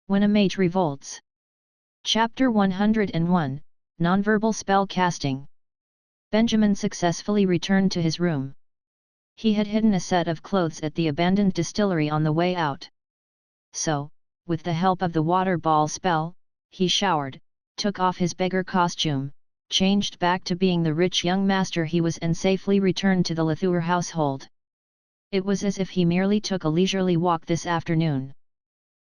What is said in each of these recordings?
When a Mage Revolts. Chapter 101, Nonverbal Spell Casting. Benjamin successfully returned to his room. He had hidden a set of clothes at the abandoned distillery on the way out. So, with the help of the water ball spell, he showered, took off his beggar costume, changed back to being the rich young master he was and safely returned to the Latour household. It was as if he merely took a leisurely walk this afternoon.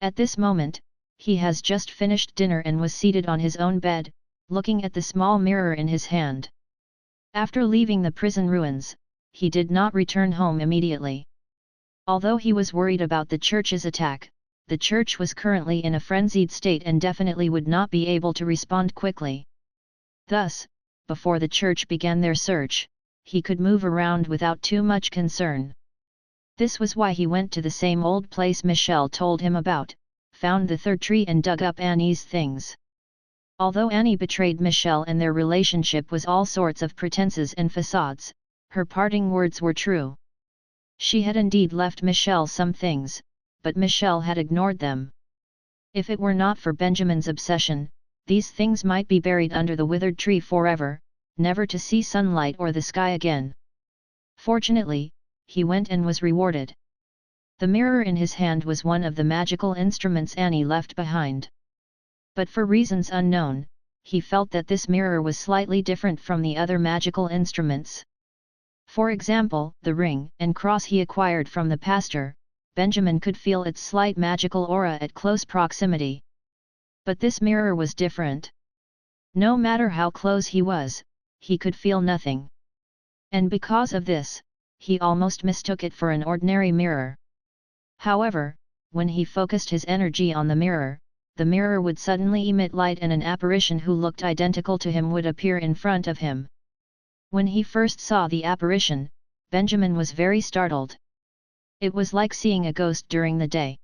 At this moment, he has just finished dinner and was seated on his own bed, looking at the small mirror in his hand. After leaving the prison ruins, he did not return home immediately. Although he was worried about the church's attack, the church was currently in a frenzied state and definitely would not be able to respond quickly. Thus, before the church began their search, he could move around without too much concern. This was why he went to the same old place Michelle told him about, found the third tree and dug up Annie's things. Although Annie betrayed Michelle and their relationship was all sorts of pretenses and facades, her parting words were true. She had indeed left Michelle some things, but Michelle had ignored them. If it were not for Benjamin's obsession, these things might be buried under the withered tree forever, never to see sunlight or the sky again. Fortunately, he went and was rewarded. The mirror in his hand was one of the magical instruments Annie left behind. But for reasons unknown, he felt that this mirror was slightly different from the other magical instruments. For example, the ring and cross he acquired from the pastor, Benjamin could feel its slight magical aura at close proximity. But this mirror was different. No matter how close he was, he could feel nothing. And because of this, he almost mistook it for an ordinary mirror. However, when he focused his energy on the mirror would suddenly emit light and an apparition who looked identical to him would appear in front of him. When he first saw the apparition, Benjamin was very startled. It was like seeing a ghost during the day.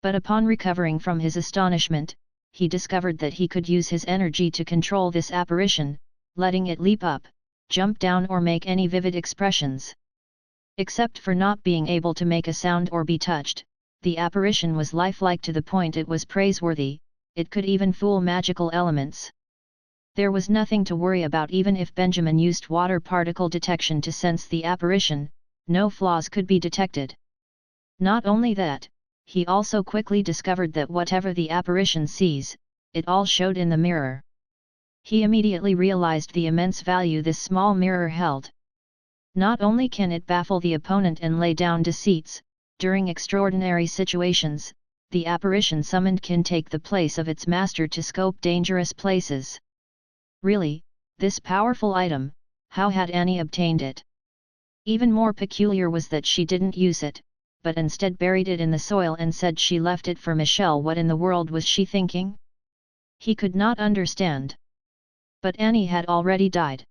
But upon recovering from his astonishment, he discovered that he could use his energy to control this apparition, letting it leap up, jump down or make any vivid expressions. Except for not being able to make a sound or be touched, the apparition was lifelike to the point it was praiseworthy. It could even fool magical elements. There was nothing to worry about even if Benjamin used water particle detection to sense the apparition, no flaws could be detected. Not only that, he also quickly discovered that whatever the apparition sees, it all showed in the mirror. He immediately realized the immense value this small mirror held. Not only can it baffle the opponent and lay down deceits, during extraordinary situations, the apparition summoned can take the place of its master to scope dangerous places. Really, this powerful item, how had Annie obtained it? Even more peculiar was that she didn't use it, but instead buried it in the soil and said she left it for Michelle. What in the world was she thinking? He could not understand. But Annie had already died.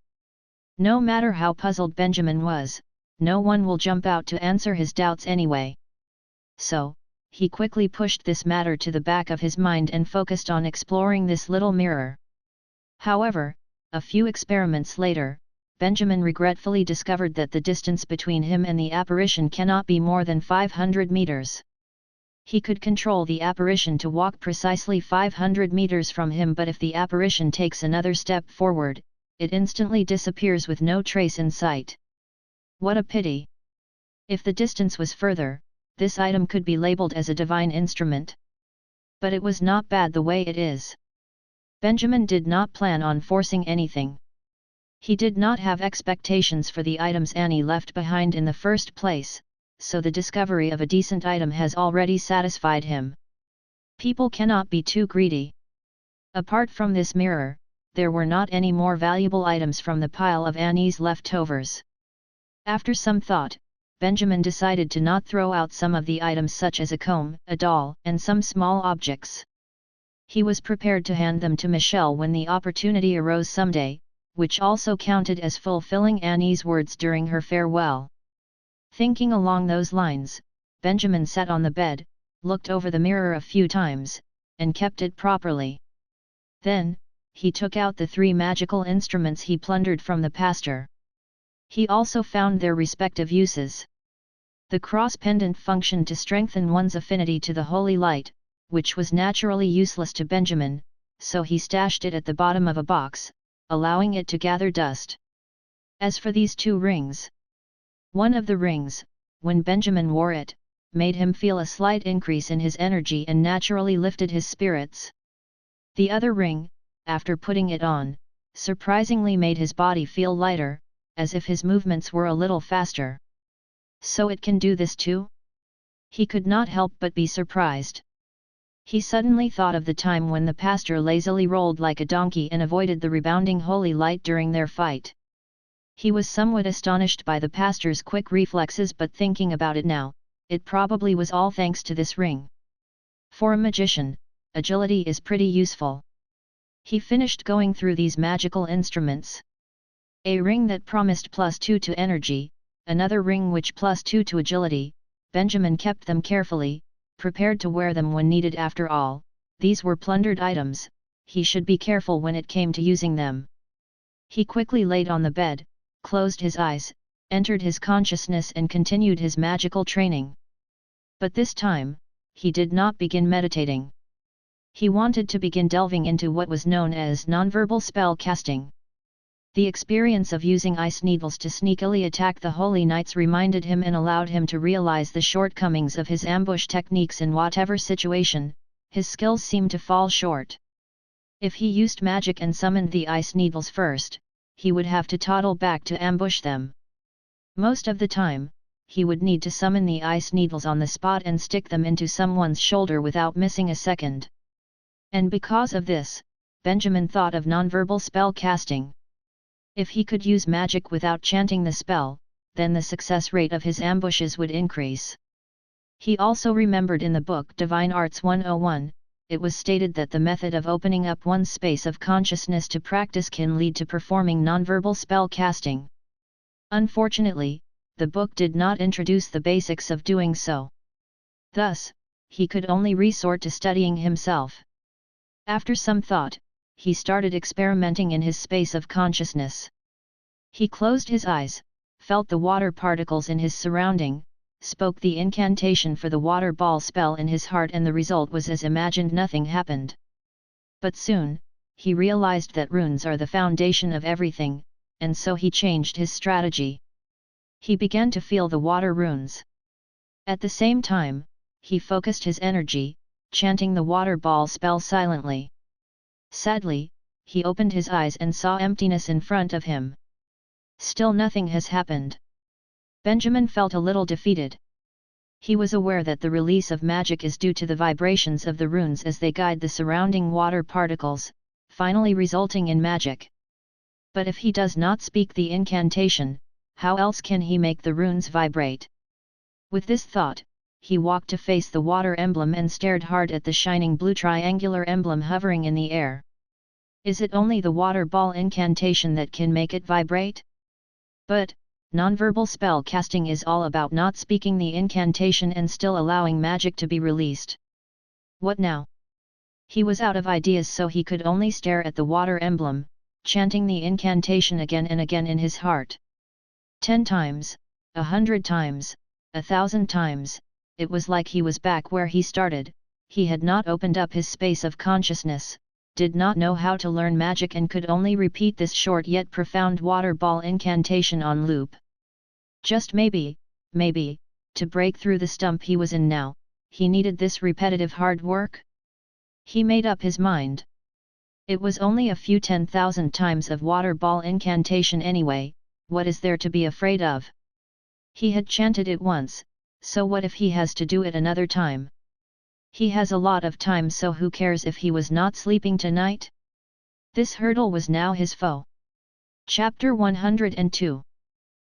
No matter how puzzled Benjamin was, no one will jump out to answer his doubts anyway. So, he quickly pushed this matter to the back of his mind and focused on exploring this little mirror. However, a few experiments later, Benjamin regretfully discovered that the distance between him and the apparition cannot be more than 500 meters. He could control the apparition to walk precisely 500 meters from him, but if the apparition takes another step forward, it instantly disappears with no trace in sight. What a pity! If the distance was further, this item could be labeled as a divine instrument. But it was not bad the way it is. Benjamin did not plan on forcing anything. He did not have expectations for the items Annie left behind in the first place, so the discovery of a decent item has already satisfied him. People cannot be too greedy. Apart from this mirror, there were not any more valuable items from the pile of Annie's leftovers. After some thought, Benjamin decided to not throw out some of the items such as a comb, a doll, and some small objects. He was prepared to hand them to Michelle when the opportunity arose someday, which also counted as fulfilling Annie's words during her farewell. Thinking along those lines, Benjamin sat on the bed, looked over the mirror a few times, and kept it properly. Then, he took out the 3 magical instruments he plundered from the pastor. He also found their respective uses. The cross pendant functioned to strengthen one's affinity to the holy light, which was naturally useless to Benjamin, so he stashed it at the bottom of a box, allowing it to gather dust. As for these 2 rings, one of the rings, when Benjamin wore it, made him feel a slight increase in his energy and naturally lifted his spirits. The other ring, after putting it on, surprisingly made his body feel lighter, as if his movements were a little faster. So it can do this too? He could not help but be surprised. He suddenly thought of the time when the pastor lazily rolled like a donkey and avoided the rebounding holy light during their fight. He was somewhat astonished by the pastor's quick reflexes, but thinking about it now, it probably was all thanks to this ring. For a magician, agility is pretty useful. He finished going through these magical instruments. A ring that promised +2 to energy, another ring which +2 to agility. Benjamin kept them carefully, prepared to wear them when needed. After all, these were plundered items, he should be careful when it came to using them. He quickly laid on the bed, closed his eyes, entered his consciousness and continued his magical training. But this time, he did not begin meditating. He wanted to begin delving into what was known as nonverbal spell casting. The experience of using ice needles to sneakily attack the holy knights reminded him and allowed him to realize the shortcomings of his ambush techniques in whatever situation. His skills seemed to fall short. If he used magic and summoned the ice needles first, he would have to toddle back to ambush them. Most of the time, he would need to summon the ice needles on the spot and stick them into someone's shoulder without missing a second. And because of this, Benjamin thought of nonverbal spell casting. If he could use magic without chanting the spell, then the success rate of his ambushes would increase. He also remembered in the book Divine Arts 101, it was stated that the method of opening up one's space of consciousness to practice can lead to performing nonverbal spell casting. Unfortunately, the book did not introduce the basics of doing so. Thus, he could only resort to studying himself. After some thought, he started experimenting in his space of consciousness. He closed his eyes, felt the water particles in his surrounding, spoke the incantation for the water ball spell in his heart, and the result was as imagined. Nothing happened. But soon, he realized that runes are the foundation of everything, and so he changed his strategy. He began to feel the water runes. At the same time, he focused his energy, chanting the water ball spell silently. Sadly, he opened his eyes and saw emptiness in front of him. Still nothing has happened. Benjamin felt a little defeated. He was aware that the release of magic is due to the vibrations of the runes as they guide the surrounding water particles, finally resulting in magic. But if he does not speak the incantation, how else can he make the runes vibrate? With this thought, he walked to face the water emblem and stared hard at the shining blue triangular emblem hovering in the air. Is it only the water ball incantation that can make it vibrate? But, nonverbal spell casting is all about not speaking the incantation and still allowing magic to be released. What now? He was out of ideas, so he could only stare at the water emblem, chanting the incantation again and again in his heart. 10 times, 100 times, 1,000 times, it was like he was back where he started. He had not opened up his space of consciousness, did not know how to learn magic, and could only repeat this short yet profound water ball incantation on loop. Just maybe, to break through the stump he was in now, he needed this repetitive hard work. He made up his mind. It was only a few 10,000 times of water ball incantation anyway, what is there to be afraid of? He had chanted it once, so what if he has to do it another time? He has a lot of time, so who cares if he was not sleeping tonight? This hurdle was now his foe. Chapter 102.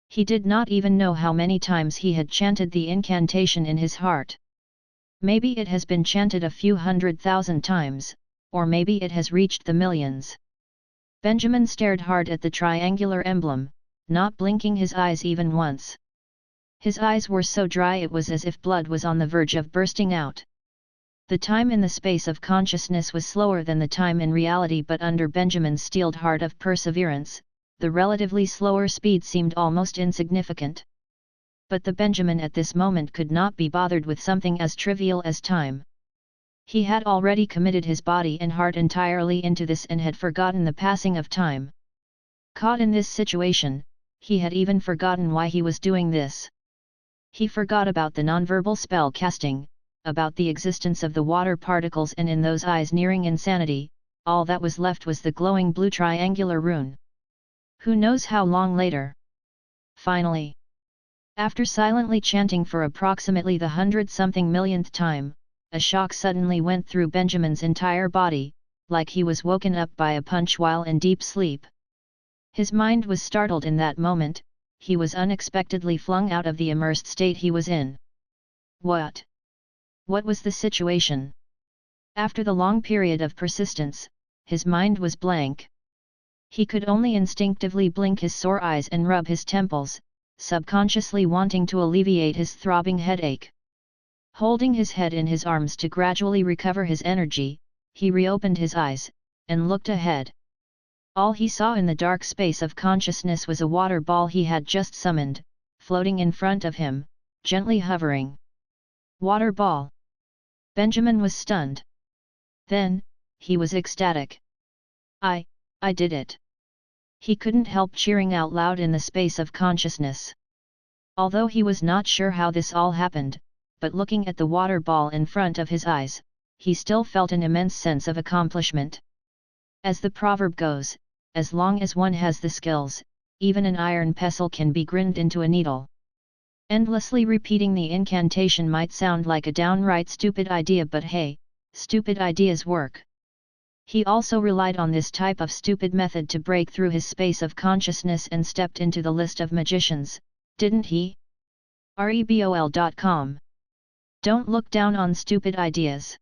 He did not even know how many times he had chanted the incantation in his heart. Maybe it has been chanted a few 100,000 times, or maybe it has reached the millions. Benjamin stared hard at the triangular emblem, not blinking his eyes even once. His eyes were so dry it was as if blood was on the verge of bursting out. The time in the space of consciousness was slower than the time in reality, but under Benjamin's steeled heart of perseverance, the relatively slower speed seemed almost insignificant. But the Benjamin at this moment could not be bothered with something as trivial as time. He had already committed his body and heart entirely into this and had forgotten the passing of time. Caught in this situation, he had even forgotten why he was doing this. He forgot about the nonverbal spell casting, about the existence of the water particles, and in those eyes nearing insanity, all that was left was the glowing blue triangular rune. Who knows how long later? Finally, after silently chanting for approximately the 100-something millionth time, a shock suddenly went through Benjamin's entire body, like he was woken up by a punch while in deep sleep. His mind was startled in that moment. He was unexpectedly flung out of the immersed state he was in. What? What was the situation? After the long period of persistence, his mind was blank. He could only instinctively blink his sore eyes and rub his temples, subconsciously wanting to alleviate his throbbing headache. Holding his head in his arms to gradually recover his energy, he reopened his eyes, and looked ahead. All he saw in the dark space of consciousness was a water ball he had just summoned, floating in front of him, gently hovering. Water ball! Benjamin was stunned. Then, he was ecstatic. I did it! He couldn't help cheering out loud in the space of consciousness. Although he was not sure how this all happened, but looking at the water ball in front of his eyes, he still felt an immense sense of accomplishment. As the proverb goes, as long as one has the skills, even an iron pestle can be grind into a needle. Endlessly repeating the incantation might sound like a downright stupid idea, but hey, stupid ideas work. He also relied on this type of stupid method to break through his space of consciousness and stepped into the list of magicians, didn't he? Rebol.com. Don't look down on stupid ideas.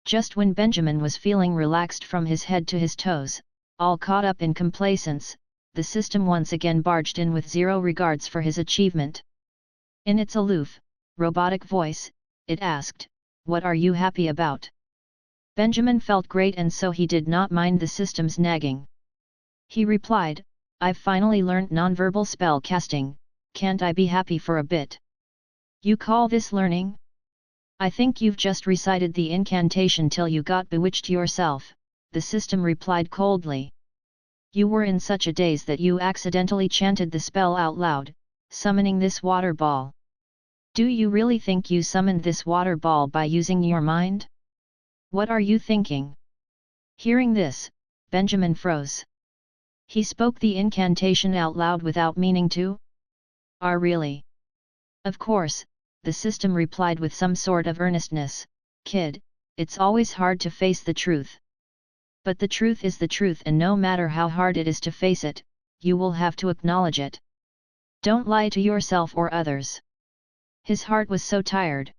Just when Benjamin was feeling relaxed from his head to his toes, all caught up in complacence, the system once again barged in with zero regards for his achievement. In its aloof, robotic voice, it asked, "What are you happy about?" Benjamin felt great, and so he did not mind the system's nagging. He replied, "I've finally learned nonverbal spell casting, can't I be happy for a bit?" "You call this learning? I think you've just recited the incantation till you got bewitched yourself," the system replied coldly. "You were in such a daze that you accidentally chanted the spell out loud, summoning this water ball. Do you really think you summoned this water ball by using your mind? What are you thinking?" Hearing this, Benjamin froze. He spoke the incantation out loud without meaning to. Really? Of course, the system replied with some sort of earnestness, "Kid, it's always hard to face the truth. But the truth is the truth, and no matter how hard it is to face it, you will have to acknowledge it. Don't lie to yourself or others." His heart was so tired.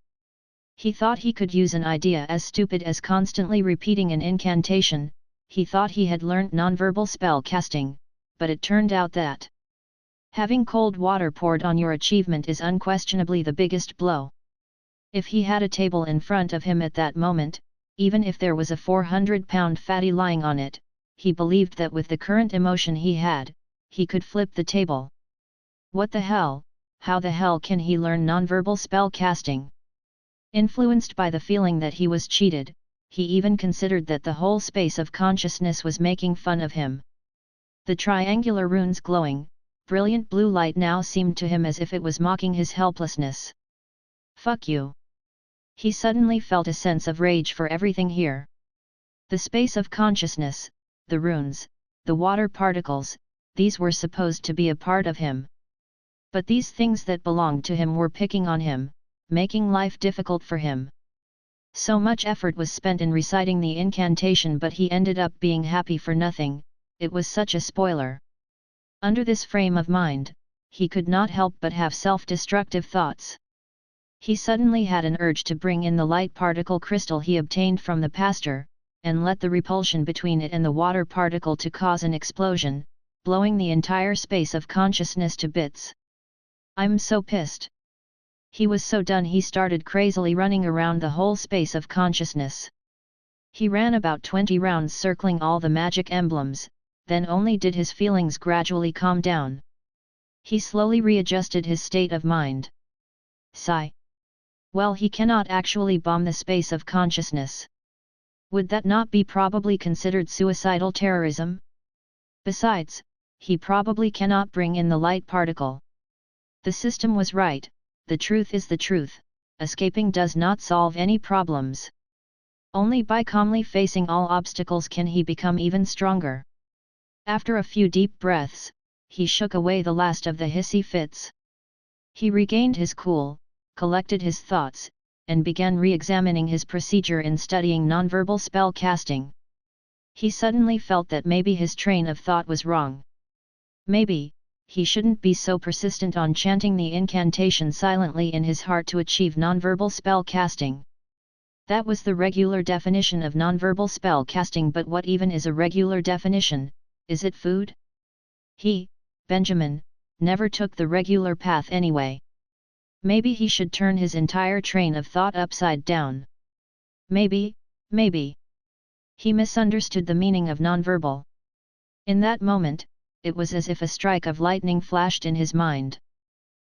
He thought he could use an idea as stupid as constantly repeating an incantation. He thought he had learnt nonverbal spell casting, but it turned out that having cold water poured on your achievement is unquestionably the biggest blow. If he had a table in front of him at that moment, even if there was a 400-pound fatty lying on it, he believed that with the current emotion he had, he could flip the table. What the hell? How the hell can he learn nonverbal spell casting? Influenced by the feeling that he was cheated, he even considered that the whole space of consciousness was making fun of him. The triangular rune's glowing, brilliant blue light now seemed to him as if it was mocking his helplessness. Fuck you! He suddenly felt a sense of rage for everything here. The space of consciousness, the runes, the water particles, these were supposed to be a part of him. But these things that belonged to him were picking on him, making life difficult for him. So much effort was spent in reciting the incantation, but he ended up being happy for nothing. It was such a spoiler. Under this frame of mind, he could not help but have self-destructive thoughts. He suddenly had an urge to bring in the light particle crystal he obtained from the pastor, and let the repulsion between it and the water particle to cause an explosion, blowing the entire space of consciousness to bits. "I'm so pissed." He was so done he started crazily running around the whole space of consciousness. He ran about 20 rounds circling all the magic emblems, then only did his feelings gradually calm down. He slowly readjusted his state of mind. Sigh. Well, he cannot actually bomb the space of consciousness. Would that not be probably considered suicidal terrorism? Besides, he probably cannot bring in the light particle. The system was right, the truth is the truth, escaping does not solve any problems. Only by calmly facing all obstacles can he become even stronger. After a few deep breaths, he shook away the last of the hissy fits. He regained his cool, collected his thoughts, and began re-examining his procedure in studying nonverbal spell casting. He suddenly felt that maybe his train of thought was wrong. Maybe, he shouldn't be so persistent on chanting the incantation silently in his heart to achieve nonverbal spell casting. That was the regular definition of nonverbal spell casting, but what even is a regular definition? Is it food? He, Benjamin, never took the regular path anyway. Maybe he should turn his entire train of thought upside down. Maybe. He misunderstood the meaning of nonverbal. In that moment, it was as if a strike of lightning flashed in his mind.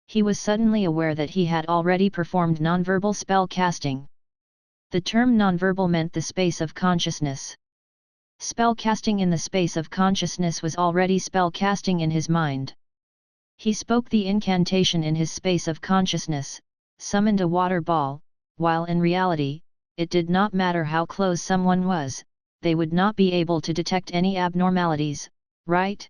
He was suddenly aware that he had already performed nonverbal spell casting. The term nonverbal meant the space of consciousness. Spell casting in the space of consciousness was already spell casting in his mind. He spoke the incantation in his space of consciousness, summoned a water ball, while in reality, it did not matter how close someone was, they would not be able to detect any abnormalities, right?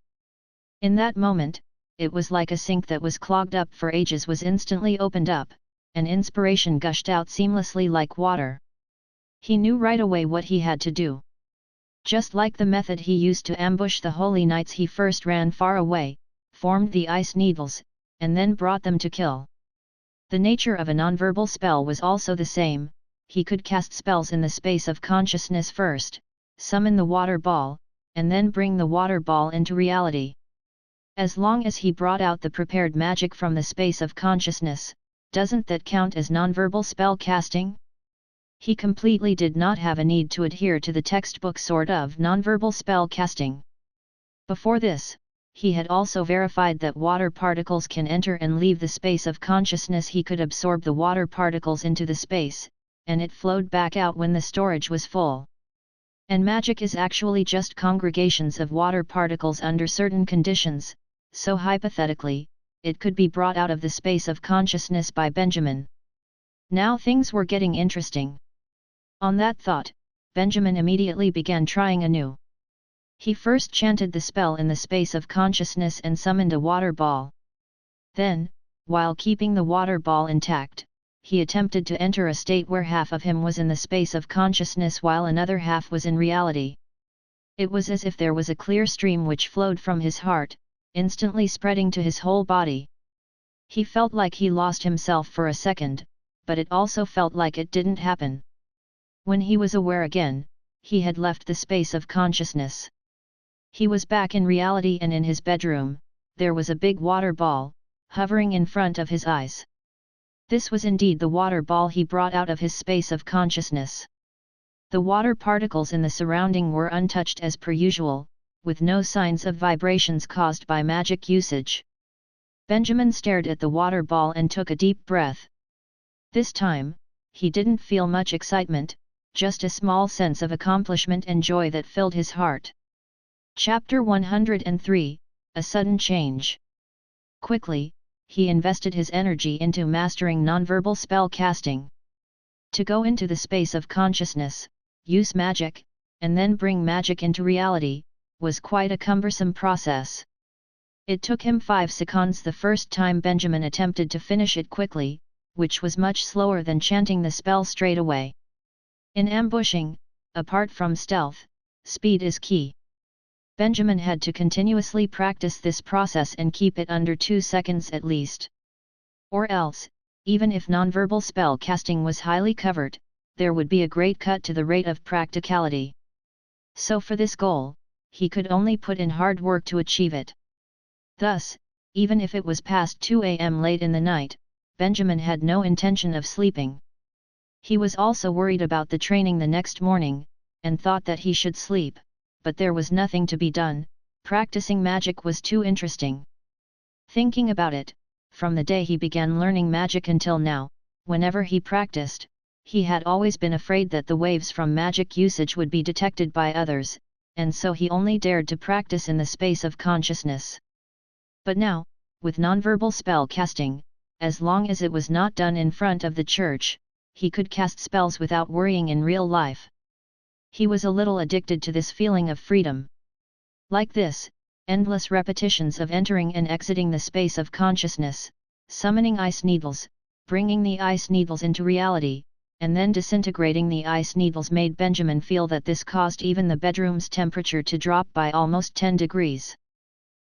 In that moment, it was like a sink that was clogged up for ages was instantly opened up, and inspiration gushed out seamlessly like water. He knew right away what he had to do. Just like the method he used to ambush the holy knights, he first ran far away, formed the ice needles, and then brought them to kill. The nature of a nonverbal spell was also the same. He could cast spells in the space of consciousness first, summon the water ball, and then bring the water ball into reality. As long as he brought out the prepared magic from the space of consciousness, doesn't that count as nonverbal spell casting? He completely did not have a need to adhere to the textbook sort of nonverbal spell casting. Before this, he had also verified that water particles can enter and leave the space of consciousness. He could absorb the water particles into the space, and it flowed back out when the storage was full. And magic is actually just congregations of water particles under certain conditions, so hypothetically, it could be brought out of the space of consciousness by Benjamin. Now things were getting interesting. On that thought, Benjamin immediately began trying anew. He first chanted the spell in the space of consciousness and summoned a water ball. Then, while keeping the water ball intact, he attempted to enter a state where half of him was in the space of consciousness while another half was in reality. It was as if there was a clear stream which flowed from his heart, instantly spreading to his whole body. He felt like he lost himself for a second, but it also felt like it didn't happen. When he was aware again, he had left the space of consciousness. He was back in reality, and in his bedroom, there was a big water ball, hovering in front of his eyes. This was indeed the water ball he brought out of his space of consciousness. The water particles in the surrounding were untouched as per usual, with no signs of vibrations caused by magic usage. Benjamin stared at the water ball and took a deep breath. This time, he didn't feel much excitement, just a small sense of accomplishment and joy that filled his heart. Chapter 103, A Sudden Change. Quickly, he invested his energy into mastering nonverbal spell casting. To go into the space of consciousness, use magic, and then bring magic into reality, was quite a cumbersome process. It took him 5 seconds the first time Benjamin attempted to finish it quickly, which was much slower than chanting the spell straight away. In ambushing, apart from stealth, speed is key. Benjamin had to continuously practice this process and keep it under 2 seconds at least. Or else, even if nonverbal spell casting was highly covered, there would be a great cut to the rate of practicality. So for this goal, he could only put in hard work to achieve it. Thus, even if it was past 2 a.m. late in the night, Benjamin had no intention of sleeping. He was also worried about the training the next morning, and thought that he should sleep, but there was nothing to be done. Practicing magic was too interesting. Thinking about it, from the day he began learning magic until now, whenever he practiced, he had always been afraid that the waves from magic usage would be detected by others, and so he only dared to practice in the space of consciousness. But now, with nonverbal spell casting, as long as it was not done in front of the church, he could cast spells without worrying in real life. He was a little addicted to this feeling of freedom. Like this, endless repetitions of entering and exiting the space of consciousness, summoning ice needles, bringing the ice needles into reality, and then disintegrating the ice needles made Benjamin feel that this caused even the bedroom's temperature to drop by almost 10 degrees.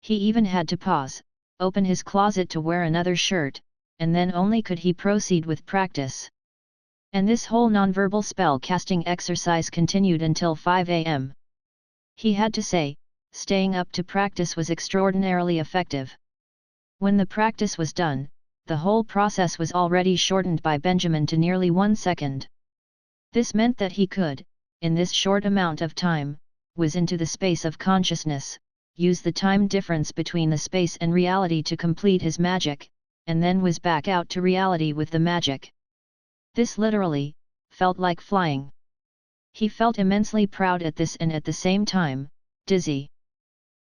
He even had to pause, open his closet to wear another shirt, and then only could he proceed with practice. And this whole nonverbal spell casting exercise continued until 5 a.m. He had to say, staying up to practice was extraordinarily effective. When the practice was done, the whole process was already shortened by Benjamin to nearly 1 second. This meant that he could, in this short amount of time, whiz into the space of consciousness, use the time difference between the space and reality to complete his magic, and then whiz back out to reality with the magic. This literally felt like flying. He felt immensely proud at this and at the same time, dizzy.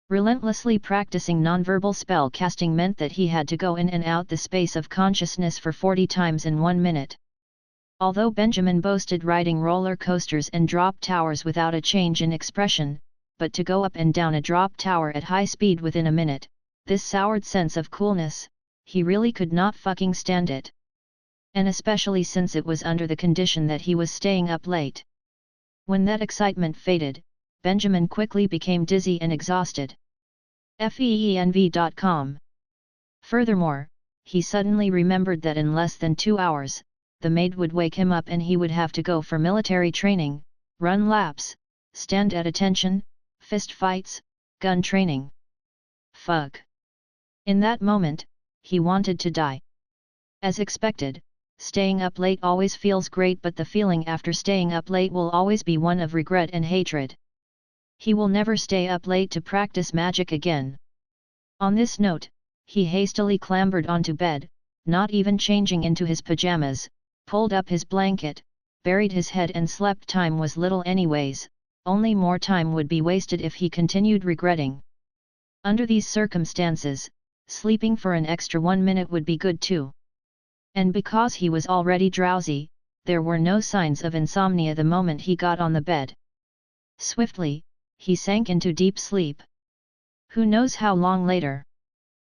Relentlessly practicing nonverbal spell casting meant that he had to go in and out the space of consciousness for 40 times in 1 minute. Although Benjamin boasted riding roller coasters and drop towers without a change in expression, but to go up and down a drop tower at high speed within a minute, this soured sense of coolness, he really could not fucking stand it. And especially since it was under the condition that he was staying up late. When that excitement faded, Benjamin quickly became dizzy and exhausted. FEENV.com. Furthermore, he suddenly remembered that in less than 2 hours, the maid would wake him up and he would have to go for military training, run laps, stand at attention, fist fights, gun training. Fuck. In that moment, he wanted to die. As expected, staying up late always feels great, but the feeling after staying up late will always be one of regret and hatred. He will never stay up late to practice magic again. On this note, he hastily clambered onto bed, not even changing into his pajamas, pulled up his blanket, buried his head and slept. Time was little anyways, only more time would be wasted if he continued regretting. Under these circumstances, sleeping for an extra 1 minute would be good too. And because he was already drowsy, there were no signs of insomnia the moment he got on the bed. Swiftly, he sank into deep sleep. Who knows how long later?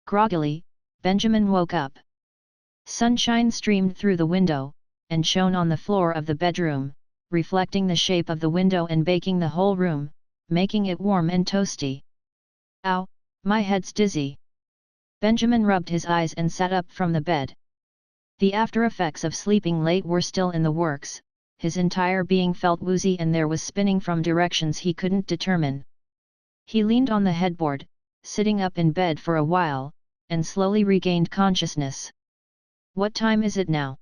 Groggily, Benjamin woke up. Sunshine streamed through the window, and shone on the floor of the bedroom, reflecting the shape of the window and baking the whole room, making it warm and toasty. Ow, my head's dizzy. Benjamin rubbed his eyes and sat up from the bed. The after effects of sleeping late were still in the works. His entire being felt woozy and there was spinning from directions he couldn't determine. He leaned on the headboard, sitting up in bed for a while, and slowly regained consciousness. What time is it now?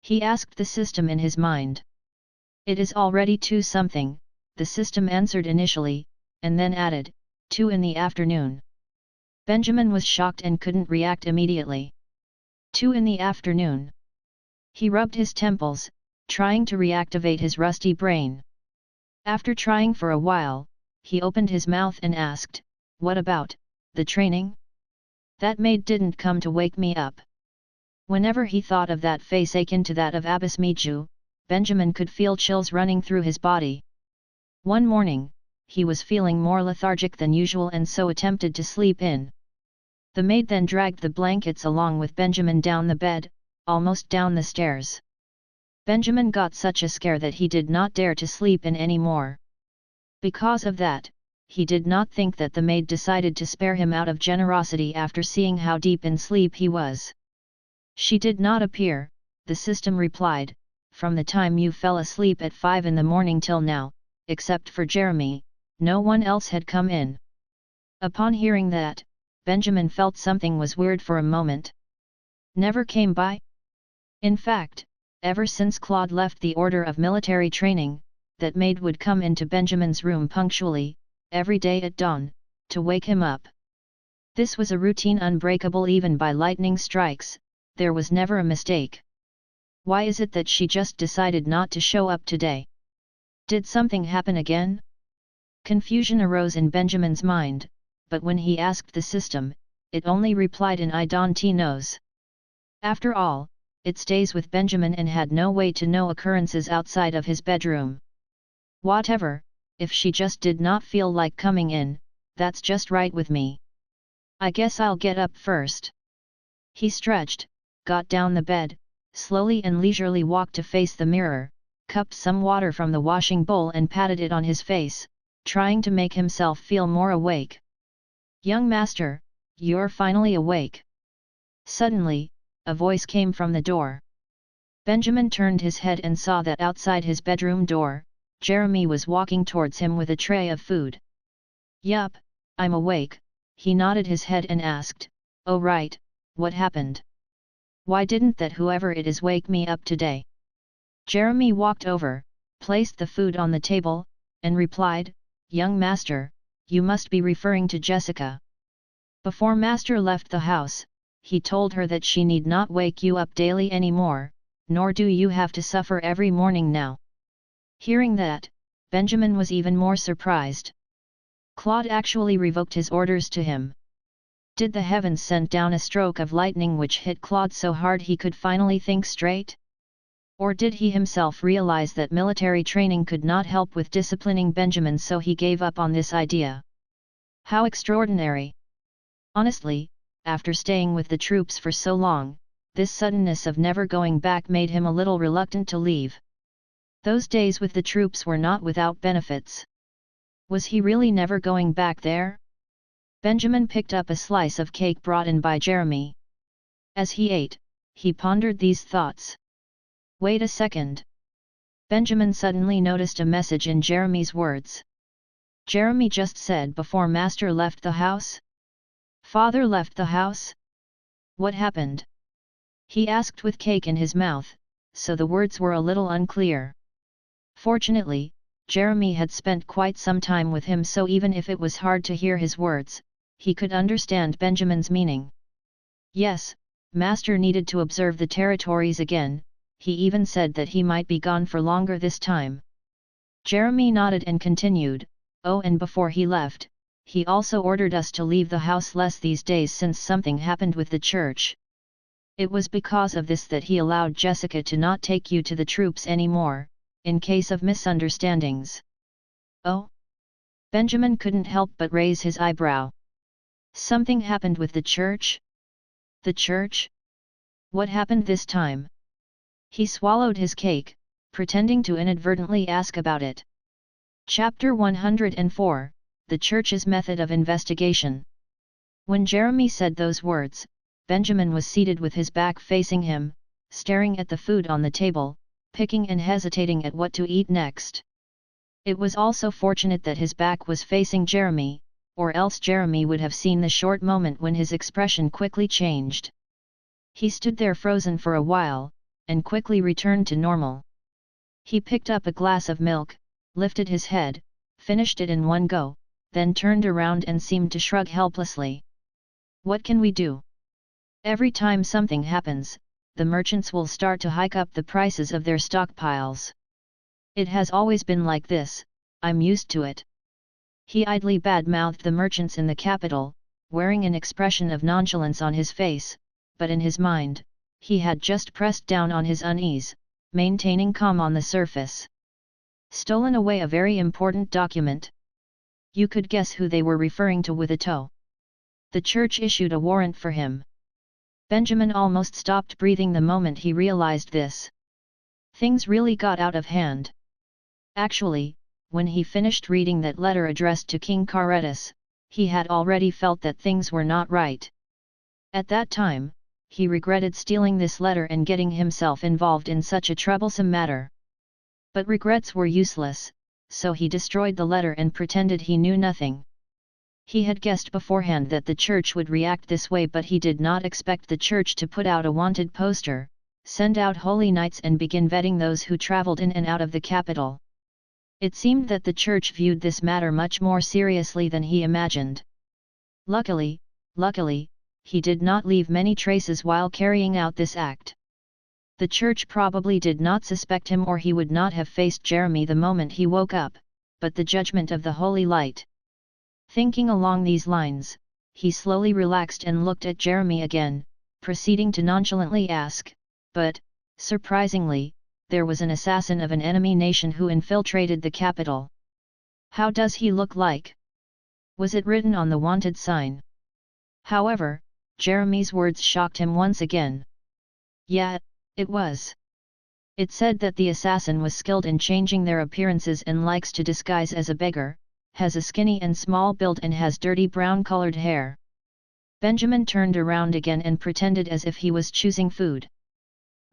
He asked the system in his mind. It is already 2 something, the system answered initially, and then added, 2 in the afternoon. Benjamin was shocked and couldn't react immediately. 2 in the afternoon. He rubbed his temples, trying to reactivate his rusty brain. After trying for a while, he opened his mouth and asked, "What about the training? That maid didn't come to wake me up." Whenever he thought of that face akin to that of Abbess Miju, Benjamin could feel chills running through his body. One morning, he was feeling more lethargic than usual and so attempted to sleep in. The maid then dragged the blankets along with Benjamin down the bed, almost down the stairs. Benjamin got such a scare that he did not dare to sleep in any more. Because of that, he did not think that the maid decided to spare him out of generosity after seeing how deep in sleep he was. She did not appear, the system replied, from the time you fell asleep at 5 in the morning till now, except for Jeremy, no one else had come in. Upon hearing that, Benjamin felt something was weird for a moment. Never came by? In fact, ever since Claude left the order of military training, that maid would come into Benjamin's room punctually, every day at dawn, to wake him up. This was a routine unbreakable even by lightning strikes, there was never a mistake. Why is it that she just decided not to show up today? Did something happen again? Confusion arose in Benjamin's mind, but when he asked the system, it only replied in I don't knows. After all, it stays with Benjamin and had no way to know occurrences outside of his bedroom. Whatever, if she just did not feel like coming in, that's just right with me. I guess I'll get up first. He stretched, got down the bed, slowly and leisurely walked to face the mirror, cupped some water from the washing bowl and patted it on his face, trying to make himself feel more awake. Young master, you're finally awake. Suddenly, a voice came from the door. Benjamin turned his head and saw that outside his bedroom door, Jeremy was walking towards him with a tray of food. Yup, I'm awake, he nodded his head and asked, oh right, what happened? Why didn't that whoever it is wake me up today? Jeremy walked over, placed the food on the table, and replied, young master, you must be referring to Jessica. Before master left the house, he told her that she need not wake you up daily anymore, nor do you have to suffer every morning now. Hearing that, Benjamin was even more surprised. Claude actually revoked his orders to him. Did the heavens send down a stroke of lightning which hit Claude so hard he could finally think straight? Or did he himself realize that military training could not help with disciplining Benjamin, so he gave up on this idea? How extraordinary! Honestly, after staying with the troops for so long, this suddenness of never going back made him a little reluctant to leave. Those days with the troops were not without benefits. Was he really never going back there? Benjamin picked up a slice of cake brought in by Jeremy. As he ate, he pondered these thoughts. Wait a second. Benjamin suddenly noticed a message in Jeremy's words. Jeremy just said before master left the house? Father left the house? What happened? He asked with cake in his mouth, so the words were a little unclear. Fortunately, Jeremy had spent quite some time with him, so even if it was hard to hear his words, he could understand Benjamin's meaning. Yes, master needed to observe the territories again, he even said that he might be gone for longer this time. Jeremy nodded and continued, oh, and before he left, he also ordered us to leave the house less these days since something happened with the church. It was because of this that he allowed Jessica to not take you to the troops anymore, in case of misunderstandings. Oh? Benjamin couldn't help but raise his eyebrow. Something happened with the church? The church? What happened this time? He swallowed his cake, pretending to inadvertently ask about it. Chapter 104, The Church's Method of Investigation. When Jeremy said those words, Benjamin was seated with his back facing him, staring at the food on the table, picking and hesitating at what to eat next. It was also fortunate that his back was facing Jeremy, or else Jeremy would have seen the short moment when his expression quickly changed. He stood there frozen for a while, and quickly returned to normal. He picked up a glass of milk, lifted his head, finished it in one go, then turned around and seemed to shrug helplessly. What can we do? Every time something happens, the merchants will start to hike up the prices of their stockpiles. It has always been like this, I'm used to it. He idly bad-mouthed the merchants in the capital, wearing an expression of nonchalance on his face, but in his mind, he had just pressed down on his unease, maintaining calm on the surface. Stolen away a very important document? You could guess who they were referring to with a toe. The church issued a warrant for him. Benjamin almost stopped breathing the moment he realized this. Things really got out of hand. Actually, when he finished reading that letter addressed to King Caretus, he had already felt that things were not right. At that time, he regretted stealing this letter and getting himself involved in such a troublesome matter. But regrets were useless, so he destroyed the letter and pretended he knew nothing. He had guessed beforehand that the church would react this way, but he did not expect the church to put out a wanted poster, send out holy knights and begin vetting those who traveled in and out of the capital. It seemed that the church viewed this matter much more seriously than he imagined. Luckily, he did not leave many traces while carrying out this act. The church probably did not suspect him, or he would not have faced Jeremy the moment he woke up, but the judgment of the holy light. Thinking along these lines, he slowly relaxed and looked at Jeremy again, proceeding to nonchalantly ask, "But, surprisingly, there was an assassin of an enemy nation who infiltrated the capital. How does he look like? Was it written on the wanted sign?" However, Jeremy's words shocked him once again. Yeah, it was. It said that the assassin was skilled in changing their appearances and likes to disguise as a beggar, has a skinny and small build and has dirty brown-colored hair. Benjamin turned around again and pretended as if he was choosing food.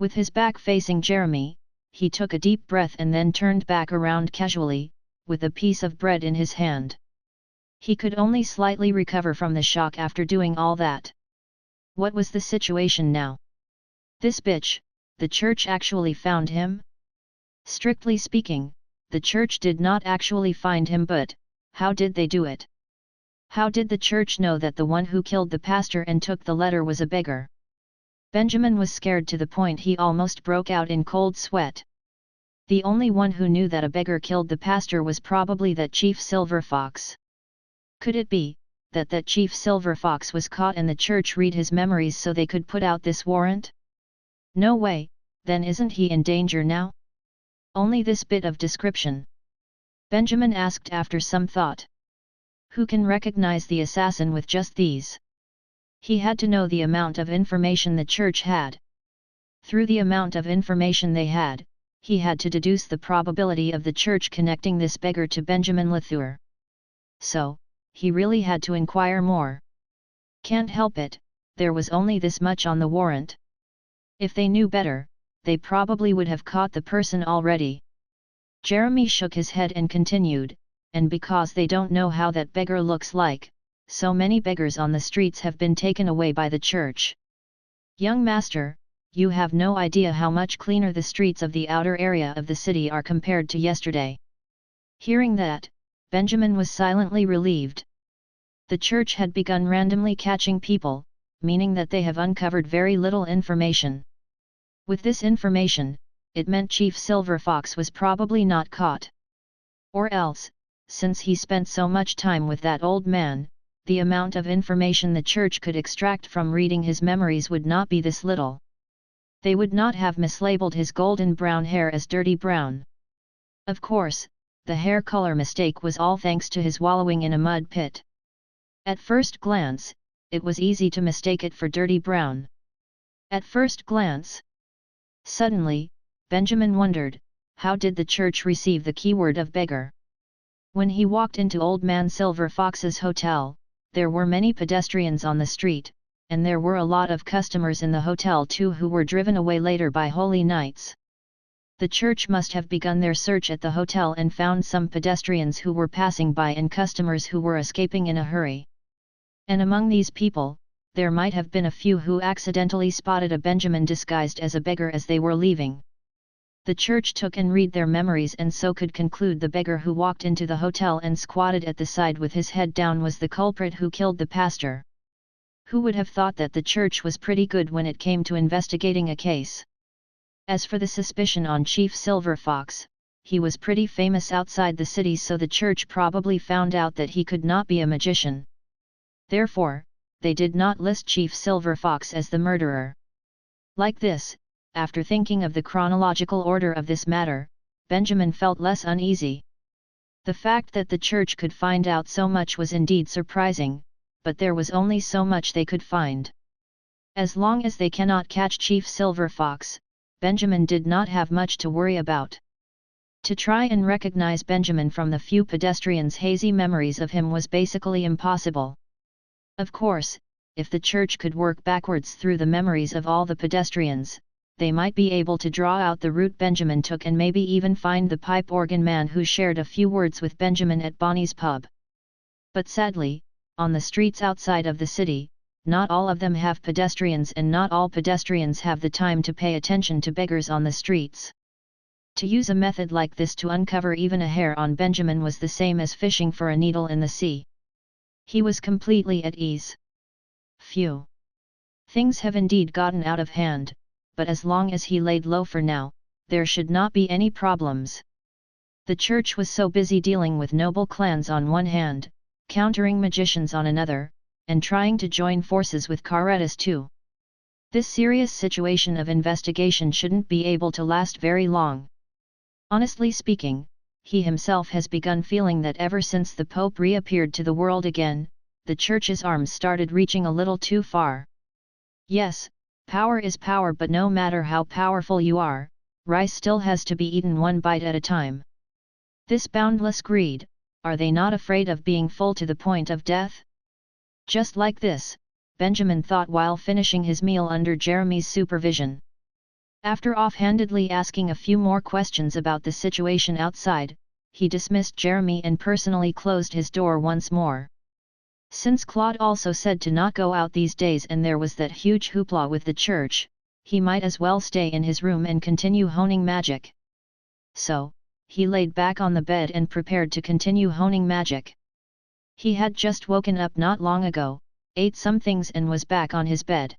With his back facing Jeremy, he took a deep breath and then turned back around casually, with a piece of bread in his hand. He could only slightly recover from the shock after doing all that. What was the situation now? This bitch, the church actually found him? Strictly speaking, the church did not actually find him, but how did they do it? How did the church know that the one who killed the pastor and took the letter was a beggar? Benjamin was scared to the point he almost broke out in cold sweat. The only one who knew that a beggar killed the pastor was probably that Chief Silver Fox. Could it be that Chief Silver Fox was caught and the church read his memories so they could put out this warrant? No way, then isn't he in danger now? Only this bit of description. Benjamin asked after some thought. Who can recognize the assassin with just these? He had to know the amount of information the church had. Through the amount of information they had, he had to deduce the probability of the church connecting this beggar to Benjamin Latour. So, he really had to inquire more. Can't help it, there was only this much on the warrant. If they knew better, they probably would have caught the person already. Jeremy shook his head and continued, and because they don't know how that beggar looks like, so many beggars on the streets have been taken away by the church. Young master, you have no idea how much cleaner the streets of the outer area of the city are compared to yesterday. Hearing that, Benjamin was silently relieved. The church had begun randomly catching people, meaning that they have uncovered very little information. With this information, it meant Chief Silver Fox was probably not caught. Or else, since he spent so much time with that old man, the amount of information the church could extract from reading his memories would not be this little. They would not have mislabeled his golden brown hair as dirty brown. Of course, the hair color mistake was all thanks to his wallowing in a mud pit. At first glance, it was easy to mistake it for dirty brown. At first glance. Suddenly, Benjamin wondered, how did the church receive the keyword of beggar? When he walked into Old Man Silver Fox's hotel, there were many pedestrians on the street, and there were a lot of customers in the hotel too who were driven away later by holy knights. The church must have begun their search at the hotel and found some pedestrians who were passing by and customers who were escaping in a hurry. And among these people, there might have been a few who accidentally spotted a Benjamin disguised as a beggar as they were leaving. The church took and read their memories and so could conclude the beggar who walked into the hotel and squatted at the side with his head down was the culprit who killed the pastor. Who would have thought that the church was pretty good when it came to investigating a case? As for the suspicion on Chief Silver Fox, he was pretty famous outside the city, so the church probably found out that he could not be a magician. Therefore, they did not list Chief Silver Fox as the murderer. Like this, after thinking of the chronological order of this matter, Benjamin felt less uneasy. The fact that the church could find out so much was indeed surprising, but there was only so much they could find. As long as they cannot catch Chief Silver Fox, Benjamin did not have much to worry about. To try and recognize Benjamin from the few pedestrians' hazy memories of him was basically impossible. Of course, if the church could work backwards through the memories of all the pedestrians, they might be able to draw out the route Benjamin took and maybe even find the pipe organ man who shared a few words with Benjamin at Bonnie's pub. But sadly, on the streets outside of the city, not all of them have pedestrians and not all pedestrians have the time to pay attention to beggars on the streets. To use a method like this to uncover even a hair on Benjamin was the same as fishing for a needle in the sea. He was completely at ease. Phew! Things have indeed gotten out of hand, but as long as he laid low for now, there should not be any problems. The church was so busy dealing with noble clans on one hand, countering magicians on another, and trying to join forces with Karetas too. This serious situation of investigation shouldn't be able to last very long. Honestly speaking, he himself has begun feeling that ever since the Pope reappeared to the world again, the Church's arms started reaching a little too far. Yes, power is power, but no matter how powerful you are, rice still has to be eaten one bite at a time. This boundless greed, are they not afraid of being full to the point of death? Just like this, Benjamin thought while finishing his meal under Jeremy's supervision. After offhandedly asking a few more questions about the situation outside, he dismissed Jeremy and personally closed his door once more. Since Claude also said to not go out these days and there was that huge hoopla with the church, he might as well stay in his room and continue honing magic. So, he laid back on the bed and prepared to continue honing magic. He had just woken up not long ago, ate some things and was back on his bed.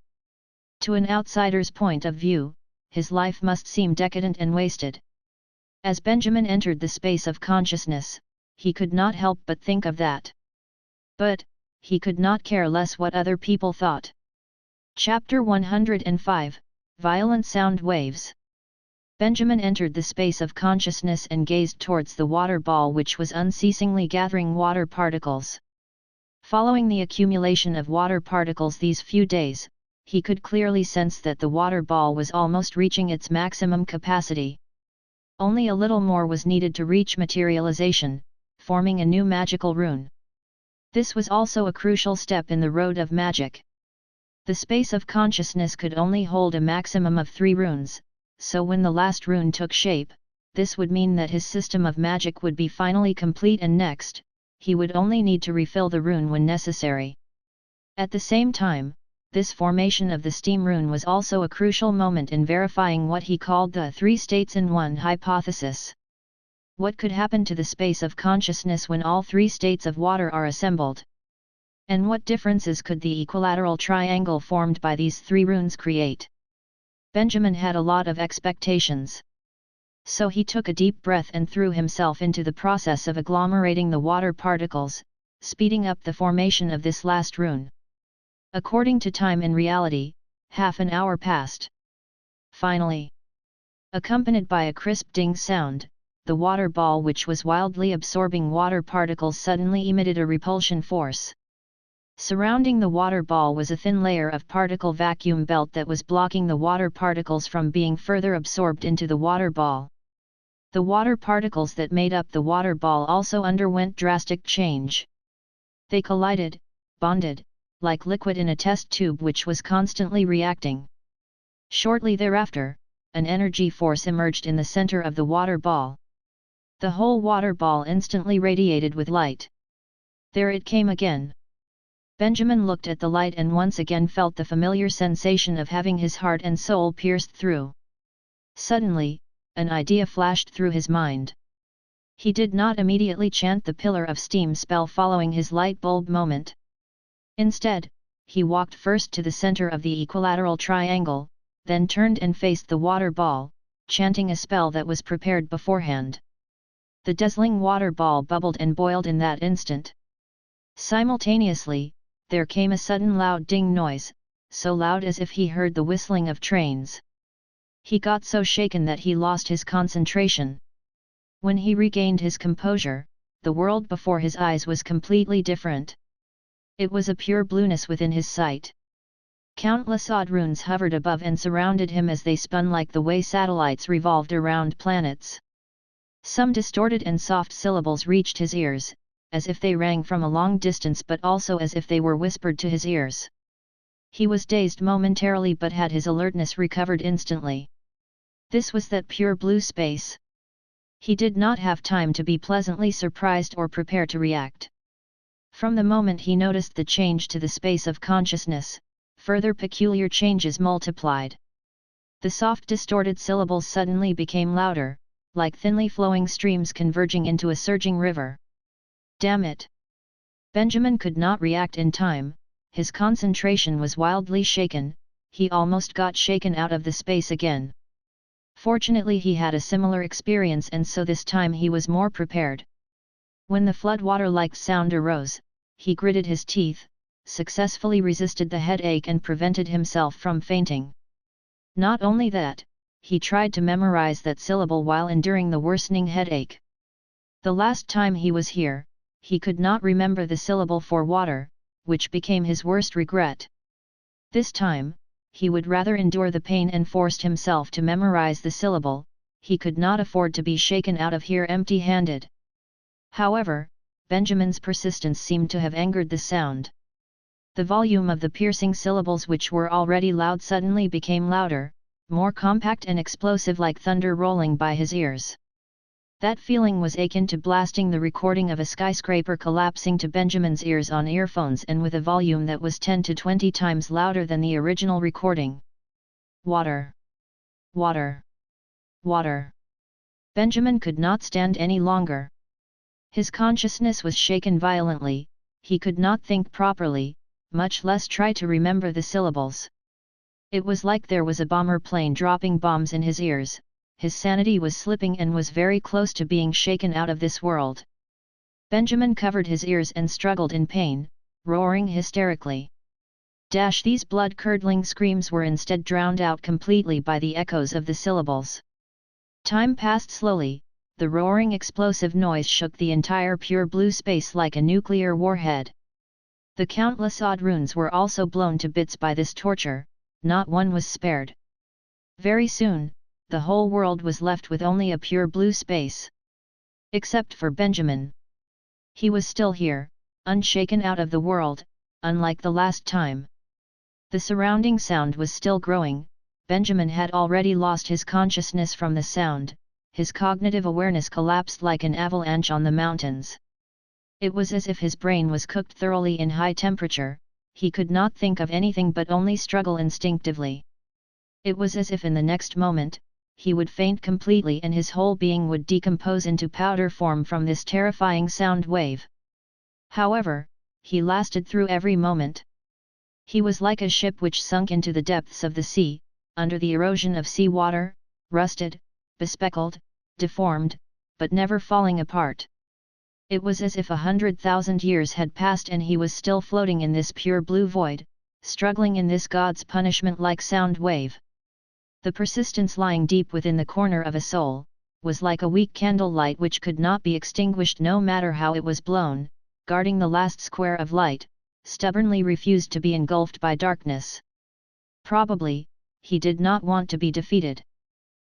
To an outsider's point of view, his life must seem decadent and wasted. As Benjamin entered the space of consciousness, he could not help but think of that. But, he could not care less what other people thought. Chapter 105, Violent Sound Waves. Benjamin entered the space of consciousness and gazed towards the water ball which was unceasingly gathering water particles. Following the accumulation of water particles these few days, he could clearly sense that the water ball was almost reaching its maximum capacity. Only a little more was needed to reach materialization, forming a new magical rune. This was also a crucial step in the road of magic. The space of consciousness could only hold a maximum of 3 runes, so when the last rune took shape, this would mean that his system of magic would be finally complete and next, he would only need to refill the rune when necessary. At the same time, this formation of the steam rune was also a crucial moment in verifying what he called the 3 states in one hypothesis. What could happen to the space of consciousness when all 3 states of water are assembled? And what differences could the equilateral triangle formed by these 3 runes create? Benjamin had a lot of expectations. So he took a deep breath and threw himself into the process of agglomerating the water particles, speeding up the formation of this last rune. According to time in reality, half an hour passed. Finally, accompanied by a crisp ding sound, the water ball which was wildly absorbing water particles suddenly emitted a repulsion force. Surrounding the water ball was a thin layer of particle vacuum belt that was blocking the water particles from being further absorbed into the water ball. The water particles that made up the water ball also underwent drastic change. They collided, bonded, like liquid in a test tube which was constantly reacting. Shortly thereafter, an energy force emerged in the center of the water ball. The whole water ball instantly radiated with light. There it came again. Benjamin looked at the light and once again felt the familiar sensation of having his heart and soul pierced through. Suddenly, an idea flashed through his mind. He did not immediately chant the pillar of steam spell following his light bulb moment. Instead, he walked first to the center of the equilateral triangle, then turned and faced the water ball, chanting a spell that was prepared beforehand. The dazzling water ball bubbled and boiled in that instant. Simultaneously, there came a sudden loud ding noise, so loud as if he heard the whistling of trains. He got so shaken that he lost his concentration. When he regained his composure, the world before his eyes was completely different. It was a pure blueness within his sight. Countless odd runes hovered above and surrounded him as they spun like the way satellites revolved around planets. Some distorted and soft syllables reached his ears, as if they rang from a long distance but also as if they were whispered to his ears. He was dazed momentarily but had his alertness recovered instantly. This was that pure blue space. He did not have time to be pleasantly surprised or prepare to react. From the moment he noticed the change to the space of consciousness, further peculiar changes multiplied. The soft distorted syllables suddenly became louder, like thinly flowing streams converging into a surging river. Damn it! Benjamin could not react in time, his concentration was wildly shaken, he almost got shaken out of the space again. Fortunately he had a similar experience, and so this time he was more prepared. When the floodwater-like sound arose, he gritted his teeth, successfully resisted the headache and prevented himself from fainting. Not only that, he tried to memorize that syllable while enduring the worsening headache. The last time he was here, he could not remember the syllable for water, which became his worst regret. This time, he would rather endure the pain and forced himself to memorize the syllable. He could not afford to be shaken out of here empty-handed. However, Benjamin's persistence seemed to have angered the sound. The volume of the piercing syllables, which were already loud, suddenly became louder, more compact and explosive, like thunder rolling by his ears. That feeling was akin to blasting the recording of a skyscraper collapsing to Benjamin's ears on earphones, and with a volume that was 10 to 20 times louder than the original recording. Water! Water! Water! Benjamin could not stand any longer. His consciousness was shaken violently, he could not think properly, much less try to remember the syllables. It was like there was a bomber plane dropping bombs in his ears. His sanity was slipping and was very close to being shaken out of this world. Benjamin covered his ears and struggled in pain, roaring hysterically. These blood-curdling screams were instead drowned out completely by the echoes of the syllables. Time passed slowly, the roaring explosive noise shook the entire pure blue space like a nuclear warhead. The countless odd runes were also blown to bits by this torture, not one was spared. Very soon, the whole world was left with only a pure blue space. Except for Benjamin. He was still here, unshaken out of the world, unlike the last time. The surrounding sound was still growing. Benjamin had already lost his consciousness from the sound, his cognitive awareness collapsed like an avalanche on the mountains. It was as if his brain was cooked thoroughly in high temperature, he could not think of anything but only struggle instinctively. It was as if in the next moment, he would faint completely and his whole being would decompose into powder form from this terrifying sound wave. However, he lasted through every moment. He was like a ship which sunk into the depths of the sea, under the erosion of sea water, rusted, bespeckled, deformed, but never falling apart. It was as if 100,000 years had passed and he was still floating in this pure blue void, struggling in this God's punishment-like sound wave. The persistence lying deep within the corner of a soul, was like a weak candlelight which could not be extinguished no matter how it was blown, guarding the last square of light, stubbornly refused to be engulfed by darkness. Probably, he did not want to be defeated.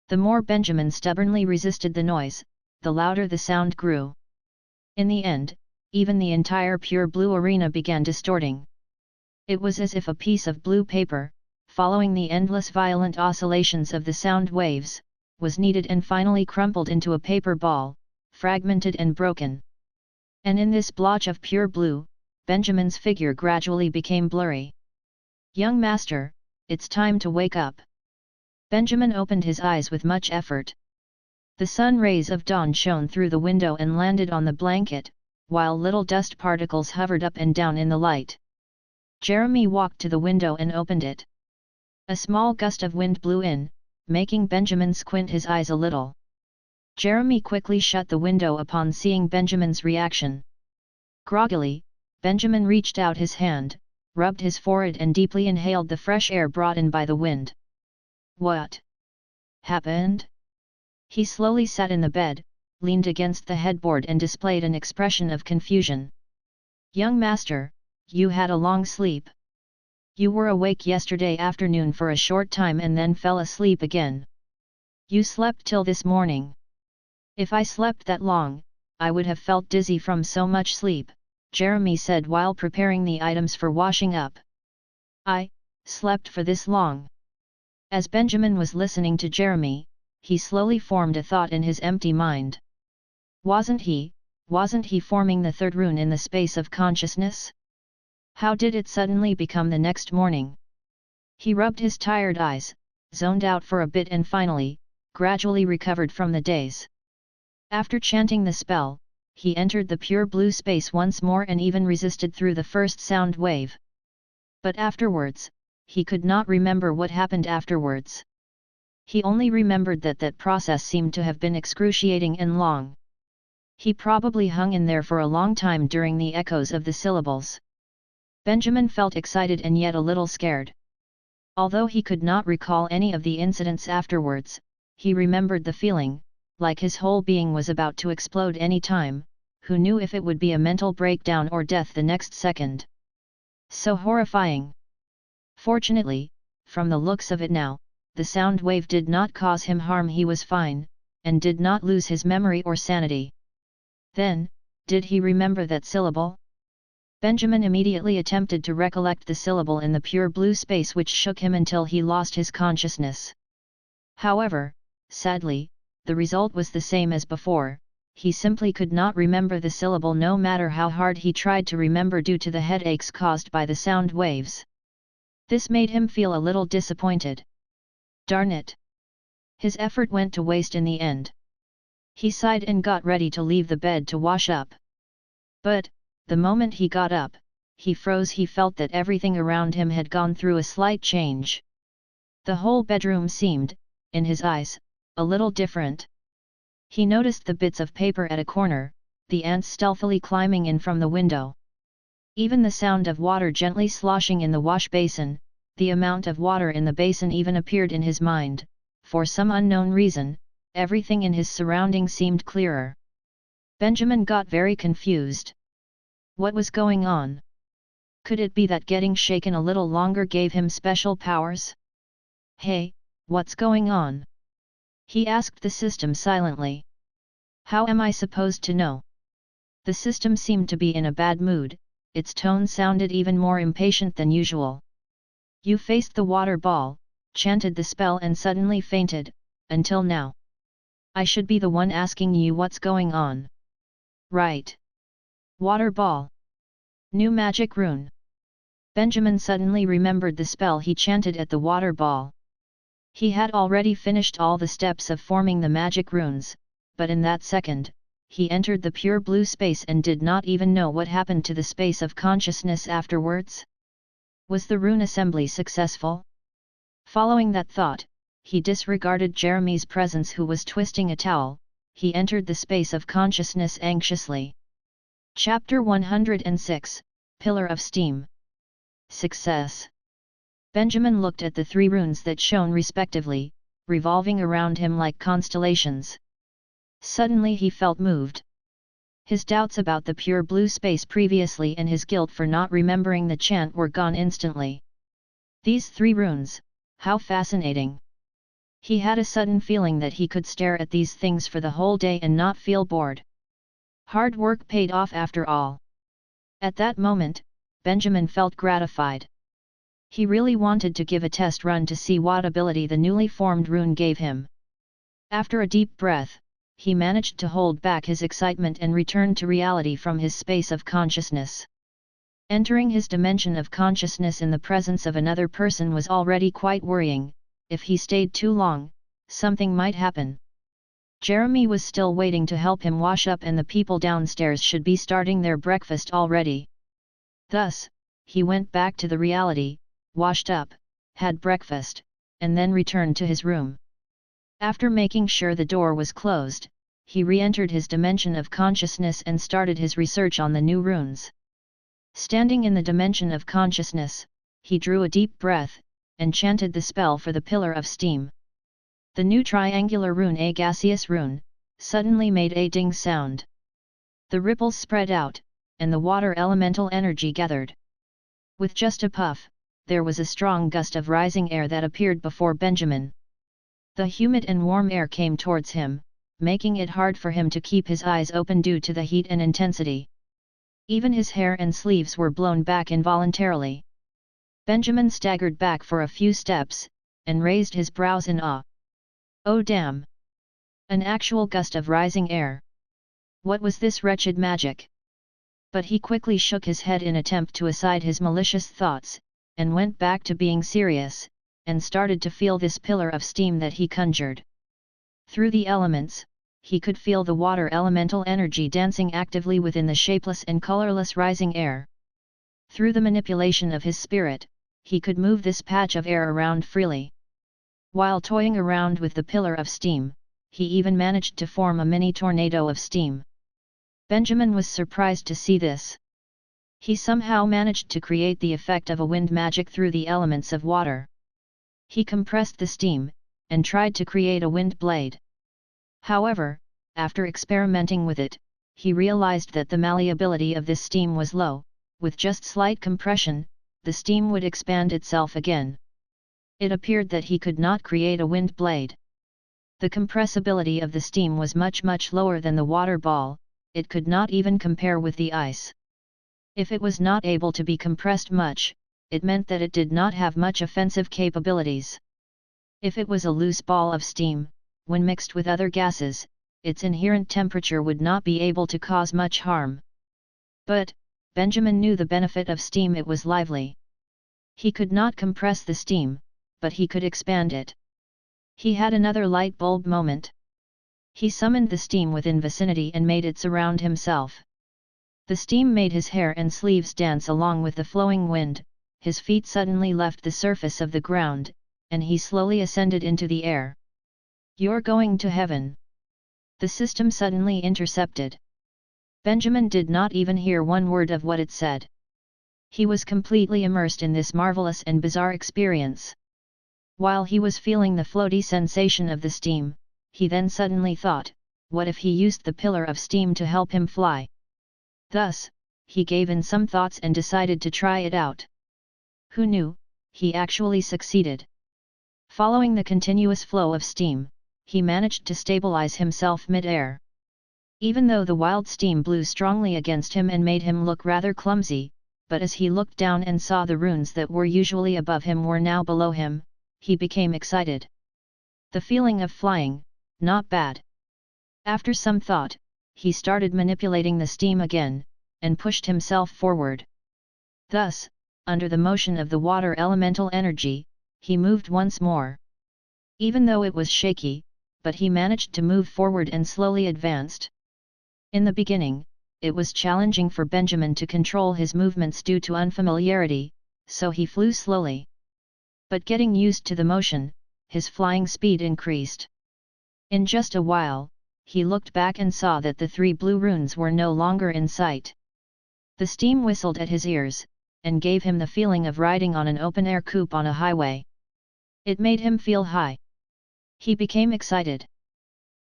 The more Benjamin stubbornly resisted the noise, the louder the sound grew. In the end, even the entire pure blue arena began distorting. It was as if a piece of blue paper, following the endless violent oscillations of the sound waves, was kneaded and finally crumpled into a paper ball, fragmented and broken. And in this blotch of pure blue, Benjamin's figure gradually became blurry. "Young master, it's time to wake up." Benjamin opened his eyes with much effort. The sun rays of dawn shone through the window and landed on the blanket, while little dust particles hovered up and down in the light. Jeremy walked to the window and opened it. A small gust of wind blew in, making Benjamin squint his eyes a little. Jeremy quickly shut the window upon seeing Benjamin's reaction. Groggily, Benjamin reached out his hand, rubbed his forehead and deeply inhaled the fresh air brought in by the wind. "What happened?" He slowly sat in the bed, leaned against the headboard and displayed an expression of confusion. "Young master, you had a long sleep. You were awake yesterday afternoon for a short time and then fell asleep again. You slept till this morning." "If I slept that long, I would have felt dizzy from so much sleep," Jeremy said while preparing the items for washing up. "I slept for this long." As Benjamin was listening to Jeremy, he slowly formed a thought in his empty mind. Wasn't he forming the third rune in the space of consciousness? How did it suddenly become the next morning? He rubbed his tired eyes, zoned out for a bit and finally, gradually recovered from the daze. After chanting the spell, he entered the pure blue space once more and even resisted through the first sound wave. But afterwards, he could not remember what happened afterwards. He only remembered that that process seemed to have been excruciating and long. He probably hung in there for a long time during the echoes of the syllables. Benjamin felt excited and yet a little scared. Although he could not recall any of the incidents afterwards, he remembered the feeling, like his whole being was about to explode any time, who knew if it would be a mental breakdown or death the next second. So horrifying. Fortunately, from the looks of it now, the sound wave did not cause him harm. He was fine, and did not lose his memory or sanity. Then, did he remember that syllable? Benjamin immediately attempted to recollect the syllable in the pure blue space which shook him until he lost his consciousness. However, sadly, the result was the same as before. He simply could not remember the syllable no matter how hard he tried to remember due to the headaches caused by the sound waves. This made him feel a little disappointed. Darn it! His effort went to waste in the end. He sighed and got ready to leave the bed to wash up. But, the moment he got up, he froze. He felt that everything around him had gone through a slight change. The whole bedroom seemed, in his eyes, a little different. He noticed the bits of paper at a corner, the ants stealthily climbing in from the window. Even the sound of water gently sloshing in the wash basin, the amount of water in the basin even appeared in his mind. For some unknown reason, everything in his surroundings seemed clearer. Benjamin got very confused. What was going on? Could it be that getting shaken a little longer gave him special powers? Hey, what's going on? He asked the system silently. How am I supposed to know? The system seemed to be in a bad mood. Its tone sounded even more impatient than usual. You faced the water ball, chanted the spell and suddenly fainted, until now. I should be the one asking you what's going on. Right. Water ball. New magic rune. Benjamin suddenly remembered the spell he chanted at the water ball. He had already finished all the steps of forming the magic runes, but in that second, he entered the pure blue space and did not even know what happened to the space of consciousness afterwards. Was the rune assembly successful? Following that thought, he disregarded Jeremy's presence, who was twisting a towel. He entered the space of consciousness anxiously. Chapter 106, Pillar of Steam. Success. Benjamin looked at the three runes that shone respectively, revolving around him like constellations. Suddenly he felt moved. His doubts about the pure blue space previously and his guilt for not remembering the chant were gone instantly. These three runes, how fascinating! He had a sudden feeling that he could stare at these things for the whole day and not feel bored. Hard work paid off after all. At that moment, Benjamin felt gratified. He really wanted to give a test run to see what ability the newly formed rune gave him. After a deep breath, he managed to hold back his excitement and return to reality from his space of consciousness. Entering his dimension of consciousness in the presence of another person was already quite worrying. If he stayed too long, something might happen. Jeremy was still waiting to help him wash up and the people downstairs should be starting their breakfast already. Thus, he went back to the reality, washed up, had breakfast, and then returned to his room. After making sure the door was closed, he re-entered his dimension of consciousness and started his research on the new runes. Standing in the dimension of consciousness, he drew a deep breath, and chanted the spell for the Pillar of Steam. The new triangular rune, a gaseous rune, suddenly made a ding sound. The ripples spread out, and the water elemental energy gathered. With just a puff, there was a strong gust of rising air that appeared before Benjamin. The humid and warm air came towards him, making it hard for him to keep his eyes open due to the heat and intensity. Even his hair and sleeves were blown back involuntarily. Benjamin staggered back for a few steps, and raised his brows in awe. Oh damn! An actual gust of rising air. What was this wretched magic? But he quickly shook his head in attempt to aside his malicious thoughts, and went back to being serious, and started to feel this pillar of steam that he conjured. Through the elements, he could feel the water elemental energy dancing actively within the shapeless and colorless rising air. Through the manipulation of his spirit, he could move this patch of air around freely. While toying around with the pillar of steam, he even managed to form a mini tornado of steam. Benjamin was surprised to see this. He somehow managed to create the effect of a wind magic through the elements of water. He compressed the steam, and tried to create a wind blade. However, after experimenting with it, he realized that the malleability of this steam was low. With just slight compression, the steam would expand itself again. It appeared that he could not create a wind blade. The compressibility of the steam was much lower than the water ball, it could not even compare with the ice. If it was not able to be compressed much, it meant that it did not have much offensive capabilities. If it was a loose ball of steam, when mixed with other gases, its inherent temperature would not be able to cause much harm. But, Benjamin knew the benefit of steam. It was lively. He could not compress the steam, but he could expand it. He had another light bulb moment. He summoned the steam within vicinity and made it surround himself. The steam made his hair and sleeves dance along with the flowing wind, his feet suddenly left the surface of the ground, and he slowly ascended into the air. "You're going to heaven!" The system suddenly intercepted. Benjamin did not even hear one word of what it said. He was completely immersed in this marvelous and bizarre experience. While he was feeling the floaty sensation of the steam, he then suddenly thought, what if he used the pillar of steam to help him fly? Thus, he gave in some thoughts and decided to try it out. Who knew, he actually succeeded. Following the continuous flow of steam, he managed to stabilize himself mid-air. Even though the wild steam blew strongly against him and made him look rather clumsy, but as he looked down and saw the runes that were usually above him were now below him, he became excited. The feeling of flying, not bad. After some thought, he started manipulating the steam again, and pushed himself forward. Thus, under the motion of the water elemental energy, he moved once more. Even though it was shaky, but he managed to move forward and slowly advanced. In the beginning, it was challenging for Benjamin to control his movements due to unfamiliarity, so he flew slowly. But getting used to the motion, his flying speed increased. In just a while, he looked back and saw that the 3 blue runes were no longer in sight. The steam whistled at his ears, and gave him the feeling of riding on an open-air coupe on a highway. It made him feel high. He became excited.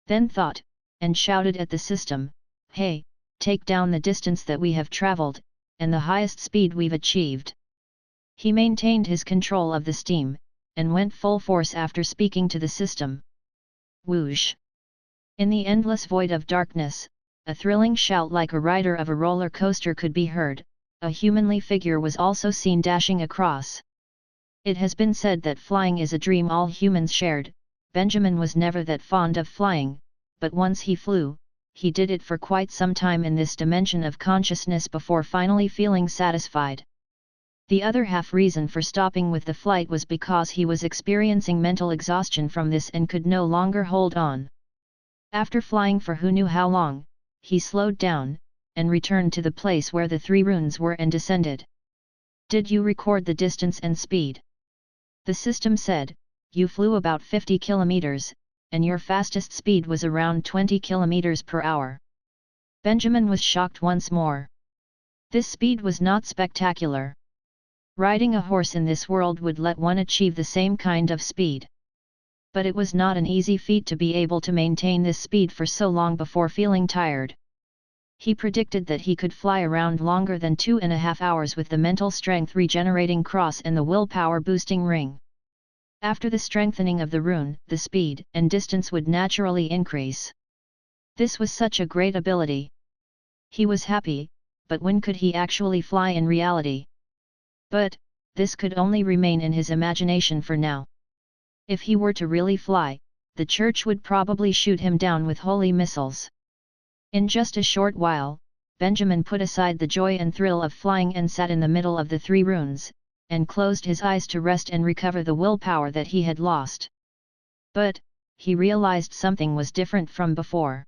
Then thought, and shouted at the system, "Hey, take down the distance that we have traveled, and the highest speed we've achieved." He maintained his control of the steam, and went full force after speaking to the system. Whoosh! In the endless void of darkness, a thrilling shout like a rider of a roller coaster could be heard. A humanly figure was also seen dashing across. It has been said that flying is a dream all humans shared. Benjamin was never that fond of flying, but once he flew, he did it for quite some time in this dimension of consciousness before finally feeling satisfied. The other half reason for stopping with the flight was because he was experiencing mental exhaustion from this and could no longer hold on. After flying for who knew how long, he slowed down, and returned to the place where the 3 runes were and descended. "Did you record the distance and speed?" The system said, "You flew about 50 kilometers, and your fastest speed was around 20 kilometers per hour." Benjamin was shocked once more. This speed was not spectacular. Riding a horse in this world would let one achieve the same kind of speed. But it was not an easy feat to be able to maintain this speed for so long before feeling tired. He predicted that he could fly around longer than 2.5 hours with the mental strength regenerating cross and the willpower boosting ring. After the strengthening of the rune, the speed and distance would naturally increase. This was such a great ability. He was happy, but when could he actually fly in reality? But, this could only remain in his imagination for now. If he were to really fly, the church would probably shoot him down with holy missiles. In just a short while, Benjamin put aside the joy and thrill of flying and sat in the middle of the 3 runes, and closed his eyes to rest and recover the willpower that he had lost. But, he realized something was different from before.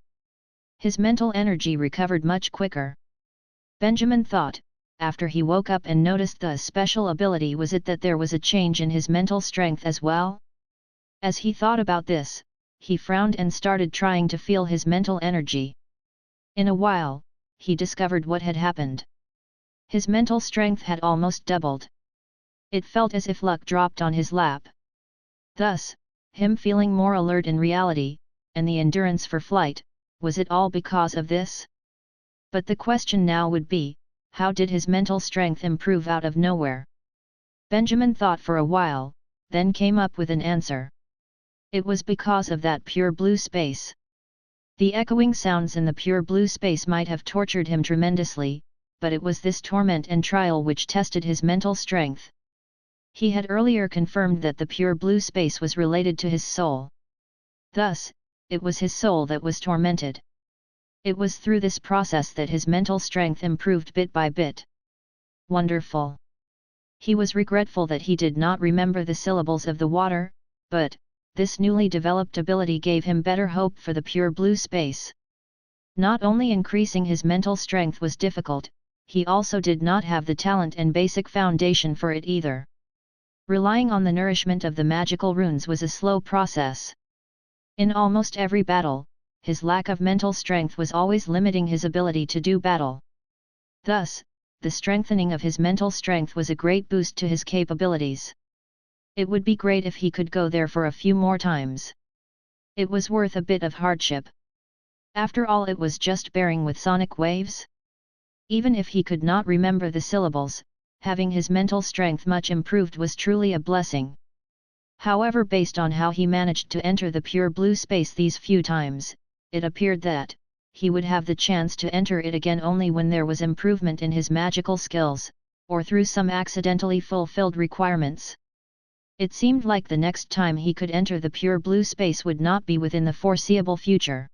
His mental energy recovered much quicker. Benjamin thought, after he woke up and noticed the special ability, was it that there was a change in his mental strength as well? As he thought about this, he frowned and started trying to feel his mental energy. In a while, he discovered what had happened. His mental strength had almost doubled. It felt as if luck dropped on his lap. Thus, him feeling more alert in reality, and the endurance for flight, was it all because of this? But the question now would be, how did his mental strength improve out of nowhere? Benjamin thought for a while, then came up with an answer. It was because of that pure blue space. The echoing sounds in the pure blue space might have tortured him tremendously, but it was this torment and trial which tested his mental strength. He had earlier confirmed that the pure blue space was related to his soul. Thus, it was his soul that was tormented. It was through this process that his mental strength improved bit by bit. Wonderful! He was regretful that he did not remember the syllables of the water, but this newly developed ability gave him better hope for the pure blue space. Not only increasing his mental strength was difficult, he also did not have the talent and basic foundation for it either. Relying on the nourishment of the magical runes was a slow process. In almost every battle, his lack of mental strength was always limiting his ability to do battle. Thus, the strengthening of his mental strength was a great boost to his capabilities. It would be great if he could go there for a few more times. It was worth a bit of hardship. After all, it was just bearing with sonic waves. Even if he could not remember the syllables, having his mental strength much improved was truly a blessing. However, based on how he managed to enter the pure blue space these few times, it appeared that he would have the chance to enter it again only when there was improvement in his magical skills, or through some accidentally fulfilled requirements. It seemed like the next time he could enter the pure blue space would not be within the foreseeable future.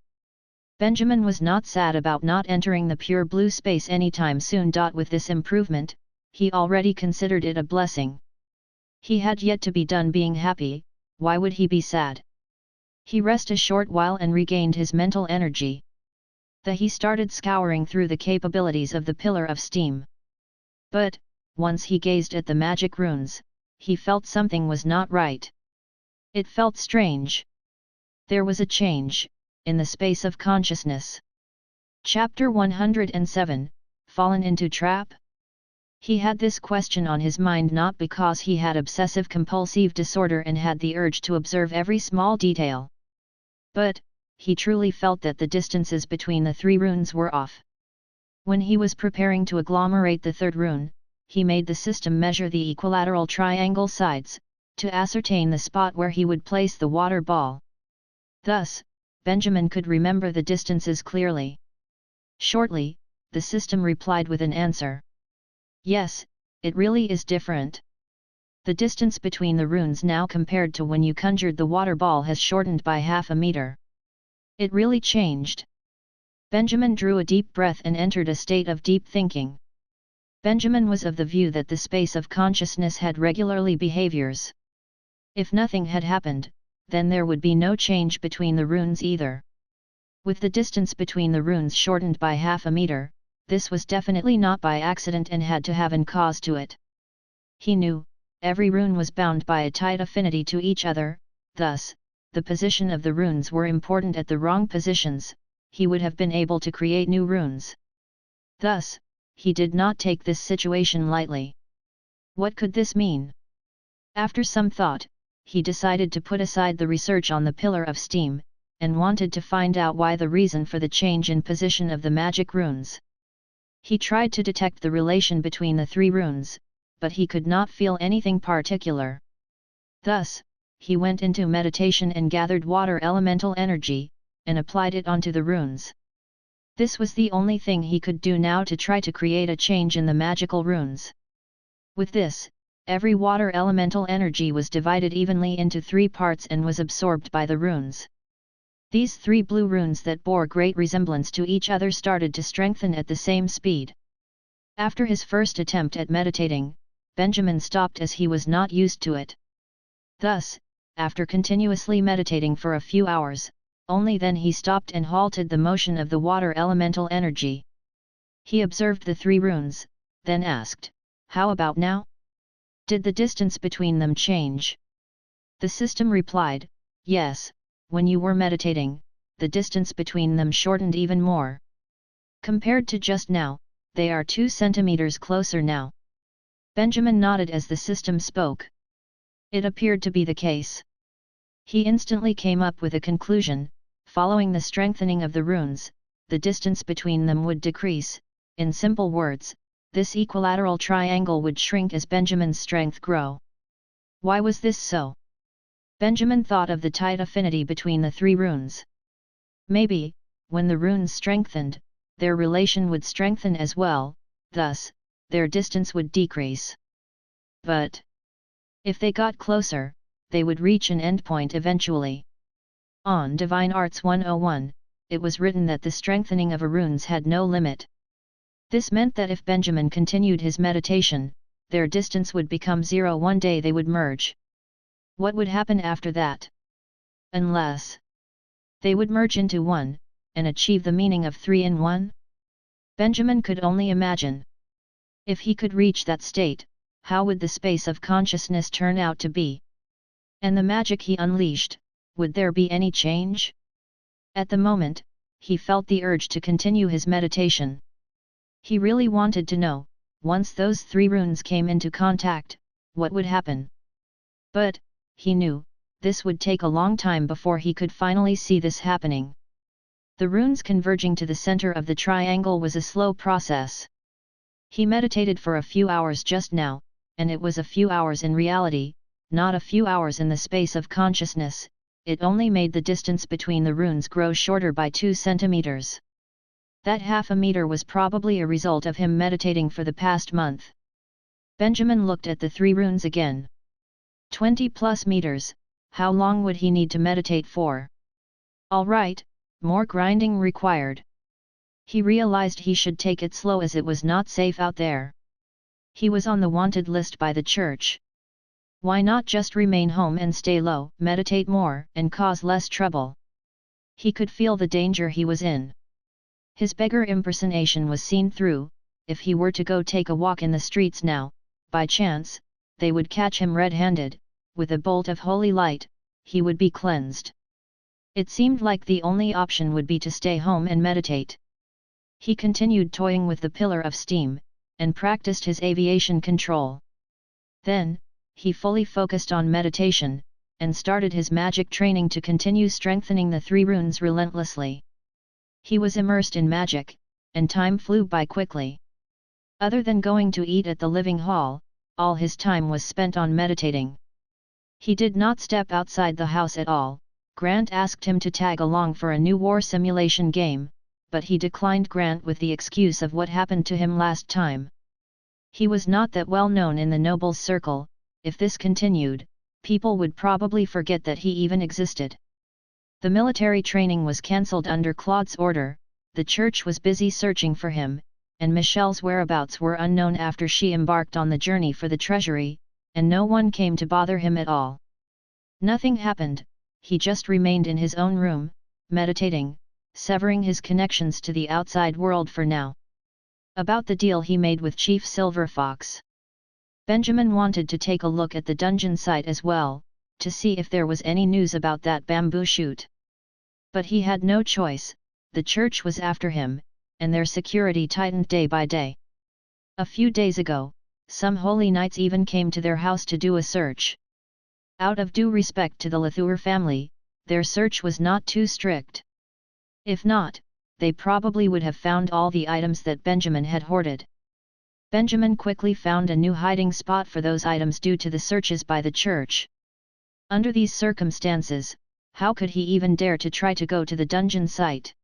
Benjamin was not sad about not entering the pure blue space anytime soon. With this improvement, he already considered it a blessing. He had yet to be done being happy, why would he be sad? He rested a short while and regained his mental energy. He started scouring through the capabilities of the Pillar of Steam. But, once he gazed at the magic runes, he felt something was not right. It felt strange. There was a change, in the space of consciousness. Chapter 107, Fallen into Trap? He had this question on his mind not because he had obsessive-compulsive disorder and had the urge to observe every small detail. But, he truly felt that the distances between the three runes were off. When he was preparing to agglomerate the third rune, he made the system measure the equilateral triangle sides, to ascertain the spot where he would place the water ball. Thus, Benjamin could remember the distances clearly. Shortly, the system replied with an answer. Yes, it really is different. The distance between the runes now compared to when you conjured the water ball has shortened by half a meter. It really changed. Benjamin drew a deep breath and entered a state of deep thinking. Benjamin was of the view that the space of consciousness had regularly behaviors. If nothing had happened, then there would be no change between the runes either. With the distance between the runes shortened by half a meter, this was definitely not by accident and had to have a cause to it. He knew, every rune was bound by a tight affinity to each other, thus, the position of the runes were important. At the wrong positions, he would have been able to create new runes. Thus, he did not take this situation lightly. What could this mean? After some thought, he decided to put aside the research on the Pillar of Steam, and wanted to find out why the reason for the change in position of the magic runes. He tried to detect the relation between the three runes, but he could not feel anything particular. Thus, he went into meditation and gathered water elemental energy, and applied it onto the runes. This was the only thing he could do now to try to create a change in the magical runes. With this, every water elemental energy was divided evenly into three parts and was absorbed by the runes. These three blue runes that bore great resemblance to each other started to strengthen at the same speed. After his first attempt at meditating, Benjamin stopped as he was not used to it. Thus, after continuously meditating for a few hours, only then he stopped and halted the motion of the water elemental energy. He observed the three runes, then asked, "How about now? Did the distance between them change?" The system replied, "Yes, when you were meditating, the distance between them shortened even more. Compared to just now, they are 2 centimeters closer now." Benjamin nodded as the system spoke. It appeared to be the case. He instantly came up with a conclusion: following the strengthening of the runes, the distance between them would decrease. In simple words, this equilateral triangle would shrink as Benjamin's strength grow. Why was this so? Benjamin thought of the tight affinity between the 3 runes. Maybe, when the runes strengthened, their relation would strengthen as well, thus, their distance would decrease. But if they got closer, they would reach an endpoint eventually. On Divine Arts 101, it was written that the strengthening of a runes had no limit. This meant that if Benjamin continued his meditation, their distance would become 0. One day they would merge. What would happen after that? Unless they would merge into 1, and achieve the meaning of 3 in 1? Benjamin could only imagine. If he could reach that state, how would the space of consciousness turn out to be? And the magic he unleashed, would there be any change? At the moment, he felt the urge to continue his meditation. He really wanted to know, once those 3 runes came into contact, what would happen. But, he knew, this would take a long time before he could finally see this happening. The runes converging to the center of the triangle was a slow process. He meditated for a few hours just now, and it was a few hours in reality, not a few hours in the space of consciousness. It only made the distance between the runes grow shorter by 2 centimeters. That half a meter was probably a result of him meditating for the past month. Benjamin looked at the 3 runes again. 20 plus meters, how long would he need to meditate for? All right, more grinding required. He realized he should take it slow as it was not safe out there. He was on the wanted list by the church. Why not just remain home and stay low, meditate more, and cause less trouble? He could feel the danger he was in. His beggar impersonation was seen through. If he were to go take a walk in the streets now, by chance, they would catch him red-handed. With a bolt of holy light, he would be cleansed. It seemed like the only option would be to stay home and meditate. He continued toying with the pillar of steam, and practiced his aviation control. Then, he fully focused on meditation, and started his magic training to continue strengthening the 3 runes relentlessly. He was immersed in magic, and time flew by quickly. Other than going to eat at the living hall, all his time was spent on meditating. He did not step outside the house at all. Grant asked him to tag along for a new war simulation game, but he declined Grant with the excuse of what happened to him last time. He was not that well known in the nobles' circle. If this continued, people would probably forget that he even existed. The military training was cancelled under Claude's order, the church was busy searching for him, and Michelle's whereabouts were unknown after she embarked on the journey for the treasury, and no one came to bother him at all. Nothing happened, he just remained in his own room, meditating, severing his connections to the outside world for now. About the deal he made with Chief Silverfox. Benjamin wanted to take a look at the dungeon site as well, to see if there was any news about that bamboo shoot. But he had no choice, the church was after him, and their security tightened day by day. A few days ago, some holy knights even came to their house to do a search. Out of due respect to the Latour family, their search was not too strict. If not, they probably would have found all the items that Benjamin had hoarded. Benjamin quickly found a new hiding spot for those items due to the searches by the church. Under these circumstances, how could he even dare to try to go to the dungeon site?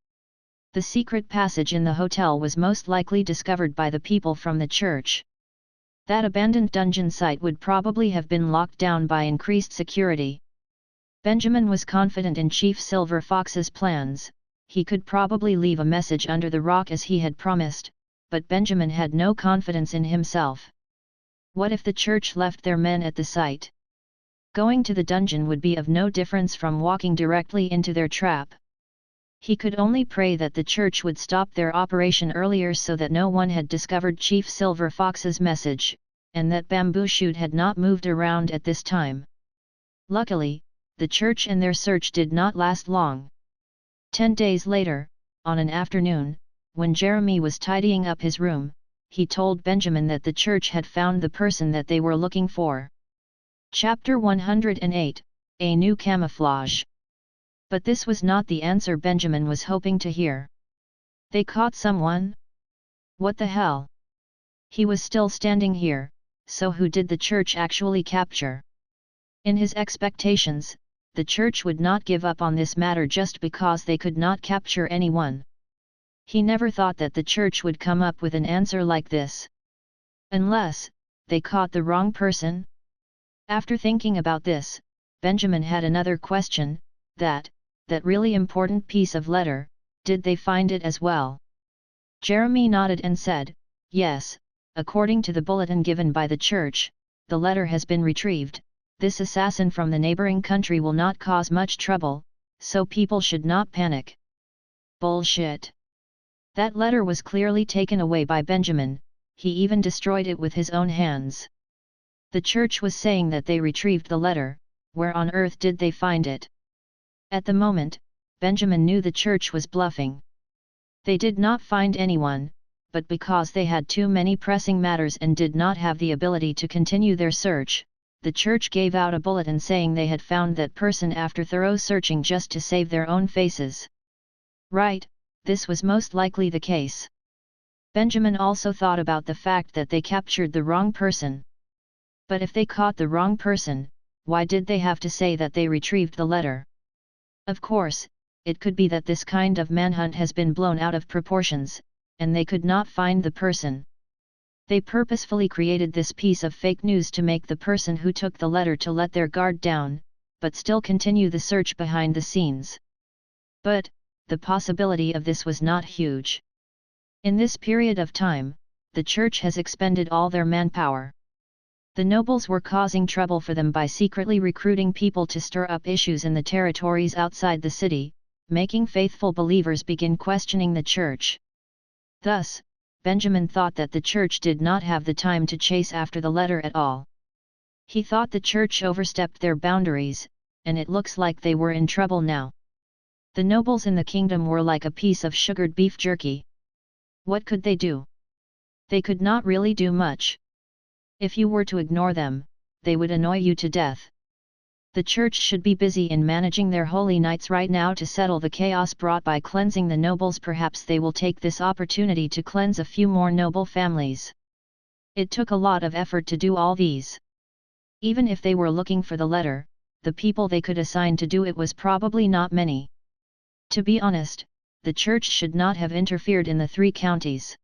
The secret passage in the hotel was most likely discovered by the people from the church. That abandoned dungeon site would probably have been locked down by increased security. Benjamin was confident in Chief Silverfox's plans. He could probably leave a message under the rock as he had promised, but Benjamin had no confidence in himself. What if the church left their men at the site? Going to the dungeon would be of no difference from walking directly into their trap. He could only pray that the church would stop their operation earlier so that no one had discovered Chief Silver Fox's message, and that Bamboo Shoot had not moved around at this time. Luckily, the church and their search did not last long. 10 days later, on an afternoon, when Jeremy was tidying up his room, he told Benjamin that the church had found the person that they were looking for. Chapter 108, A New Camouflage. But this was not the answer Benjamin was hoping to hear. They caught someone? What the hell? He was still standing here, so who did the church actually capture? In his expectations, the church would not give up on this matter just because they could not capture anyone. He never thought that the church would come up with an answer like this. Unless they caught the wrong person? After thinking about this, Benjamin had another question, that really important piece of letter, did they find it as well? Jeremy nodded and said, yes, according to the bulletin given by the church, the letter has been retrieved. This assassin from the neighboring country will not cause much trouble, so people should not panic. Bullshit. That letter was clearly taken away by Benjamin, he even destroyed it with his own hands. The church was saying that they retrieved the letter, where on earth did they find it? At the moment, Benjamin knew the church was bluffing. They did not find anyone, but because they had too many pressing matters and did not have the ability to continue their search, the church gave out a bulletin saying they had found that person after thorough searching just to save their own faces. Right, this was most likely the case. Benjamin also thought about the fact that they captured the wrong person. But if they caught the wrong person, why did they have to say that they retrieved the letter? Of course, it could be that this kind of manhunt has been blown out of proportions, and they could not find the person. They purposefully created this piece of fake news to make the person who took the letter to let their guard down, but still continue the search behind the scenes. But, the possibility of this was not huge. In this period of time, the church has expended all their manpower. The nobles were causing trouble for them by secretly recruiting people to stir up issues in the territories outside the city, making faithful believers begin questioning the church. Thus, Benjamin thought that the church did not have the time to chase after the letter at all. He thought the church overstepped their boundaries, and it looks like they were in trouble now. The nobles in the kingdom were like a piece of sugared beef jerky. What could they do? They could not really do much. If you were to ignore them, they would annoy you to death. The church should be busy in managing their holy nights right now to settle the chaos brought by cleansing the nobles. Perhaps they will take this opportunity to cleanse a few more noble families. It took a lot of effort to do all these. Even if they were looking for the letter, the people they could assign to do it was probably not many. To be honest, the church should not have interfered in the 3 counties.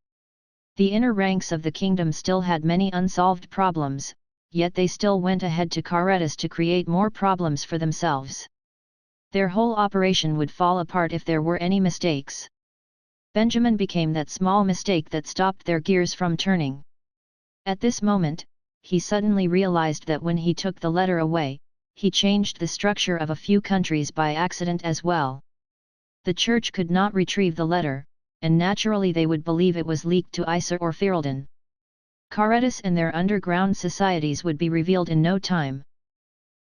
The inner ranks of the kingdom still had many unsolved problems, yet they still went ahead to Caretas to create more problems for themselves. Their whole operation would fall apart if there were any mistakes. Benjamin became that small mistake that stopped their gears from turning. At this moment, he suddenly realized that when he took the letter away, he changed the structure of a few countries by accident as well. The church could not retrieve the letter, and naturally they would believe it was leaked to Isar or Ferelden. Caretas and their underground societies would be revealed in no time.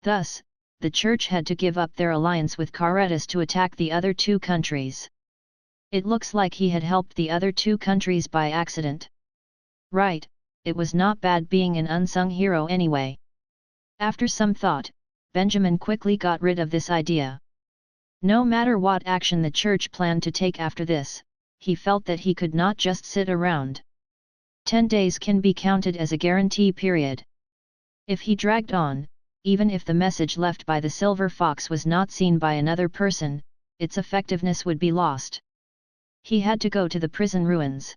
Thus, the church had to give up their alliance with Caretas to attack the other 2 countries. It looks like he had helped the other 2 countries by accident. Right, it was not bad being an unsung hero anyway. After some thought, Benjamin quickly got rid of this idea. No matter what action the church planned to take after this, he felt that he could not just sit around. 10 days can be counted as a guarantee period. If he dragged on, even if the message left by the Silver Fox was not seen by another person, its effectiveness would be lost. He had to go to the prison ruins.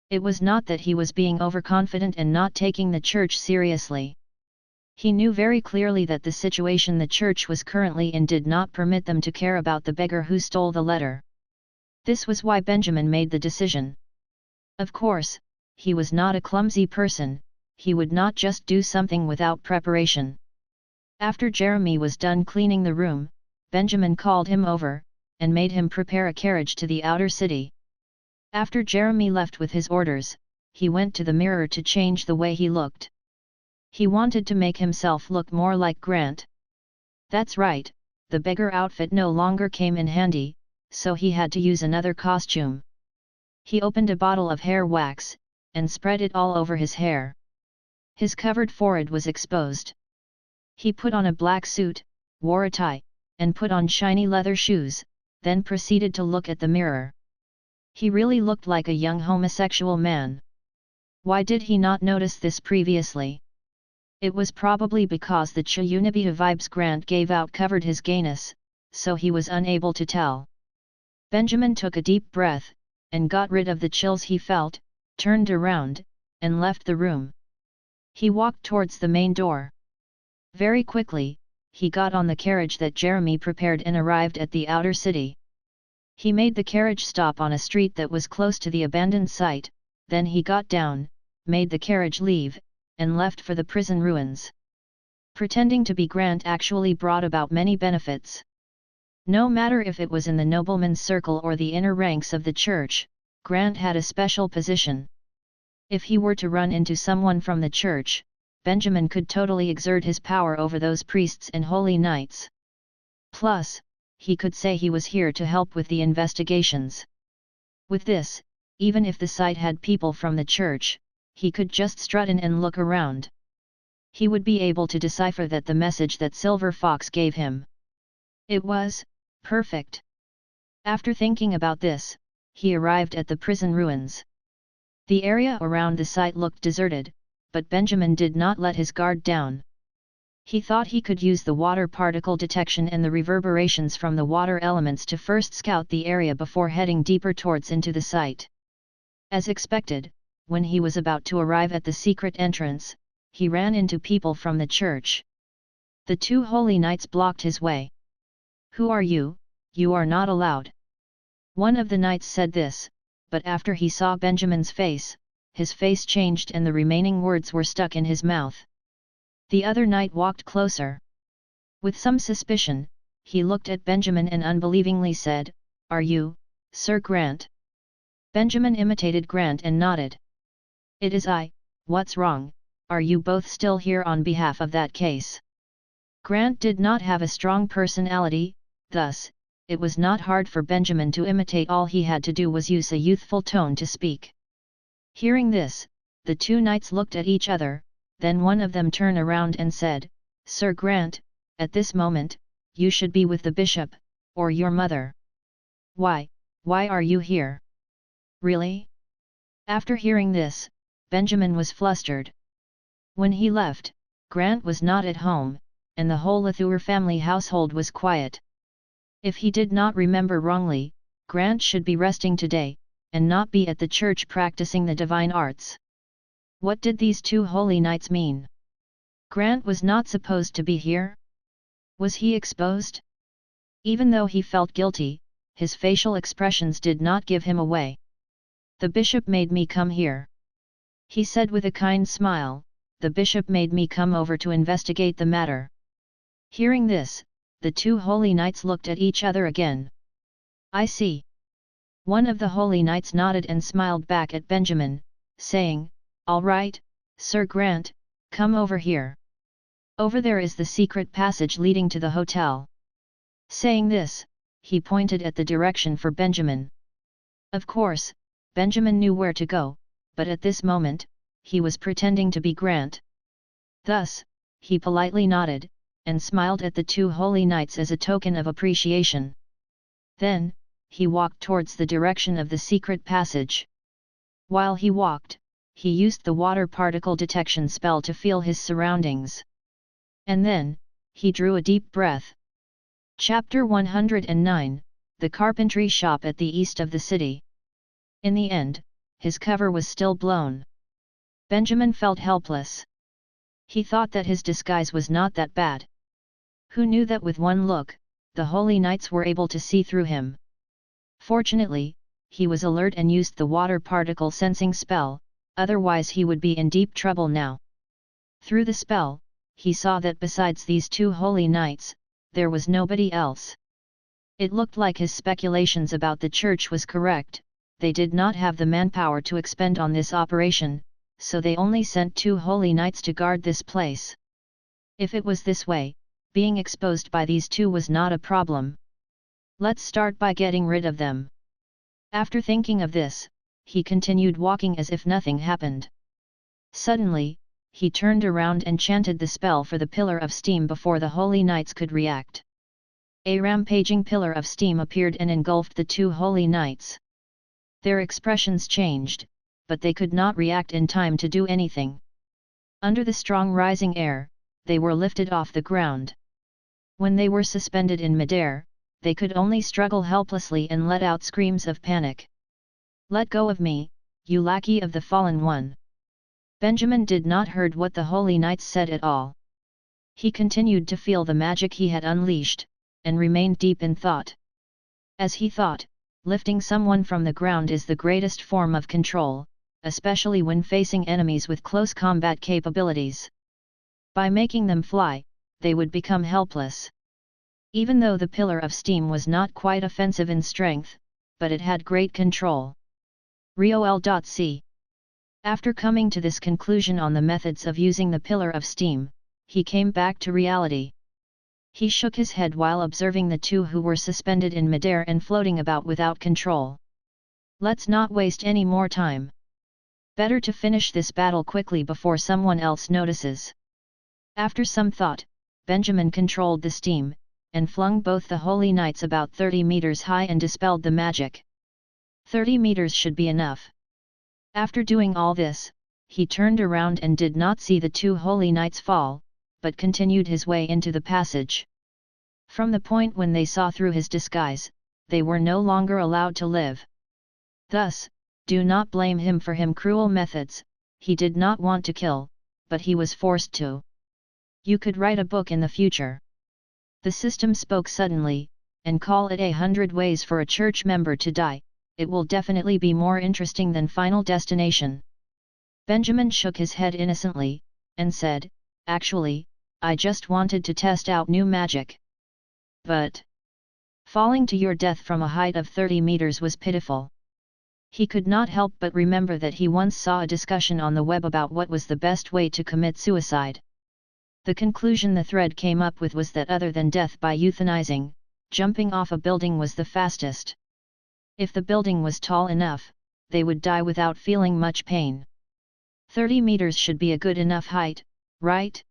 It was not that he was being overconfident and not taking the church seriously. He knew very clearly that the situation the church was currently in did not permit them to care about the beggar who stole the letter. This was why Benjamin made the decision. Of course, he was not a clumsy person, he would not just do something without preparation. After Jeremy was done cleaning the room, Benjamin called him over, and made him prepare a carriage to the outer city. After Jeremy left with his orders, he went to the mirror to change the way he looked. He wanted to make himself look more like Grant. That's right, the beggar outfit no longer came in handy, so he had to use another costume. He opened a bottle of hair wax, and spread it all over his hair. His covered forehead was exposed. He put on a black suit, wore a tie, and put on shiny leather shoes, then proceeded to look at the mirror. He really looked like a young homosexual man. Why did he not notice this previously? It was probably because the Chiyunibita vibes Grant gave out covered his gayness, so he was unable to tell. Benjamin took a deep breath, and got rid of the chills he felt, turned around, and left the room. He walked towards the main door. Very quickly, he got on the carriage that Jeremy prepared and arrived at the outer city. He made the carriage stop on a street that was close to the abandoned site, then he got down, made the carriage leave, and left for the prison ruins. Pretending to be Grant actually brought about many benefits. No matter if it was in the nobleman's circle or the inner ranks of the church, Grant had a special position. If he were to run into someone from the church, Benjamin could totally exert his power over those priests and holy knights. Plus, he could say he was here to help with the investigations. With this, even if the site had people from the church, he could just strut in and look around. He would be able to decipher that the message that Silver Fox gave him. It was perfect. After thinking about this, he arrived at the prison ruins. The area around the site looked deserted, but Benjamin did not let his guard down. He thought he could use the water particle detection and the reverberations from the water elements to first scout the area before heading deeper towards into the site. As expected, when he was about to arrive at the secret entrance, he ran into people from the church. The two holy knights blocked his way. "Who are you? You are not allowed." One of the knights said this, but after he saw Benjamin's face, his face changed and the remaining words were stuck in his mouth. The other knight walked closer. With some suspicion, he looked at Benjamin and unbelievingly said, "Are you, Sir Grant?" Benjamin imitated Grant and nodded. "It is I. What's wrong? Are you both still here on behalf of that case?" Grant did not have a strong personality, thus, it was not hard for Benjamin to imitate. All he had to do was use a youthful tone to speak. Hearing this, the two knights looked at each other, then one of them turned around and said, "Sir Grant, at this moment, you should be with the bishop, or your mother." Why are you here?" "Really?" After hearing this, Benjamin was flustered. When he left, Grant was not at home, and the whole Latour family household was quiet. If he did not remember wrongly, Grant should be resting today, and not be at the church practicing the divine arts. What did these two holy knights mean? Grant was not supposed to be here? Was he exposed? Even though he felt guilty, his facial expressions did not give him away. "The bishop made me come here," he said with a kind smile. "The bishop made me come over to investigate the matter." Hearing this, the two holy knights looked at each other again. "I see." One of the holy knights nodded and smiled back at Benjamin, saying, "All right, Sir Grant, come over here. Over there is the secret passage leading to the hotel." Saying this, he pointed at the direction for Benjamin. Of course, Benjamin knew where to go, but at this moment, he was pretending to be Grant. Thus, he politely nodded, and smiled at the two holy knights as a token of appreciation. Then, he walked towards the direction of the secret passage. While he walked, he used the water particle detection spell to feel his surroundings. And then, he drew a deep breath. Chapter 109, The Carpentry Shop at the East of the City. In the end, his cover was still blown. Benjamin felt helpless. He thought that his disguise was not that bad. Who knew that with one look, the holy knights were able to see through him? Fortunately, he was alert and used the water particle sensing spell, otherwise he would be in deep trouble now. Through the spell, he saw that besides these two holy knights, there was nobody else. It looked like his speculations about the church was correct. They did not have the manpower to expend on this operation, so they only sent 2 holy knights to guard this place. If it was this way, being exposed by these 2 was not a problem. Let's start by getting rid of them. After thinking of this, he continued walking as if nothing happened. Suddenly, he turned around and chanted the spell for the pillar of steam before the holy knights could react. A rampaging pillar of steam appeared and engulfed the 2 holy knights. Their expressions changed, but they could not react in time to do anything. Under the strong rising air, they were lifted off the ground. When they were suspended in midair, they could only struggle helplessly and let out screams of panic. "Let go of me, you lackey of the fallen one!" Benjamin did not heard what the holy knights said at all. He continued to feel the magic he had unleashed, and remained deep in thought. As he thought, lifting someone from the ground is the greatest form of control, especially when facing enemies with close combat capabilities. By making them fly, they would become helpless. Even though the pillar of steam was not quite offensive in strength, but it had great control. ROL.C. After coming to this conclusion on the methods of using the pillar of steam, he came back to reality. He shook his head while observing the 2 who were suspended in midair and floating about without control. Let's not waste any more time. Better to finish this battle quickly before someone else notices. After some thought, Benjamin controlled the steam, and flung both the holy knights about 30 meters high and dispelled the magic. 30 meters should be enough. After doing all this, he turned around and did not see the 2 holy knights fall, but continued his way into the passage. From the point when they saw through his disguise, they were no longer allowed to live. Thus, do not blame him for his cruel methods. He did not want to kill, but he was forced to. You could write a book in the future. The system spoke suddenly, and call it 100 ways for a church member to die. It will definitely be more interesting than Final Destination. Benjamin shook his head innocently, and said, "Actually, I just wanted to test out new magic." But falling to your death from a height of 30 meters was pitiful. He could not help but remember that he once saw a discussion on the web about what was the best way to commit suicide. The conclusion the thread came up with was that other than death by euthanizing, jumping off a building was the fastest. If the building was tall enough, they would die without feeling much pain. 30 meters should be a good enough height, right?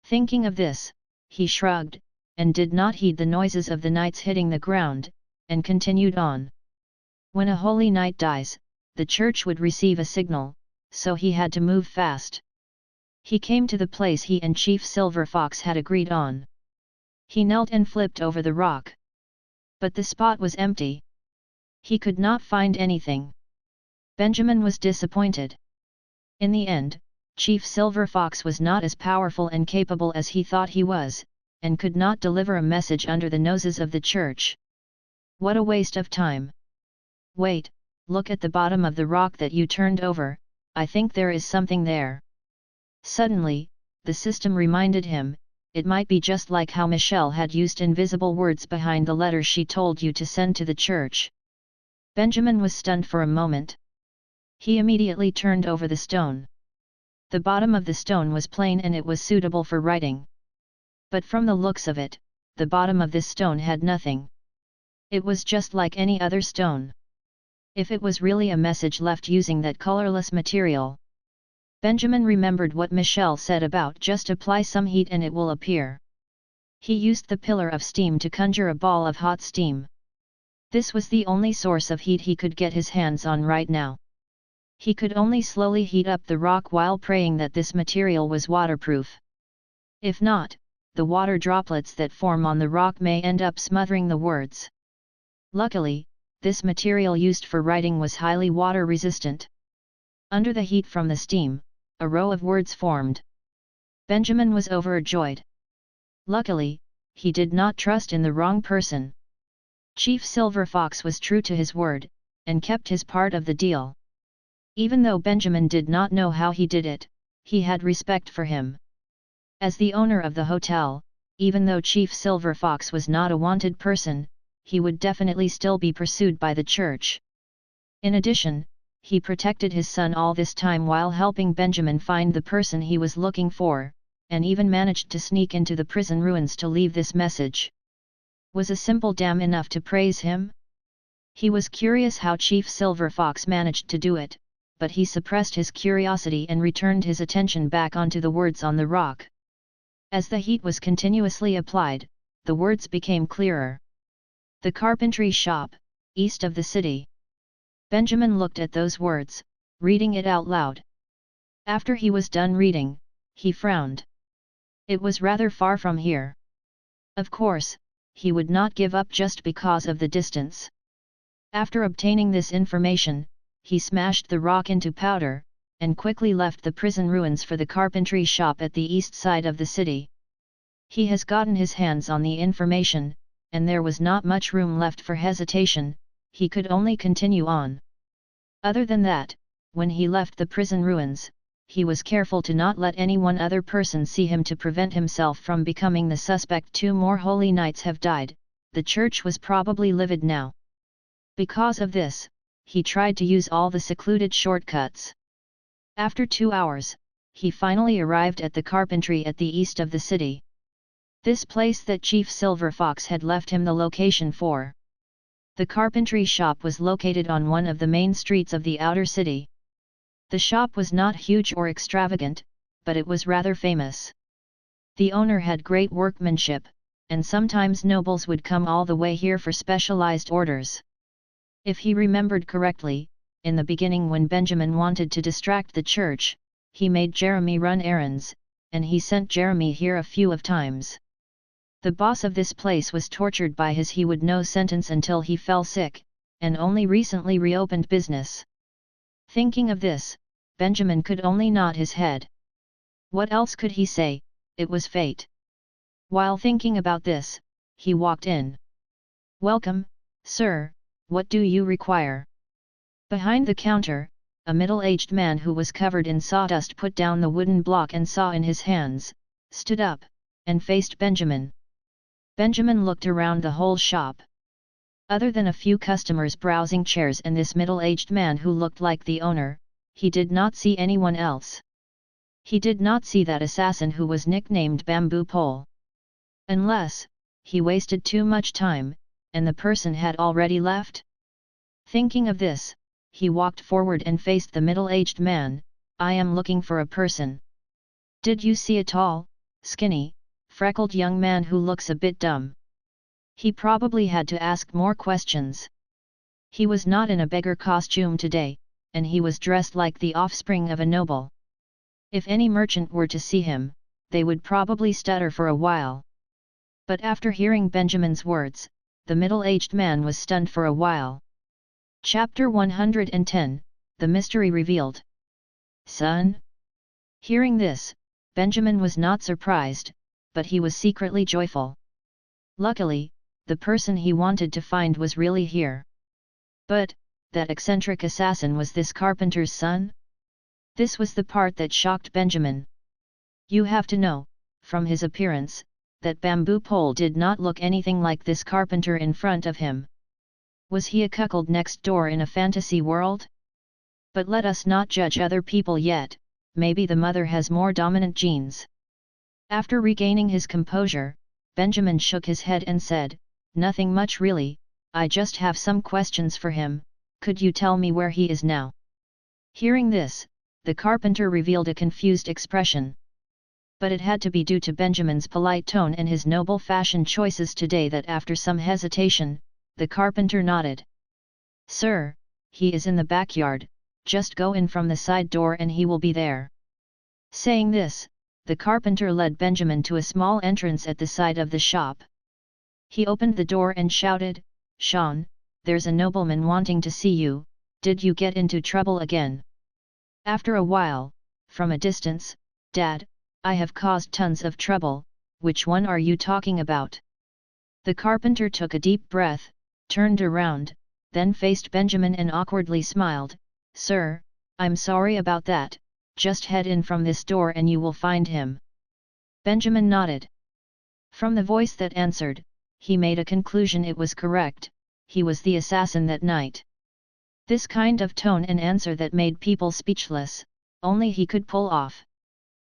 Thinking of this, he shrugged, and did not heed the noises of the knights hitting the ground, and continued on. When a holy knight dies, the church would receive a signal, so he had to move fast. He came to the place he and Chief Silver Fox had agreed on. He knelt and flipped over the rock. But the spot was empty. He could not find anything. Benjamin was disappointed. In the end, Chief Silver Fox was not as powerful and capable as he thought he was, and could not deliver a message under the noses of the church. What a waste of time! Wait, look at the bottom of the rock that you turned over. I think there is something there. Suddenly, the system reminded him, it might be just like how Michelle had used invisible words behind the letters she told you to send to the church. Benjamin was stunned for a moment. He immediately turned over the stone. The bottom of the stone was plain and it was suitable for writing. But from the looks of it, the bottom of this stone had nothing. It was just like any other stone. If it was really a message left using that colorless material. Benjamin remembered what Michelle said about just apply some heat and it will appear. He used the pillar of steam to conjure a ball of hot steam. This was the only source of heat he could get his hands on right now. He could only slowly heat up the rock while praying that this material was waterproof. If not, the water droplets that form on the rock may end up smothering the words. Luckily, this material used for writing was highly water resistant. Under the heat from the steam, a row of words formed. Benjamin was overjoyed. Luckily, he did not trust in the wrong person. Chief Silver Fox was true to his word, and kept his part of the deal. Even though Benjamin did not know how he did it, he had respect for him. As the owner of the hotel, even though Chief Silver Fox was not a wanted person, he would definitely still be pursued by the church. In addition, he protected his son all this time while helping Benjamin find the person he was looking for, and even managed to sneak into the prison ruins to leave this message. Was a simple dam enough to praise him? He was curious how Chief Silver Fox managed to do it, but he suppressed his curiosity and returned his attention back onto the words on the rock. As the heat was continuously applied, the words became clearer. The carpentry shop, east of the city. Benjamin looked at those words, reading it out loud. After he was done reading, he frowned. It was rather far from here. Of course, he would not give up just because of the distance. After obtaining this information, he smashed the rock into powder, and quickly left the prison ruins for the carpentry shop at the east side of the city. He has gotten his hands on the information, and there was not much room left for hesitation, he could only continue on. Other than that, when he left the prison ruins, he was careful to not let any one other person see him to prevent himself from becoming the suspect. 2 more holy knights have died, the church was probably livid now. Because of this, he tried to use all the secluded shortcuts. After 2 hours, he finally arrived at the carpentry at the east of the city. This place that Chief Silver Fox had left him the location for. The carpentry shop was located on one of the main streets of the outer city. The shop was not huge or extravagant, but it was rather famous. The owner had great workmanship, and sometimes nobles would come all the way here for specialized orders. If he remembered correctly, in the beginning when Benjamin wanted to distract the church, he made Jeremy run errands, and he sent Jeremy here a few of times. The boss of this place was tortured by his he would know sentence until he fell sick, and only recently reopened business. Thinking of this, Benjamin could only nod his head. What else could he say? It was fate. While thinking about this, he walked in. "Welcome, sir, what do you require?" Behind the counter, a middle-aged man who was covered in sawdust put down the wooden block and saw in his hands, stood up, and faced Benjamin. Benjamin looked around the whole shop. Other than a few customers browsing chairs and this middle-aged man who looked like the owner, he did not see anyone else. He did not see that assassin who was nicknamed Bamboo Pole. Unless, he wasted too much time, and the person had already left? Thinking of this, he walked forward and faced the middle-aged man. "I am looking for a person. Did you see a tall, skinny, freckled young man who looks a bit dumb?" He probably had to ask more questions. He was not in a beggar costume today, and he was dressed like the offspring of a noble. If any merchant were to see him, they would probably stutter for a while. But after hearing Benjamin's words, the middle-aged man was stunned for a while. Chapter 110, The Mystery Revealed. "Son?" Hearing this, Benjamin was not surprised, but he was secretly joyful. Luckily, the person he wanted to find was really here. But, that eccentric assassin was this carpenter's son? This was the part that shocked Benjamin. You have to know, from his appearance, that Bamboo Pole did not look anything like this carpenter in front of him. Was he a cuckold next door in a fantasy world? But let us not judge other people yet, maybe the mother has more dominant genes. After regaining his composure, Benjamin shook his head and said, "Nothing much really, I just have some questions for him. Could you tell me where he is now?" Hearing this, the carpenter revealed a confused expression. But it had to be due to Benjamin's polite tone and his noble fashion choices today that after some hesitation, the carpenter nodded. "Sir, he is in the backyard, just go in from the side door and he will be there." Saying this, the carpenter led Benjamin to a small entrance at the side of the shop. He opened the door and shouted, "Sean, there's a nobleman wanting to see you, did you get into trouble again?" After a while, from a distance, "Dad, I have caused tons of trouble, which one are you talking about?" The carpenter took a deep breath, turned around, then faced Benjamin and awkwardly smiled, "Sir, I'm sorry about that, just head in from this door and you will find him." Benjamin nodded. From the voice that answered, he made a conclusion it was correct, he was the assassin that night. This kind of tone and answer that made people speechless, only he could pull off.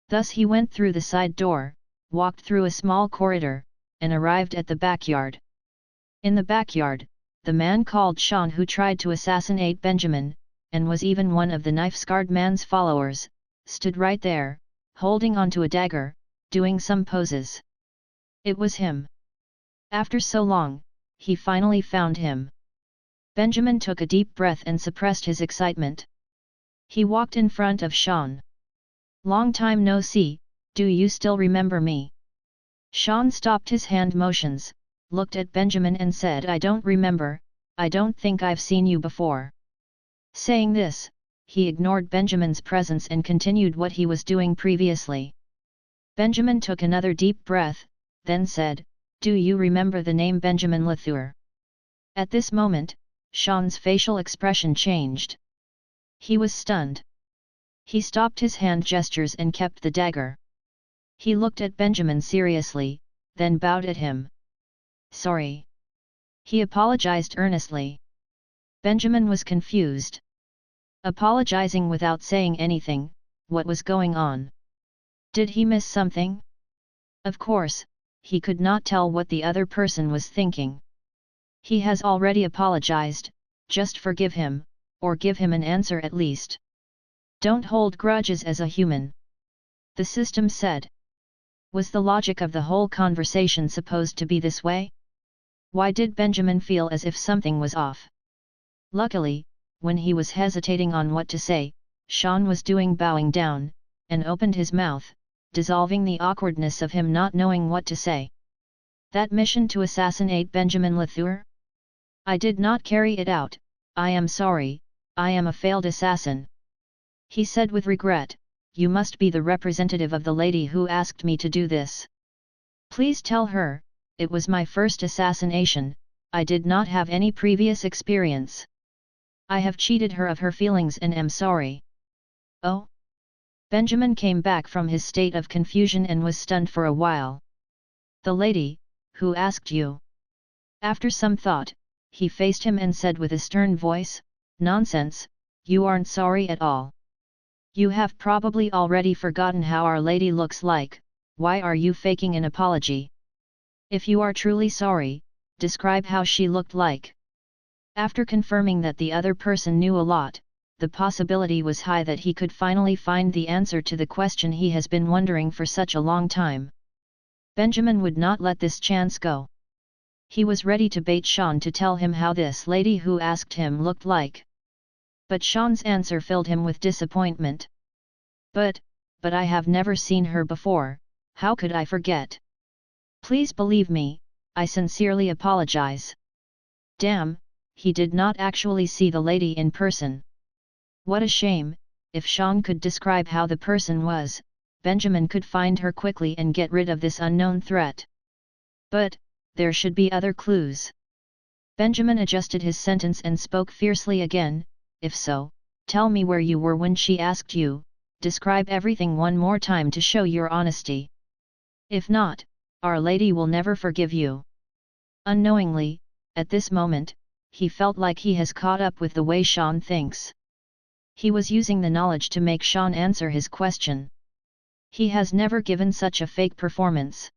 Thus he went through the side door, walked through a small corridor, and arrived at the backyard. In the backyard, the man called Sean who tried to assassinate Benjamin, and was even one of the knife-scarred man's followers, stood right there, holding onto a dagger, doing some poses. It was him. After so long, he finally found him. Benjamin took a deep breath and suppressed his excitement. He walked in front of Sean. "Long time no see, do you still remember me?" Sean stopped his hand motions, looked at Benjamin and said, "I don't remember, I don't think I've seen you before." Saying this, he ignored Benjamin's presence and continued what he was doing previously. Benjamin took another deep breath, then said, "Do you remember the name Benjamin Latour?" At this moment, Sean's facial expression changed. He was stunned. He stopped his hand gestures and kept the dagger. He looked at Benjamin seriously, then bowed at him. "Sorry." He apologized earnestly. Benjamin was confused. Apologizing without saying anything, what was going on? Did he miss something? Of course, he could not tell what the other person was thinking. He has already apologized, just forgive him, or give him an answer at least. Don't hold grudges as a human. The system said. Was the logic of the whole conversation supposed to be this way? Why did Benjamin feel as if something was off? Luckily, when he was hesitating on what to say, Sean was doing bowing down, and opened his mouth, dissolving the awkwardness of him not knowing what to say. That mission to assassinate Benjamin Latour? I did not carry it out, I am sorry, I am a failed assassin. He said with regret, you must be the representative of the lady who asked me to do this. Please tell her, it was my first assassination, I did not have any previous experience. I have cheated her of her feelings and am sorry. Oh? Benjamin came back from his state of confusion and was stunned for a while. The lady, who asked you? After some thought, he faced him and said with a stern voice, nonsense, you aren't sorry at all. You have probably already forgotten how Our Lady looks like, why are you faking an apology? If you are truly sorry, describe how she looked like. After confirming that the other person knew a lot, the possibility was high that he could finally find the answer to the question he has been wondering for such a long time. Benjamin would not let this chance go. He was ready to bait Sean to tell him how this lady who asked him looked like. But Sean's answer filled him with disappointment. But I have never seen her before, how could I forget? Please believe me, I sincerely apologize. Damn, he did not actually see the lady in person. What a shame, if Sean could describe how the person was, Benjamin could find her quickly and get rid of this unknown threat. But there should be other clues. Benjamin adjusted his sentence and spoke fiercely again, if so, tell me where you were when she asked you, describe everything one more time to show your honesty. If not, Our Lady will never forgive you. Unknowingly, at this moment, he felt like he has caught up with the way Sean thinks. He was using the knowledge to make Sean answer his question. He has never given such a fake performance.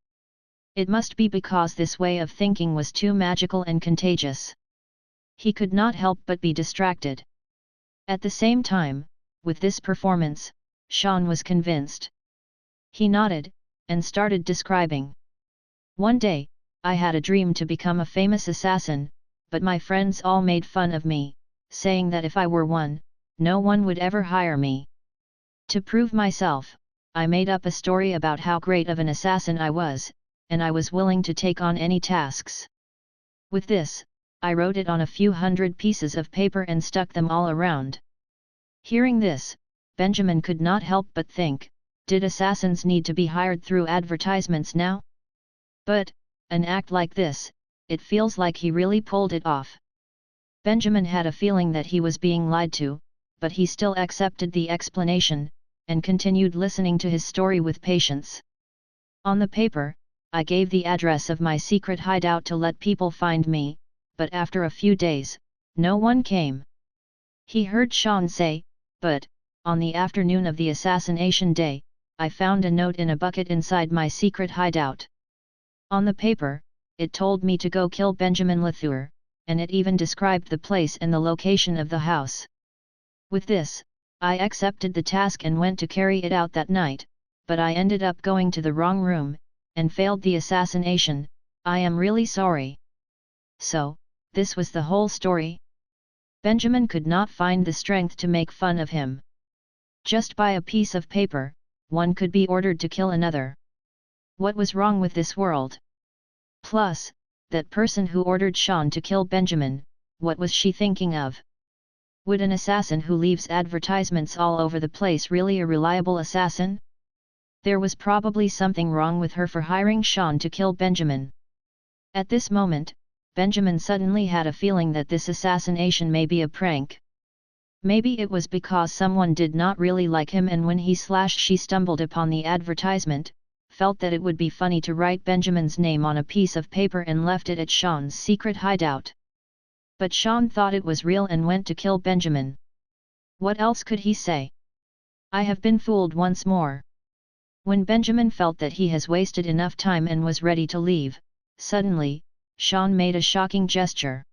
It must be because this way of thinking was too magical and contagious. He could not help but be distracted. At the same time, with this performance, Sean was convinced. He nodded, and started describing. One day, I had a dream to become a famous assassin, but my friends all made fun of me, saying that if I were one, no one would ever hire me. To prove myself, I made up a story about how great of an assassin I was, and I was willing to take on any tasks. With this, I wrote it on a few hundred pieces of paper and stuck them all around. Hearing this, Benjamin could not help but think, did assassins need to be hired through advertisements now? But, an act like this, it feels like he really pulled it off. Benjamin had a feeling that he was being lied to, but he still accepted the explanation, and continued listening to his story with patience. On the paper, I gave the address of my secret hideout to let people find me, but after a few days, no one came. He heard Sean say, but, on the afternoon of the assassination day, I found a note in a bucket inside my secret hideout. On the paper, it told me to go kill Benjamin Latour, and it even described the place and the location of the house. With this, I accepted the task and went to carry it out that night, but I ended up going to the wrong room, and failed the assassination. I am really sorry. So, this was the whole story? Benjamin could not find the strength to make fun of him. Just by a piece of paper, one could be ordered to kill another. What was wrong with this world? Plus, that person who ordered Sean to kill Benjamin, what was she thinking of? Would an assassin who leaves advertisements all over the place really a reliable assassin? There was probably something wrong with her for hiring Sean to kill Benjamin. At this moment, Benjamin suddenly had a feeling that this assassination may be a prank. Maybe it was because someone did not really like him, and when she stumbled upon the advertisement, felt that it would be funny to write Benjamin's name on a piece of paper and left it at Sean's secret hideout. But Sean thought it was real and went to kill Benjamin. What else could he say? I have been fooled once more. When Benjamin felt that he has wasted enough time and was ready to leave, suddenly, Sean made a shocking gesture.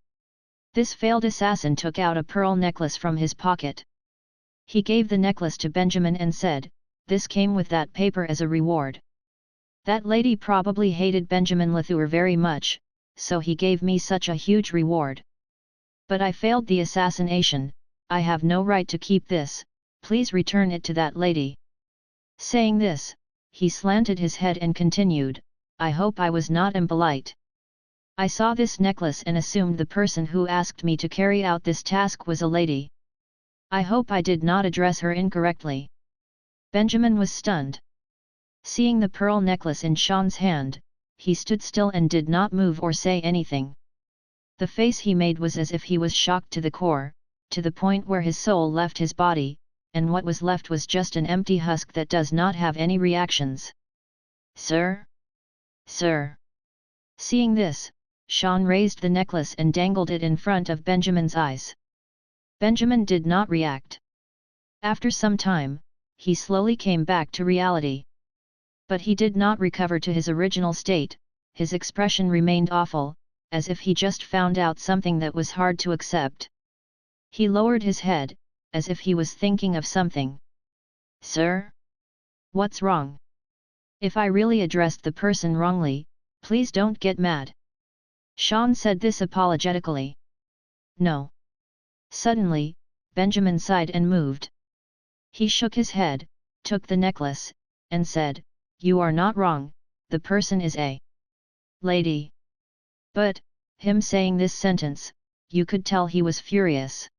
This failed assassin took out a pearl necklace from his pocket. He gave the necklace to Benjamin and said, "This came with that paper as a reward." That lady probably hated Benjamin Latour very much, so he gave me such a huge reward. But I failed the assassination, I have no right to keep this, please return it to that lady. Saying this, he slanted his head and continued, I hope I was not impolite. I saw this necklace and assumed the person who asked me to carry out this task was a lady. I hope I did not address her incorrectly. Benjamin was stunned. Seeing the pearl necklace in Sean's hand, he stood still and did not move or say anything. The face he made was as if he was shocked to the core, to the point where his soul left his body, and what was left was just an empty husk that does not have any reactions. Sir? Sir? Seeing this, Sean raised the necklace and dangled it in front of Benjamin's eyes. Benjamin did not react. After some time, he slowly came back to reality. But he did not recover to his original state, his expression remained awful, as if he just found out something that was hard to accept. He lowered his head, as if he was thinking of something. Sir? What's wrong? If I really addressed the person wrongly, please don't get mad. Sean said this apologetically. No. Suddenly, Benjamin sighed and moved. He shook his head, took the necklace, and said, You are not wrong, the person is a lady. But, him saying this sentence, you could tell he was furious.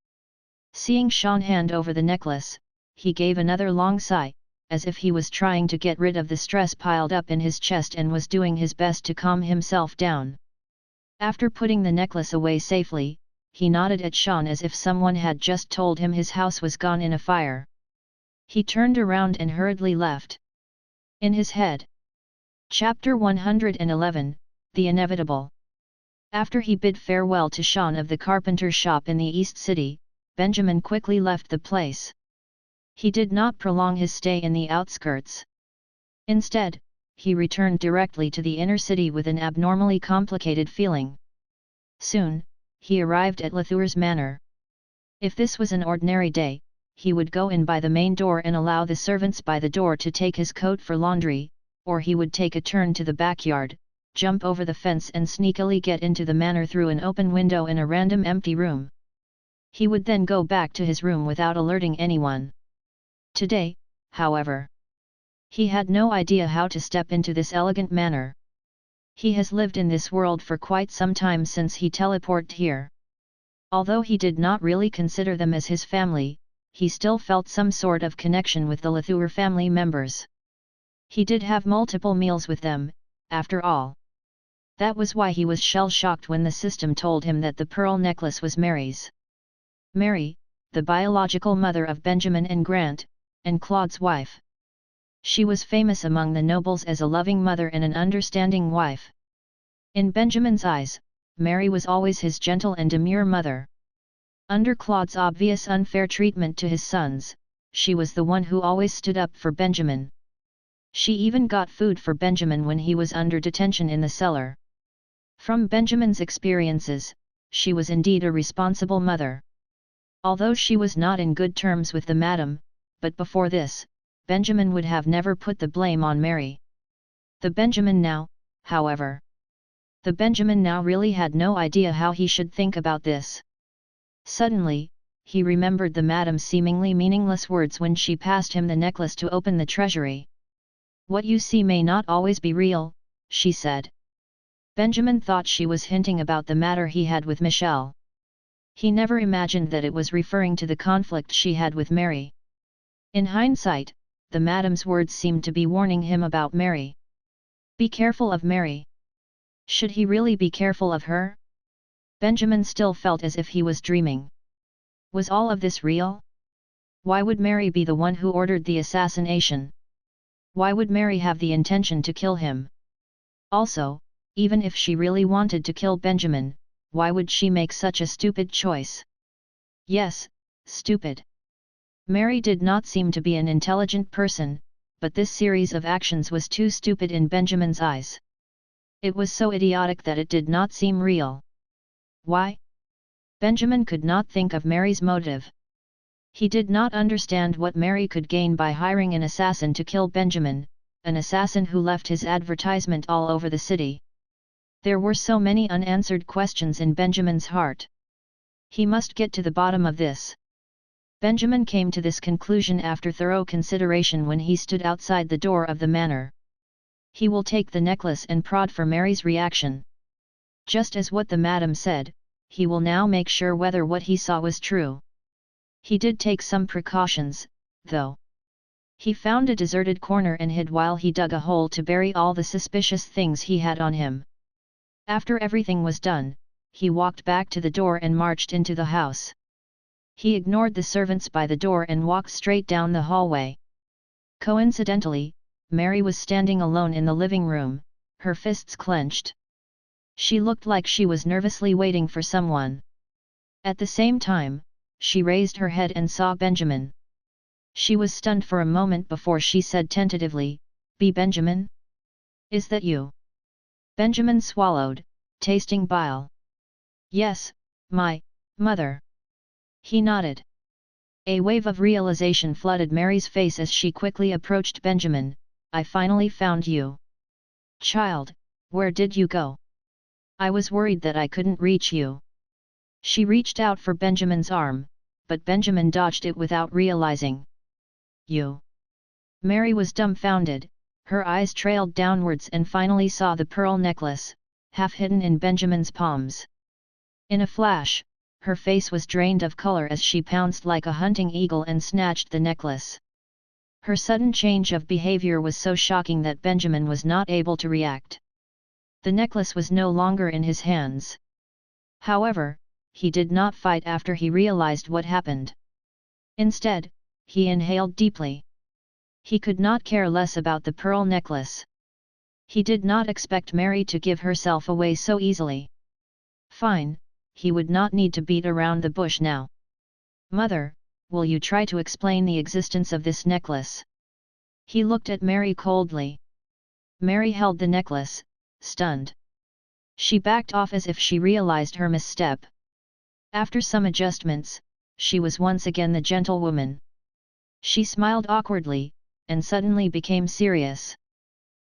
Seeing Sean hand over the necklace, he gave another long sigh, as if he was trying to get rid of the stress piled up in his chest and was doing his best to calm himself down. After putting the necklace away safely, he nodded at Sean as if someone had just told him his house was gone in a fire. He turned around and hurriedly left. In his head. Chapter 111, The Inevitable. After he bid farewell to Sean of the carpenter shop in the East City, Benjamin quickly left the place. He did not prolong his stay in the outskirts. Instead, he returned directly to the inner city with an abnormally complicated feeling. Soon, he arrived at Latour's manor. If this was an ordinary day, he would go in by the main door and allow the servants by the door to take his coat for laundry, or he would take a turn to the backyard, jump over the fence and sneakily get into the manor through an open window in a random empty room. He would then go back to his room without alerting anyone. Today, however, he had no idea how to step into this elegant manor. He has lived in this world for quite some time since he teleported here. Although he did not really consider them as his family, he still felt some sort of connection with the Latour family members. He did have multiple meals with them, after all. That was why he was shell-shocked when the system told him that the pearl necklace was Mary's. Mary, the biological mother of Benjamin and Grant, and Claude's wife. She was famous among the nobles as a loving mother and an understanding wife. In Benjamin's eyes, Mary was always his gentle and demure mother. Under Claude's obvious unfair treatment to his sons, she was the one who always stood up for Benjamin. She even got food for Benjamin when he was under detention in the cellar. From Benjamin's experiences, she was indeed a responsible mother. Although she was not in good terms with the madam, but before this, Benjamin would have never put the blame on Mary. The Benjamin now really had no idea how he should think about this. Suddenly, he remembered the madam's seemingly meaningless words when she passed him the necklace to open the treasury. "What you see may not always be real," she said. Benjamin thought she was hinting about the matter he had with Michelle. He never imagined that it was referring to the conflict she had with Mary. In hindsight, the madam's words seemed to be warning him about Mary. Be careful of Mary. Should he really be careful of her? Benjamin still felt as if he was dreaming. Was all of this real? Why would Mary be the one who ordered the assassination? Why would Mary have the intention to kill him? Also, even if she really wanted to kill Benjamin, why would she make such a stupid choice? Yes, stupid. Mary did not seem to be an intelligent person, but this series of actions was too stupid in Benjamin's eyes. It was so idiotic that it did not seem real. Why? Benjamin could not think of Mary's motive. He did not understand what Mary could gain by hiring an assassin to kill Benjamin, an assassin who left his advertisement all over the city. There were so many unanswered questions in Benjamin's heart. He must get to the bottom of this. Benjamin came to this conclusion after thorough consideration when he stood outside the door of the manor. He will take the necklace and prod for Mary's reaction. Just as what the madam said, he will now make sure whether what he saw was true. He did take some precautions, though. He found a deserted corner and hid while he dug a hole to bury all the suspicious things he had on him. After everything was done, he walked back to the door and marched into the house. He ignored the servants by the door and walked straight down the hallway. Coincidentally, Mary was standing alone in the living room, her fists clenched. She looked like she was nervously waiting for someone. At the same time, she raised her head and saw Benjamin. She was stunned for a moment before she said tentatively, "Be Benjamin? Is that you?" Benjamin swallowed, tasting bile. "Yes, my mother." He nodded. A wave of realization flooded Mary's face as she quickly approached Benjamin. "I finally found you. Child, where did you go? I was worried that I couldn't reach you." She reached out for Benjamin's arm, but Benjamin dodged it without realizing. "You?" Mary was dumbfounded, her eyes trailed downwards and finally saw the pearl necklace, half hidden in Benjamin's palms. In a flash, her face was drained of color as she pounced like a hunting eagle and snatched the necklace. Her sudden change of behavior was so shocking that Benjamin was not able to react. The necklace was no longer in his hands. However, he did not fight after he realized what happened. Instead, he inhaled deeply. He could not care less about the pearl necklace. He did not expect Mary to give herself away so easily. Fine, he would not need to beat around the bush now. "Mother, will you try to explain the existence of this necklace?" He looked at Mary coldly. Mary held the necklace, stunned. She backed off as if she realized her misstep. After some adjustments, she was once again the gentle woman. She smiled awkwardly, and suddenly became serious.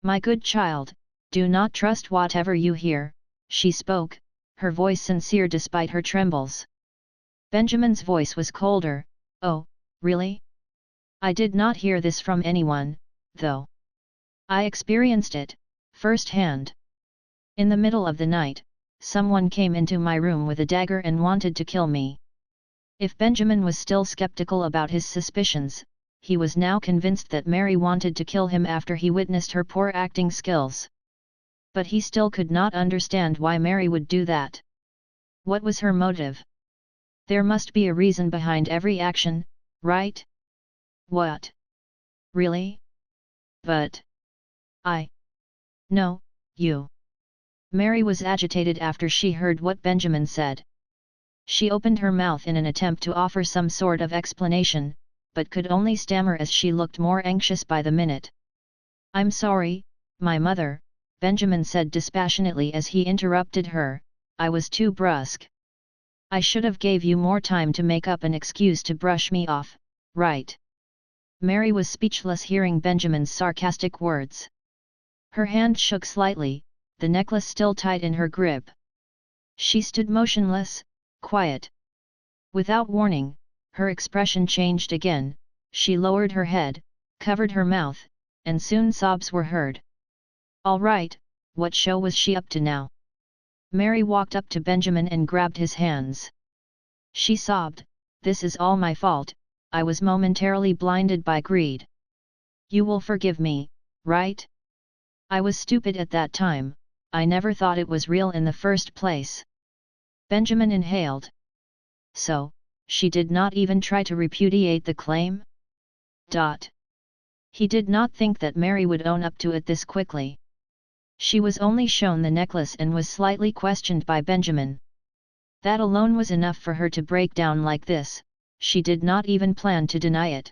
"My good child, do not trust whatever you hear," she spoke, her voice sincere despite her trembles. Benjamin's voice was colder. "Oh, really? I did not hear this from anyone, though. I experienced it, firsthand. In the middle of the night, someone came into my room with a dagger and wanted to kill me." If Benjamin was still skeptical about his suspicions, he was now convinced that Mary wanted to kill him after he witnessed her poor acting skills. But he still could not understand why Mary would do that. What was her motive? There must be a reason behind every action, right? What? Really? But... No, you... Mary was agitated after she heard what Benjamin said. She opened her mouth in an attempt to offer some sort of explanation, but could only stammer as she looked more anxious by the minute. "I'm sorry, my mother," Benjamin said dispassionately as he interrupted her, "I was too brusque. I should have gave you more time to make up an excuse to brush me off, right?" Mary was speechless hearing Benjamin's sarcastic words. Her hand shook slightly, the necklace still tight in her grip. She stood motionless, quiet. Without warning, her expression changed again, she lowered her head, covered her mouth, and soon sobs were heard. All right, what show was she up to now? Mary walked up to Benjamin and grabbed his hands. She sobbed, "This is all my fault, I was momentarily blinded by greed. You will forgive me, right? I was stupid at that time, I never thought it was real in the first place." Benjamin inhaled. So, she did not even try to repudiate the claim? He did not think that Mary would own up to it this quickly. She was only shown the necklace and was slightly questioned by Benjamin. That alone was enough for her to break down like this. She did not even plan to deny it.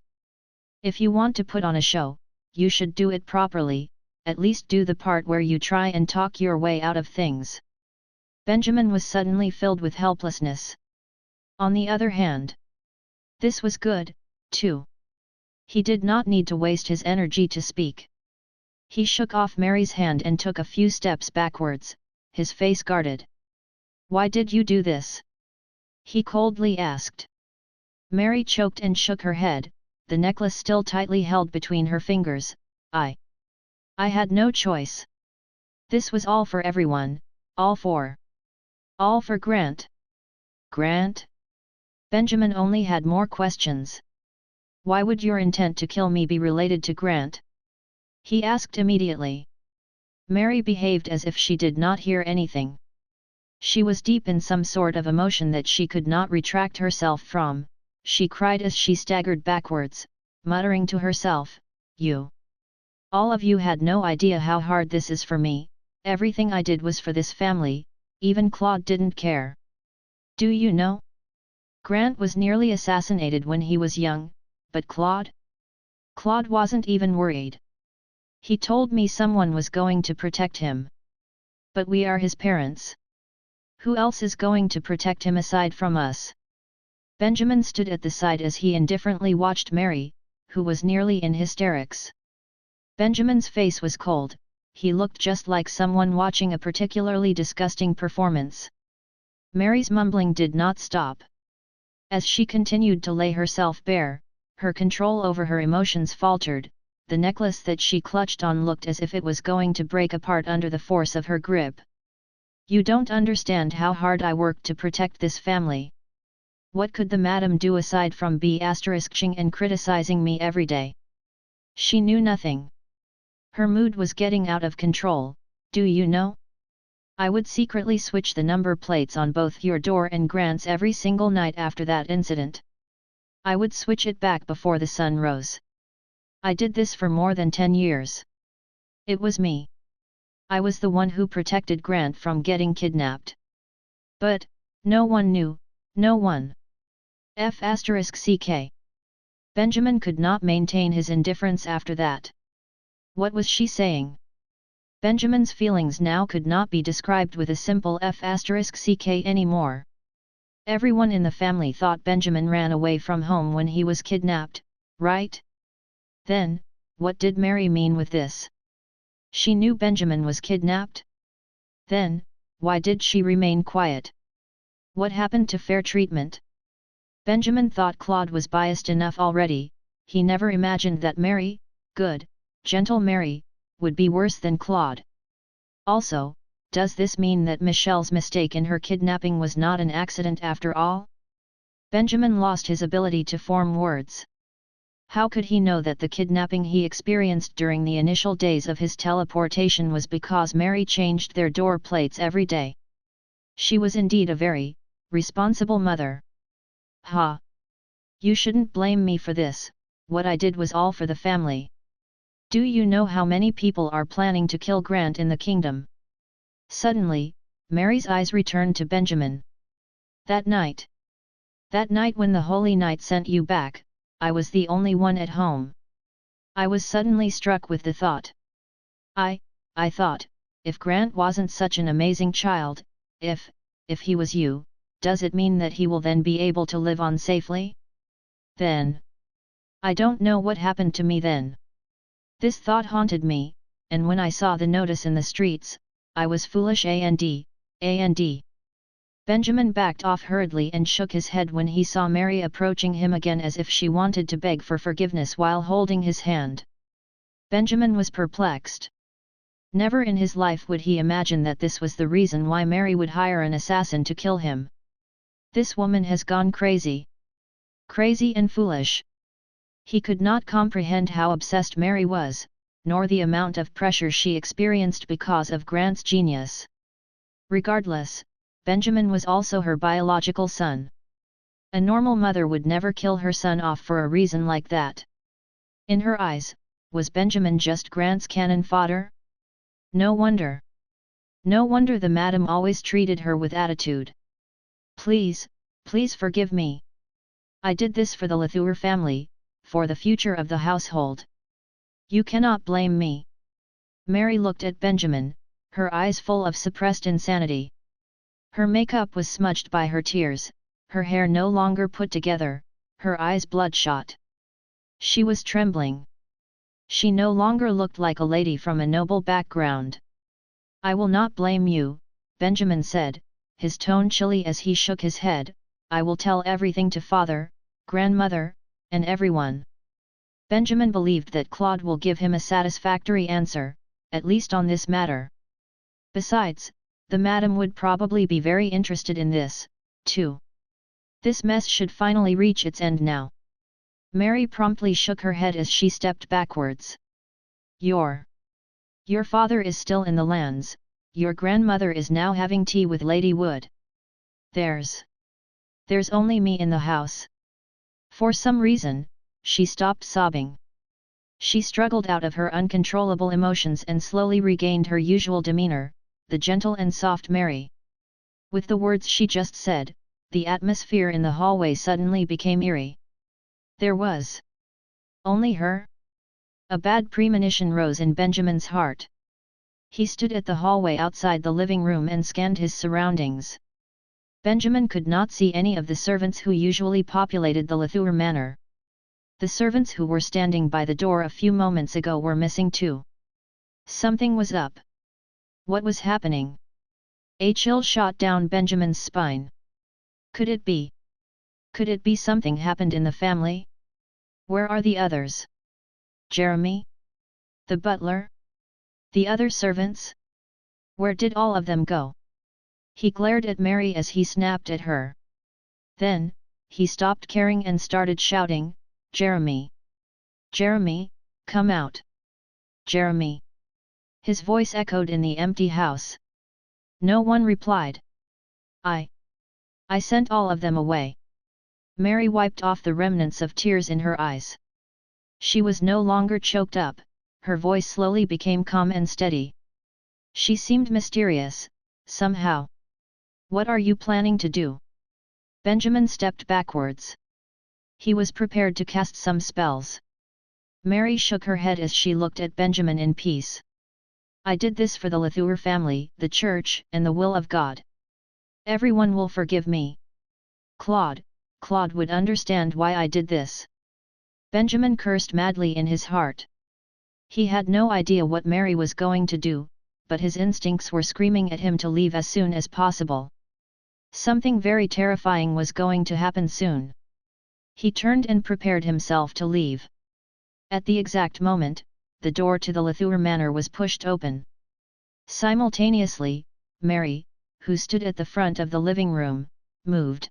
If you want to put on a show, you should do it properly, at least do the part where you try and talk your way out of things. Benjamin was suddenly filled with helplessness. On the other hand, this was good, too. He did not need to waste his energy to speak. He shook off Mary's hand and took a few steps backwards, his face guarded. "Why did you do this?" he coldly asked. Mary choked and shook her head, the necklace still tightly held between her fingers. I had no choice. This was all for everyone, all for Grant." "Grant?" Benjamin only had more questions. "Why would your intent to kill me be related to Grant?" he asked immediately. Mary behaved as if she did not hear anything. She was deep in some sort of emotion that she could not retract herself from. She cried as she staggered backwards, muttering to herself, "You! All of you had no idea how hard this is for me, everything I did was for this family, even Claude didn't care. Do you know? Grant was nearly assassinated when he was young, but Claude wasn't even worried. He told me someone was going to protect him. But we are his parents. Who else is going to protect him aside from us?" Benjamin stood at the side as he indifferently watched Mary, who was nearly in hysterics. Benjamin's face was cold, he looked just like someone watching a particularly disgusting performance. Mary's mumbling did not stop. As she continued to lay herself bare, her control over her emotions faltered, the necklace that she clutched on looked as if it was going to break apart under the force of her grip. "You don't understand how hard I worked to protect this family. What could the madam do aside from be asterisking and criticizing me every day?" She knew nothing. Her mood was getting out of control, "Do you know? I would secretly switch the number plates on both your door and Grant's every single night after that incident. I would switch it back before the sun rose. I did this for more than 10 years. It was me. I was the one who protected Grant from getting kidnapped. But, no one knew, no one. ****. Benjamin could not maintain his indifference after that. What was she saying? Benjamin's feelings now could not be described with a simple **** anymore. Everyone in the family thought Benjamin ran away from home when he was kidnapped, right? Then, what did Mary mean with this? She knew Benjamin was kidnapped? Then, why did she remain quiet? What happened to fair treatment? Benjamin thought Claude was biased enough already, he never imagined that Mary, good, gentle Mary, would be worse than Claude. Also, does this mean that Michelle's mistake in her kidnapping was not an accident after all? Benjamin lost his ability to form words. How could he know that the kidnapping he experienced during the initial days of his teleportation was because Mary changed their door plates every day? She was indeed a very responsible mother. Ha! You shouldn't blame me for this, what I did was all for the family. Do you know how many people are planning to kill Grant in the kingdom? Suddenly, Mary's eyes returned to Benjamin. That night when the Holy Knight sent you back, I was the only one at home. I was suddenly struck with the thought. I thought, if Grant wasn't such an amazing child, if he was you, does it mean that he will then be able to live on safely? Then. I don't know what happened to me then. This thought haunted me, and when I saw the notice in the streets, I was foolish and. Benjamin backed off hurriedly and shook his head when he saw Mary approaching him again as if she wanted to beg for forgiveness while holding his hand. Benjamin was perplexed. Never in his life would he imagine that this was the reason why Mary would hire an assassin to kill him. This woman has gone crazy. Crazy and foolish. He could not comprehend how obsessed Mary was, nor the amount of pressure she experienced because of Grant's genius. Regardless, Benjamin was also her biological son. A normal mother would never kill her son off for a reason like that. In her eyes, was Benjamin just Grant's cannon fodder? No wonder. No wonder the madam always treated her with attitude. Please forgive me. I did this for the Latour family, for the future of the household. You cannot blame me. Mary looked at Benjamin, her eyes full of suppressed insanity. Her makeup was smudged by her tears, her hair no longer put together, her eyes bloodshot. She was trembling. She no longer looked like a lady from a noble background. I will not blame you, Benjamin said, his tone chilly as he shook his head. I will tell everything to father, grandmother, and everyone. Benjamin believed that Claude will give him a satisfactory answer, at least on this matter. Besides, the madam would probably be very interested in this, too. This mess should finally reach its end now. Mary promptly shook her head as she stepped backwards. Your father is still in the lands, your grandmother is now having tea with Lady Wood. There's only me in the house. For some reason, she stopped sobbing. She struggled out of her uncontrollable emotions and slowly regained her usual demeanor, the gentle and soft Mary. With the words she just said, the atmosphere in the hallway suddenly became eerie. There was only her? A bad premonition rose in Benjamin's heart. He stood at the hallway outside the living room and scanned his surroundings. Benjamin could not see any of the servants who usually populated the Latour manor. The servants who were standing by the door a few moments ago were missing too. Something was up. What was happening? A chill shot down Benjamin's spine. Could it be? Could it be something happened in the family? Where are the others? Jeremy? The butler? The other servants? Where did all of them go? He glared at Mary as he snapped at her. Then, he stopped caring and started shouting, Jeremy! Jeremy, come out! Jeremy! His voice echoed in the empty house. No one replied. I sent all of them away. Mary wiped off the remnants of tears in her eyes. She was no longer choked up, her voice slowly became calm and steady. She seemed mysterious, somehow. What are you planning to do? Benjamin stepped backwards. He was prepared to cast some spells. Mary shook her head as she looked at Benjamin in peace. I did this for the Latour family, the church, and the will of God. Everyone will forgive me. Claude would understand why I did this. Benjamin cursed madly in his heart. He had no idea what Mary was going to do, but his instincts were screaming at him to leave as soon as possible. Something very terrifying was going to happen soon. He turned and prepared himself to leave. At the exact moment, the door to the Latour manor was pushed open. Simultaneously, Mary, who stood at the front of the living room, moved.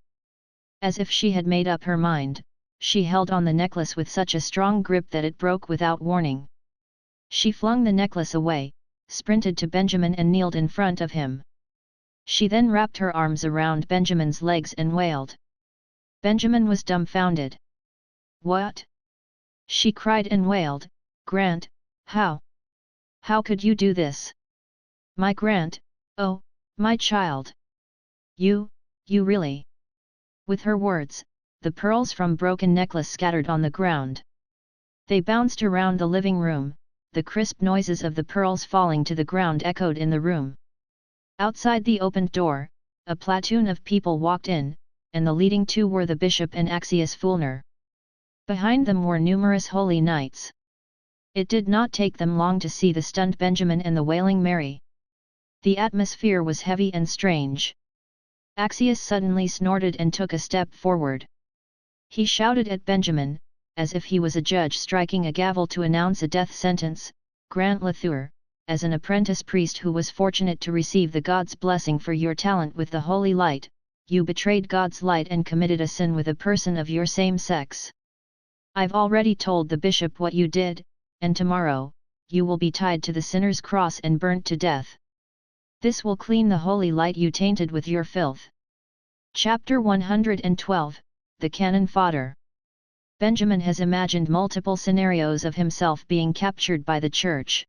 As if she had made up her mind, she held on the necklace with such a strong grip that it broke without warning. She flung the necklace away, sprinted to Benjamin and kneeled in front of him. She then wrapped her arms around Benjamin's legs and wailed. Benjamin was dumbfounded. What? She cried and wailed, Grant, How? How could you do this? My Grant, oh, my child. You really. With her words, the pearls from broken necklace scattered on the ground. They bounced around the living room, the crisp noises of the pearls falling to the ground echoed in the room. Outside the opened door, a platoon of people walked in, and the leading two were the bishop and Axius Fulner. Behind them were numerous holy knights. It did not take them long to see the stunned Benjamin and the wailing Mary. The atmosphere was heavy and strange. Axius suddenly snorted and took a step forward. He shouted at Benjamin, as if he was a judge striking a gavel to announce a death sentence, "Grant Lethur, as an apprentice priest who was fortunate to receive the God's blessing for your talent with the holy light, you betrayed God's light and committed a sin with a person of your same sex. I've already told the bishop what you did, and tomorrow, you will be tied to the sinner's cross and burnt to death. This will clean the holy light you tainted with your filth." Chapter 112, The Cannon Fodder. Benjamin has imagined multiple scenarios of himself being captured by the church.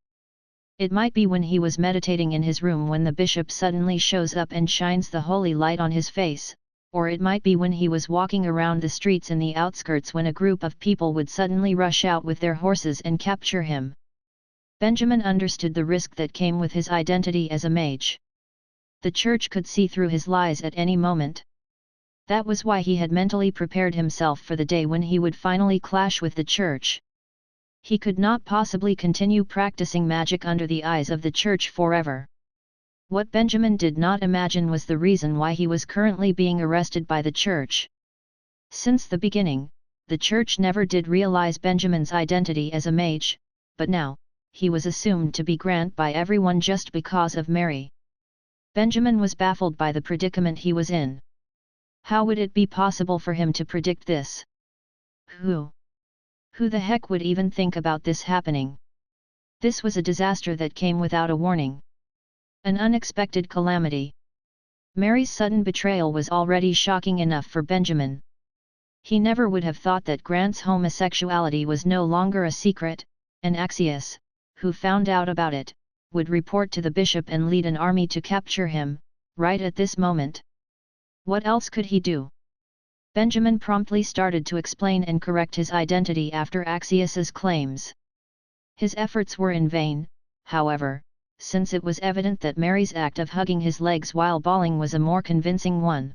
It might be when he was meditating in his room when the bishop suddenly shows up and shines the holy light on his face, or it might be when he was walking around the streets in the outskirts when a group of people would suddenly rush out with their horses and capture him. Benjamin understood the risk that came with his identity as a mage. The church could see through his lies at any moment. That was why he had mentally prepared himself for the day when he would finally clash with the church. He could not possibly continue practicing magic under the eyes of the church forever. What Benjamin did not imagine was the reason why he was currently being arrested by the church. Since the beginning, the church never did realize Benjamin's identity as a mage, but now, he was assumed to be Grant by everyone just because of Mary. Benjamin was baffled by the predicament he was in. How would it be possible for him to predict this? Who the heck would even think about this happening? This was a disaster that came without a warning. An unexpected calamity. Mary's sudden betrayal was already shocking enough for Benjamin. He never would have thought that Grant's homosexuality was no longer a secret, and Axius, who found out about it, would report to the bishop and lead an army to capture him, right at this moment. What else could he do? Benjamin promptly started to explain and correct his identity after Axius's claims. His efforts were in vain, however, since it was evident that Mary's act of hugging his legs while bawling was a more convincing one.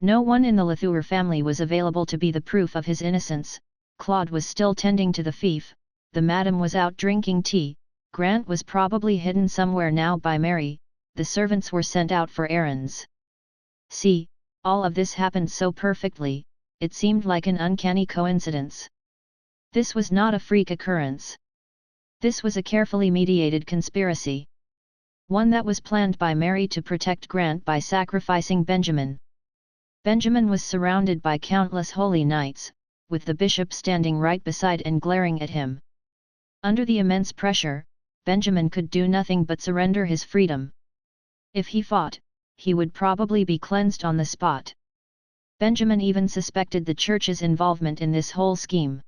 No one in the Lethur family was available to be the proof of his innocence. Claude was still tending to the fief, the madam was out drinking tea, Grant was probably hidden somewhere now by Mary, the servants were sent out for errands. See, all of this happened so perfectly, it seemed like an uncanny coincidence. This was not a freak occurrence. This was a carefully mediated conspiracy. One that was planned by Mary to protect Grant by sacrificing Benjamin. Benjamin was surrounded by countless holy knights, with the bishop standing right beside and glaring at him. Under the immense pressure, Benjamin could do nothing but surrender his freedom. If he fought, he would probably be cleansed on the spot. Benjamin even suspected the church's involvement in this whole scheme.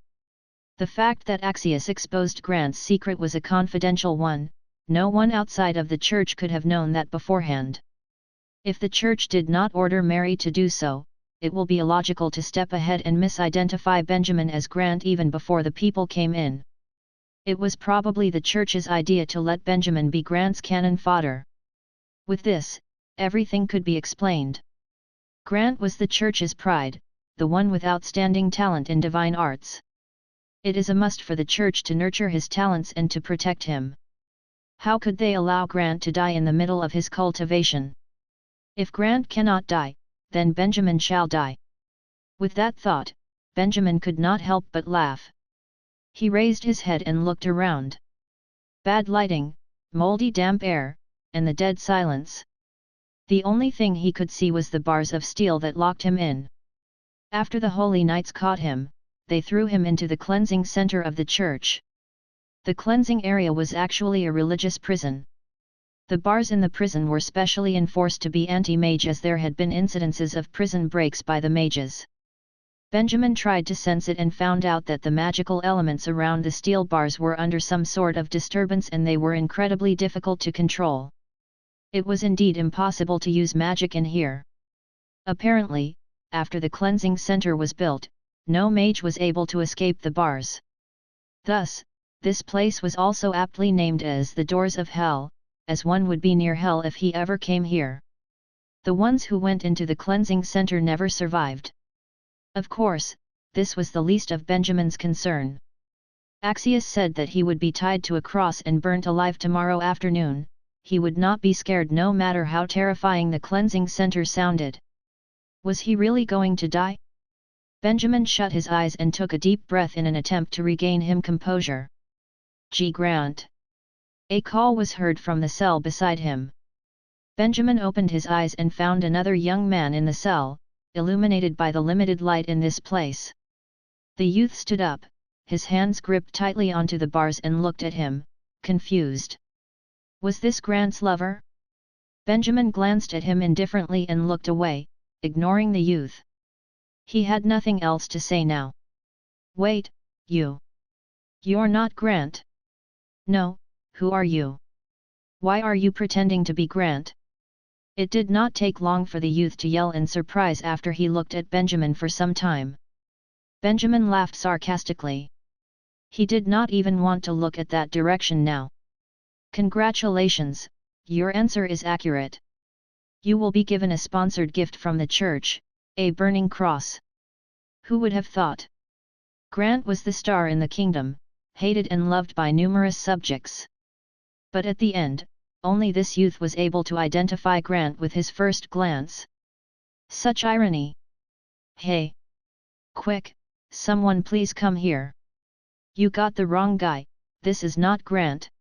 The fact that Axius exposed Grant's secret was a confidential one, no one outside of the church could have known that beforehand. If the church did not order Mary to do so, it will be illogical to step ahead and misidentify Benjamin as Grant even before the people came in. It was probably the church's idea to let Benjamin be Grant's cannon fodder. With this, everything could be explained. Grant was the church's pride, the one with outstanding talent in divine arts. It is a must for the church to nurture his talents and to protect him. How could they allow Grant to die in the middle of his cultivation? If Grant cannot die, then Benjamin shall die. With that thought, Benjamin could not help but laugh. He raised his head and looked around. Bad lighting, moldy damp air, and the dead silence. The only thing he could see was the bars of steel that locked him in. After the holy knights caught him, they threw him into the cleansing center of the church. The cleansing area was actually a religious prison. The bars in the prison were specially enforced to be anti-mage as there had been incidences of prison breaks by the mages. Benjamin tried to sense it and found out that the magical elements around the steel bars were under some sort of disturbance and they were incredibly difficult to control. It was indeed impossible to use magic in here. Apparently, after the cleansing center was built, no mage was able to escape the bars. Thus, this place was also aptly named as the Doors of Hell, as one would be near hell if he ever came here. The ones who went into the cleansing center never survived. Of course, this was the least of Benjamin's concern. Axius said that he would be tied to a cross and burnt alive tomorrow afternoon. He would not be scared no matter how terrifying the cleansing center sounded. Was he really going to die? Benjamin shut his eyes and took a deep breath in an attempt to regain him composure. "G. Grant." A call was heard from the cell beside him. Benjamin opened his eyes and found another young man in the cell, illuminated by the limited light in this place. The youth stood up, his hands gripped tightly onto the bars and looked at him, confused. Was this Grant's lover? Benjamin glanced at him indifferently and looked away, ignoring the youth. He had nothing else to say now. "Wait, you. You're not Grant." "No, who are you? Why are you pretending to be Grant?" It did not take long for the youth to yell in surprise after he looked at Benjamin for some time. Benjamin laughed sarcastically. He did not even want to look at that direction now. "Congratulations, your answer is accurate. You will be given a sponsored gift from the church, a burning cross." Who would have thought? Grant was the star in the kingdom, hated and loved by numerous subjects. But at the end, only this youth was able to identify Grant with his first glance. Such irony! "Hey! Quick, someone please come here. You got the wrong guy, this is not Grant."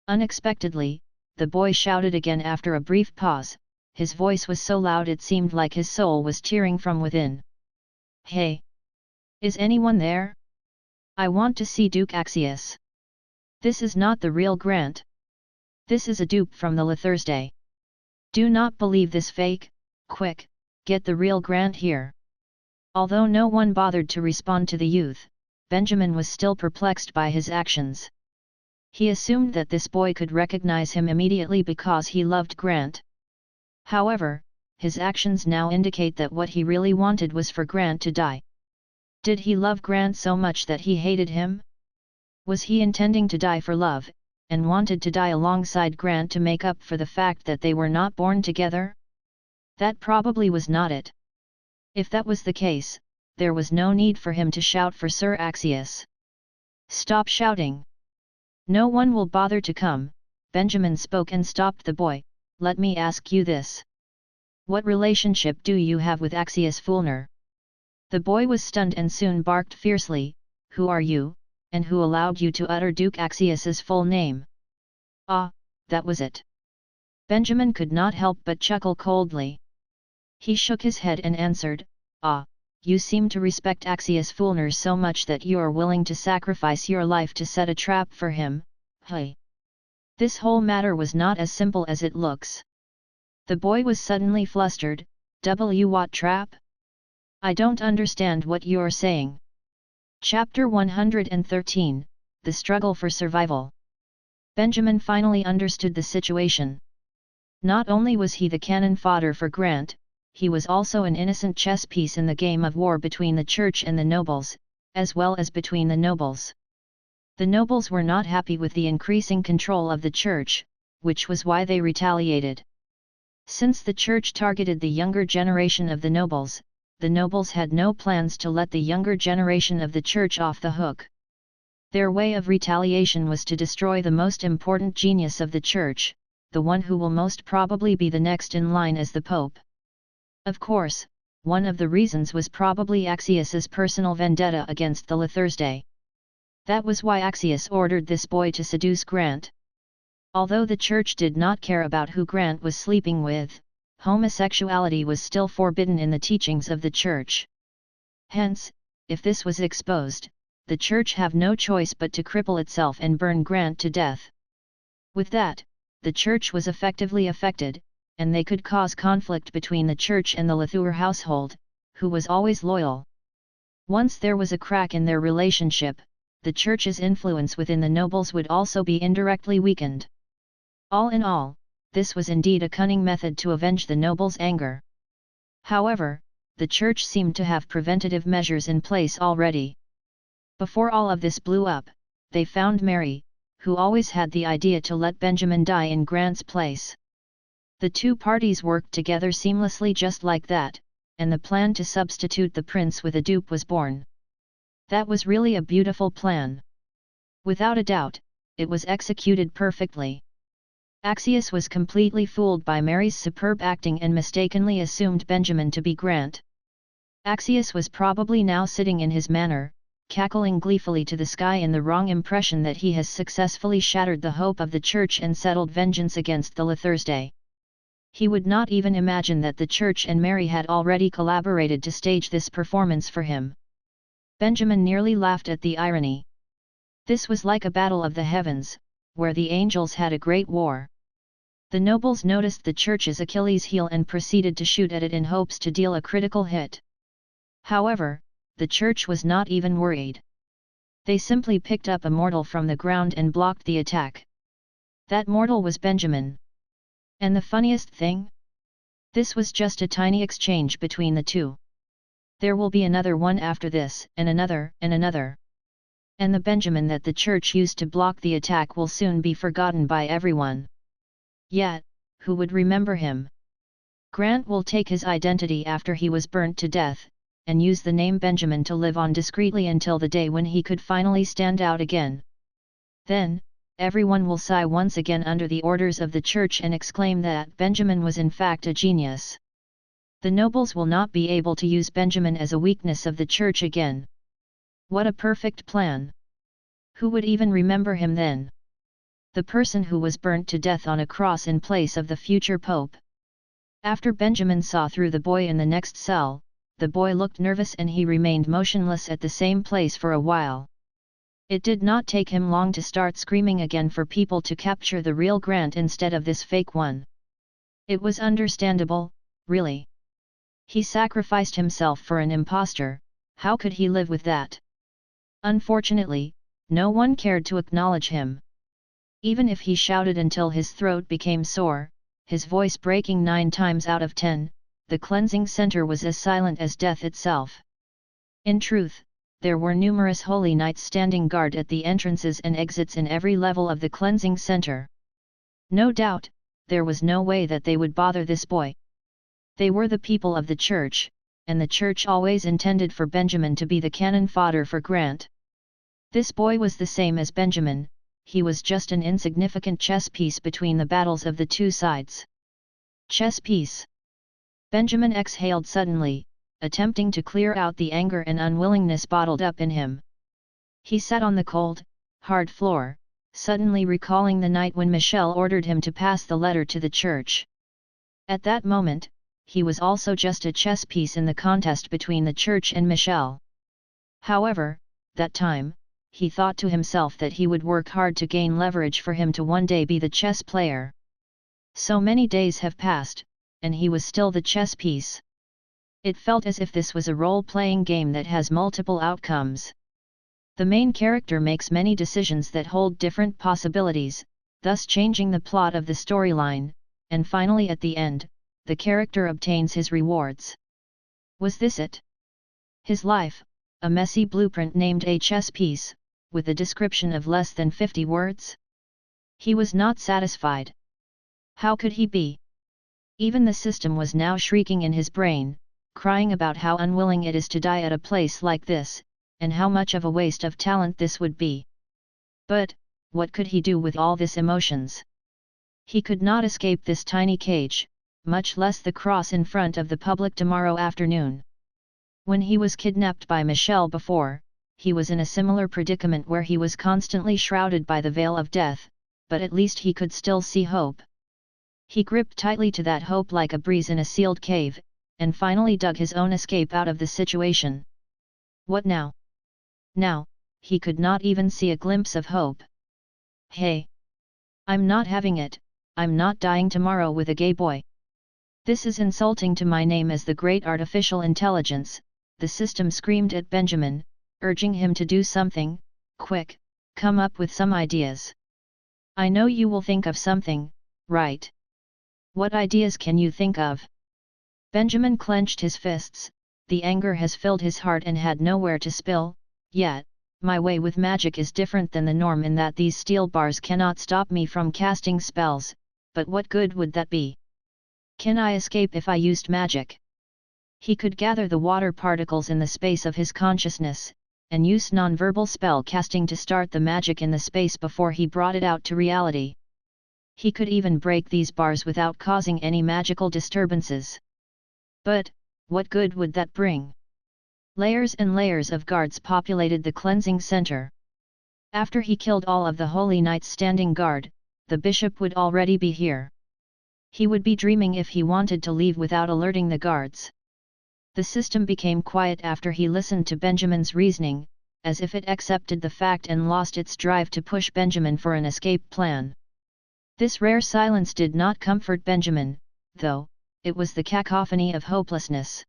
Unexpectedly, the boy shouted again after a brief pause. His voice was so loud it seemed like his soul was tearing from within. "Hey! Is anyone there? I want to see Duke Axius. This is not the real Grant. This is a dupe from the Thursday. Do not believe this fake. Quick, get the real Grant here." Although no one bothered to respond to the youth, Benjamin was still perplexed by his actions. He assumed that this boy could recognize him immediately because he loved Grant. However, his actions now indicate that what he really wanted was for Grant to die. Did he love Grant so much that he hated him? Was he intending to die for love, and wanted to die alongside Grant to make up for the fact that they were not born together? That probably was not it. If that was the case, there was no need for him to shout for Sir Axius. "Stop shouting! No one will bother to come," Benjamin spoke and stopped the boy. "Let me ask you this. What relationship do you have with Axius Fulner?" The boy was stunned and soon barked fiercely, "Who are you, and who allowed you to utter Duke Axius's full name?" "Ah, that was it." Benjamin could not help but chuckle coldly. He shook his head and answered, "Ah, you seem to respect Axius Fulner so much that you are willing to sacrifice your life to set a trap for him, hey? This whole matter was not as simple as it looks." The boy was suddenly flustered. What trap? I don't understand what you're saying." Chapter 113, The Struggle for Survival. Benjamin finally understood the situation. Not only was he the cannon fodder for Grant, he was also an innocent chess piece in the game of war between the church and the nobles, as well as between the nobles. The nobles were not happy with the increasing control of the church, which was why they retaliated. Since the church targeted the younger generation of the nobles had no plans to let the younger generation of the church off the hook. Their way of retaliation was to destroy the most important genius of the church, the one who will most probably be the next in line as the Pope. Of course, one of the reasons was probably Axius's personal vendetta against the Thursday. That was why Axius ordered this boy to seduce Grant. Although the church did not care about who Grant was sleeping with, homosexuality was still forbidden in the teachings of the church. Hence, if this was exposed, the church have no choice but to cripple itself and burn Grant to death. With that, the church was effectively affected, and they could cause conflict between the church and the Latour household, who was always loyal. Once there was a crack in their relationship, the church's influence within the nobles would also be indirectly weakened. All in all, this was indeed a cunning method to avenge the nobles' anger. However, the church seemed to have preventative measures in place already. Before all of this blew up, they found Mary, who always had the idea to let Benjamin die in Grant's place. The two parties worked together seamlessly just like that, and the plan to substitute the prince with a dupe was born. That was really a beautiful plan. Without a doubt, it was executed perfectly. Axius was completely fooled by Mary's superb acting and mistakenly assumed Benjamin to be Grant. Axius was probably now sitting in his manor, cackling gleefully to the sky in the wrong impression that he has successfully shattered the hope of the church and settled vengeance against the Thursday. He would not even imagine that the church and Mary had already collaborated to stage this performance for him. Benjamin nearly laughed at the irony. This was like a battle of the heavens, where the angels had a great war. The nobles noticed the church's Achilles heel and proceeded to shoot at it in hopes to deal a critical hit. However, the church was not even worried. They simply picked up a mortal from the ground and blocked the attack. That mortal was Benjamin. And the funniest thing? This was just a tiny exchange between the two. There will be another one after this, and another, and another. And the Benjamin that the church used to block the attack will soon be forgotten by everyone. Yet, who would remember him? Grant will take his identity after he was burnt to death, and use the name Benjamin to live on discreetly until the day when he could finally stand out again. Then, everyone will sigh once again under the orders of the church and exclaim that Benjamin was in fact a genius. The nobles will not be able to use Benjamin as a weakness of the church again. What a perfect plan! Who would even remember him then? The person who was burnt to death on a cross in place of the future pope. After Benjamin saw through the boy in the next cell, the boy looked nervous and he remained motionless at the same place for a while. It did not take him long to start screaming again for people to capture the real Grant instead of this fake one. It was understandable, really. He sacrificed himself for an impostor, how could he live with that? Unfortunately, no one cared to acknowledge him. Even if he shouted until his throat became sore, his voice breaking 9 times out of 10, the cleansing center was as silent as death itself. In truth, there were numerous holy knights standing guard at the entrances and exits in every level of the cleansing center. No doubt, there was no way that they would bother this boy. They were the people of the church, and the church always intended for Benjamin to be the cannon fodder for Grant. This boy was the same as Benjamin, he was just an insignificant chess piece between the battles of the two sides. Chess piece. Benjamin exhaled suddenly, attempting to clear out the anger and unwillingness bottled up in him. He sat on the cold, hard floor, suddenly recalling the night when Michelle ordered him to pass the letter to the church. At that moment, he was also just a chess piece in the contest between the church and Michelle. However, that time, he thought to himself that he would work hard to gain leverage for him to one day be the chess player. So many days have passed, and he was still the chess piece. It felt as if this was a role-playing game that has multiple outcomes. The main character makes many decisions that hold different possibilities, thus changing the plot of the storyline, and finally at the end, the character obtains his rewards. Was this it? His life, a messy blueprint named a chess piece, with a description of less than 50 words? He was not satisfied. How could he be? Even the system was now shrieking in his brain, crying about how unwilling it is to die at a place like this, and how much of a waste of talent this would be. But, what could he do with all this emotions? He could not escape this tiny cage, much less the cross in front of the public tomorrow afternoon. When he was kidnapped by Michelle before, he was in a similar predicament where he was constantly shrouded by the veil of death, but at least he could still see hope. He gripped tightly to that hope like a breeze in a sealed cave, and finally dug his own escape out of the situation. What now? Now, he could not even see a glimpse of hope. Hey! I'm not having it, I'm not dying tomorrow with a gay boy. This is insulting to my name as the great artificial intelligence, the system screamed at Benjamin, urging him to do something. Quick, come up with some ideas. I know you will think of something, right? What ideas can you think of? Benjamin clenched his fists. The anger has filled his heart and had nowhere to spill. Yet, my way with magic is different than the norm in that these steel bars cannot stop me from casting spells, but what good would that be? Can I escape if I used magic? He could gather the water particles in the space of his consciousness, and use non-verbal spell casting to start the magic in the space before he brought it out to reality. He could even break these bars without causing any magical disturbances. But, what good would that bring? Layers and layers of guards populated the cleansing center. After he killed all of the holy knights standing guard, the bishop would already be here. He would be dreaming if he wanted to leave without alerting the guards. The system became quiet after he listened to Benjamin's reasoning, as if it accepted the fact and lost its drive to push Benjamin for an escape plan. This rare silence did not comfort Benjamin, though. It was the cacophony of hopelessness.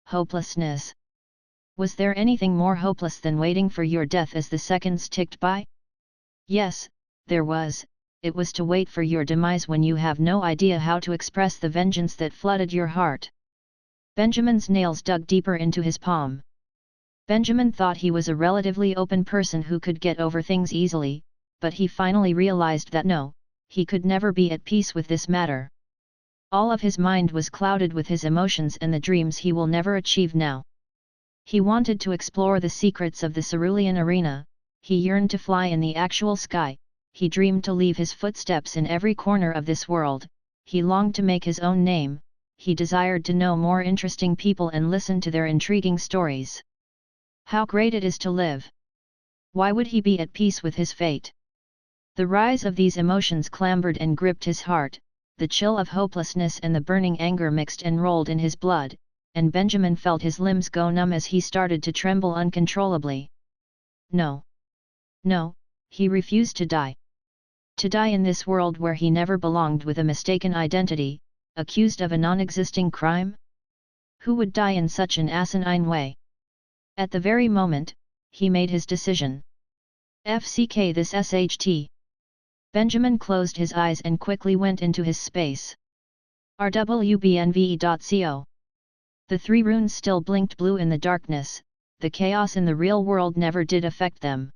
Hopelessness. Was there anything more hopeless than waiting for your death as the seconds ticked by? Yes, there was. It was to wait for your demise when you have no idea how to express the vengeance that flooded your heart. Benjamin's nails dug deeper into his palm. Benjamin thought he was a relatively open person who could get over things easily, but he finally realized that no, he could never be at peace with this matter. All of his mind was clouded with his emotions and the dreams he will never achieve now. He wanted to explore the secrets of the cerulean arena, he yearned to fly in the actual sky, he dreamed to leave his footsteps in every corner of this world, he longed to make his own name, he desired to know more interesting people and listen to their intriguing stories. How great it is to live! Why would he be at peace with his fate? The rise of these emotions clambered and gripped his heart. The chill of hopelessness and the burning anger mixed and rolled in his blood, and Benjamin felt his limbs go numb as he started to tremble uncontrollably. No. No, he refused to die. To die in this world where he never belonged with a mistaken identity, accused of a non-existing crime? Who would die in such an asinine way? At the very moment, he made his decision. FCK this SHT. Benjamin closed his eyes and quickly went into his space. rwbnve.co. The three runes still blinked blue in the darkness, the chaos in the real world never did affect them.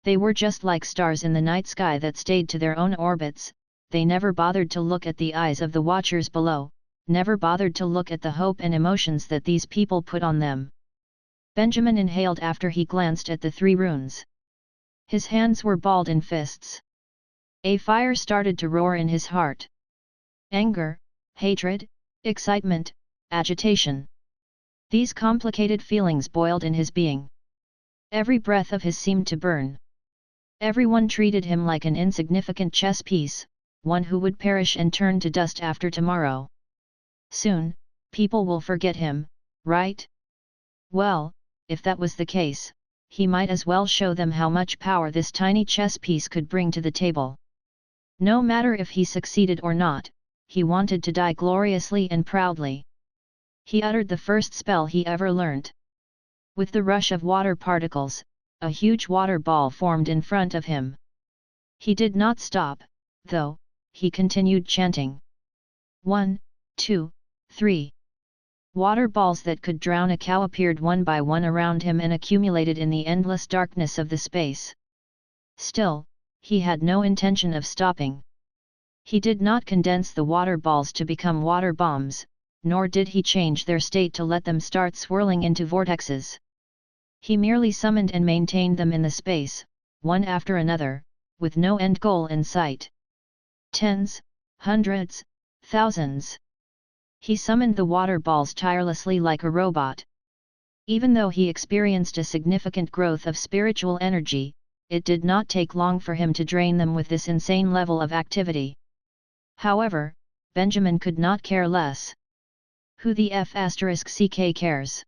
They were just like stars in the night sky that stayed to their own orbits, they never bothered to look at the eyes of the watchers below, never bothered to look at the hope and emotions that these people put on them. Benjamin inhaled after he glanced at the three runes. His hands were balled in fists. A fire started to roar in his heart. Anger, hatred, excitement, agitation. These complicated feelings boiled in his being. Every breath of his seemed to burn. Everyone treated him like an insignificant chess piece, one who would perish and turn to dust after tomorrow. Soon, people will forget him, right? Well, if that was the case, he might as well show them how much power this tiny chess piece could bring to the table. No matter if he succeeded or not, he wanted to die gloriously and proudly. He uttered the first spell he ever learnt. With the rush of water particles, a huge water ball formed in front of him. He did not stop, though, he continued chanting. 1, 2, 3. Water balls that could drown a cow appeared one by one around him and accumulated in the endless darkness of the space. Still, he had no intention of stopping. He did not condense the water balls to become water bombs, nor did he change their state to let them start swirling into vortexes. He merely summoned and maintained them in the space, one after another, with no end goal in sight. Tens, hundreds, thousands. He summoned the water balls tirelessly like a robot. Even though he experienced a significant growth of spiritual energy, it did not take long for him to drain them with this insane level of activity. However, Benjamin could not care less. Who the F***ck cares?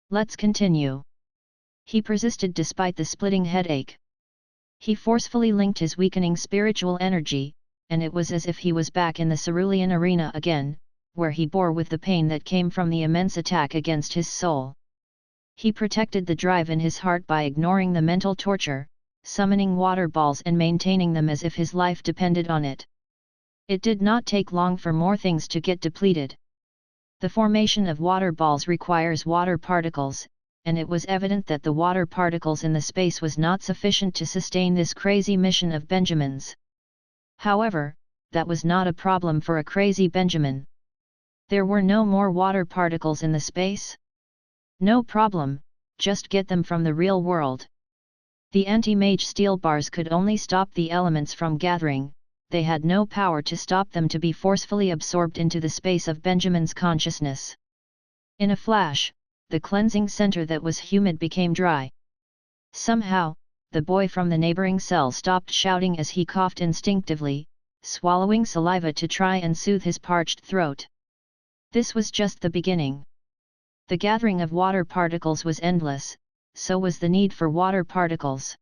Let's continue. He persisted despite the splitting headache. He forcefully linked his weakening spiritual energy, and it was as if he was back in the cerulean arena again, where he bore with the pain that came from the immense attack against his soul. He protected the drive in his heart by ignoring the mental torture, summoning water balls and maintaining them as if his life depended on it. It did not take long for more things to get depleted. The formation of water balls requires water particles, and it was evident that the water particles in the space was not sufficient to sustain this crazy mission of Benjamin's. However, that was not a problem for a crazy Benjamin. There were no more water particles in the space? No problem, just get them from the real world. The anti-mage steel bars could only stop the elements from gathering, they had no power to stop them to be forcefully absorbed into the space of Benjamin's consciousness. In a flash, the cleansing center that was humid became dry. Somehow, the boy from the neighboring cell stopped shouting as he coughed instinctively, swallowing saliva to try and soothe his parched throat. This was just the beginning. The gathering of water particles was endless, so was the need for water particles.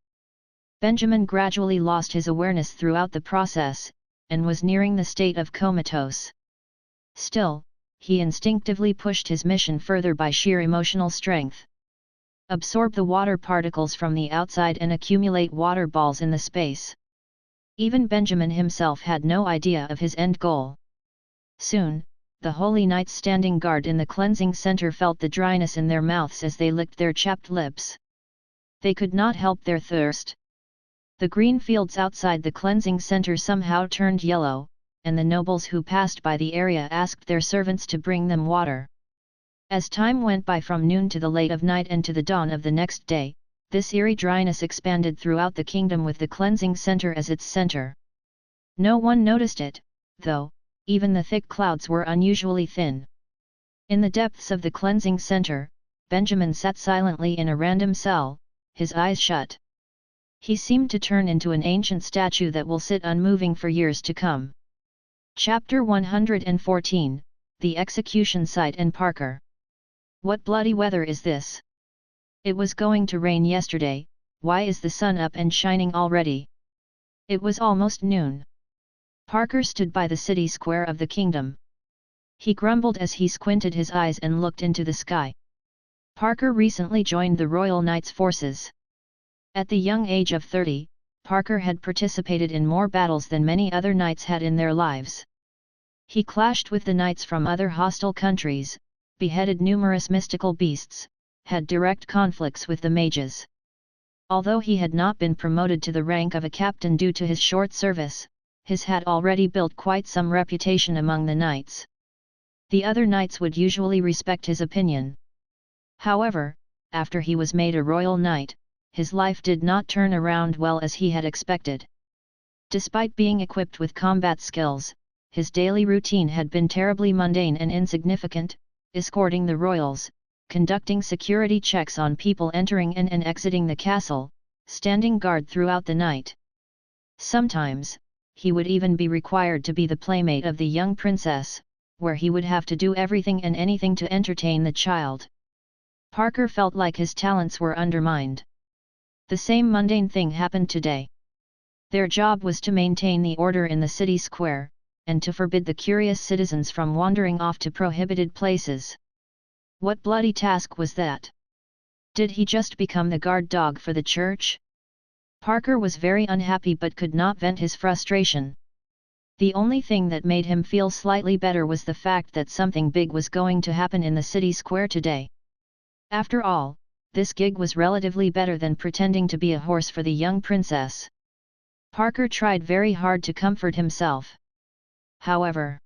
Benjamin gradually lost his awareness throughout the process, and was nearing the state of comatose. Still, he instinctively pushed his mission further by sheer emotional strength. Absorb the water particles from the outside and accumulate water balls in the space. Even Benjamin himself had no idea of his end goal. Soon, the holy knights standing guard in the cleansing center felt the dryness in their mouths as they licked their chapped lips. They could not help their thirst. The green fields outside the cleansing center somehow turned yellow, and the nobles who passed by the area asked their servants to bring them water. As time went by from noon to the late of night and to the dawn of the next day, this eerie dryness expanded throughout the kingdom with the cleansing center as its center. No one noticed it, though, even the thick clouds were unusually thin. In the depths of the cleansing center, Benjamin sat silently in a random cell, his eyes shut. He seemed to turn into an ancient statue that will sit unmoving for years to come. Chapter 114, The Execution Site and Parker. What bloody weather is this? It was going to rain yesterday, why is the sun up and shining already? It was almost noon. Parker stood by the city square of the kingdom. He grumbled as he squinted his eyes and looked into the sky. Parker recently joined the Royal Knights forces. At the young age of 30, Parker had participated in more battles than many other knights had in their lives. He clashed with the knights from other hostile countries, beheaded numerous mystical beasts, had direct conflicts with the mages. Although he had not been promoted to the rank of a captain due to his short service, his had already built quite some reputation among the knights. The other knights would usually respect his opinion. However, after he was made a royal knight, his life did not turn around well as he had expected. Despite being equipped with combat skills, his daily routine had been terribly mundane and insignificant, escorting the royals, conducting security checks on people entering and exiting the castle, standing guard throughout the night. Sometimes, he would even be required to be the playmate of the young princess, where he would have to do everything and anything to entertain the child. Parker felt like his talents were undermined. The same mundane thing happened today. Their job was to maintain the order in the city square, and to forbid the curious citizens from wandering off to prohibited places. What bloody task was that? Did he just become the guard dog for the church? Parker was very unhappy but could not vent his frustration. The only thing that made him feel slightly better was the fact that something big was going to happen in the city square today. After all, this gig was relatively better than pretending to be a horse for the young princess. Parker tried very hard to comfort himself. However,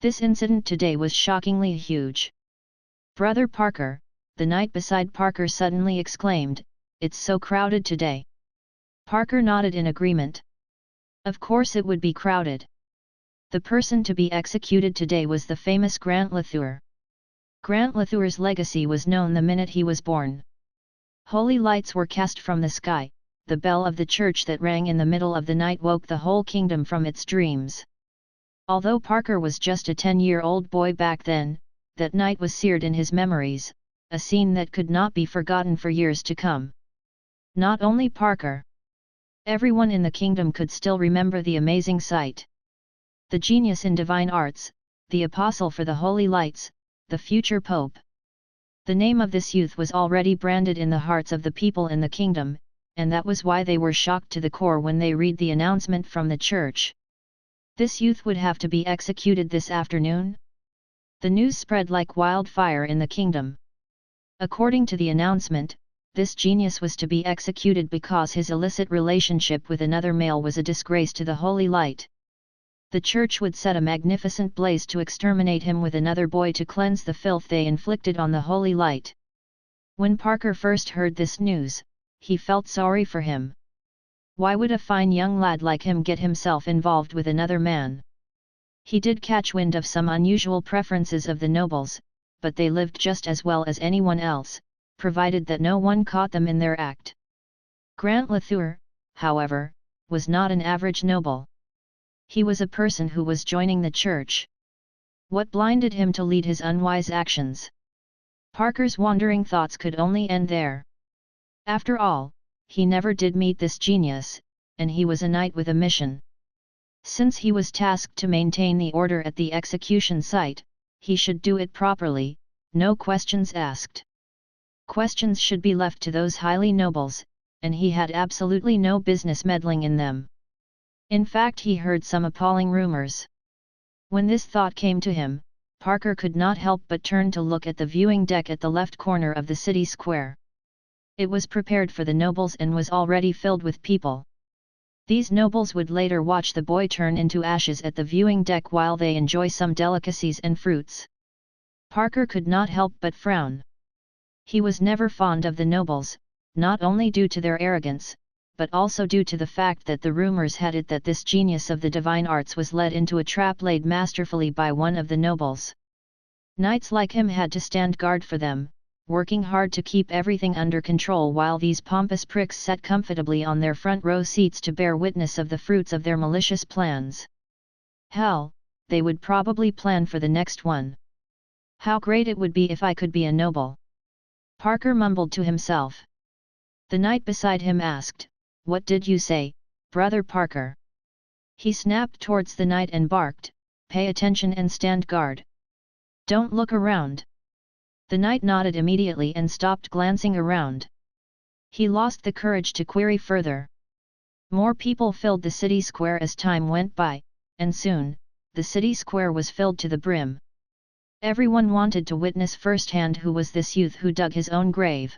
this incident today was shockingly huge. "Brother Parker," the knight beside Parker suddenly exclaimed, "it's so crowded today." Parker nodded in agreement. Of course it would be crowded. The person to be executed today was the famous Grant Lethur. Grant Lethur's legacy was known the minute he was born. Holy lights were cast from the sky, the bell of the church that rang in the middle of the night woke the whole kingdom from its dreams. Although Parker was just a 10-year-old boy back then, that night was seared in his memories, a scene that could not be forgotten for years to come. Not only Parker. Everyone in the kingdom could still remember the amazing sight. The genius in divine arts, the apostle for the holy lights, the future pope. The name of this youth was already branded in the hearts of the people in the kingdom, and that was why they were shocked to the core when they read the announcement from the church. This youth would have to be executed this afternoon? The news spread like wildfire in the kingdom. According to the announcement, this genius was to be executed because his illicit relationship with another male was a disgrace to the holy light. The church would set a magnificent blaze to exterminate him with another boy to cleanse the filth they inflicted on the holy light. When Parker first heard this news, he felt sorry for him. Why would a fine young lad like him get himself involved with another man? He did catch wind of some unusual preferences of the nobles, but they lived just as well as anyone else, provided that no one caught them in their act. Grant Lethur, however, was not an average noble. He was a person who was joining the church. What blinded him to lead his unwise actions? Parker's wandering thoughts could only end there. After all, he never did meet this genius, and he was a knight with a mission. Since he was tasked to maintain the order at the execution site, he should do it properly, no questions asked. Questions should be left to those highly nobles, and he had absolutely no business meddling in them. In fact, he heard some appalling rumors. When this thought came to him, Parker could not help but turn to look at the viewing deck at the left corner of the city square. It was prepared for the nobles and was already filled with people. These nobles would later watch the boy turn into ashes at the viewing deck while they enjoy some delicacies and fruits. Parker could not help but frown. He was never fond of the nobles, not only due to their arrogance, but also due to the fact that the rumors had it that this genius of the divine arts was led into a trap laid masterfully by one of the nobles. Knights like him had to stand guard for them, working hard to keep everything under control while these pompous pricks sat comfortably on their front row seats to bear witness of the fruits of their malicious plans. Hell, they would probably plan for the next one. How great it would be if I could be a noble! Parker mumbled to himself. The knight beside him asked, "What did you say, Brother Parker?" He snapped towards the knight and barked, "Pay attention and stand guard. Don't look around." The knight nodded immediately and stopped glancing around. He lost the courage to query further. More people filled the city square as time went by, and soon, the city square was filled to the brim. Everyone wanted to witness firsthand who was this youth who dug his own grave.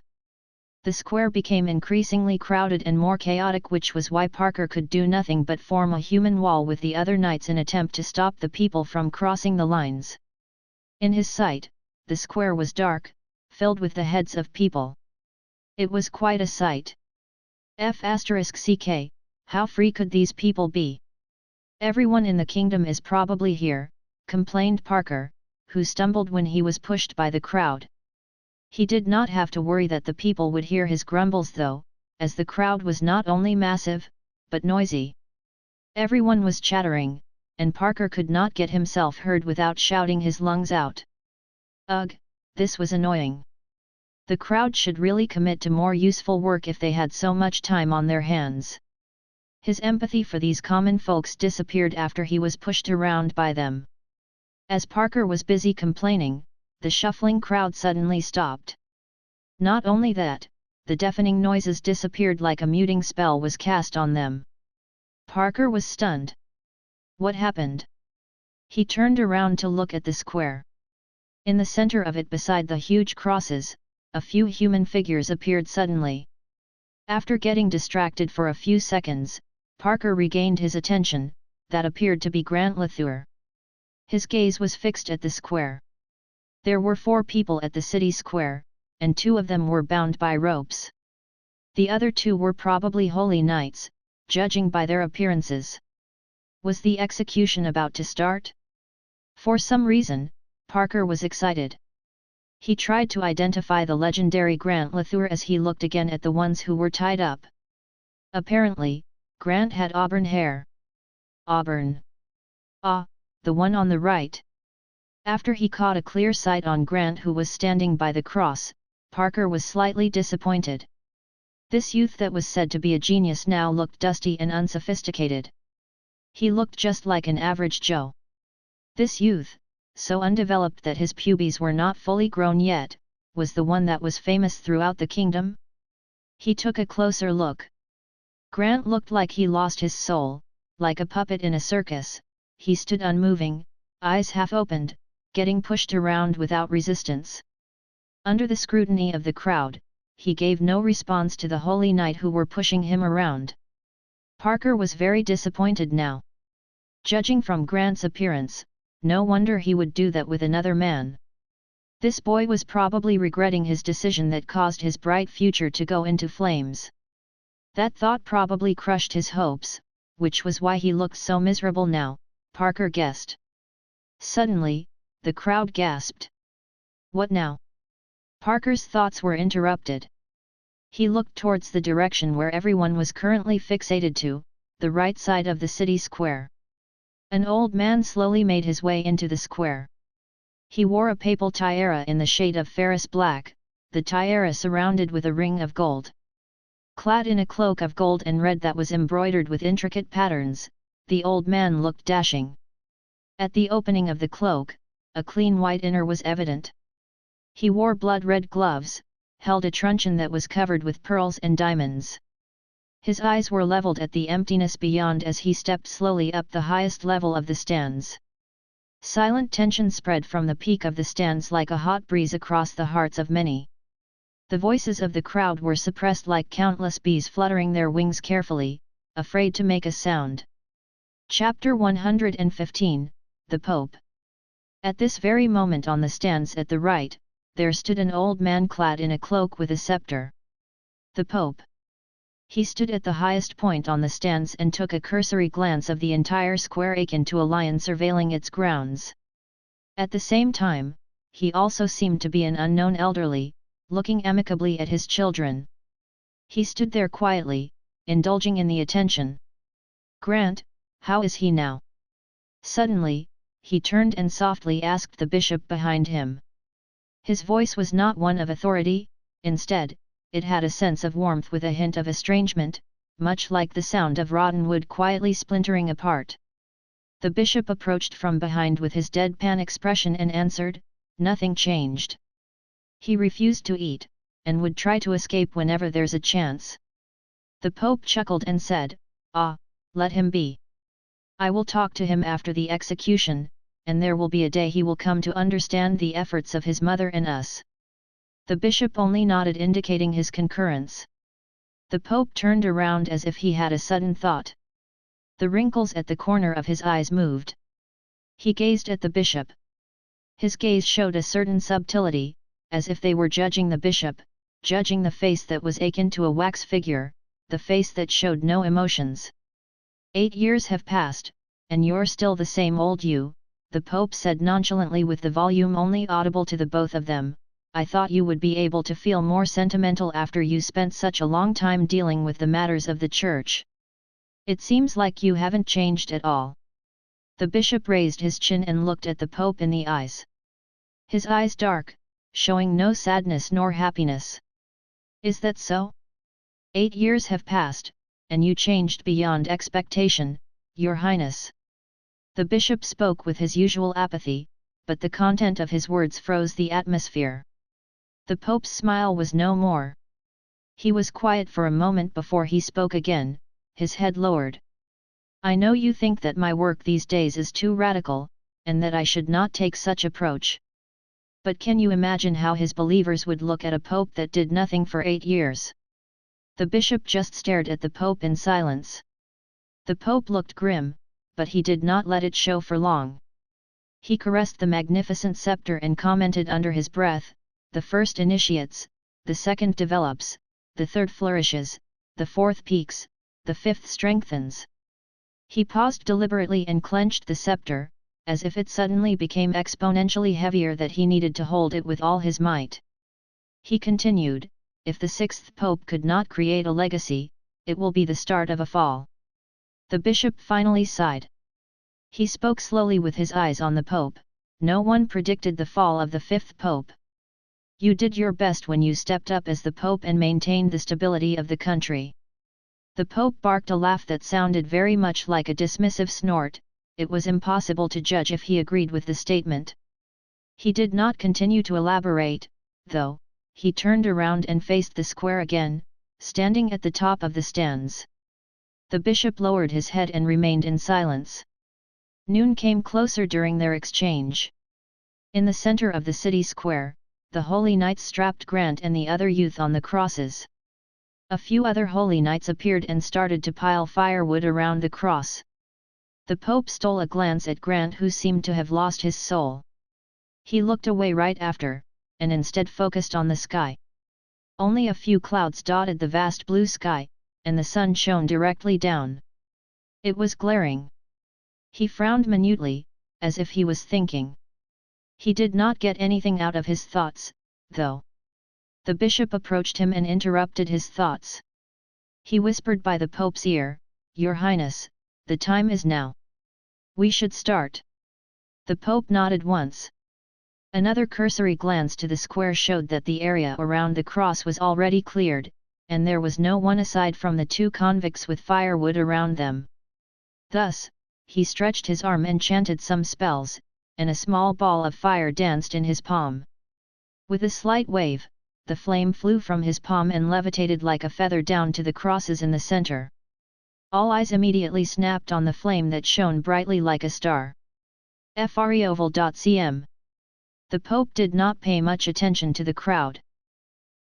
The square became increasingly crowded and more chaotic, which was why Parker could do nothing but form a human wall with the other knights in attempt to stop the people from crossing the lines. In his sight, the square was dark, filled with the heads of people. It was quite a sight. *CK, how free could these people be? Everyone in the kingdom is probably here, complained Parker, who stumbled when he was pushed by the crowd. He did not have to worry that the people would hear his grumbles though, as the crowd was not only massive, but noisy. Everyone was chattering, and Parker could not get himself heard without shouting his lungs out. Ugh, this was annoying. The crowd should really commit to more useful work if they had so much time on their hands. His empathy for these common folks disappeared after he was pushed around by them. As Parker was busy complaining, the shuffling crowd suddenly stopped. Not only that, the deafening noises disappeared like a muting spell was cast on them. Parker was stunned. What happened? He turned around to look at the square. In the center of it, beside the huge crosses, a few human figures appeared suddenly. After getting distracted for a few seconds, Parker regained his attention, that appeared to be Grant Lethur. His gaze was fixed at the square. There were 4 people at the city square, and 2 of them were bound by ropes. The other 2 were probably holy knights, judging by their appearances. Was the execution about to start? For some reason, Parker was excited. He tried to identify the legendary Grant Lethur as he looked again at the ones who were tied up. Apparently, Grant had auburn hair. Auburn. Ah, the one on the right. After he caught a clear sight on Grant, who was standing by the cross, Parker was slightly disappointed. This youth that was said to be a genius now looked dusty and unsophisticated. He looked just like an average Joe. This youth, so undeveloped that his pubes were not fully grown yet, was the one that was famous throughout the kingdom? He took a closer look. Grant looked like he lost his soul, like a puppet in a circus. He stood unmoving, eyes half opened, getting pushed around without resistance. Under the scrutiny of the crowd, he gave no response to the holy knight who were pushing him around. Parker was very disappointed now. Judging from Grant's appearance, no wonder he would do that with another man. This boy was probably regretting his decision that caused his bright future to go into flames. That thought probably crushed his hopes, which was why he looked so miserable now, Parker guessed. Suddenly, the crowd gasped. What now? Parker's thoughts were interrupted. He looked towards the direction where everyone was currently fixated to, the right side of the city square. An old man slowly made his way into the square. He wore a papal tiara in the shade of Ferris black, the tiara surrounded with a ring of gold. Clad in a cloak of gold and red that was embroidered with intricate patterns, the old man looked dashing. At the opening of the cloak, a clean white inner was evident. He wore blood-red gloves, held a truncheon that was covered with pearls and diamonds. His eyes were leveled at the emptiness beyond as he stepped slowly up the highest level of the stands. Silent tension spread from the peak of the stands like a hot breeze across the hearts of many. The voices of the crowd were suppressed like countless bees fluttering their wings carefully, afraid to make a sound. Chapter 115, The Pope. At this very moment on the stands at the right, there stood an old man clad in a cloak with a scepter. The Pope. He stood at the highest point on the stands and took a cursory glance of the entire square akin to a lion surveilling its grounds. At the same time, he also seemed to be an unknown elderly, looking amicably at his children. He stood there quietly, indulging in the attention. Grant, how is he now? Suddenly, he turned and softly asked the bishop behind him. His voice was not one of authority, instead, it had a sense of warmth with a hint of estrangement, much like the sound of rotten wood quietly splintering apart. The bishop approached from behind with his deadpan expression and answered, "Nothing changed. He refused to eat, and would try to escape whenever there's a chance." The Pope chuckled and said, "Ah, let him be. I will talk to him after the execution, and there will be a day he will come to understand the efforts of his mother and us." The bishop only nodded, indicating his concurrence. The Pope turned around as if he had a sudden thought. The wrinkles at the corner of his eyes moved. He gazed at the bishop. His gaze showed a certain subtlety, as if they were judging the bishop, judging the face that was akin to a wax figure, the face that showed no emotions. 8 years have passed, and you're still the same old you, the Pope said nonchalantly with the volume only audible to the both of them. I thought you would be able to feel more sentimental after you spent such a long time dealing with the matters of the Church. It seems like you haven't changed at all. The bishop raised his chin and looked at the Pope in the eyes. His eyes dark, showing no sadness nor happiness. Is that so? 8 years have passed, and you changed beyond expectation, Your Highness. The bishop spoke with his usual apathy, but the content of his words froze the atmosphere. The Pope's smile was no more. He was quiet for a moment before he spoke again, his head lowered. I know you think that my work these days is too radical, and that I should not take such approach. But can you imagine how his believers would look at a pope that did nothing for 8 years? The bishop just stared at the Pope in silence. The Pope looked grim, but he did not let it show for long. He caressed the magnificent scepter and commented under his breath, the first initiates, the second develops, the third flourishes, the fourth peaks, the fifth strengthens. He paused deliberately and clenched the scepter, as if it suddenly became exponentially heavier that he needed to hold it with all his might. He continued, if the sixth pope could not create a legacy, it will be the start of a fall. The bishop finally sighed. He spoke slowly with his eyes on the Pope. No one predicted the fall of the fifth Pope. You did your best when you stepped up as the Pope and maintained the stability of the country. The Pope barked a laugh that sounded very much like a dismissive snort. It was impossible to judge if he agreed with the statement. He did not continue to elaborate, though, he turned around and faced the square again, standing at the top of the stands. The bishop lowered his head and remained in silence. Noon came closer during their exchange. In the center of the city square, the holy knights strapped Grant and the other youth on the crosses. A few other holy knights appeared and started to pile firewood around the cross. The Pope stole a glance at Grant, who seemed to have lost his soul. He looked away right after, and instead focused on the sky. Only a few clouds dotted the vast blue sky, and the sun shone directly down. It was glaring. He frowned minutely, as if he was thinking. He did not get anything out of his thoughts, though. The bishop approached him and interrupted his thoughts. He whispered by the Pope's ear, "Your Highness, the time is now. We should start." The Pope nodded once. Another cursory glance to the square showed that the area around the cross was already cleared, and there was no one aside from the two convicts with firewood around them. Thus, he stretched his arm and chanted some spells, and a small ball of fire danced in his palm. With a slight wave, the flame flew from his palm and levitated like a feather down to the crosses in the center. All eyes immediately snapped on the flame that shone brightly like a star. Freoval.cm. The Pope did not pay much attention to the crowd.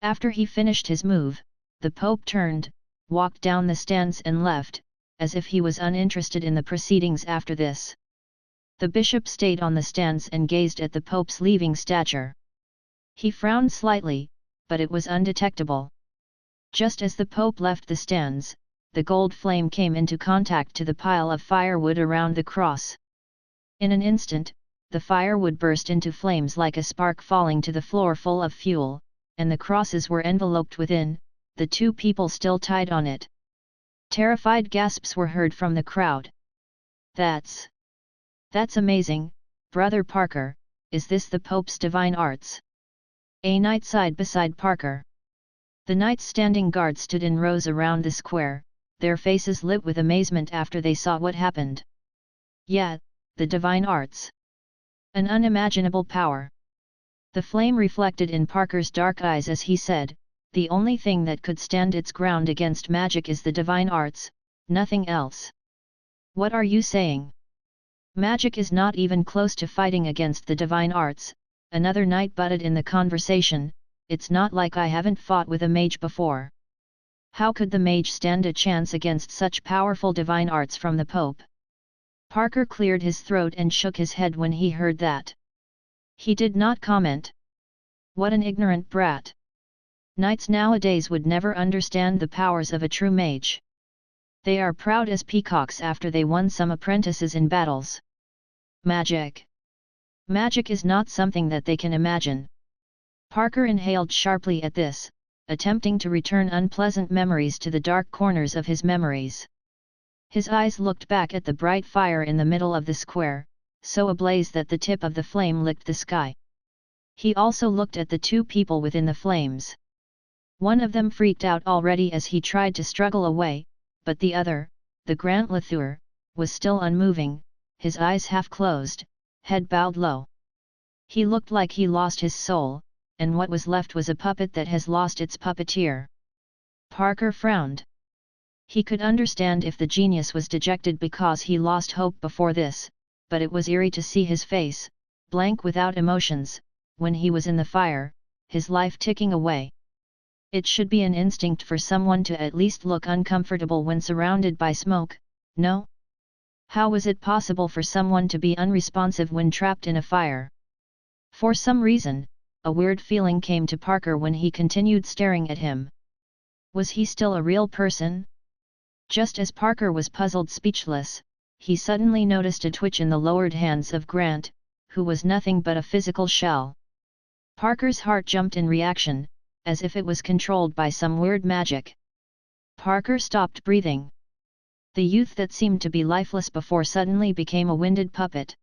After he finished his move, the Pope turned, walked down the stands and left, as if he was uninterested in the proceedings after this. The bishop stayed on the stands and gazed at the Pope's leaving stature. He frowned slightly, but it was undetectable. Just as the Pope left the stands, the gold flame came into contact to the pile of firewood around the cross. In an instant, the firewood burst into flames like a spark falling to the floor full of fuel, and the crosses were enveloped within, the two people still tied on it. Terrified gasps were heard from the crowd. That's amazing, Brother Parker, is this the Pope's divine arts?" A knight sighed beside Parker. The knights standing guard stood in rows around the square, their faces lit with amazement after they saw what happened. "Yeah, the divine arts. An unimaginable power." The flame reflected in Parker's dark eyes as he said, "The only thing that could stand its ground against magic is the divine arts, nothing else." "What are you saying? Magic is not even close to fighting against the divine arts," another knight butted in the conversation. "It's not like I haven't fought with a mage before. How could the mage stand a chance against such powerful divine arts from the Pope?" Parker cleared his throat and shook his head when he heard that. He did not comment. What an ignorant brat. Knights nowadays would never understand the powers of a true mage. They are proud as peacocks after they won some apprentices in battles. Magic. Magic is not something that they can imagine. Parker inhaled sharply at this, attempting to return unpleasant memories to the dark corners of his memories. His eyes looked back at the bright fire in the middle of the square, so ablaze that the tip of the flame licked the sky. He also looked at the two people within the flames. One of them freaked out already as he tried to struggle away, but the other, the Grand Latour, was still unmoving, his eyes half closed, head bowed low. He looked like he lost his soul, and what was left was a puppet that has lost its puppeteer. Parker frowned. He could understand if the genius was dejected because he lost hope before this, but it was eerie to see his face, blank without emotions, when he was in the fire, his life ticking away. It should be an instinct for someone to at least look uncomfortable when surrounded by smoke, no? How was it possible for someone to be unresponsive when trapped in a fire? For some reason, a weird feeling came to Parker when he continued staring at him. Was he still a real person? Just as Parker was puzzled speechless, he suddenly noticed a twitch in the lowered hands of Grant, who was nothing but a physical shell. Parker's heart jumped in reaction, as if it was controlled by some weird magic. Parker stopped breathing. The youth that seemed to be lifeless before suddenly became a winded puppet.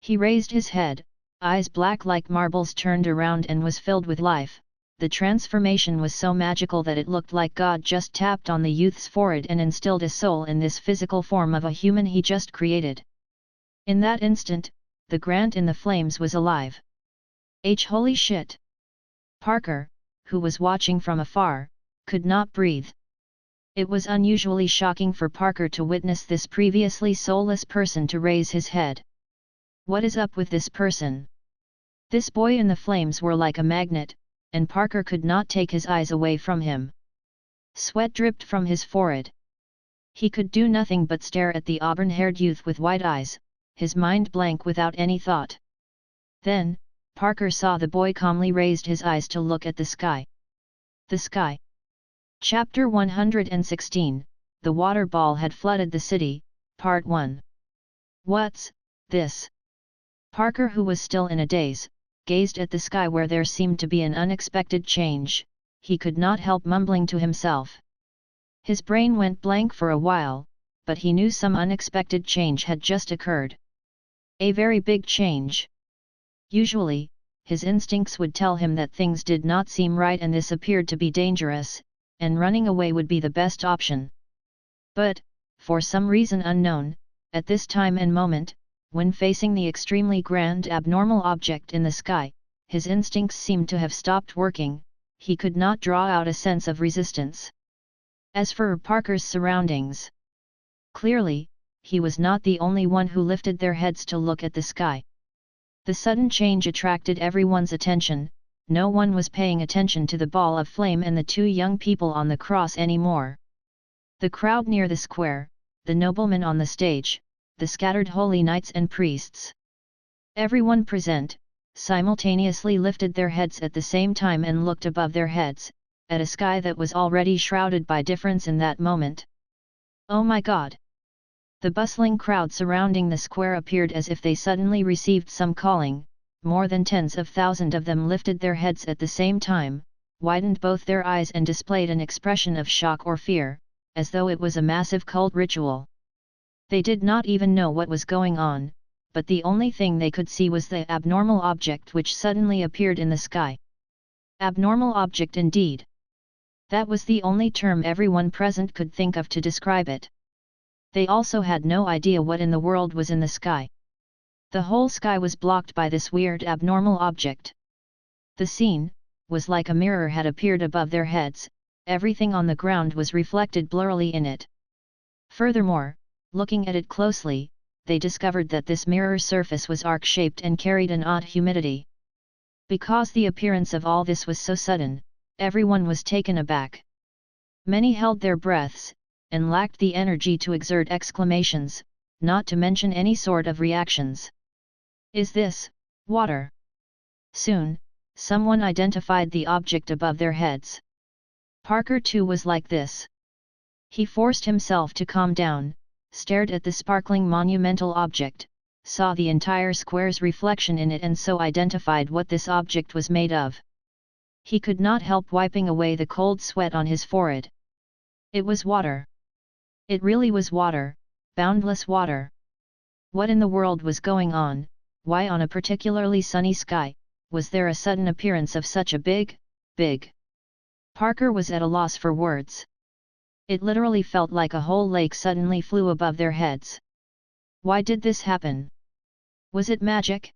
He raised his head, eyes black like marbles turned around and was filled with life. The transformation was so magical that it looked like God just tapped on the youth's forehead and instilled a soul in this physical form of a human he just created. In that instant, the Grant in the flames was alive. Holy shit! Parker, who was watching from afar, could not breathe. It was unusually shocking for Parker to witness this previously soulless person to raise his head. What is up with this person? This boy in the flames were like a magnet, and Parker could not take his eyes away from him. Sweat dripped from his forehead. He could do nothing but stare at the auburn-haired youth with wide eyes, his mind blank without any thought. Then, Parker saw the boy calmly raised his eyes to look at the sky. The sky. Chapter 116, The Water Ball Had Flooded the City, Part 1. What's this? Parker, who was still in a daze, gazed at the sky where there seemed to be an unexpected change. He could not help mumbling to himself. His brain went blank for a while, but he knew some unexpected change had just occurred. A very big change. Usually, his instincts would tell him that things did not seem right and this appeared to be dangerous, and running away would be the best option. But, for some reason unknown, at this time and moment, when facing the extremely grand abnormal object in the sky, his instincts seemed to have stopped working. He could not draw out a sense of resistance. As for Parker's surroundings, clearly, he was not the only one who lifted their heads to look at the sky. The sudden change attracted everyone's attention. No one was paying attention to the ball of flame and the two young people on the cross anymore. The crowd near the square, the noblemen on the stage, the scattered holy knights and priests. Everyone present, simultaneously lifted their heads at the same time and looked above their heads, at a sky that was already shrouded by difference in that moment. Oh my God! The bustling crowd surrounding the square appeared as if they suddenly received some calling. More than tens of thousands of them lifted their heads at the same time, widened both their eyes and displayed an expression of shock or fear, as though it was a massive cult ritual. They did not even know what was going on, but the only thing they could see was the abnormal object which suddenly appeared in the sky. Abnormal object indeed. That was the only term everyone present could think of to describe it. They also had no idea what in the world was in the sky. The whole sky was blocked by this weird abnormal object. The scene was like a mirror had appeared above their heads. Everything on the ground was reflected blurrily in it. Furthermore, looking at it closely, they discovered that this mirror surface was arc-shaped and carried an odd humidity. Because the appearance of all this was so sudden, everyone was taken aback. Many held their breaths, and lacked the energy to exert exclamations, not to mention any sort of reactions. Is this water? Soon, someone identified the object above their heads. Parker too was like this. He forced himself to calm down, stared at the sparkling monumental object, saw the entire square's reflection in it and so identified what this object was made of. He could not help wiping away the cold sweat on his forehead. It was water. It really was water, boundless water. What in the world was going on? Why on a particularly sunny sky, was there a sudden appearance of such a big? Parker was at a loss for words. It literally felt like a whole lake suddenly flew above their heads. Why did this happen? Was it magic?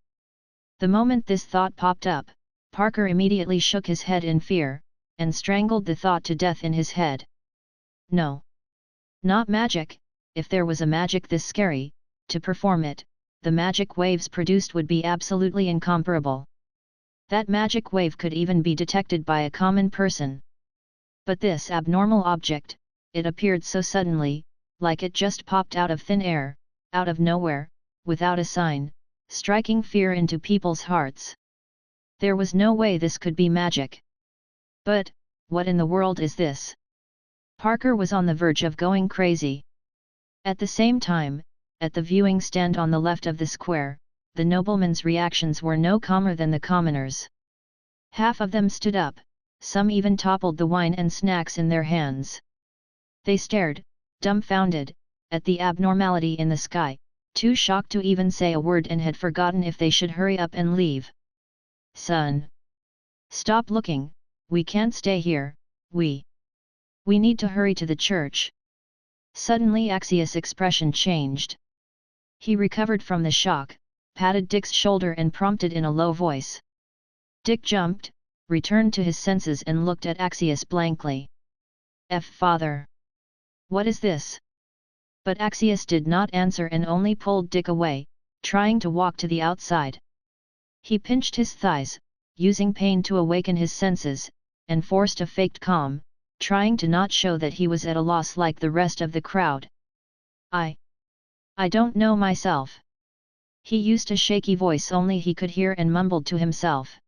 The moment this thought popped up, Parker immediately shook his head in fear, and strangled the thought to death in his head. No. Not magic. If there was a magic this scary, to perform it, the magic waves produced would be absolutely incomparable. That magic wave could even be detected by a common person. But this abnormal object, it appeared so suddenly, like it just popped out of thin air, out of nowhere, without a sign, striking fear into people's hearts. There was no way this could be magic. But, what in the world is this? Parker was on the verge of going crazy. At the same time, at the viewing stand on the left of the square, the noblemen's reactions were no calmer than the commoners. Half of them stood up, some even toppled the wine and snacks in their hands. They stared, dumbfounded, at the abnormality in the sky, too shocked to even say a word and had forgotten if they should hurry up and leave. Son! Stop looking, we can't stay here, we need to hurry to the church. Suddenly Axios' expression changed. He recovered from the shock, patted Dick's shoulder and prompted in a low voice. Dick jumped, returned to his senses and looked at Axius blankly. Father! What is this? But Axius did not answer and only pulled Dick away, trying to walk to the outside. He pinched his thighs, using pain to awaken his senses, and forced a faked calm, trying to not show that he was at a loss like the rest of the crowd. I don't know myself. He used a shaky voice only he could hear and mumbled to himself.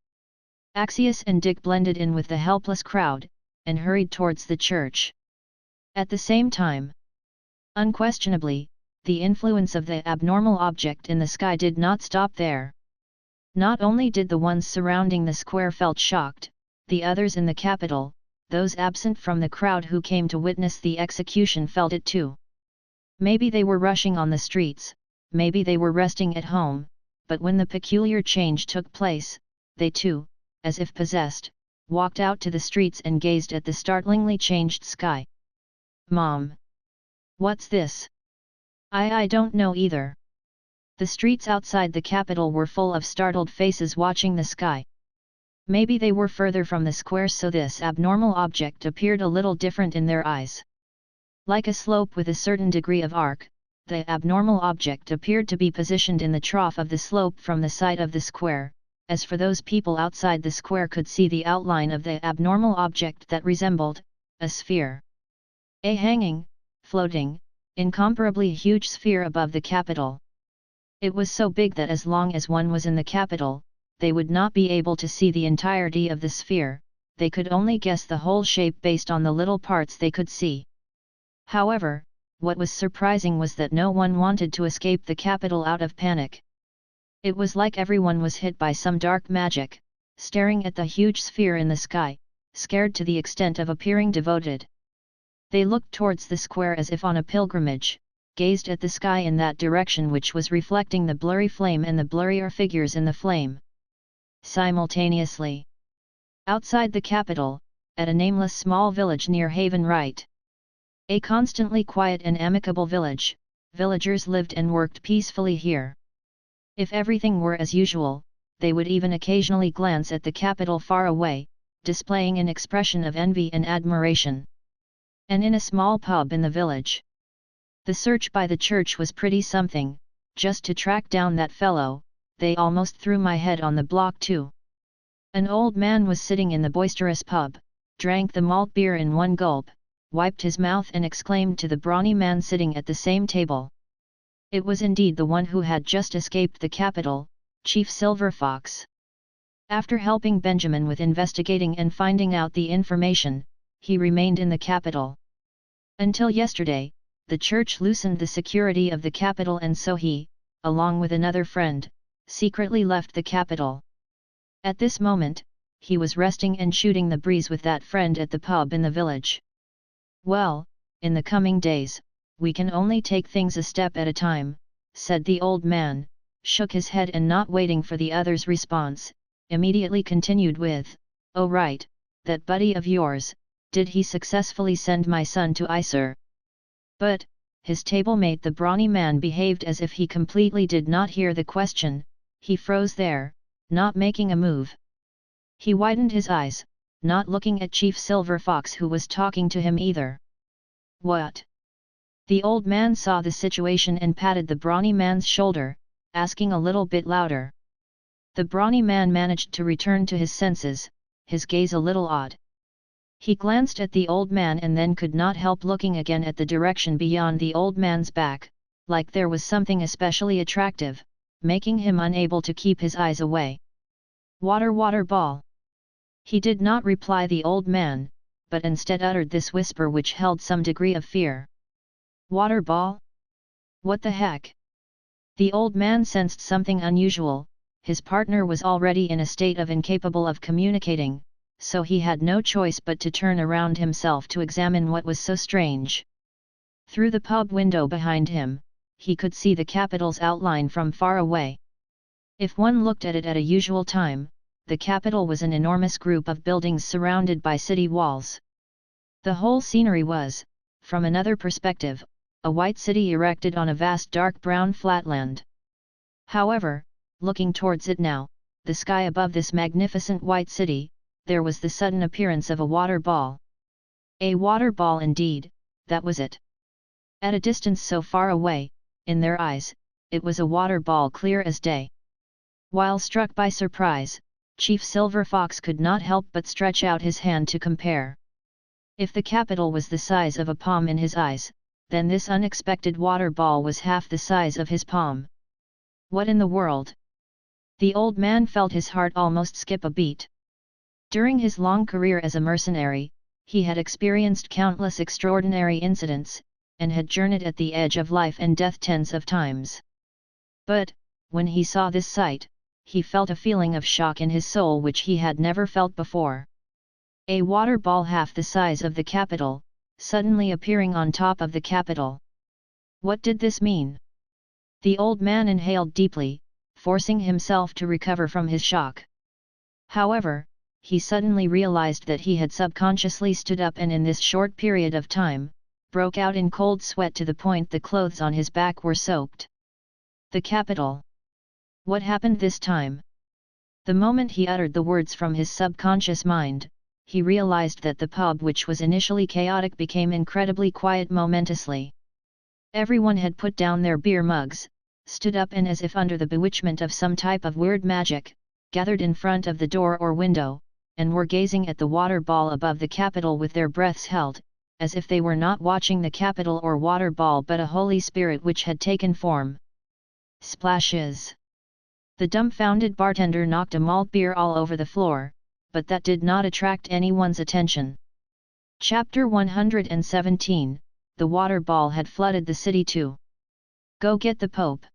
Axius and Dick blended in with the helpless crowd, and hurried towards the church. At the same time, unquestionably, the influence of the abnormal object in the sky did not stop there. Not only did the ones surrounding the square felt shocked, the others in the capital, those absent from the crowd who came to witness the execution felt it too. Maybe they were rushing on the streets, maybe they were resting at home, but when the peculiar change took place, they too, as if possessed, walked out to the streets and gazed at the startlingly changed sky. Mom! What's this? I don't know either. The streets outside the capital were full of startled faces watching the sky. Maybe they were further from the square so this abnormal object appeared a little different in their eyes. Like a slope with a certain degree of arc, the abnormal object appeared to be positioned in the trough of the slope from the side of the square, as for those people outside the square could see the outline of the abnormal object that resembled a sphere. A hanging, floating, incomparably huge sphere above the capital. It was so big that as long as one was in the capital, they would not be able to see the entirety of the sphere, they could only guess the whole shape based on the little parts they could see. However, what was surprising was that no one wanted to escape the capital out of panic. It was like everyone was hit by some dark magic, staring at the huge sphere in the sky, scared to the extent of appearing devoted. They looked towards the square as if on a pilgrimage, gazed at the sky in that direction which was reflecting the blurry flame and the blurrier figures in the flame. Simultaneously, outside the capital, at a nameless small village near Haven Right. A constantly quiet and amicable village, villagers lived and worked peacefully here. If everything were as usual, they would even occasionally glance at the capital far away, displaying an expression of envy and admiration. And in a small pub in the village, the search by the church was pretty something. Just to track down that fellow, they almost threw my head on the block too. An old man was sitting in the boisterous pub, drank the malt beer in one gulp, wiped his mouth and exclaimed to the brawny man sitting at the same table. It was indeed the one who had just escaped the capital, Chief Silver Fox. After helping Benjamin with investigating and finding out the information, he remained in the capital. Until yesterday, the church loosened the security of the capital and so he, along with another friend, secretly left the capital. At this moment, he was resting and shooting the breeze with that friend at the pub in the village. Well, in the coming days, we can only take things a step at a time, said the old man, shook his head and not waiting for the other's response, immediately continued with, "Oh right, that buddy of yours, did he successfully send my son to ICER?" But, his table-mate the brawny man behaved as if he completely did not hear the question, he froze there, not making a move. He widened his eyes, not looking at Chief Silver Fox who was talking to him either. What? The old man saw the situation and patted the brawny man's shoulder, asking a little bit louder. The brawny man managed to return to his senses, his gaze a little odd. He glanced at the old man and then could not help looking again at the direction beyond the old man's back, like there was something especially attractive, making him unable to keep his eyes away. Water ball. He did not reply the old man, but instead uttered this whisper which held some degree of fear. Water ball? What the heck? The old man sensed something unusual, his partner was already in a state of incapable of communicating, so he had no choice but to turn around himself to examine what was so strange. Through the pub window behind him, he could see the capital's outline from far away. If one looked at it at a usual time, the capital was an enormous group of buildings surrounded by city walls. The whole scenery was, from another perspective, a white city erected on a vast dark brown flatland. However, looking towards it now, the sky above this magnificent white city, there was the sudden appearance of a water ball. A water ball indeed, that was it. At a distance so far away, in their eyes, it was a water ball clear as day. While struck by surprise, Chief Silver Fox could not help but stretch out his hand to compare. If the capital was the size of a palm in his eyes, then this unexpected water ball was half the size of his palm. What in the world? The old man felt his heart almost skip a beat. During his long career as a mercenary, he had experienced countless extraordinary incidents, and had journeyed at the edge of life and death tens of times. But, when he saw this sight, he felt a feeling of shock in his soul which he had never felt before. A water ball half the size of the capital, suddenly appearing on top of the capital. What did this mean? The old man inhaled deeply, forcing himself to recover from his shock. However, he suddenly realized that he had subconsciously stood up and in this short period of time, broke out in cold sweat to the point the clothes on his back were soaked. The capital. What happened this time? The moment he uttered the words from his subconscious mind, he realized that the pub which was initially chaotic became incredibly quiet momentously. Everyone had put down their beer mugs, stood up and as if under the bewitchment of some type of weird magic, gathered in front of the door or window, and were gazing at the water ball above the capital with their breaths held, as if they were not watching the capital or water ball but a holy spirit which had taken form. Splashes! The dumbfounded bartender knocked a malt beer all over the floor, but that did not attract anyone's attention. Chapter 117, The water ball had flooded the city too. Go get the Pope.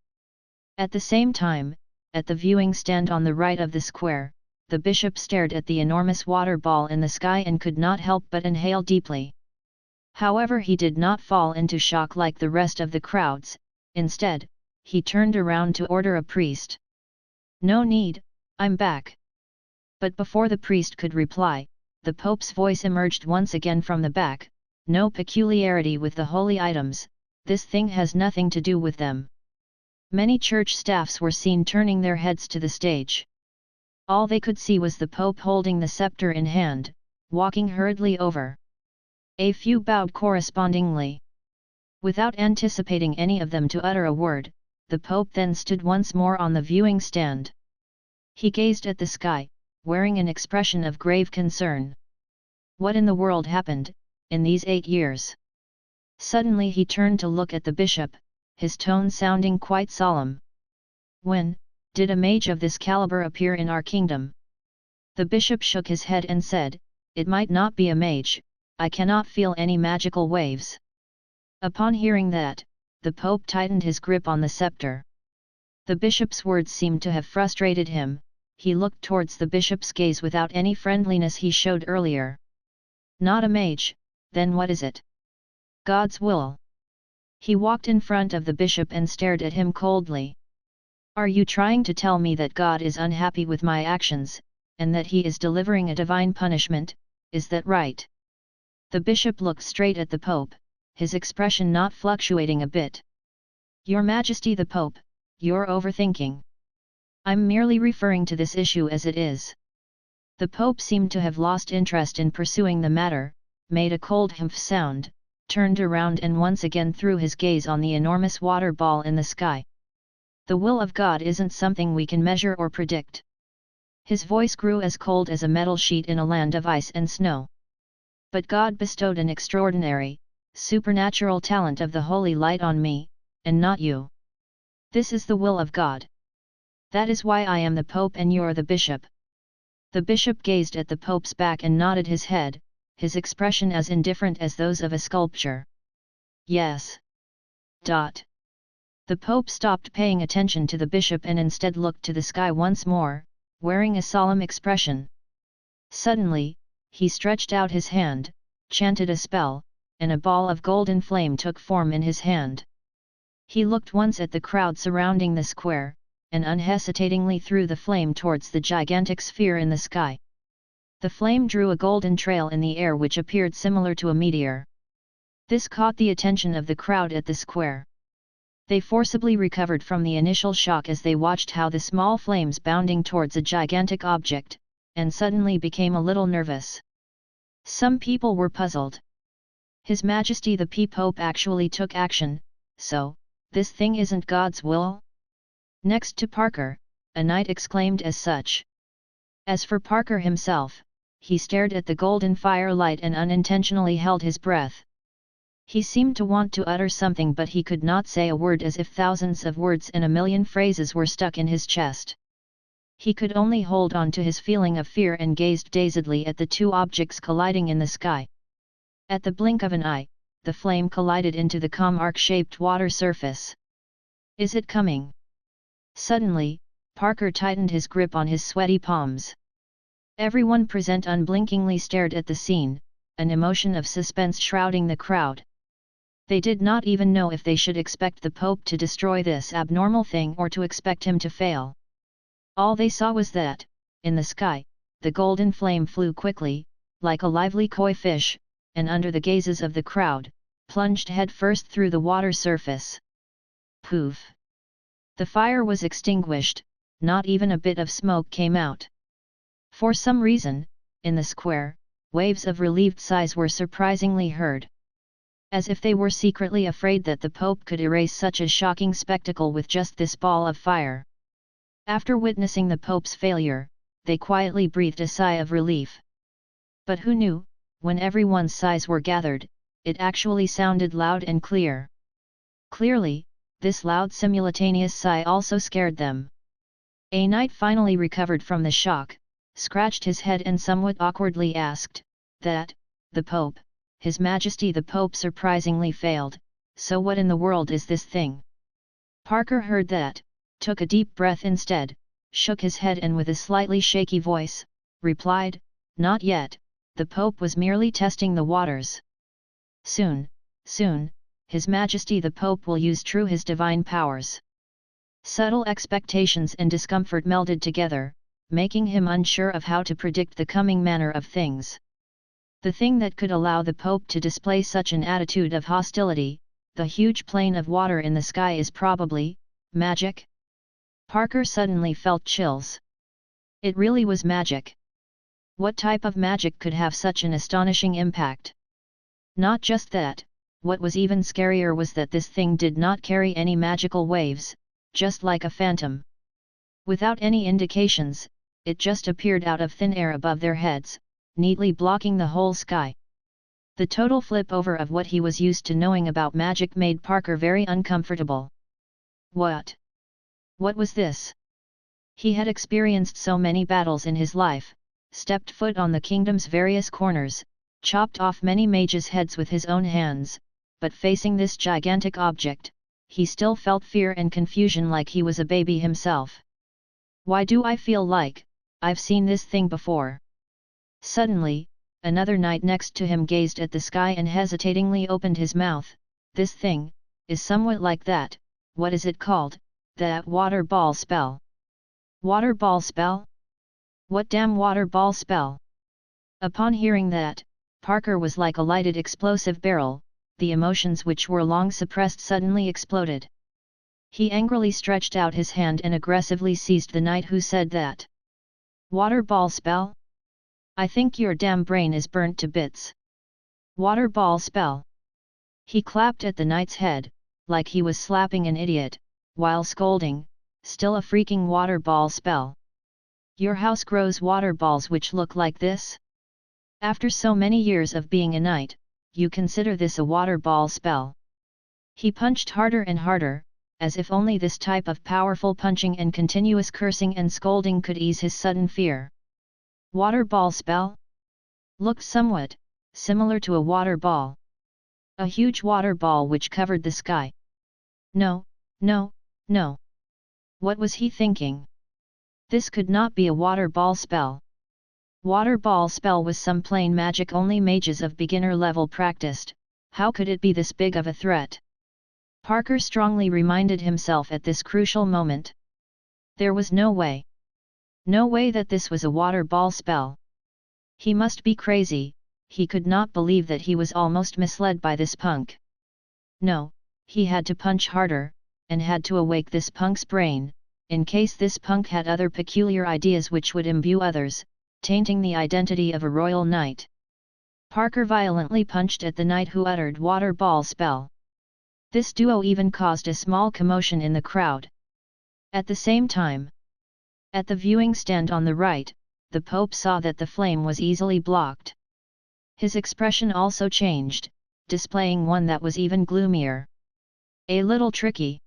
At the same time, at the viewing stand on the right of the square, the bishop stared at the enormous water ball in the sky and could not help but inhale deeply. However, he did not fall into shock like the rest of the crowds. Instead, he turned around to order a priest. No need, I'm back. But before the priest could reply, the Pope's voice emerged once again from the back. No peculiarity with the holy items, this thing has nothing to do with them. Many church staffs were seen turning their heads to the stage. All they could see was the Pope holding the scepter in hand, walking hurriedly over. A few bowed correspondingly. Without anticipating any of them to utter a word, the Pope then stood once more on the viewing stand. He gazed at the sky, wearing an expression of grave concern. What in the world happened, in these 8 years? Suddenly he turned to look at the bishop, his tone sounding quite solemn. When did a mage of this caliber appear in our kingdom? The bishop shook his head and said, it might not be a mage, I cannot feel any magical waves. Upon hearing that, the Pope tightened his grip on the scepter. The bishop's words seemed to have frustrated him. He looked towards the bishop's gaze without any friendliness he showed earlier. Not a mage, then what is it? God's will. He walked in front of the bishop and stared at him coldly. Are you trying to tell me that God is unhappy with my actions, and that he is delivering a divine punishment, is that right? The bishop looked straight at the Pope, his expression not fluctuating a bit. Your Majesty the Pope, you're overthinking. I'm merely referring to this issue as it is. The Pope seemed to have lost interest in pursuing the matter, made a cold humph sound, turned around and once again threw his gaze on the enormous water ball in the sky. The will of God isn't something we can measure or predict. His voice grew as cold as a metal sheet in a land of ice and snow. But God bestowed an extraordinary, supernatural talent of the holy light on me, and not you. This is the will of God. That is why I am the Pope and you're the bishop. The bishop gazed at the Pope's back and nodded his head, his expression as indifferent as those of a sculpture. Yes. The Pope stopped paying attention to the bishop and instead looked to the sky once more, wearing a solemn expression. Suddenly, he stretched out his hand, chanted a spell, and a ball of golden flame took form in his hand. He looked once at the crowd surrounding the square, and unhesitatingly threw the flame towards the gigantic sphere in the sky. The flame drew a golden trail in the air which appeared similar to a meteor. This caught the attention of the crowd at the square. They forcibly recovered from the initial shock as they watched how the small flames bounding towards a gigantic object, and suddenly became a little nervous. Some people were puzzled. His Majesty the Pope actually took action, so, this thing isn't God's will? Next to Parker, a knight exclaimed as such. As for Parker himself, he stared at the golden firelight and unintentionally held his breath. He seemed to want to utter something, but he could not say a word, as if thousands of words and a million phrases were stuck in his chest. He could only hold on to his feeling of fear and gazed dazedly at the two objects colliding in the sky. At the blink of an eye, the flame collided into the calm arc-shaped water surface. Is it coming? Suddenly, Parker tightened his grip on his sweaty palms. Everyone present unblinkingly stared at the scene, an emotion of suspense shrouding the crowd. They did not even know if they should expect the Pope to destroy this abnormal thing or to expect him to fail. All they saw was that, in the sky, the golden flame flew quickly, like a lively koi fish, and under the gazes of the crowd, plunged headfirst through the water surface. Poof! The fire was extinguished, not even a bit of smoke came out. For some reason, in the square, waves of relieved sighs were surprisingly heard. As if they were secretly afraid that the Pope could erase such a shocking spectacle with just this ball of fire. After witnessing the Pope's failure, they quietly breathed a sigh of relief. But who knew, when everyone's sighs were gathered, it actually sounded loud and clear. Clearly, this loud simultaneous sigh also scared them. A knight finally recovered from the shock, scratched his head and somewhat awkwardly asked, "That, the Pope, His Majesty the Pope surprisingly failed, so what in the world is this thing?" Parker heard that, took a deep breath instead, shook his head and with a slightly shaky voice, replied, "Not yet, the Pope was merely testing the waters. Soon, His Majesty the Pope will use his divine powers." Subtle expectations and discomfort melded together, making him unsure of how to predict the coming manner of things. The thing that could allow the Pope to display such an attitude of hostility, the huge plane of water in the sky, is probably magic. Parker suddenly felt chills. It really was magic. What type of magic could have such an astonishing impact? Not just that, what was even scarier was that this thing did not carry any magical waves, just like a phantom. Without any indications, it just appeared out of thin air above their heads, neatly blocking the whole sky. The total flip over of what he was used to knowing about magic made Parker very uncomfortable. What was this? He had experienced so many battles in his life, stepped foot on the kingdom's various corners, chopped off many mages' heads with his own hands, but facing this gigantic object, he still felt fear and confusion like he was a baby himself. Why do I feel like I've seen this thing before? Suddenly, another knight next to him gazed at the sky and hesitatingly opened his mouth. "This thing is somewhat like that, what is it called, that water ball spell?" "Water ball spell? What damn water ball spell?" Upon hearing that, Parker was like a lighted explosive barrel, the emotions which were long suppressed suddenly exploded. He angrily stretched out his hand and aggressively seized the knight who said that. "Water ball spell? I think your damn brain is burnt to bits. Water ball spell." He clapped at the knight's head, like he was slapping an idiot, while scolding, "Still a freaking water ball spell? Your house grows water balls which look like this? After so many years of being a knight, you consider this a water ball spell?" He punched harder and harder, as if only this type of powerful punching and continuous cursing and scolding could ease his sudden fear. Water ball spell? Looked somewhat similar to a water ball. A huge water ball which covered the sky. No. What was he thinking? This could not be a water ball spell. Water ball spell was some plain magic only mages of beginner level practiced. How could it be this big of a threat? Parker strongly reminded himself at this crucial moment. There was no way. No way that this was a water ball spell. He must be crazy. He could not believe that he was almost misled by this punk. No, he had to punch harder, and had to awake this punk's brain, in case this punk had other peculiar ideas which would imbue others, tainting the identity of a royal knight. Parker violently punched at the knight who uttered water ball spell. This duo even caused a small commotion in the crowd. At the same time, at the viewing stand on the right, the Pope saw that the flame was easily blocked. His expression also changed, displaying one that was even gloomier. A little tricky.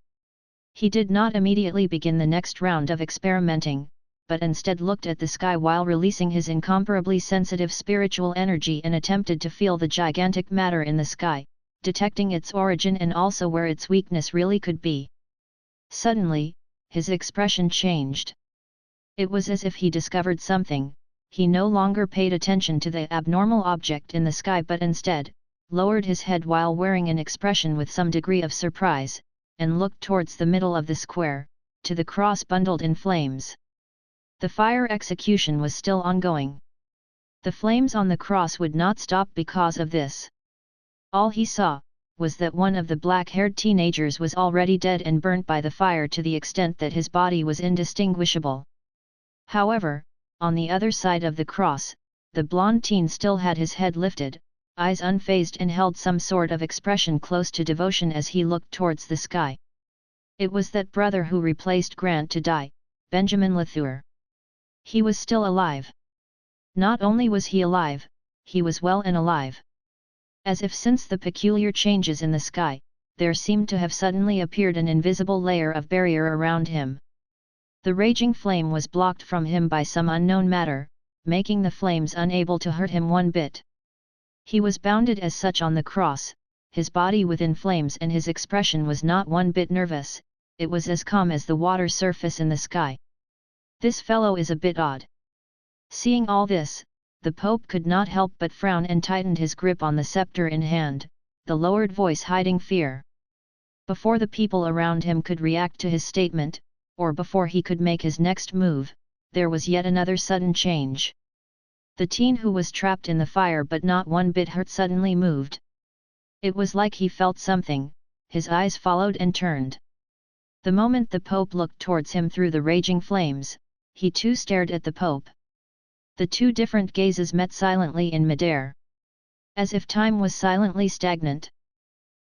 He did not immediately begin the next round of experimenting, but instead looked at the sky while releasing his incomparably sensitive spiritual energy and attempted to feel the gigantic matter in the sky, detecting its origin and also where its weakness really could be. Suddenly, his expression changed. It was as if he discovered something. He no longer paid attention to the abnormal object in the sky but instead, lowered his head while wearing an expression with some degree of surprise, and looked towards the middle of the square, to the cross bundled in flames. The fire execution was still ongoing. The flames on the cross would not stop because of this. All he saw was that one of the black-haired teenagers was already dead and burnt by the fire to the extent that his body was indistinguishable. However, on the other side of the cross, the blonde teen still had his head lifted, eyes unfazed, and held some sort of expression close to devotion as he looked towards the sky. It was that brother who replaced Grant to die, Benjamin Latour. He was still alive. Not only was he alive, he was well and alive. As if since the peculiar changes in the sky, there seemed to have suddenly appeared an invisible layer of barrier around him. The raging flame was blocked from him by some unknown matter, making the flames unable to hurt him one bit. He was bounded as such on the cross, his body within flames, and his expression was not one bit nervous, it was as calm as the water surface in the sky. This fellow is a bit odd. Seeing all this, the Pope could not help but frown and tightened his grip on the scepter in hand, the lowered voice hiding fear. Before the people around him could react to his statement, or before he could make his next move, there was yet another sudden change. The teen who was trapped in the fire but not one bit hurt suddenly moved. It was like he felt something, his eyes followed and turned. The moment the Pope looked towards him through the raging flames, he too stared at the Pope. The two different gazes met silently in midair. As if time was silently stagnant.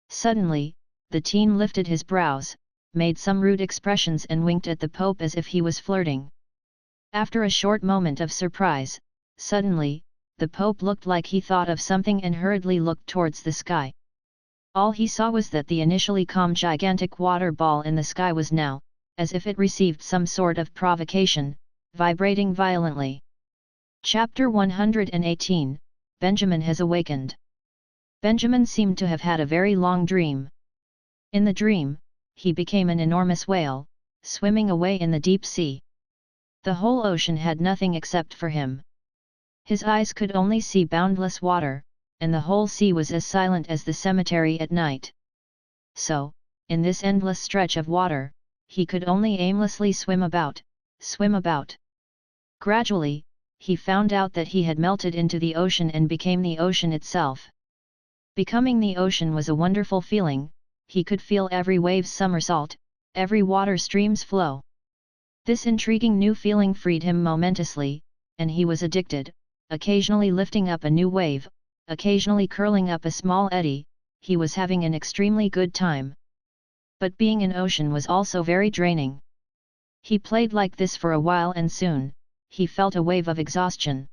Suddenly, the teen lifted his brows, made some rude expressions and winked at the Pope as if he was flirting. After a short moment of surprise, suddenly, the Pope looked like he thought of something and hurriedly looked towards the sky. All he saw was that the initially calm gigantic water ball in the sky was now, as if it received some sort of provocation, vibrating violently. Chapter 118, Benjamin has awakened. Benjamin seemed to have had a very long dream. In the dream, he became an enormous whale, swimming away in the deep sea. The whole ocean had nothing except for him. His eyes could only see boundless water, and the whole sea was as silent as the cemetery at night. So, in this endless stretch of water, he could only aimlessly swim about, swim about. Gradually, he found out that he had melted into the ocean and became the ocean itself. Becoming the ocean was a wonderful feeling. He could feel every wave's somersault, every water stream's flow. This intriguing new feeling freed him momentously, and he was addicted, occasionally lifting up a new wave, occasionally curling up a small eddy. He was having an extremely good time. But being in ocean was also very draining. He played like this for a while and soon, he felt a wave of exhaustion.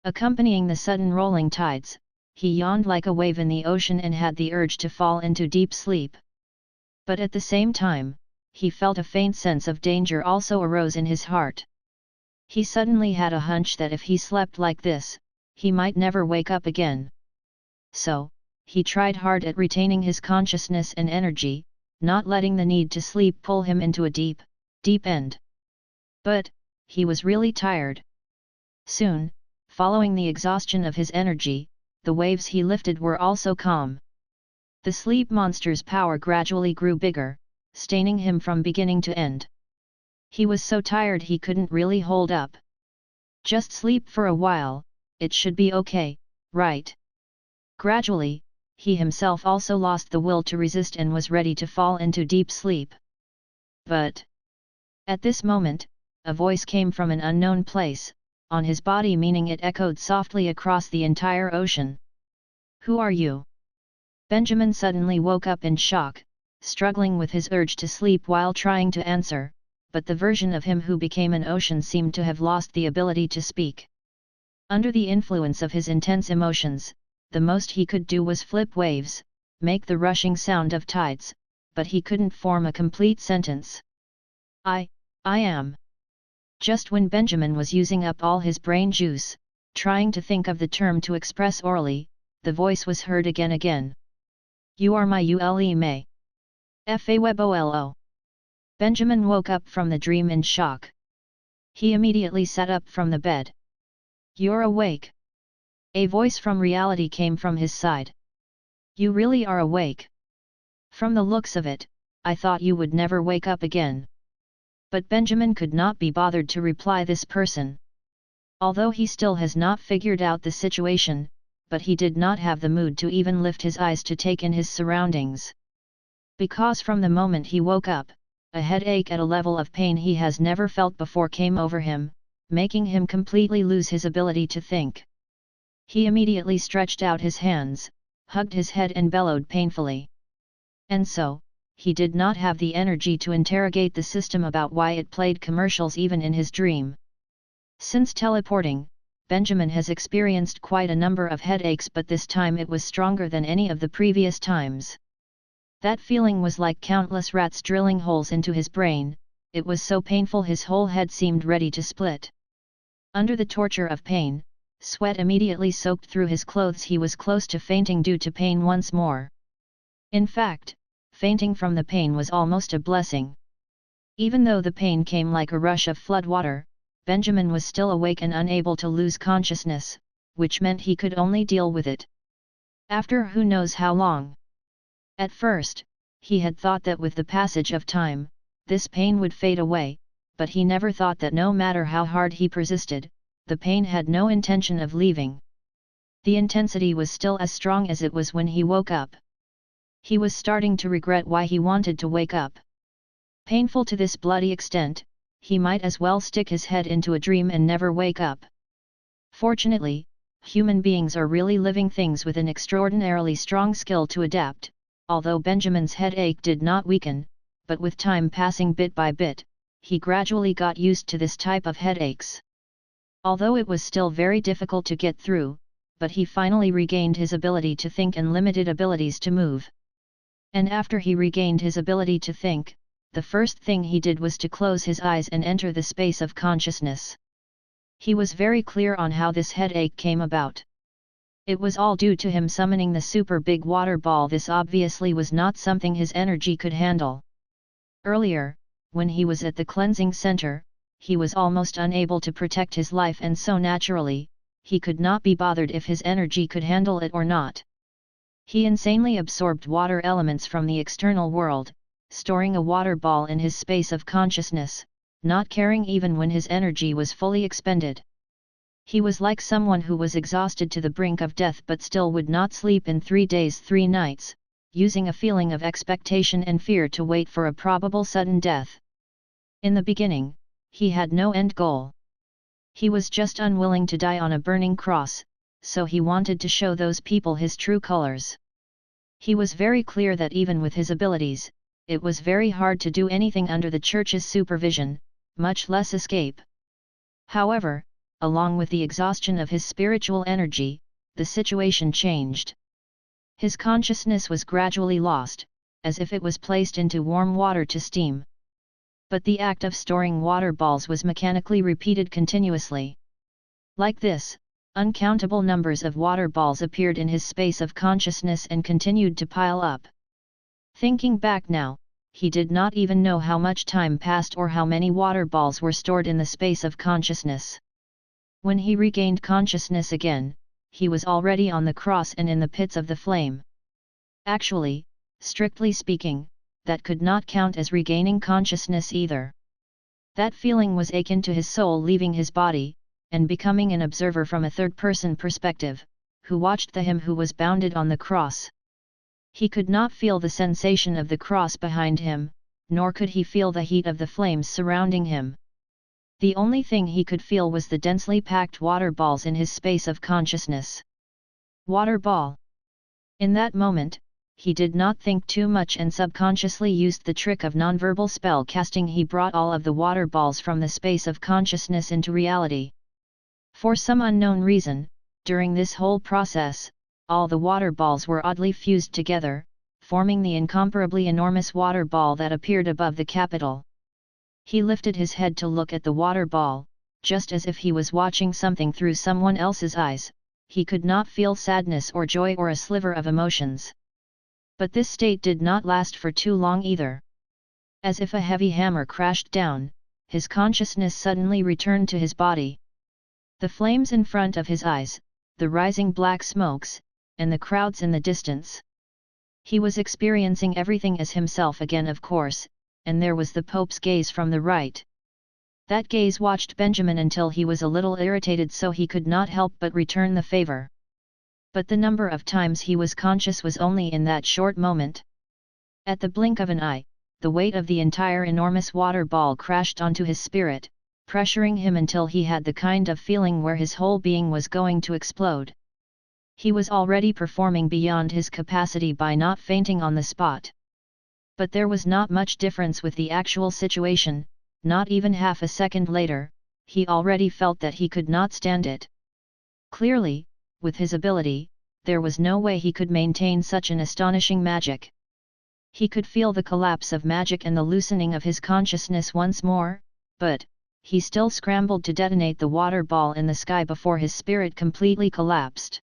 Accompanying the sudden rolling tides, he yawned like a wave in the ocean and had the urge to fall into deep sleep. But at the same time, he felt a faint sense of danger also arose in his heart. He suddenly had a hunch that if he slept like this, he might never wake up again. So, he tried hard at retaining his consciousness and energy, not letting the need to sleep pull him into a deep, deep end. But, he was really tired. Soon, following the exhaustion of his energy, the waves he lifted were also calm. The sleep monster's power gradually grew bigger, staining him from beginning to end. He was so tired he couldn't really hold up. Just sleep for a while, it should be okay, right? Gradually, he himself also lost the will to resist and was ready to fall into deep sleep. But at this moment, a voice came from an unknown place, on his body, meaning it echoed softly across the entire ocean. "Who are you?" Benjamin suddenly woke up in shock, struggling with his urge to sleep while trying to answer, but the version of him who became an ocean seemed to have lost the ability to speak. Under the influence of his intense emotions, the most he could do was flip waves, make the rushing sound of tides, but he couldn't form a complete sentence. I am. Just when Benjamin was using up all his brain juice, trying to think of the term to express orally, the voice was heard again. "You are my ule may. Fawebolo." Benjamin woke up from the dream in shock. He immediately sat up from the bed. "You're awake." A voice from reality came from his side. "You really are awake. From the looks of it, I thought you would never wake up again." But Benjamin could not be bothered to reply this person. Although he still has not figured out the situation, but he did not have the mood to even lift his eyes to take in his surroundings. Because from the moment he woke up, a headache at a level of pain he has never felt before came over him, making him completely lose his ability to think. He immediately stretched out his hands, hugged his head and bellowed painfully. And so, he did not have the energy to interrogate the system about why it played commercials even in his dream. Since teleporting, Benjamin has experienced quite a number of headaches, but this time it was stronger than any of the previous times. That feeling was like countless rats drilling holes into his brain. It was so painful his whole head seemed ready to split. Under the torture of pain, sweat immediately soaked through his clothes. He was close to fainting due to pain once more. In fact, fainting from the pain was almost a blessing. Even though the pain came like a rush of flood water, Benjamin was still awake and unable to lose consciousness, which meant he could only deal with it. After who knows how long. At first, he had thought that with the passage of time, this pain would fade away, but he never thought that no matter how hard he persisted, the pain had no intention of leaving. The intensity was still as strong as it was when he woke up. He was starting to regret why he wanted to wake up. Painful to this bloody extent, he might as well stick his head into a dream and never wake up. Fortunately, human beings are really living things with an extraordinarily strong skill to adapt. Although Benjamin's headache did not weaken, but with time passing bit by bit, he gradually got used to this type of headaches. Although it was still very difficult to get through, but he finally regained his ability to think and limited abilities to move. And after he regained his ability to think, the first thing he did was to close his eyes and enter the space of consciousness. He was very clear on how this headache came about. It was all due to him summoning the super big water ball. This obviously was not something his energy could handle. Earlier, when he was at the cleansing center, he was almost unable to protect his life, and so naturally, he could not be bothered if his energy could handle it or not. He insanely absorbed water elements from the external world, storing a water ball in his space of consciousness, not caring even when his energy was fully expended. He was like someone who was exhausted to the brink of death but still would not sleep in 3 days 3 nights, using a feeling of expectation and fear to wait for a probable sudden death. In the beginning, he had no end goal. He was just unwilling to die on a burning cross, so he wanted to show those people his true colors. He was very clear that even with his abilities, it was very hard to do anything under the church's supervision, much less escape. However, along with the exhaustion of his spiritual energy, the situation changed. His consciousness was gradually lost, as if it was placed into warm water to steam. But the act of storing water balls was mechanically repeated continuously. Like this, uncountable numbers of water balls appeared in his space of consciousness and continued to pile up. Thinking back now, he did not even know how much time passed or how many water balls were stored in the space of consciousness. When he regained consciousness again, he was already on the cross and in the pits of the flame. Actually, strictly speaking, that could not count as regaining consciousness either. That feeling was akin to his soul leaving his body, and becoming an observer from a third-person perspective, who watched the him who was bounded on the cross. He could not feel the sensation of the cross behind him, nor could he feel the heat of the flames surrounding him. The only thing he could feel was the densely packed water balls in his space of consciousness. Water ball. In that moment, he did not think too much and subconsciously used the trick of nonverbal spell casting. He brought all of the water balls from the space of consciousness into reality. For some unknown reason, during this whole process, all the water balls were oddly fused together, forming the incomparably enormous water ball that appeared above the capital. He lifted his head to look at the water ball, just as if he was watching something through someone else's eyes. He could not feel sadness or joy or a sliver of emotions. But this state did not last for too long either. As if a heavy hammer crashed down, his consciousness suddenly returned to his body. The flames in front of his eyes, the rising black smokes, and the crowds in the distance. He was experiencing everything as himself again, of course, and there was the Pope's gaze from the right. That gaze watched Benjamin until he was a little irritated, so he could not help but return the favor. But the number of times he was conscious was only in that short moment. At the blink of an eye, the weight of the entire enormous water ball crashed onto his spirit, pressuring him until he had the kind of feeling where his whole being was going to explode. He was already performing beyond his capacity by not fainting on the spot. But there was not much difference with the actual situation. Not even half a second later, he already felt that he could not stand it. Clearly, with his ability, there was no way he could maintain such an astonishing magic. He could feel the collapse of magic and the loosening of his consciousness once more, but he still scrambled to detonate the water ball in the sky before his spirit completely collapsed.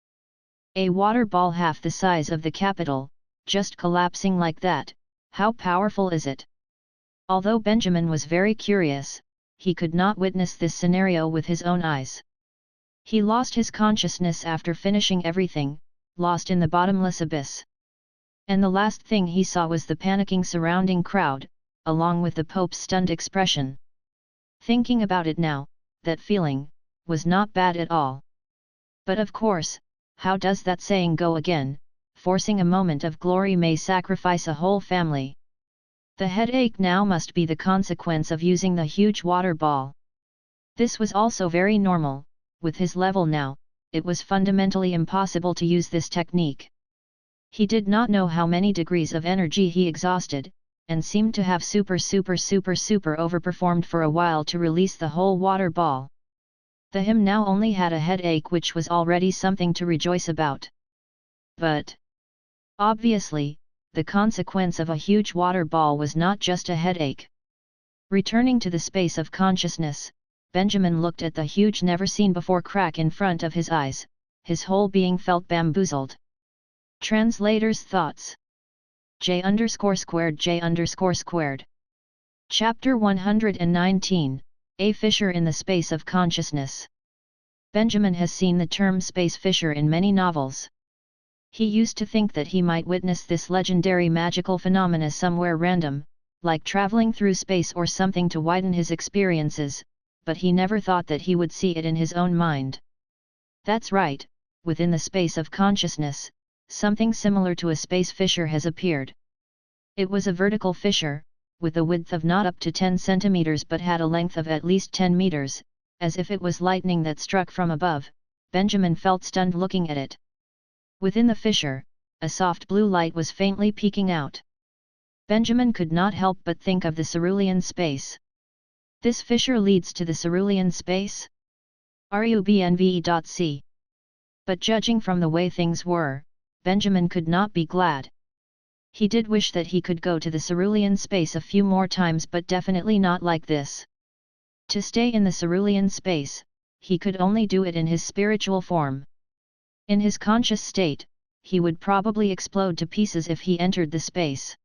A water ball half the size of the capital, just collapsing like that, how powerful is it? Although Benjamin was very curious, he could not witness this scenario with his own eyes. He lost his consciousness after finishing everything, lost in the bottomless abyss. And the last thing he saw was the panicking surrounding crowd, along with the Pope's stunned expression. Thinking about it now, that feeling was not bad at all. But of course, how does that saying go again? Forcing a moment of glory may sacrifice a whole family. The headache now must be the consequence of using the huge water ball. This was also very normal. With his level now, it was fundamentally impossible to use this technique. He did not know how many degrees of energy he exhausted, and seemed to have super overperformed for a while to release the whole water ball. The him now only had a headache, which was already something to rejoice about. But obviously, the consequence of a huge water ball was not just a headache. Returning to the space of consciousness, Benjamin looked at the huge never-seen-before crack in front of his eyes. His whole being felt bamboozled. Translator's thoughts. J_squared. Chapter 119, A Fissure in the Space of Consciousness. Benjamin has seen the term space fissure in many novels. He used to think that he might witness this legendary magical phenomena somewhere random, like traveling through space or something to widen his experiences, but he never thought that he would see it in his own mind. That's right, within the space of consciousness, something similar to a space fissure has appeared. It was a vertical fissure, with a width of not up to 10 centimeters but had a length of at least 10 meters, as if it was lightning that struck from above. Benjamin felt stunned looking at it. Within the fissure, a soft blue light was faintly peeking out. Benjamin could not help but think of the cerulean space. This fissure leads to the cerulean space? Rubnve.c. But judging from the way things were, Benjamin could not be glad. He did wish that he could go to the cerulean space a few more times, but definitely not like this. To stay in the cerulean space, he could only do it in his spiritual form. In his conscious state, he would probably explode to pieces if he entered the space.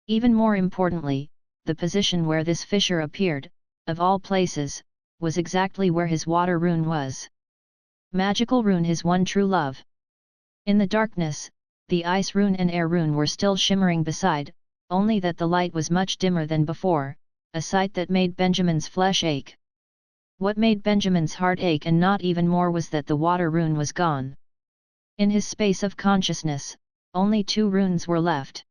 Even more importantly, the position where this fissure appeared, of all places, was exactly where his water rune was. Magical rune, his one true love. In the darkness, the ice rune and air rune were still shimmering beside, only that the light was much dimmer than before, a sight that made Benjamin's flesh ache. What made Benjamin's heart ache and not even more was that the water rune was gone. In his space of consciousness, only 2 runes were left.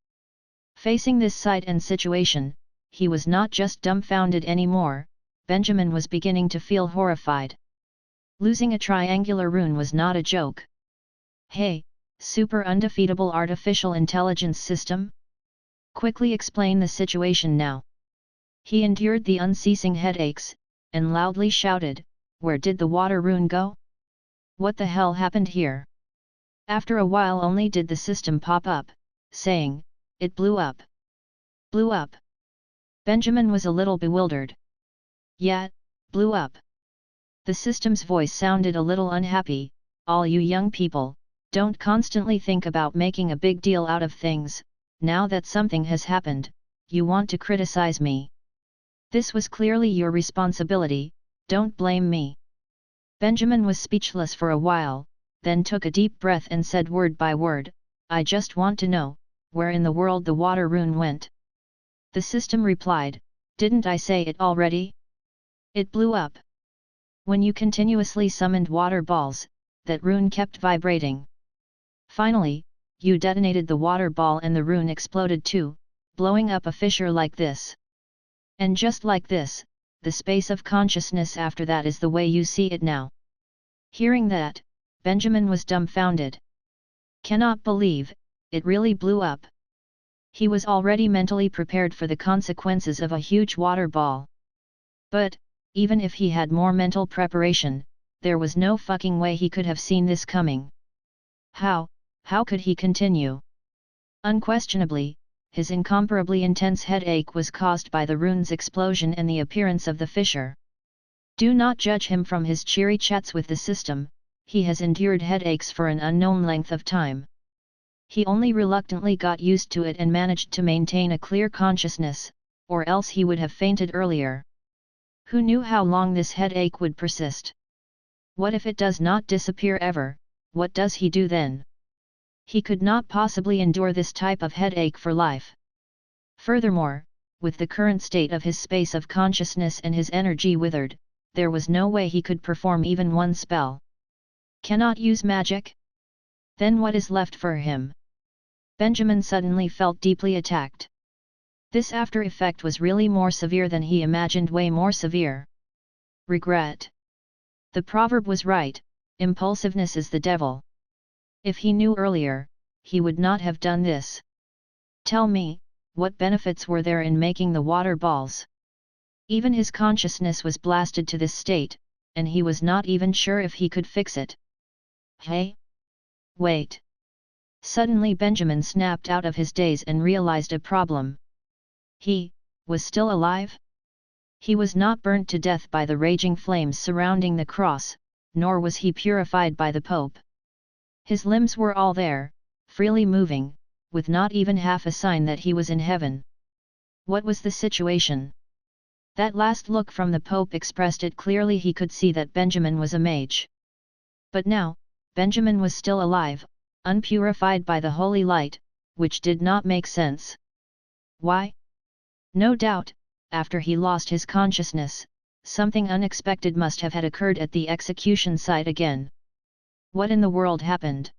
Facing this sight and situation, he was not just dumbfounded anymore, Benjamin was beginning to feel horrified. Losing a triangular rune was not a joke. Hey, super undefeatable artificial intelligence system? Quickly explain the situation now. He endured the unceasing headaches, and loudly shouted, "Where did the water rune go? What the hell happened here?" After a while only did the system pop up, saying, "It blew up." Blew up. Benjamin was a little bewildered. Yeah, blew up. The system's voice sounded a little unhappy. "All you young people, don't constantly think about making a big deal out of things. Now that something has happened, you want to criticize me. This was clearly your responsibility, don't blame me." Benjamin was speechless for a while, then took a deep breath and said word by word, "I just want to know, where in the world the water rune went?" The system replied, "Didn't I say it already? It blew up. When you continuously summoned water balls, that rune kept vibrating. Finally, you detonated the water ball and the rune exploded too, blowing up a fissure like this. And just like this, the space of consciousness after that is the way you see it now." Hearing that, Benjamin was dumbfounded. Cannot believe, it really blew up. He was already mentally prepared for the consequences of a huge water ball. But, even if he had more mental preparation, there was no fucking way he could have seen this coming. How could he continue? Unquestionably, his incomparably intense headache was caused by the rune's explosion and the appearance of the fissure. Do not judge him from his cheery chats with the system, he has endured headaches for an unknown length of time. He only reluctantly got used to it and managed to maintain a clear consciousness, or else he would have fainted earlier. Who knew how long this headache would persist? What if it does not disappear ever, what does he do then? He could not possibly endure this type of headache for life. Furthermore, with the current state of his space of consciousness and his energy withered, there was no way he could perform even one spell. Cannot use magic? Then what is left for him? Benjamin suddenly felt deeply attacked. This after effect was really more severe than he imagined, way more severe. Regret. The proverb was right, impulsiveness is the devil. If he knew earlier, he would not have done this. Tell me, what benefits were there in making the water balls? Even his consciousness was blasted to this state, and he was not even sure if he could fix it. Hey? Wait. Suddenly Benjamin snapped out of his daze and realized a problem. He was still alive? He was not burnt to death by the raging flames surrounding the cross, nor was he purified by the Pope. His limbs were all there, freely moving, with not even half a sign that he was in heaven. What was the situation? That last look from the Pope expressed it clearly. He could see that Benjamin was a mage. But now, Benjamin was still alive, unpurified by the holy light, which did not make sense. Why? No doubt, after he lost his consciousness, something unexpected must have had occurred at the execution site again. What in the world happened?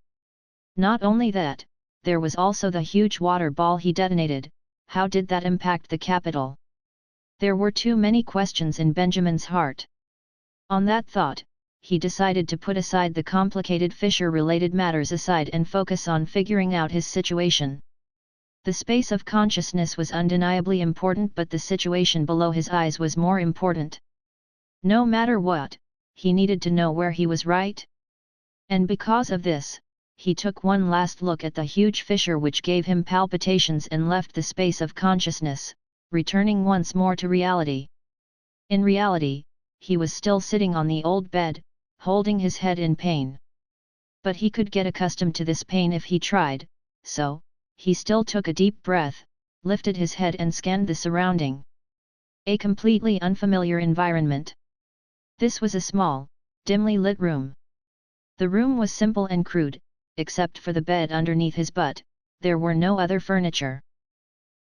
Not only that, there was also the huge water ball he detonated. How did that impact the capital? There were too many questions in Benjamin's heart. On that thought, he decided to put aside the complicated fissure-related matters aside and focus on figuring out his situation. The space of consciousness was undeniably important, but the situation below his eyes was more important. No matter what, he needed to know where he was right. And because of this, he took one last look at the huge fissure, which gave him palpitations, and left the space of consciousness, returning once more to reality. In reality, he was still sitting on the old bed, holding his head in pain. But he could get accustomed to this pain if he tried, so he still took a deep breath, lifted his head and scanned the surrounding. A completely unfamiliar environment. This was a small, dimly lit room. The room was simple and crude, except for the bed underneath his butt. There were no other furniture.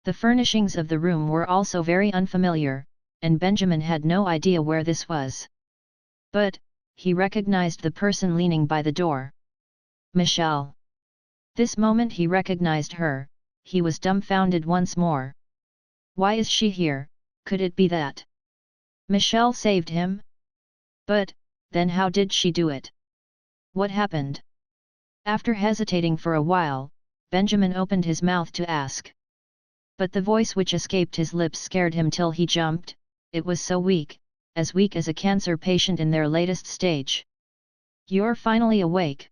The furnishings of the room were also very unfamiliar, and Benjamin had no idea where this was. But he recognized the person leaning by the door. Michelle. This moment he recognized her. He was dumbfounded once more. Why is she here? Could it be that Michelle saved him? But, then how did she do it? What happened? After hesitating for a while, Benjamin opened his mouth to ask. But the voice which escaped his lips scared him till he jumped. It was so weak, as weak as a cancer patient in their latest stage. You're finally awake.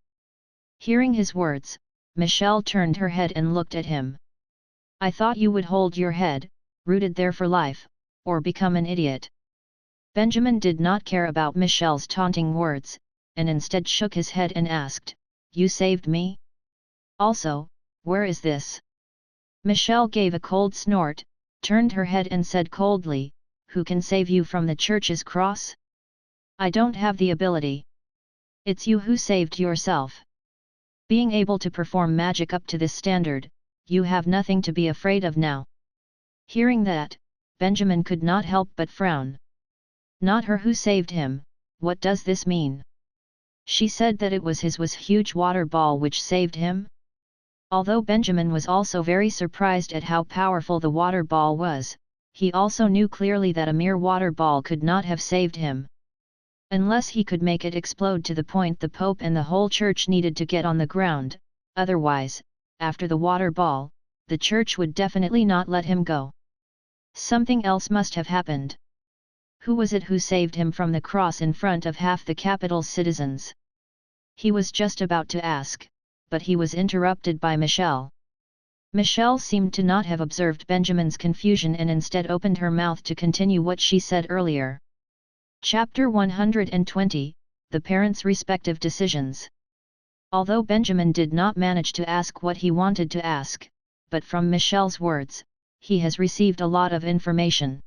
Hearing his words, Michelle turned her head and looked at him. I thought you would hold your head, rooted there for life, or become an idiot. Benjamin did not care about Michelle's taunting words, and instead shook his head and asked, You saved me? Also, where is this? Michelle gave a cold snort, turned her head and said coldly, Who can save you from the church's cross? I don't have the ability. It's you who saved yourself. Being able to perform magic up to this standard, you have nothing to be afraid of now. Hearing that, Benjamin could not help but frown. Not her who saved him, what does this mean? She said that it was his huge water ball which saved him? Although Benjamin was also very surprised at how powerful the water ball was, he also knew clearly that a mere water ball could not have saved him. Unless he could make it explode to the point the Pope and the whole church needed to get on the ground, otherwise, after the water ball, the church would definitely not let him go. Something else must have happened. Who was it who saved him from the cross in front of half the capital's citizens? He was just about to ask, but he was interrupted by Michelle. Michelle seemed to not have observed Benjamin's confusion and instead opened her mouth to continue what she said earlier. Chapter 120, The Parents' Respective Decisions. Although Benjamin did not manage to ask what he wanted to ask, but from Michelle's words, he has received a lot of information.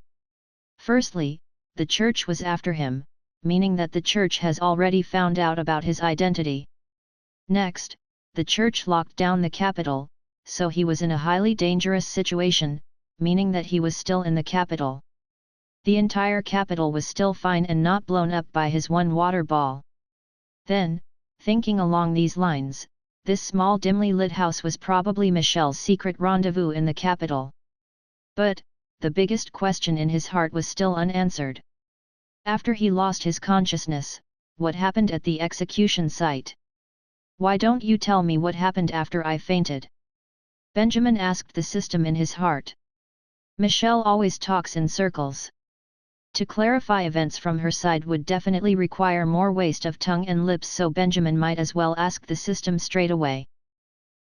Firstly, the church was after him, meaning that the church has already found out about his identity. Next, the church locked down the capital, so he was in a highly dangerous situation, meaning that he was still in the capital. The entire capital was still fine and not blown up by his one water ball. Then, thinking along these lines, this small dimly lit house was probably Michelle's secret rendezvous in the capital. But, the biggest question in his heart was still unanswered. After he lost his consciousness, what happened at the execution site? Why don't you tell me what happened after I fainted? Benjamin asked the system in his heart. Michelle always talks in circles. To clarify events from her side would definitely require more waste of tongue and lips, so Benjamin might as well ask the system straight away.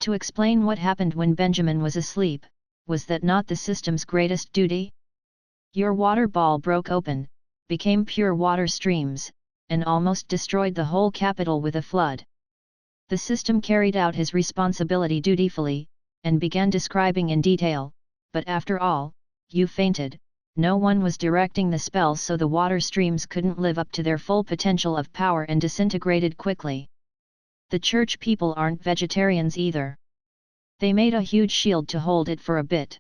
To explain what happened when Benjamin was asleep, was that not the system's greatest duty? Your water ball broke open, became pure water streams, and almost destroyed the whole capital with a flood. The system carried out his responsibility dutifully, and began describing in detail, but after all, you fainted. No one was directing the spell, so the water streams couldn't live up to their full potential of power and disintegrated quickly. The church people aren't vegetarians either. They made a huge shield to hold it for a bit.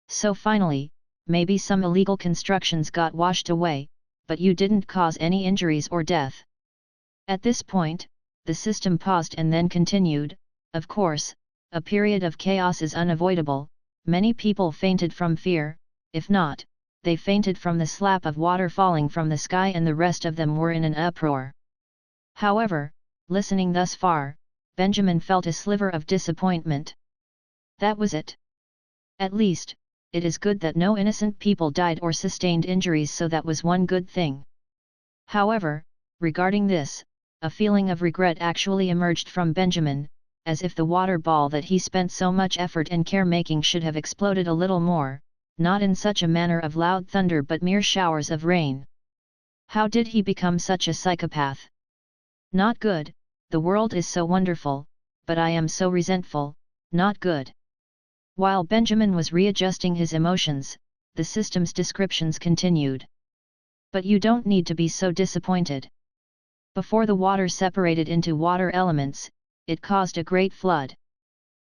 So finally, maybe some illegal constructions got washed away, but you didn't cause any injuries or death. At this point, the system paused and then continued, of course, a period of chaos is unavoidable. Many people fainted from fear, if not, they fainted from the slap of water falling from the sky, and the rest of them were in an uproar. However, listening thus far, Benjamin felt a sliver of disappointment. That was it. At least, it is good that no innocent people died or sustained injuries, so that was one good thing. However, regarding this, a feeling of regret actually emerged from Benjamin, as if the water ball that he spent so much effort and care making should have exploded a little more, not in such a manner of loud thunder but mere showers of rain. How did he become such a psychopath? Not good. The world is so wonderful, but I am so resentful. Not good. While Benjamin was readjusting his emotions, the system's descriptions continued. But you don't need to be so disappointed. Before the water separated into water elements, it caused a great flood.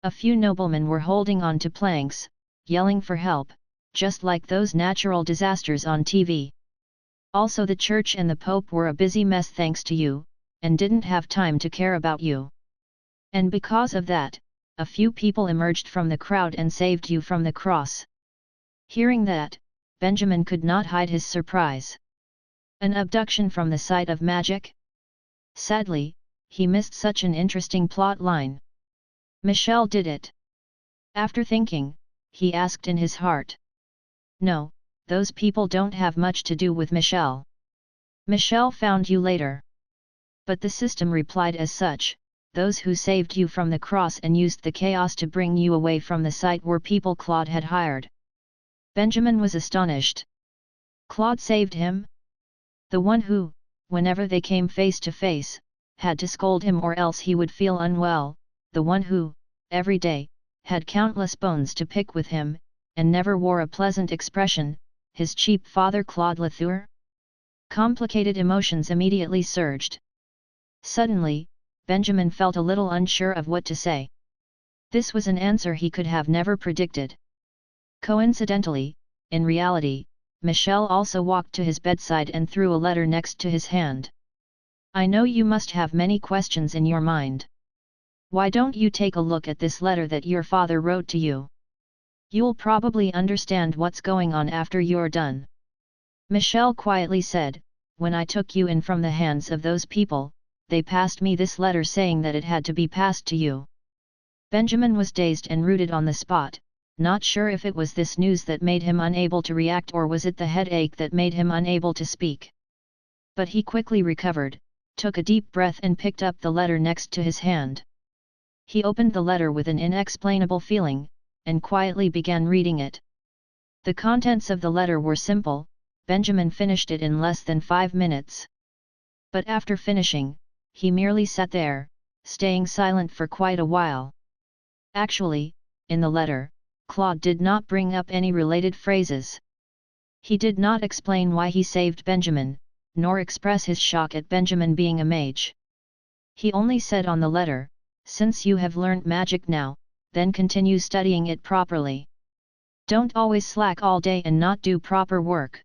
A few noblemen were holding on to planks, yelling for help, just like those natural disasters on TV. Also, the church and the Pope were a busy mess thanks to you, and didn't have time to care about you. And because of that, a few people emerged from the crowd and saved you from the cross. Hearing that, Benjamin could not hide his surprise. An abduction from the site of magic? Sadly, he missed such an interesting plot line. Michelle did it. After thinking, he asked in his heart. No, those people don't have much to do with Michelle. Michelle found you later. But the system replied as such, those who saved you from the cross and used the chaos to bring you away from the site were people Claude had hired. Benjamin was astonished. Claude saved him? The one who, whenever they came face to face, had to scold him or else he would feel unwell, the one who, every day, had countless bones to pick with him, and never wore a pleasant expression, his cheap father Claude Latour? Complicated emotions immediately surged. Suddenly, Benjamin felt a little unsure of what to say. This was an answer he could have never predicted. Coincidentally, in reality, Michelle also walked to his bedside and threw a letter next to his hand. I know you must have many questions in your mind. Why don't you take a look at this letter that your father wrote to you? You'll probably understand what's going on after you're done. Michelle quietly said, when I took you in from the hands of those people, they passed me this letter saying that it had to be passed to you. Benjamin was dazed and rooted on the spot, not sure if it was this news that made him unable to react or was it the headache that made him unable to speak. But he quickly recovered, took a deep breath and picked up the letter next to his hand. He opened the letter with an inexplainable feeling, and quietly began reading it. The contents of the letter were simple, Benjamin finished it in less than 5 minutes. But after finishing, he merely sat there, staying silent for quite a while. Actually, in the letter, Claude did not bring up any related phrases. He did not explain why he saved Benjamin, nor express his shock at Benjamin being a mage. He only said on the letter, since you have learned magic now, then continue studying it properly. Don't always slack all day and not do proper work.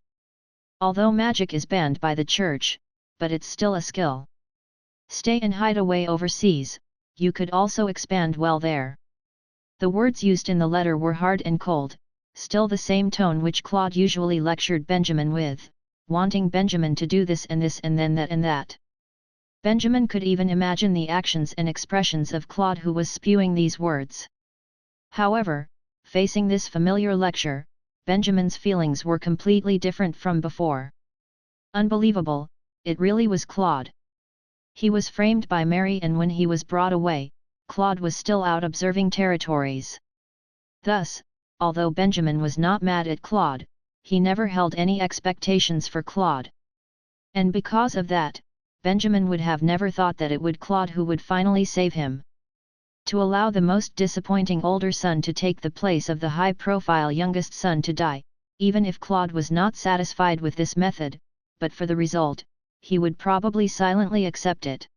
Although magic is banned by the church, but it's still a skill. Stay and hide away overseas, you could also expand well there. The words used in the letter were hard and cold, still the same tone which Claude usually lectured Benjamin with, wanting Benjamin to do this and then that and that. Benjamin could even imagine the actions and expressions of Claude who was spewing these words. However, facing this familiar lecture, Benjamin's feelings were completely different from before. Unbelievable, it really was Claude. He was framed by Mary and when he was brought away, Claude was still out observing territories. Thus, although Benjamin was not mad at Claude, he never held any expectations for Claude. And because of that, Benjamin would have never thought that it would Claude who would finally save him. To allow the most disappointing older son to take the place of the high-profile youngest son to die, even if Claude was not satisfied with this method, but for the result, he would probably silently accept it.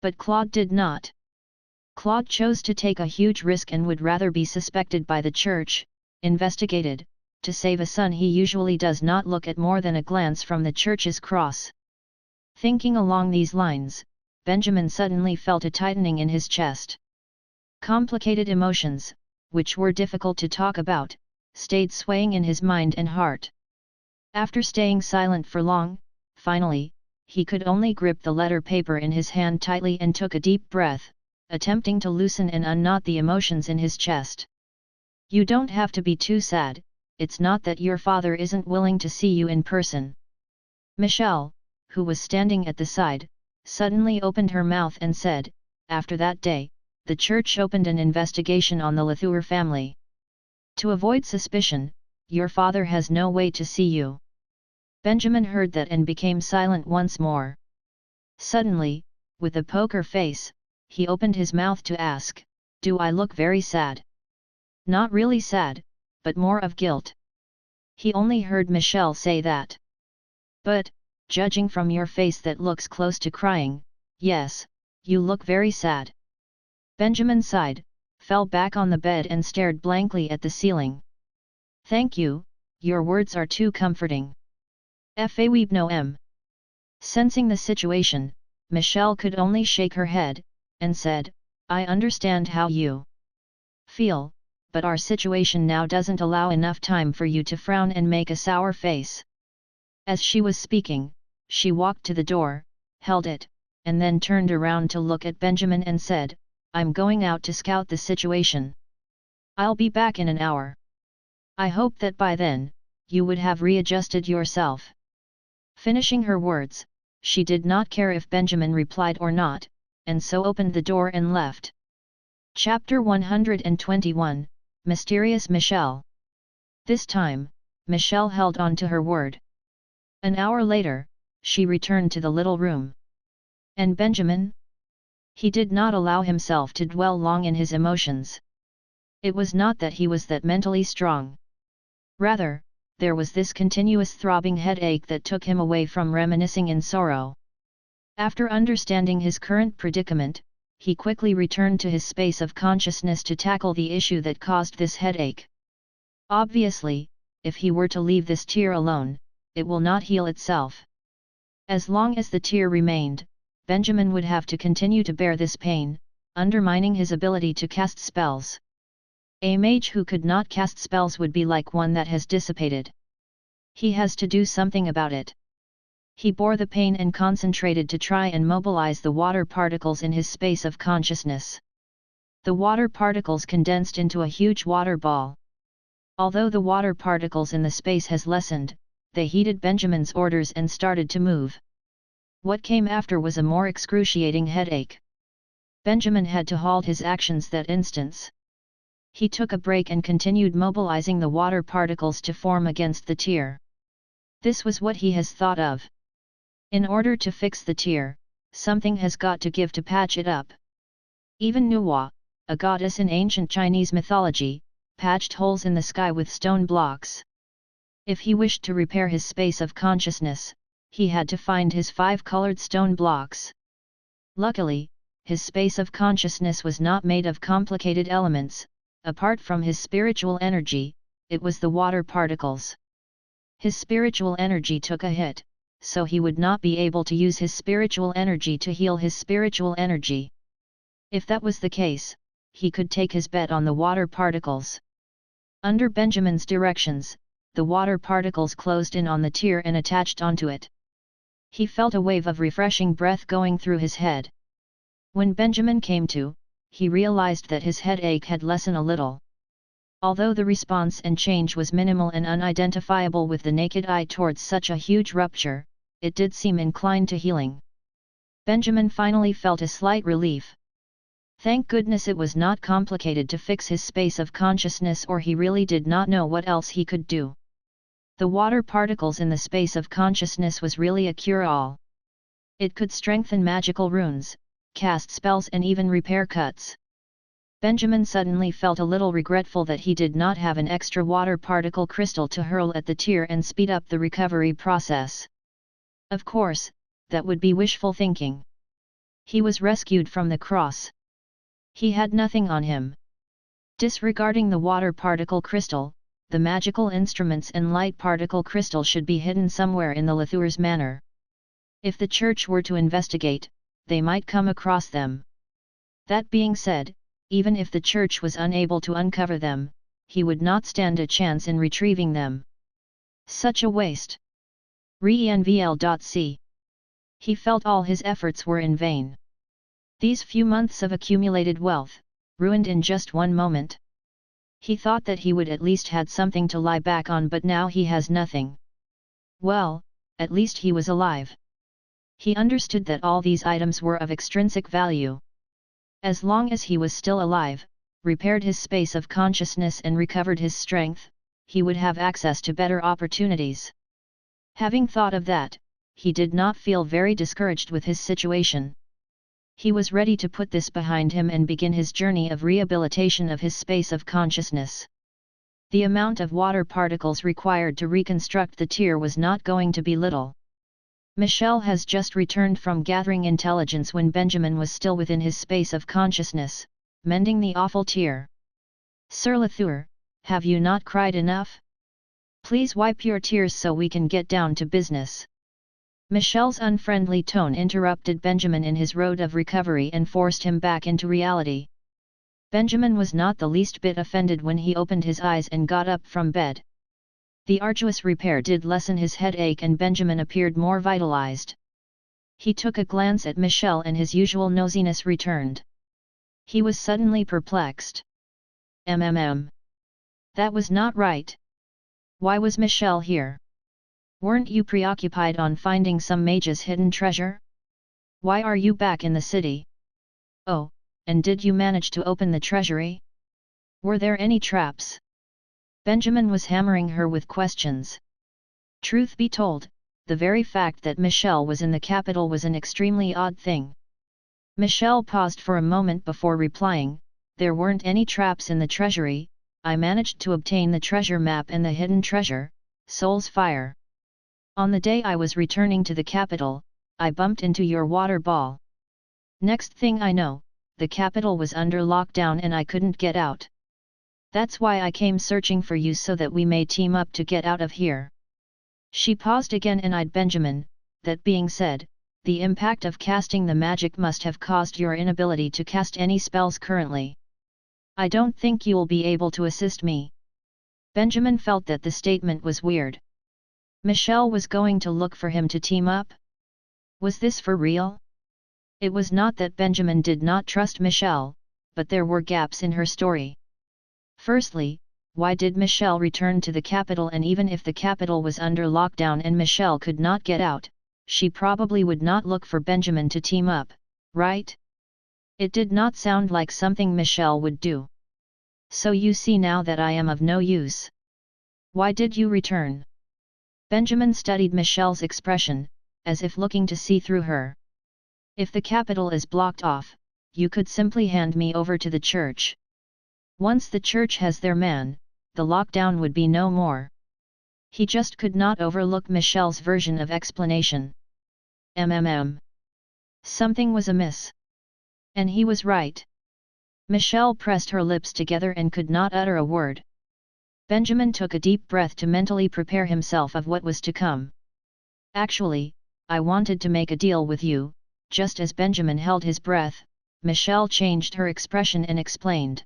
But Claude did not. Claude chose to take a huge risk and would rather be suspected by the church, investigated, to save a son he usually does not look at more than a glance from the church's cross. Thinking along these lines, Benjamin suddenly felt a tightening in his chest. Complicated emotions, which were difficult to talk about, stayed swaying in his mind and heart. After staying silent for long, finally, he could only grip the letter paper in his hand tightly and took a deep breath, attempting to loosen and unknot the emotions in his chest. You don't have to be too sad, it's not that your father isn't willing to see you in person. Michelle, who was standing at the side, suddenly opened her mouth and said, after that day, the church opened an investigation on the Latour family. To avoid suspicion, your father has no way to see you. Benjamin heard that and became silent once more. Suddenly, with a poker face, he opened his mouth to ask, do I look very sad? Not really sad, but more of guilt. He only heard Michelle say that. But, judging from your face that looks close to crying, yes, you look very sad. Benjamin sighed, fell back on the bed and stared blankly at the ceiling. Thank you, your words are too comforting. Fa no m. Sensing the situation, Michelle could only shake her head, and said, I understand how you feel, but our situation now doesn't allow enough time for you to frown and make a sour face." As she was speaking, she walked to the door, held it, and then turned around to look at Benjamin and said, "I'm going out to scout the situation. I'll be back in an hour. I hope that by then, you would have readjusted yourself." Finishing her words, she did not care if Benjamin replied or not, and so opened the door and left. Chapter 121, Mysterious Michelle. This time, Michelle held on to her word. An hour later, she returned to the little room. And Benjamin? He did not allow himself to dwell long in his emotions. It was not that he was that mentally strong. Rather, there was this continuous throbbing headache that took him away from reminiscing in sorrow. After understanding his current predicament, he quickly returned to his space of consciousness to tackle the issue that caused this headache. Obviously, if he were to leave this tear alone, it will not heal itself. As long as the tear remained, Benjamin would have to continue to bear this pain, undermining his ability to cast spells. A mage who could not cast spells would be like one that has dissipated. He has to do something about it. He bore the pain and concentrated to try and mobilize the water particles in his space of consciousness. The water particles condensed into a huge water ball. Although the water particles in the space has lessened, they heeded Benjamin's orders and started to move. What came after was a more excruciating headache. Benjamin had to halt his actions that instant. He took a break and continued mobilizing the water particles to form against the tear. This was what he has thought of. In order to fix the tear, something has got to give to patch it up. Even Nuwa, a goddess in ancient Chinese mythology, patched holes in the sky with stone blocks. If he wished to repair his space of consciousness, he had to find his 5 colored stone blocks. Luckily, his space of consciousness was not made of complicated elements. Apart from his spiritual energy, it was the water particles. His spiritual energy took a hit, so he would not be able to use his spiritual energy to heal his spiritual energy. If that was the case, he could take his bet on the water particles. Under Benjamin's directions, the water particles closed in on the tear and attached onto it. He felt a wave of refreshing breath going through his head. When Benjamin came to, he realized that his headache had lessened a little. Although the response and change was minimal and unidentifiable with the naked eye towards such a huge rupture, it did seem inclined to healing. Benjamin finally felt a slight relief. Thank goodness it was not complicated to fix his space of consciousness, or he really did not know what else he could do. The water particles in the space of consciousness was really a cure-all. It could strengthen magical runes, cast spells and even repair cuts. Benjamin suddenly felt a little regretful that he did not have an extra water particle crystal to hurl at the tear and speed up the recovery process. Of course, that would be wishful thinking. He was rescued from the cross. He had nothing on him. Disregarding the water particle crystal, the magical instruments and light particle crystal should be hidden somewhere in the Lathure's manor. If the church were to investigate, they might come across them. That being said, even if the church was unable to uncover them, he would not stand a chance in retrieving them. Such a waste. Re-NVL.C. He felt all his efforts were in vain. These few months of accumulated wealth, ruined in just one moment. He thought that he would at least had something to lie back on, but now he has nothing. Well, at least he was alive. He understood that all these items were of extrinsic value. As long as he was still alive, repaired his space of consciousness and recovered his strength, he would have access to better opportunities. Having thought of that, he did not feel very discouraged with his situation. He was ready to put this behind him and begin his journey of rehabilitation of his space of consciousness. The amount of water particles required to reconstruct the tear was not going to be little. Michelle has just returned from gathering intelligence when Benjamin was still within his space of consciousness, mending the awful tear. "Sir Lathure, have you not cried enough? Please wipe your tears so we can get down to business." Michelle's unfriendly tone interrupted Benjamin in his road of recovery and forced him back into reality. Benjamin was not the least bit offended when he opened his eyes and got up from bed. The arduous repair did lessen his headache and Benjamin appeared more vitalized. He took a glance at Michelle and his usual nosiness returned. He was suddenly perplexed. That was not right. Why was Michelle here? Weren't you preoccupied on finding some mage's hidden treasure? Why are you back in the city? Oh, and did you manage to open the treasury? Were there any traps? Benjamin was hammering her with questions. Truth be told, the very fact that Michelle was in the capital was an extremely odd thing. Michelle paused for a moment before replying, there weren't any traps in the treasury, I managed to obtain the treasure map and the hidden treasure, Soul's Fire. On the day I was returning to the capital, I bumped into your water ball. Next thing I know, the capital was under lockdown and I couldn't get out. That's why I came searching for you so that we may team up to get out of here. She paused again and eyed Benjamin. That being said, the impact of casting the magic must have caused your inability to cast any spells currently. I don't think you'll be able to assist me. Benjamin felt that the statement was weird. Michelle was going to look for him to team up? Was this for real? It was not that Benjamin did not trust Michelle, but there were gaps in her story. Firstly, why did Michelle return to the capital, and even if the capital was under lockdown and Michelle could not get out, she probably would not look for Benjamin to team up, right? It did not sound like something Michelle would do. So you see now that I am of no use. Why did you return? Benjamin studied Michelle's expression, as if looking to see through her. If the capital is blocked off, you could simply hand me over to the church. Once the church has their man, the lockdown would be no more. He just could not overlook Michelle's version of explanation. Something was amiss. And he was right. Michelle pressed her lips together and could not utter a word. Benjamin took a deep breath to mentally prepare himself of what was to come. Actually, I wanted to make a deal with you. Just as Benjamin held his breath, Michelle changed her expression and explained.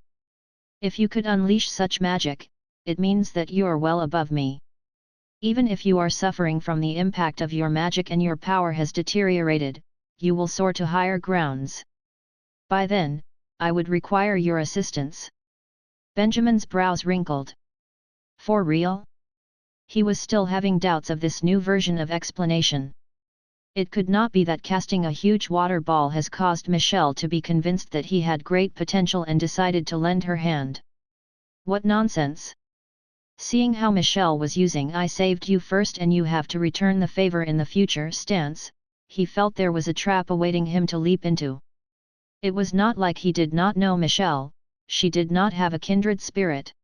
If you could unleash such magic, it means that you are well above me. Even if you are suffering from the impact of your magic and your power has deteriorated, you will soar to higher grounds. By then, I would require your assistance. Benjamin's brows wrinkled. For real? He was still having doubts of this new version of explanation. It could not be that casting a huge water ball has caused Michelle to be convinced that he had great potential and decided to lend her hand. What nonsense! Seeing how Michelle was using "I saved you first and you have to return the favor in the future" stance, he felt there was a trap awaiting him to leap into. It was not like he did not know Michelle, she did not have a kindred spirit.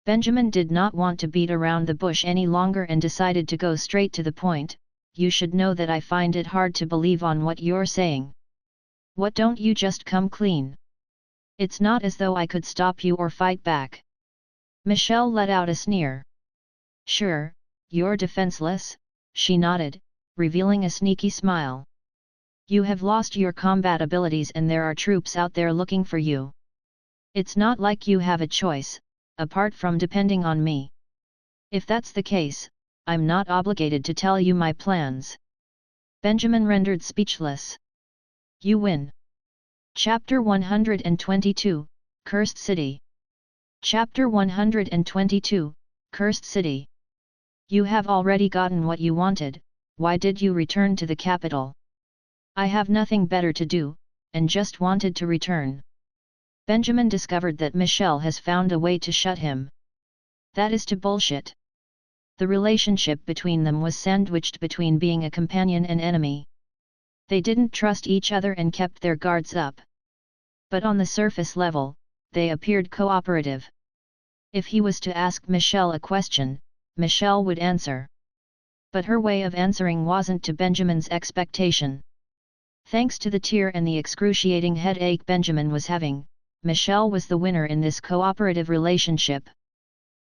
Benjamin did not want to beat around the bush any longer and decided to go straight to the point. You should know that I find it hard to believe on what you're saying. What, don't you just come clean? It's not as though I could stop you or fight back. Michelle let out a sneer. Sure, you're defenseless, she nodded, revealing a sneaky smile. You have lost your combat abilities and there are troops out there looking for you. It's not like you have a choice, apart from depending on me. If that's the case, I'm not obligated to tell you my plans. Benjamin rendered speechless. You win. Chapter 122, Cursed City. Chapter 122, Cursed City. You have already gotten what you wanted, why did you return to the capital? I have nothing better to do, and just wanted to return. Benjamin discovered that Michelle has found a way to shut him. That is to bullshit. The relationship between them was sandwiched between being a companion and enemy. They didn't trust each other and kept their guards up. But on the surface level, they appeared cooperative. If he was to ask Michelle a question, Michelle would answer. But her way of answering wasn't to Benjamin's expectation. Thanks to the tear and the excruciating headache Benjamin was having, Michelle was the winner in this cooperative relationship.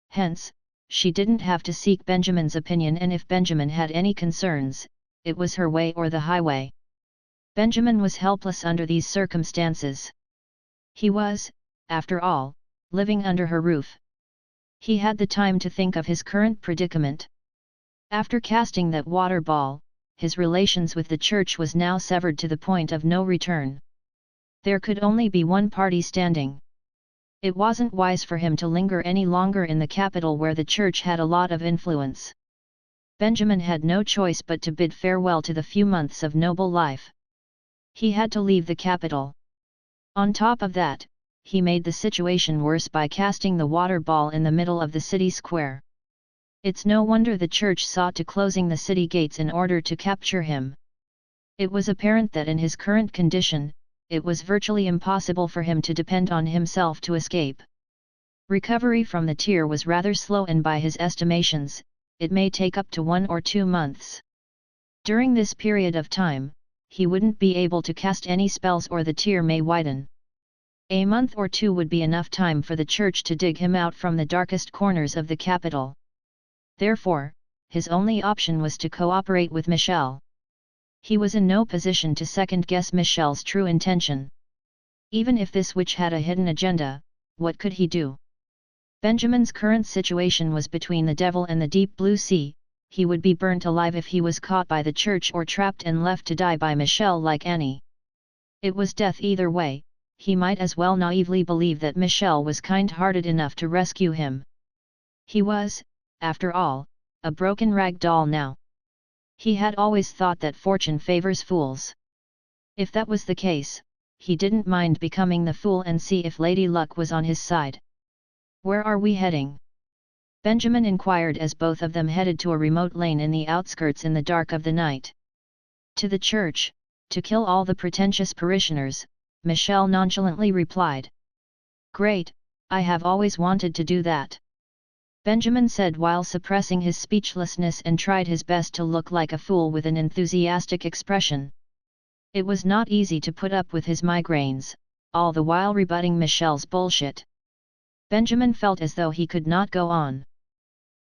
Hence, she didn't have to seek Benjamin's opinion, and if Benjamin had any concerns, it was her way or the highway. Benjamin was helpless under these circumstances. He was, after all, living under her roof. He had the time to think of his current predicament. After casting that water ball, his relations with the church was now severed to the point of no return. There could only be one party standing. It wasn't wise for him to linger any longer in the capital where the church had a lot of influence. Benjamin had no choice but to bid farewell to the few months of noble life. He had to leave the capital. On top of that, he made the situation worse by casting the water ball in the middle of the city square. It's no wonder the church sought to closing the city gates in order to capture him. It was apparent that in his current condition, it was virtually impossible for him to depend on himself to escape. Recovery from the tear was rather slow, and by his estimations, it may take up to 1 or 2 months. During this period of time, he wouldn't be able to cast any spells or the tear may widen. A month or 2 would be enough time for the church to dig him out from the darkest corners of the capital. Therefore, his only option was to cooperate with Michelle. He was in no position to second-guess Michelle's true intention. Even if this witch had a hidden agenda, what could he do? Benjamin's current situation was between the devil and the deep blue sea. He would be burnt alive if he was caught by the church or trapped and left to die by Michelle like Annie. It was death either way. He might as well naively believe that Michelle was kind-hearted enough to rescue him. He was, after all, a broken rag doll now. He had always thought that fortune favors fools. If that was the case, he didn't mind becoming the fool and see if Lady Luck was on his side. "Where are we heading?" Benjamin inquired as both of them headed to a remote lane in the outskirts in the dark of the night. "To the church, to kill all the pretentious parishioners," Michelle nonchalantly replied. "Great, I have always wanted to do that," Benjamin said while suppressing his speechlessness and tried his best to look like a fool with an enthusiastic expression. It was not easy to put up with his migraines, all the while rebutting Michelle's bullshit. Benjamin felt as though he could not go on.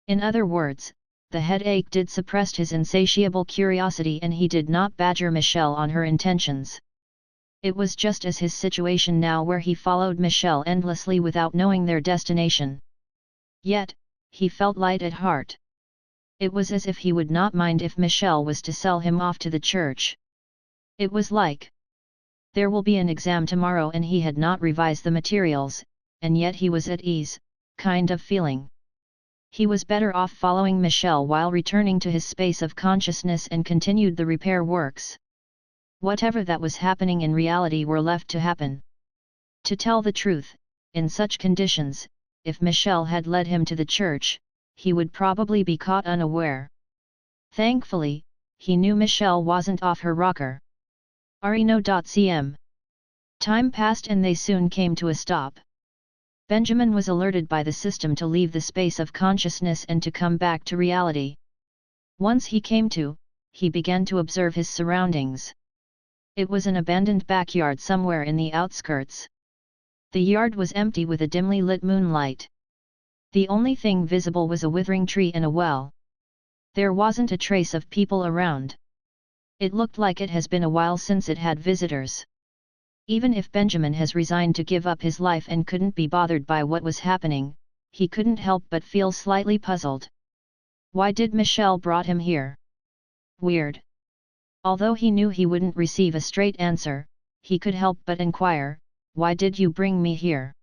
In other words, the headache did suppress his insatiable curiosity and he did not badger Michelle on her intentions. It was just as his situation now where he followed Michelle endlessly without knowing their destination. Yet, he felt light at heart. It was as if he would not mind if Michelle was to sell him off to the church. It was like, there will be an exam tomorrow and he had not revised the materials, and yet he was at ease, kind of feeling. He was better off following Michelle while returning to his space of consciousness and continued the repair works. Whatever that was happening in reality were left to happen. To tell the truth, in such conditions, if Michelle had led him to the church, he would probably be caught unaware. Thankfully, he knew Michelle wasn't off her rocker. Arino.cm. Time passed and they soon came to a stop. Benjamin was alerted by the system to leave the space of consciousness and to come back to reality. Once he came to, he began to observe his surroundings. It was an abandoned backyard somewhere in the outskirts. The yard was empty with a dimly lit moonlight. The only thing visible was a withering tree and a well. There wasn't a trace of people around. It looked like it has been a while since it had visitors. Even if Benjamin has resigned to give up his life and couldn't be bothered by what was happening, he couldn't help but feel slightly puzzled. Why did Michelle brought him here? Weird. Although he knew he wouldn't receive a straight answer, he could help but inquire, "Why did you bring me here?"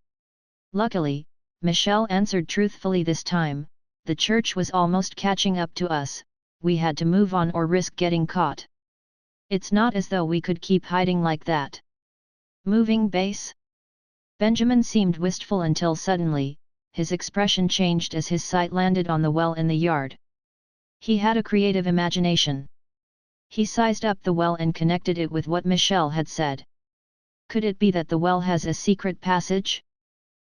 Luckily, Michelle answered truthfully this time, "The church was almost catching up to us, we had to move on or risk getting caught. It's not as though we could keep hiding like that." Moving base? Benjamin seemed wistful until suddenly, his expression changed as his sight landed on the well in the yard. He had a creative imagination. He sized up the well and connected it with what Michelle had said. Could it be that the well has a secret passage?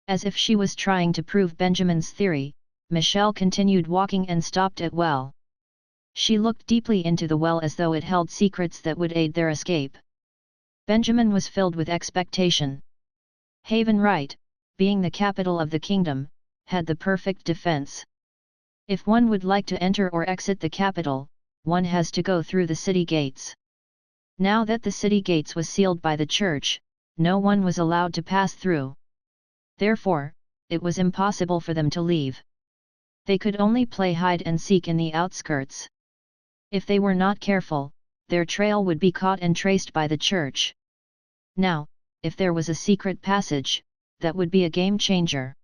As if she was trying to prove Benjamin's theory, Michelle continued walking and stopped at well. She looked deeply into the well as though it held secrets that would aid their escape. Benjamin was filled with expectation. Haven Right, being the capital of the kingdom, had the perfect defense. If one would like to enter or exit the capital, one has to go through the city gates. Now that the city gates was sealed by the church, no one was allowed to pass through. Therefore, it was impossible for them to leave. They could only play hide and seek in the outskirts. If they were not careful, their trail would be caught and traced by the church. Now, if there was a secret passage, that would be a game changer.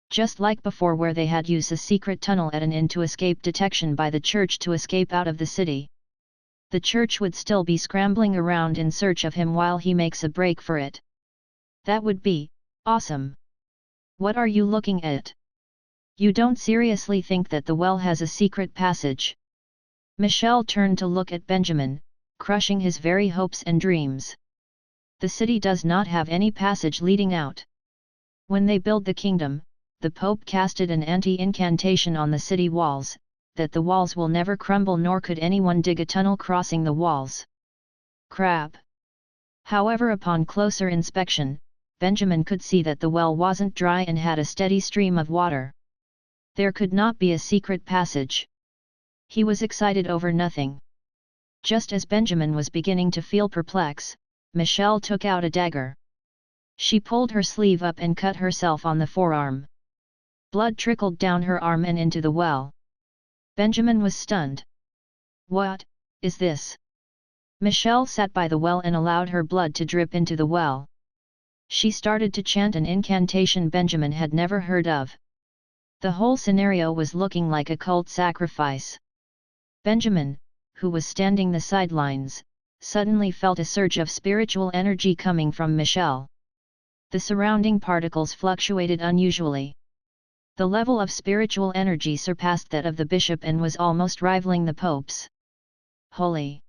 Just like before, where they had used a secret tunnel at an inn to escape detection by the church to escape out of the city. The church would still be scrambling around in search of him while he makes a break for it. That would be awesome. What are you looking at? You don't seriously think that the well has a secret passage? Michelle turned to look at Benjamin, crushing his very hopes and dreams. The city does not have any passage leading out. When they build the kingdom, the Pope casted an anti-incantation on the city walls, that the walls will never crumble, nor could anyone dig a tunnel crossing the walls. Crap! However, upon closer inspection, Benjamin could see that the well wasn't dry and had a steady stream of water. There could not be a secret passage. He was excited over nothing. Just as Benjamin was beginning to feel perplexed, Michelle took out a dagger. She pulled her sleeve up and cut herself on the forearm. Blood trickled down her arm and into the well. Benjamin was stunned. What is this? Michelle sat by the well and allowed her blood to drip into the well. She started to chant an incantation Benjamin had never heard of. The whole scenario was looking like a cult sacrifice. Benjamin, who was standing the sidelines, suddenly felt a surge of spiritual energy coming from Michelle. The surrounding particles fluctuated unusually. The level of spiritual energy surpassed that of the bishop and was almost rivaling the Pope's. Holy!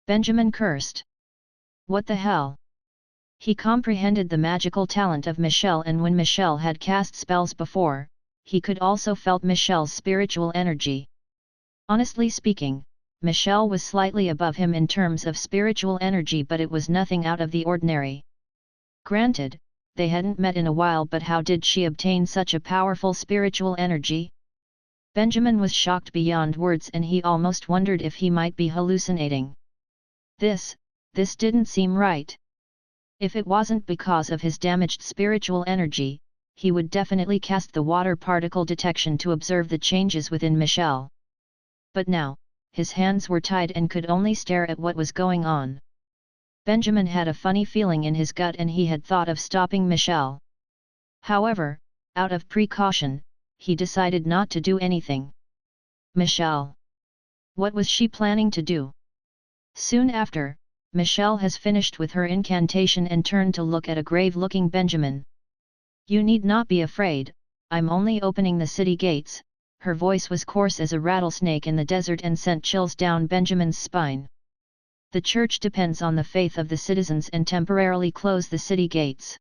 Benjamin cursed. What the hell? He comprehended the magical talent of Michelle, and when Michelle had cast spells before, he could also felt Michelle's spiritual energy. Honestly speaking, Michelle was slightly above him in terms of spiritual energy, but it was nothing out of the ordinary. Granted, they hadn't met in a while, but how did she obtain such a powerful spiritual energy? Benjamin was shocked beyond words, and he almost wondered if he might be hallucinating. This didn't seem right. If it wasn't because of his damaged spiritual energy, he would definitely cast the water particle detection to observe the changes within Michelle. But now, his hands were tied and could only stare at what was going on. Benjamin had a funny feeling in his gut, and he had thought of stopping Michelle. However, out of precaution, he decided not to do anything. Michelle! What was she planning to do? Soon after, Michelle has finished with her incantation and turned to look at a grave-looking Benjamin. You need not be afraid, I'm only opening the city gates. Her voice was coarse as a rattlesnake in the desert and sent chills down Benjamin's spine. The church depends on the faith of the citizens and temporarily close the city gates.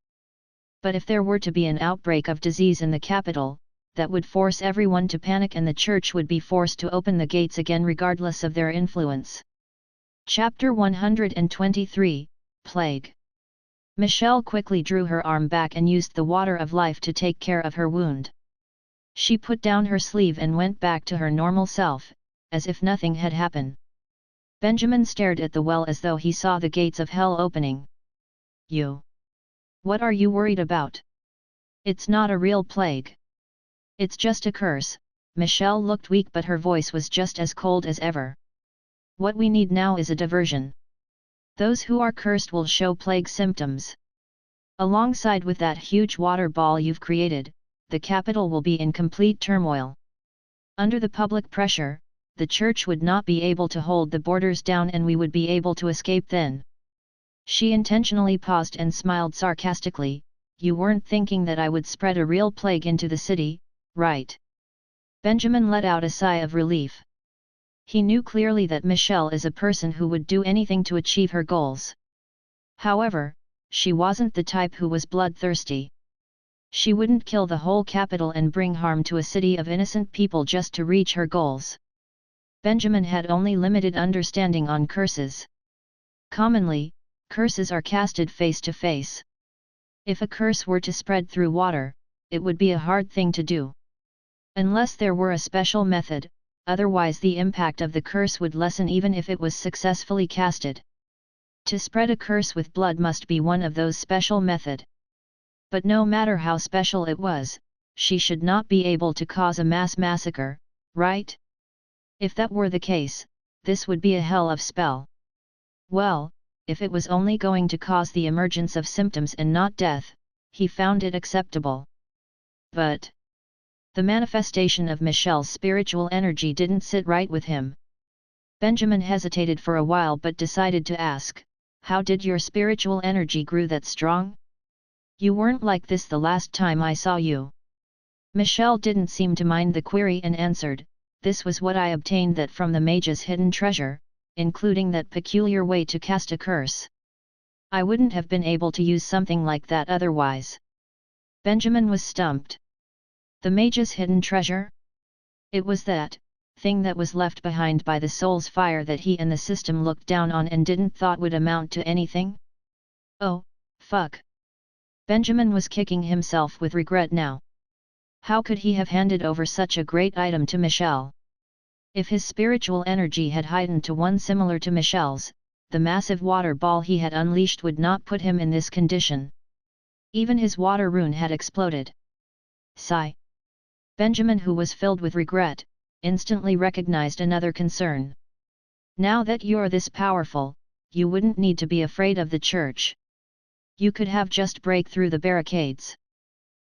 But if there were to be an outbreak of disease in the capital, that would force everyone to panic, and the church would be forced to open the gates again regardless of their influence. Chapter 123, Plague. Michelle quickly drew her arm back and used the water of life to take care of her wound. She put down her sleeve and went back to her normal self, as if nothing had happened. Benjamin stared at the well as though he saw the gates of hell opening. You! What are you worried about? It's not a real plague. It's just a curse. Michelle looked weak, but her voice was just as cold as ever. What we need now is a diversion. Those who are cursed will show plague symptoms. Alongside with that huge water ball you've created, the capital will be in complete turmoil. Under the public pressure, the church would not be able to hold the borders down, and we would be able to escape then. She intentionally paused and smiled sarcastically. You weren't thinking that I would spread a real plague into the city, right? Benjamin let out a sigh of relief. He knew clearly that Michelle is a person who would do anything to achieve her goals. However, she wasn't the type who was bloodthirsty. She wouldn't kill the whole capital and bring harm to a city of innocent people just to reach her goals. Benjamin had only limited understanding on curses. Commonly, curses are casted face to face. If a curse were to spread through water, it would be a hard thing to do. Unless there were a special method, otherwise the impact of the curse would lessen even if it was successfully casted. To spread a curse with blood must be one of those special method. But no matter how special it was, she should not be able to cause a mass massacre, right? If that were the case, this would be a hell of spell. Well, if it was only going to cause the emergence of symptoms and not death, he found it acceptable. But the manifestation of Michelle's spiritual energy didn't sit right with him. Benjamin hesitated for a while but decided to ask, "How did your spiritual energy grow that strong? You weren't like this the last time I saw you." Michelle didn't seem to mind the query and answered, "This was what I obtained that from the mage's hidden treasure, including that peculiar way to cast a curse. I wouldn't have been able to use something like that otherwise." Benjamin was stumped. The mage's hidden treasure? It was that thing that was left behind by the soul's fire that he and the system looked down on and didn't thought would amount to anything? Oh, fuck. Benjamin was kicking himself with regret now. How could he have handed over such a great item to Michelle? If his spiritual energy had heightened to one similar to Michelle's, the massive water ball he had unleashed would not put him in this condition. Even his water rune had exploded. Sigh. Benjamin, who was filled with regret, instantly recognized another concern. Now that you're this powerful, you wouldn't need to be afraid of the church. You could have just break through the barricades.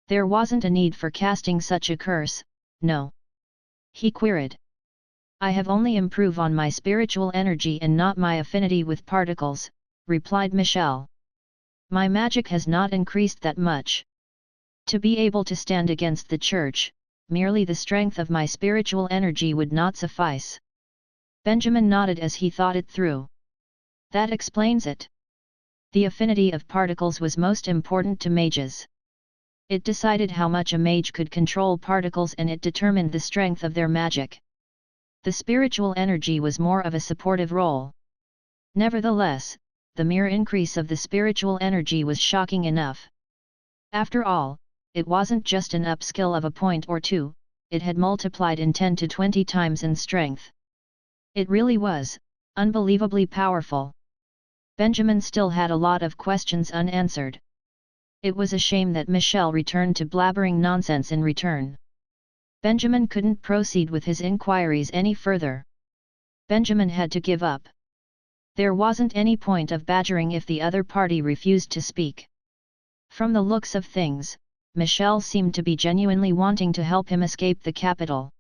There wasn't a need for casting such a curse, no? He queried. I have only improved on my spiritual energy and not my affinity with particles, replied Michelle. My magic has not increased that much. To be able to stand against the church, merely the strength of my spiritual energy would not suffice. Benjamin nodded as he thought it through. That explains it. The affinity of particles was most important to mages. It decided how much a mage could control particles and it determined the strength of their magic. The spiritual energy was more of a supportive role. Nevertheless, the mere increase of the spiritual energy was shocking enough. After all, it wasn't just an upskill of a point or two, it had multiplied in 10 to 20 times in strength. It really was unbelievably powerful. Benjamin still had a lot of questions unanswered. It was a shame that Michelle returned to blabbering nonsense in return. Benjamin couldn't proceed with his inquiries any further. Benjamin had to give up. There wasn't any point of badgering if the other party refused to speak. From the looks of things, Michelle seemed to be genuinely wanting to help him escape the capital.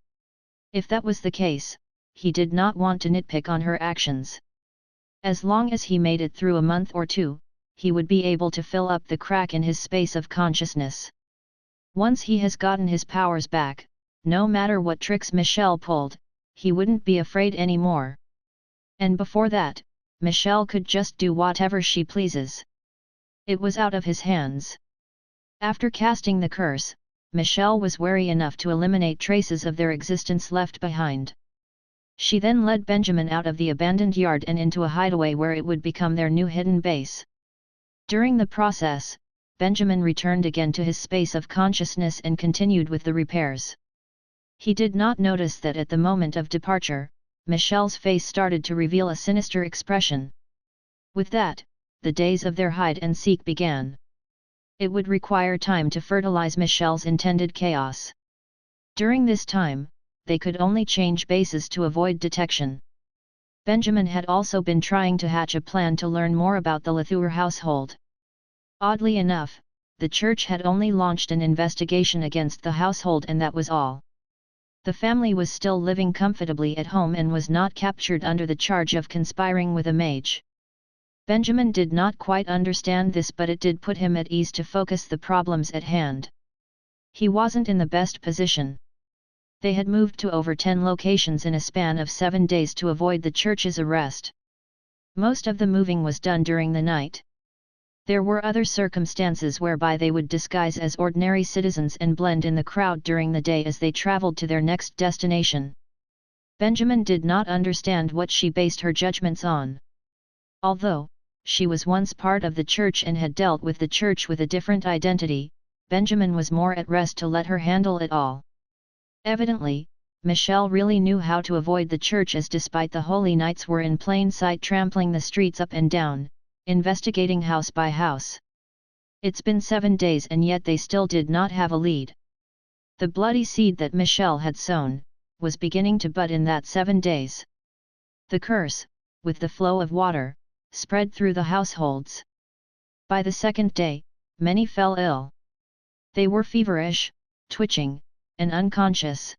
If that was the case, he did not want to nitpick on her actions. As long as he made it through a month or two, he would be able to fill up the crack in his space of consciousness. Once he has gotten his powers back, no matter what tricks Michelle pulled, he wouldn't be afraid anymore. And before that, Michelle could just do whatever she pleases. It was out of his hands. After casting the curse, Michelle was wary enough to eliminate traces of their existence left behind. She then led Benjamin out of the abandoned yard and into a hideaway where it would become their new hidden base. During the process, Benjamin returned again to his space of consciousness and continued with the repairs. He did not notice that at the moment of departure, Michelle's face started to reveal a sinister expression. With that, the days of their hide-and-seek began. It would require time to fertilize Michelle's intended chaos. During this time, they could only change bases to avoid detection. Benjamin had also been trying to hatch a plan to learn more about the Latour household. Oddly enough, the church had only launched an investigation against the household and that was all. The family was still living comfortably at home and was not captured under the charge of conspiring with a mage. Benjamin did not quite understand this, but it did put him at ease to focus the problems at hand. He wasn't in the best position. They had moved to over 10 locations in a span of 7 days to avoid the church's arrest. Most of the moving was done during the night. There were other circumstances whereby they would disguise as ordinary citizens and blend in the crowd during the day as they traveled to their next destination. Benjamin did not understand what she based her judgments on. Although she was once part of the church and had dealt with the church with a different identity, Benjamin was more at rest to let her handle it all. Evidently, Michelle really knew how to avoid the church, as despite the holy knights were in plain sight trampling the streets up and down, investigating house by house. It's been 7 days and yet they still did not have a lead. The bloody seed that Michel had sown, was beginning to bud in that 7 days. The curse, with the flow of water, spread through the households. By the 2nd day, many fell ill. They were feverish, twitching, and unconscious.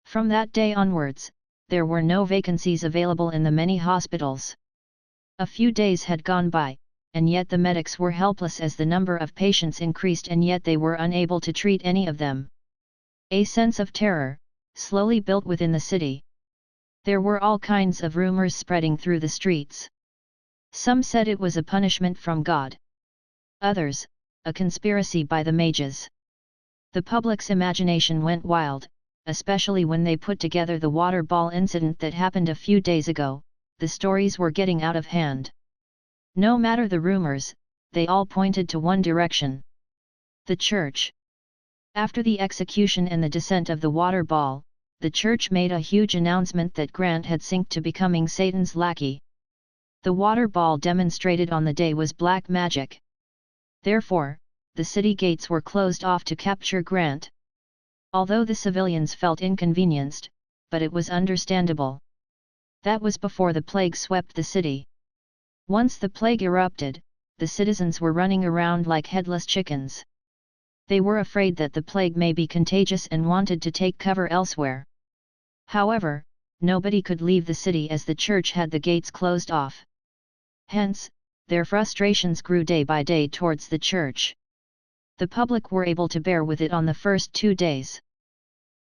From that day onwards, there were no vacancies available in the many hospitals. A few days had gone by, and yet the medics were helpless as the number of patients increased and yet they were unable to treat any of them. A sense of terror, slowly built within the city. There were all kinds of rumors spreading through the streets. Some said it was a punishment from God. Others, a conspiracy by the mages. The public's imagination went wild, especially when they put together the water ball incident that happened a few days ago. The stories were getting out of hand. No matter the rumors, they all pointed to one direction. The church. After the execution and the descent of the water ball, the church made a huge announcement that Grant had synced to becoming Satan's lackey. The water ball demonstrated on the day was black magic. Therefore, the city gates were closed off to capture Grant. Although the civilians felt inconvenienced, but it was understandable. That was before the plague swept the city. Once the plague erupted, the citizens were running around like headless chickens. They were afraid that the plague may be contagious and wanted to take cover elsewhere. However, nobody could leave the city as the church had the gates closed off. Hence, their frustrations grew day by day towards the church. The public were able to bear with it on the first 2 days.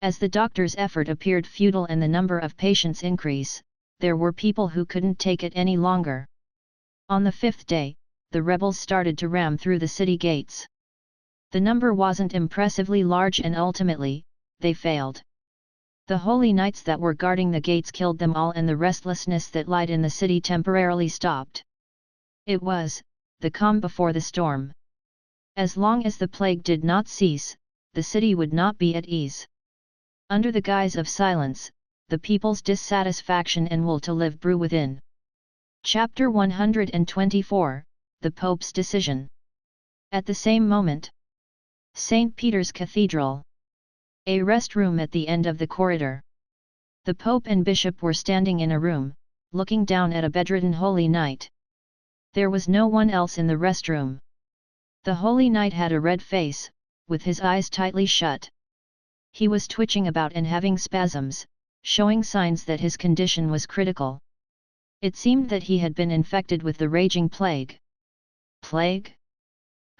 As the doctor's effort appeared futile and the number of patients increased, there were people who couldn't take it any longer. On the 5th day, the rebels started to ram through the city gates. The number wasn't impressively large and ultimately, they failed. The holy knights that were guarding the gates killed them all and the restlessness that lied in the city temporarily stopped. It was, the calm before the storm. As long as the plague did not cease, the city would not be at ease. Under the guise of silence, the people's dissatisfaction and will to live brew within. Chapter 124, The Pope's Decision. At the same moment, St. Peter's Cathedral. A rest room at the end of the corridor. The Pope and Bishop were standing in a room, looking down at a bedridden Holy Knight. There was no one else in the rest room. The Holy Knight had a red face, with his eyes tightly shut. He was twitching about and having spasms, showing signs that his condition was critical. It seemed that he had been infected with the raging plague. Plague?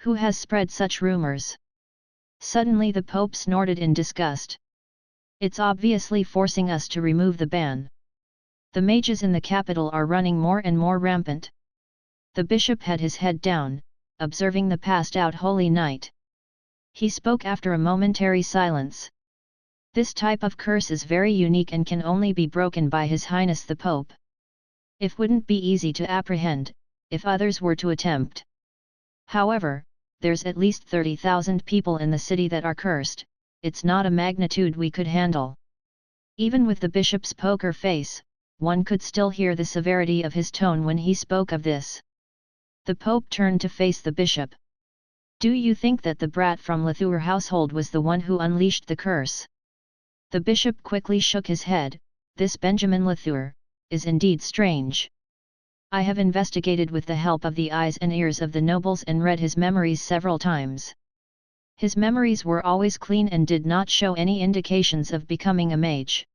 Who has spread such rumors? Suddenly the Pope snorted in disgust. It's obviously forcing us to remove the ban. The mages in the capital are running more and more rampant. The bishop had his head down, observing the passed-out Holy Knight. He spoke after a momentary silence. This type of curse is very unique and can only be broken by His Highness the Pope. It wouldn't be easy to apprehend, if others were to attempt. However, there's at least 30,000 people in the city that are cursed. It's not a magnitude we could handle. Even with the bishop's poker face, one could still hear the severity of his tone when he spoke of this. The Pope turned to face the bishop. Do you think that the brat from Latour household was the one who unleashed the curse? The bishop quickly shook his head. This Benjamin Latour is indeed strange. I have investigated with the help of the eyes and ears of the nobles and read his memories several times. His memories were always clean and did not show any indications of becoming a mage.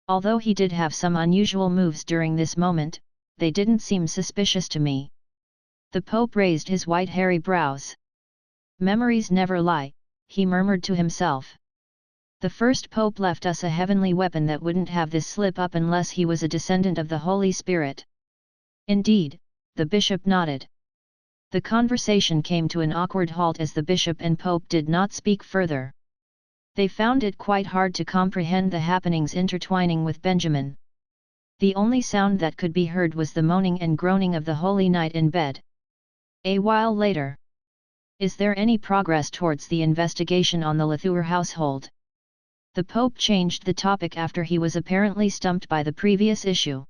Although he did have some unusual moves during this moment, they didn't seem suspicious to me. The Pope raised his white hairy brows. Memories never lie, he murmured to himself. The first Pope left us a heavenly weapon that wouldn't have this slip up unless he was a descendant of the Holy Spirit. Indeed, the bishop nodded. The conversation came to an awkward halt as the bishop and Pope did not speak further. They found it quite hard to comprehend the happenings intertwining with Benjamin. The only sound that could be heard was the moaning and groaning of the Holy Knight in bed. A while later. Is there any progress towards the investigation on the Latour household? The Pope changed the topic after he was apparently stumped by the previous issue.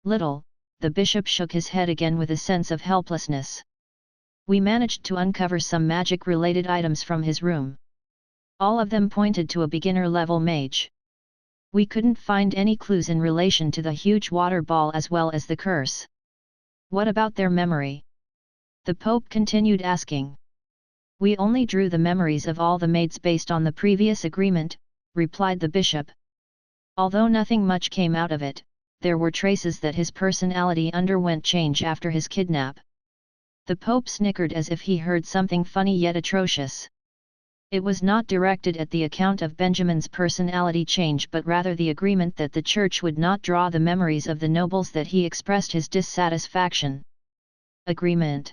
Little, the bishop shook his head again with a sense of helplessness. We managed to uncover some magic-related items from his room. All of them pointed to a beginner-level mage. We couldn't find any clues in relation to the huge water ball as well as the curse. What about their memory? The Pope continued asking. We only drew the memories of all the maids based on the previous agreement, replied the bishop. Although nothing much came out of it, there were traces that his personality underwent change after his kidnap. The Pope snickered as if he heard something funny yet atrocious. It was not directed at the account of Benjamin's personality change but rather the agreement that the church would not draw the memories of the nobles that he expressed his dissatisfaction. Agreement.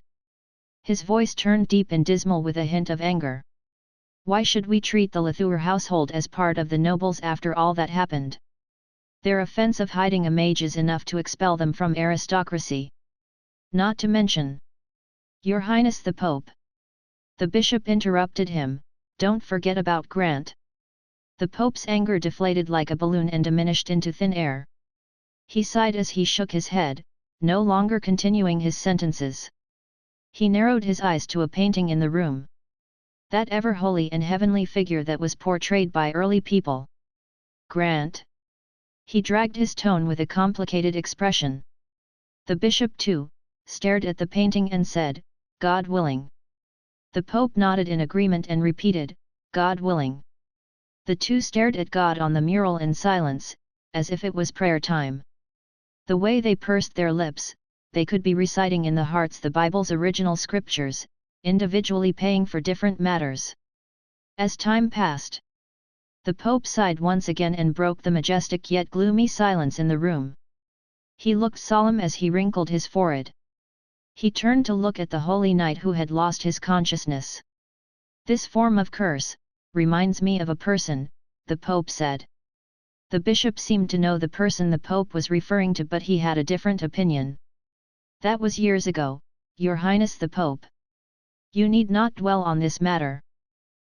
His voice turned deep and dismal with a hint of anger. Why should we treat the Latour household as part of the nobles after all that happened? Their offense of hiding a mage is enough to expel them from aristocracy. Not to mention. Your Highness the Pope. The bishop interrupted him. Don't forget about Grant. The Pope's anger deflated like a balloon and diminished into thin air. He sighed as he shook his head, no longer continuing his sentences. He narrowed his eyes to a painting in the room. That ever-holy and heavenly figure that was portrayed by early people. Grant. He dragged his tone with a complicated expression. The bishop too, stared at the painting and said, God willing. The Pope nodded in agreement and repeated, God willing. The two stared at God on the mural in silence, as if it was prayer time. The way they pursed their lips, they could be reciting in the hearts the Bible's original scriptures, individually paying for different matters. As time passed, the Pope sighed once again and broke the majestic yet gloomy silence in the room. He looked solemn as he wrinkled his forehead. He turned to look at the holy knight who had lost his consciousness. This form of curse reminds me of a person, the Pope said. The bishop seemed to know the person the Pope was referring to, but he had a different opinion. That was years ago, Your Highness the Pope. You need not dwell on this matter.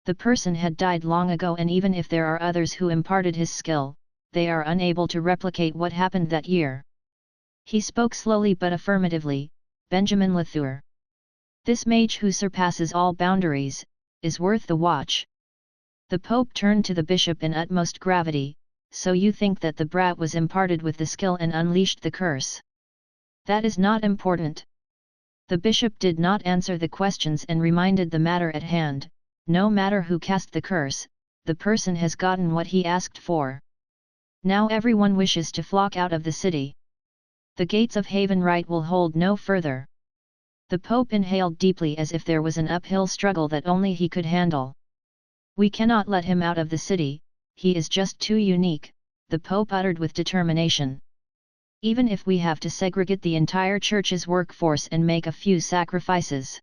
The person had died long ago, and even if there are others who imparted his skill, they are unable to replicate what happened that year. He spoke slowly but affirmatively. Benjamin Latour. This mage who surpasses all boundaries, is worth the watch. The Pope turned to the bishop in utmost gravity. So you think that the brat was imparted with the skill and unleashed the curse? That is not important. The bishop did not answer the questions and reminded the matter at hand. No matter who cast the curse, the person has gotten what he asked for. Now everyone wishes to flock out of the city. The gates of Haven Right will hold no further. The Pope inhaled deeply as if there was an uphill struggle that only he could handle. We cannot let him out of the city, he is just too unique, the Pope uttered with determination. Even if we have to segregate the entire church's workforce and make a few sacrifices.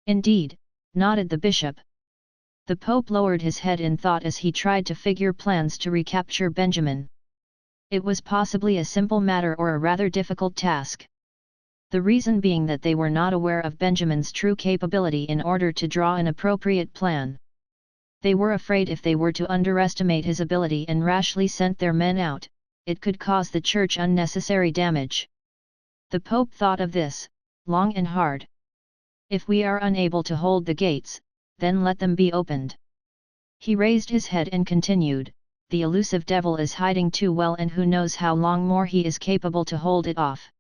Indeed, nodded the bishop. The Pope lowered his head in thought as he tried to figure plans to recapture Benjamin. It was possibly a simple matter or a rather difficult task. The reason being that they were not aware of Benjamin's true capability in order to draw an appropriate plan. They were afraid if they were to underestimate his ability and rashly sent their men out, it could cause the church unnecessary damage. The Pope thought of this, long and hard. If we are unable to hold the gates, then let them be opened. He raised his head and continued, the elusive devil is hiding too well, and who knows how long more he is capable to hold it off.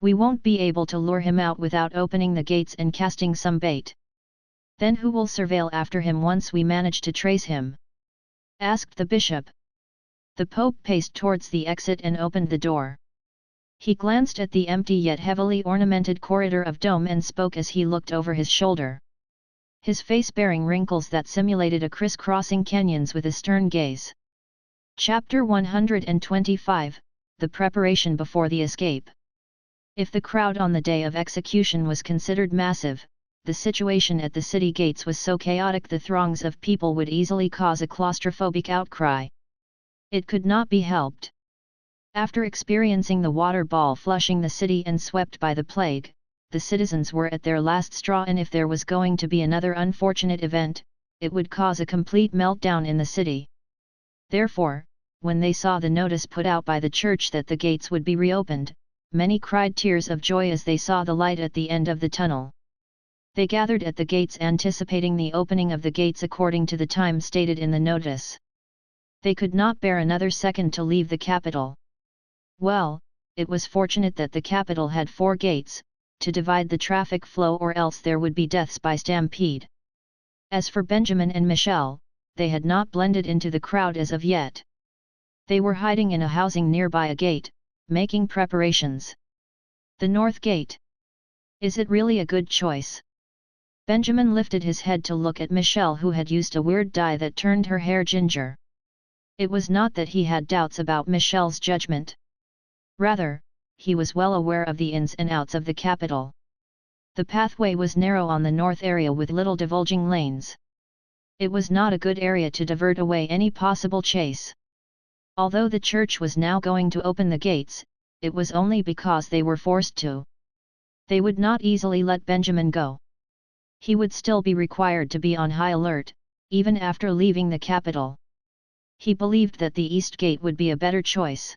We won't be able to lure him out without opening the gates and casting some bait. Then who will surveil after him once we manage to trace him? Asked the bishop. The Pope paced towards the exit and opened the door. He glanced at the empty yet heavily ornamented corridor of dome and spoke as he looked over his shoulder. His face bearing wrinkles that simulated a criss-crossing canyons with a stern gaze. Chapter 125, The Preparation Before the Escape. If the crowd on the day of execution was considered massive, the situation at the city gates was so chaotic the throngs of people would easily cause a claustrophobic outcry. It could not be helped. After experiencing the water ball flushing the city and swept by the plague, the citizens were at their last straw, and if there was going to be another unfortunate event, it would cause a complete meltdown in the city. Therefore, when they saw the notice put out by the church that the gates would be reopened, many cried tears of joy as they saw the light at the end of the tunnel. They gathered at the gates anticipating the opening of the gates according to the time stated in the notice. They could not bear another second to leave the capital. Well, it was fortunate that the capital had 4 gates, to divide the traffic flow, or else there would be deaths by stampede. As for Benjamin and Michelle, they had not blended into the crowd as of yet. They were hiding in a housing nearby a gate, making preparations. The North Gate. Is it really a good choice? Benjamin lifted his head to look at Michelle, who had used a weird dye that turned her hair ginger. It was not that he had doubts about Michelle's judgment. Rather, he was well aware of the ins and outs of the capital. The pathway was narrow on the north area with little divulging lanes. It was not a good area to divert away any possible chase. Although the church was now going to open the gates, it was only because they were forced to. They would not easily let Benjamin go. He would still be required to be on high alert, even after leaving the capital. He believed that the East Gate would be a better choice.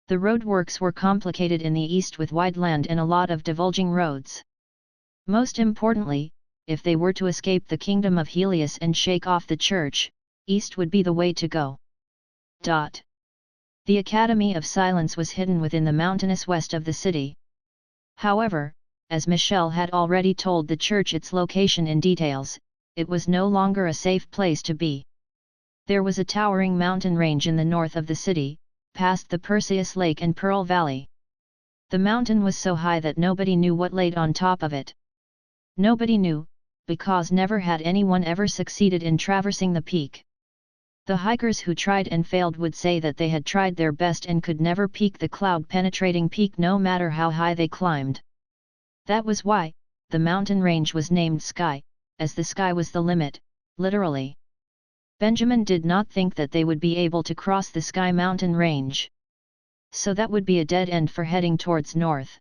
The roadworks were complicated in the east with wide land and a lot of divulging roads. Most importantly, if they were to escape the Kingdom of Helius and shake off the church, east would be the way to go. The Academy of Silence was hidden within the mountainous west of the city. However, as Michelle had already told the church its location in details, it was no longer a safe place to be. There was a towering mountain range in the north of the city, past the Perseus Lake and Pearl Valley. The mountain was so high that nobody knew what laid on top of it. Nobody knew, because never had anyone ever succeeded in traversing the peak. The hikers who tried and failed would say that they had tried their best and could never peak the cloud-penetrating peak no matter how high they climbed. That was why the mountain range was named Sky, as the sky was the limit, literally. Benjamin did not think that they would be able to cross the Sky Mountain range. So that would be a dead end for heading towards north.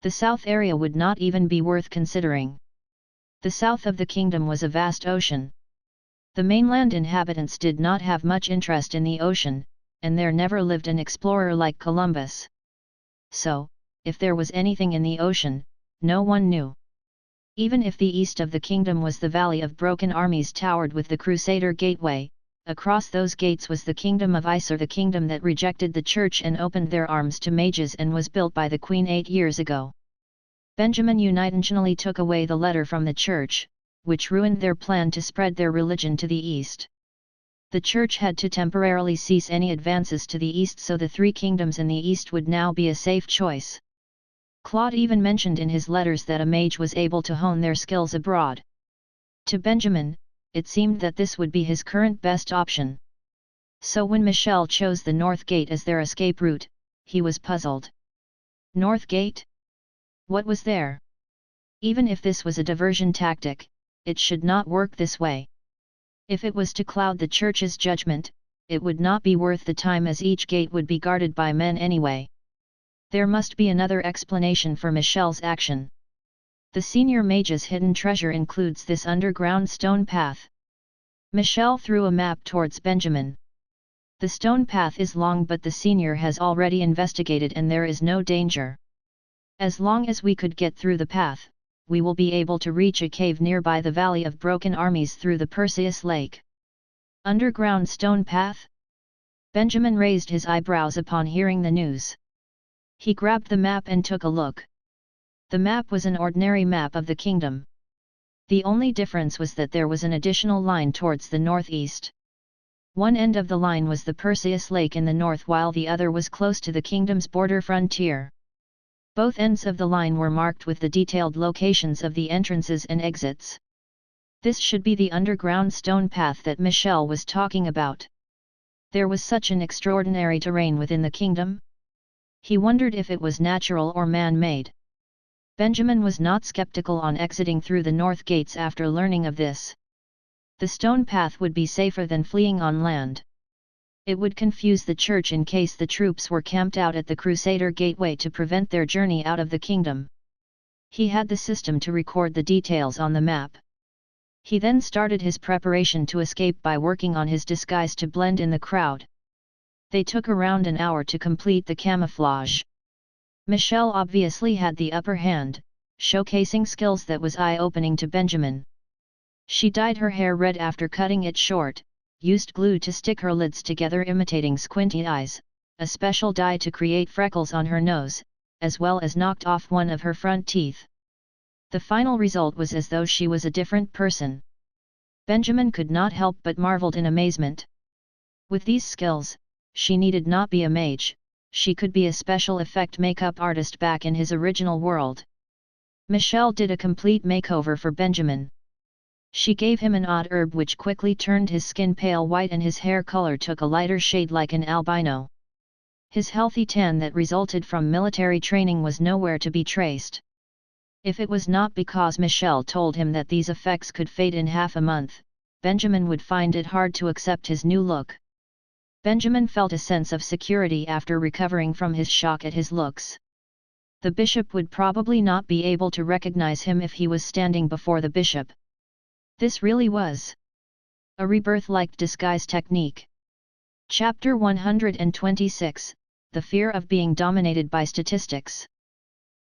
The south area would not even be worth considering. The south of the kingdom was a vast ocean. The mainland inhabitants did not have much interest in the ocean, and there never lived an explorer like Columbus. So, if there was anything in the ocean, no one knew. Even if the east of the kingdom was the Valley of Broken Armies towered with the Crusader Gateway, across those gates was the Kingdom of Isar, the kingdom that rejected the church and opened their arms to mages and was built by the Queen 8 years ago. Benjamin unintentionally took away the letter from the church, which ruined their plan to spread their religion to the east. The church had to temporarily cease any advances to the east, so the 3 kingdoms in the east would now be a safe choice. Claude even mentioned in his letters that a mage was able to hone their skills abroad. To Benjamin, it seemed that this would be his current best option. So when Michelle chose the North Gate as their escape route, he was puzzled. North Gate? What was there? Even if this was a diversion tactic, it should not work this way. If it was to cloud the church's judgment, it would not be worth the time, as each gate would be guarded by men anyway. There must be another explanation for Michelle's action. The senior mage's hidden treasure includes this underground stone path. Michelle threw a map towards Benjamin. The stone path is long, but the senior has already investigated and there is no danger. As long as we could get through the path, we will be able to reach a cave nearby the Valley of Broken Armies through the Perseus Lake. Underground stone path? Benjamin raised his eyebrows upon hearing the news. He grabbed the map and took a look. The map was an ordinary map of the kingdom. The only difference was that there was an additional line towards the northeast. One end of the line was the Perseus Lake in the north, while the other was close to the kingdom's border frontier. Both ends of the line were marked with the detailed locations of the entrances and exits. This should be the underground stone path that Michelle was talking about. There was such an extraordinary terrain within the kingdom. He wondered if it was natural or man-made. Benjamin was not skeptical on exiting through the north gates after learning of this. The stone path would be safer than fleeing on land. It would confuse the church in case the troops were camped out at the Crusader Gateway to prevent their journey out of the kingdom. He had the system to record the details on the map. He then started his preparation to escape by working on his disguise to blend in the crowd. They took around an hour to complete the camouflage. Michelle obviously had the upper hand, showcasing skills that was eye-opening to Benjamin. She dyed her hair red after cutting it short, used glue to stick her lids together imitating squinty eyes, a special dye to create freckles on her nose, as well as knocked off one of her front teeth. The final result was as though she was a different person. Benjamin could not help but marveled in amazement. With these skills, she needed not be a mage, she could be a special effect makeup artist back in his original world. Michelle did a complete makeover for Benjamin. She gave him an odd herb which quickly turned his skin pale white and his hair color took a lighter shade like an albino. His healthy tan that resulted from military training was nowhere to be traced. If it was not because Michelle told him that these effects could fade in half a month, Benjamin would find it hard to accept his new look. Benjamin felt a sense of security after recovering from his shock at his looks. The bishop would probably not be able to recognize him if he was standing before the bishop. This really was a rebirth-like disguise technique. Chapter 126, The Fear of Being Dominated by Statistics.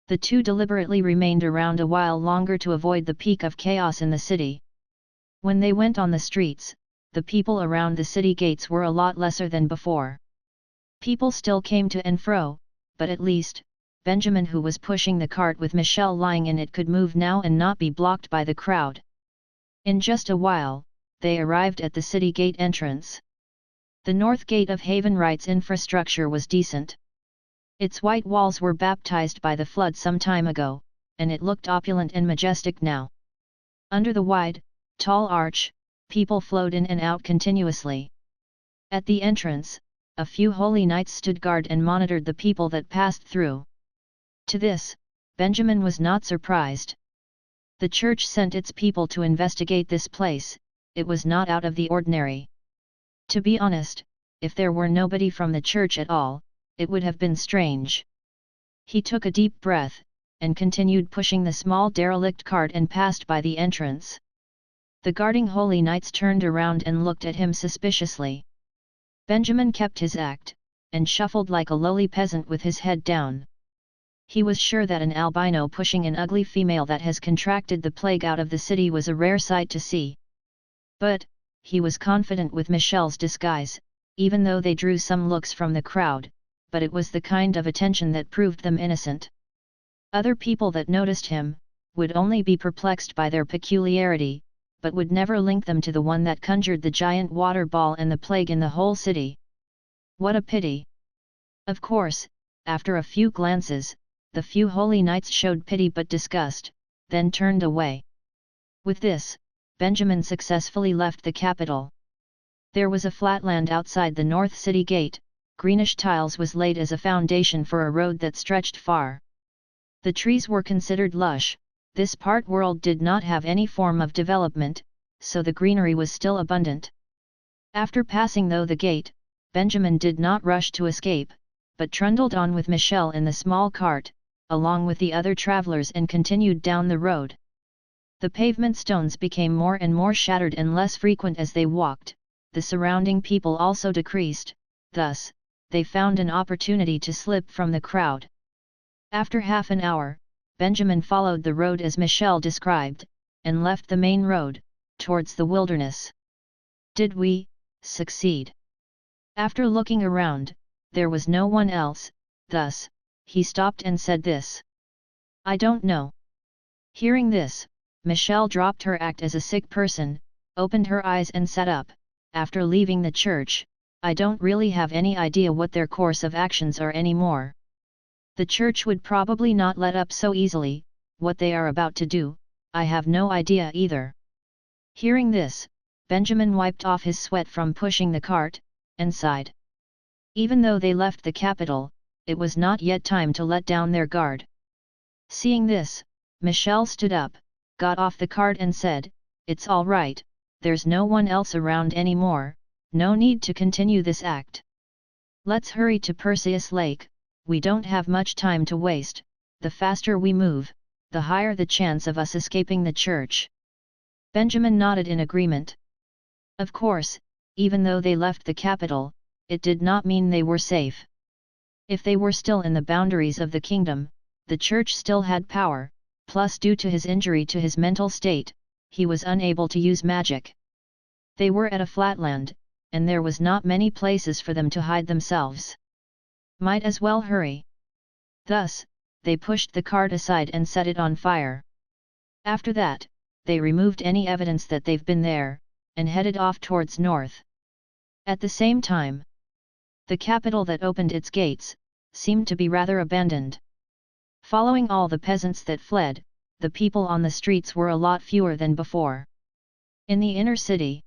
The two deliberately remained around a while longer to avoid the peak of chaos in the city. When they went on the streets, the people around the city gates were a lot lesser than before. People still came to and fro, but at least, Benjamin who was pushing the cart with Michelle lying in it could move now and not be blocked by the crowd. In just a while, they arrived at the city gate entrance. The north gate of Haven Right's infrastructure was decent. Its white walls were baptized by the flood some time ago, and it looked opulent and majestic now. Under the wide, tall arch, people flowed in and out continuously. At the entrance, a few holy knights stood guard and monitored the people that passed through. To this, Benjamin was not surprised. The church sent its people to investigate this place, it was not out of the ordinary. To be honest, if there were nobody from the church at all, it would have been strange. He took a deep breath, and continued pushing the small derelict cart and passed by the entrance. The guarding holy knights turned around and looked at him suspiciously. Benjamin kept his act, and shuffled like a lowly peasant with his head down. He was sure that an albino pushing an ugly female that has contracted the plague out of the city was a rare sight to see. But, he was confident with Michelle's disguise, even though they drew some looks from the crowd, but it was the kind of attention that proved them innocent. Other people that noticed him, would only be perplexed by their peculiarity, but would never link them to the one that conjured the giant water ball and the plague in the whole city. What a pity! Of course, after a few glances, the few holy knights showed pity but disgust, then turned away. With this, Benjamin successfully left the capital. There was a flat land outside the north city gate, greenish tiles was laid as a foundation for a road that stretched far. The trees were considered lush, this part world did not have any form of development, so the greenery was still abundant. After passing though the gate, Benjamin did not rush to escape, but trundled on with Michelle in the small cart, along with the other travelers and continued down the road. The pavement stones became more and more shattered and less frequent as they walked, the surrounding people also decreased, thus, they found an opportunity to slip from the crowd. After half an hour, Benjamin followed the road as Michelle described, and left the main road, towards the wilderness. Did we succeed? After looking around, there was no one else, thus, he stopped and said this. I don't know. Hearing this, Michelle dropped her act as a sick person, opened her eyes and sat up. After leaving the church, I don't really have any idea what their course of actions are anymore. The church would probably not let up so easily, what they are about to do, I have no idea either. Hearing this, Benjamin wiped off his sweat from pushing the cart, and sighed. Even though they left the capital, it was not yet time to let down their guard. Seeing this, Michelle stood up, got off the cart and said, It's all right, there's no one else around anymore, no need to continue this act. Let's hurry to Perseus Lake, we don't have much time to waste, the faster we move, the higher the chance of us escaping the church. Benjamin nodded in agreement. Of course, even though they left the capital, it did not mean they were safe. If they were still in the boundaries of the kingdom, the church still had power, plus due to his injury to his mental state, he was unable to use magic. They were at a flatland, and there was not many places for them to hide themselves. Might as well hurry. Thus, they pushed the cart aside and set it on fire. After that, they removed any evidence that they've been there, and headed off towards north. At the same time, the capital that opened its gates seemed to be rather abandoned. Following all the peasants that fled, the people on the streets were a lot fewer than before. In the inner city,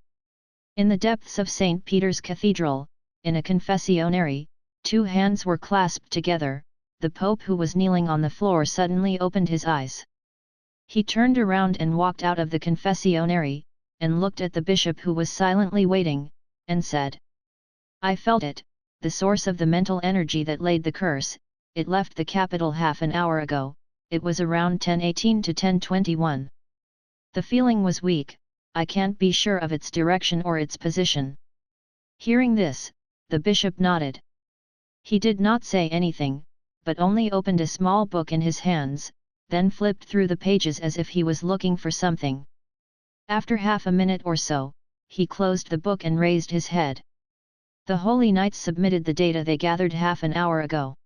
in the depths of St. Peter's Cathedral, in a confessionary, two hands were clasped together. The Pope, who was kneeling on the floor, suddenly opened his eyes. He turned around and walked out of the confessionary, and looked at the bishop, who was silently waiting, and said, "I felt it, the source of the mental energy that laid the curse. It left the capital half an hour ago. It was around 10:18 to 10:21. The feeling was weak. I can't be sure of its direction or its position." Hearing this, the bishop nodded. He did not say anything, but only opened a small book in his hands, then flipped through the pages as if he was looking for something. After half a minute or so, he closed the book and raised his head. The Holy Knights submitted the data they gathered half an hour ago.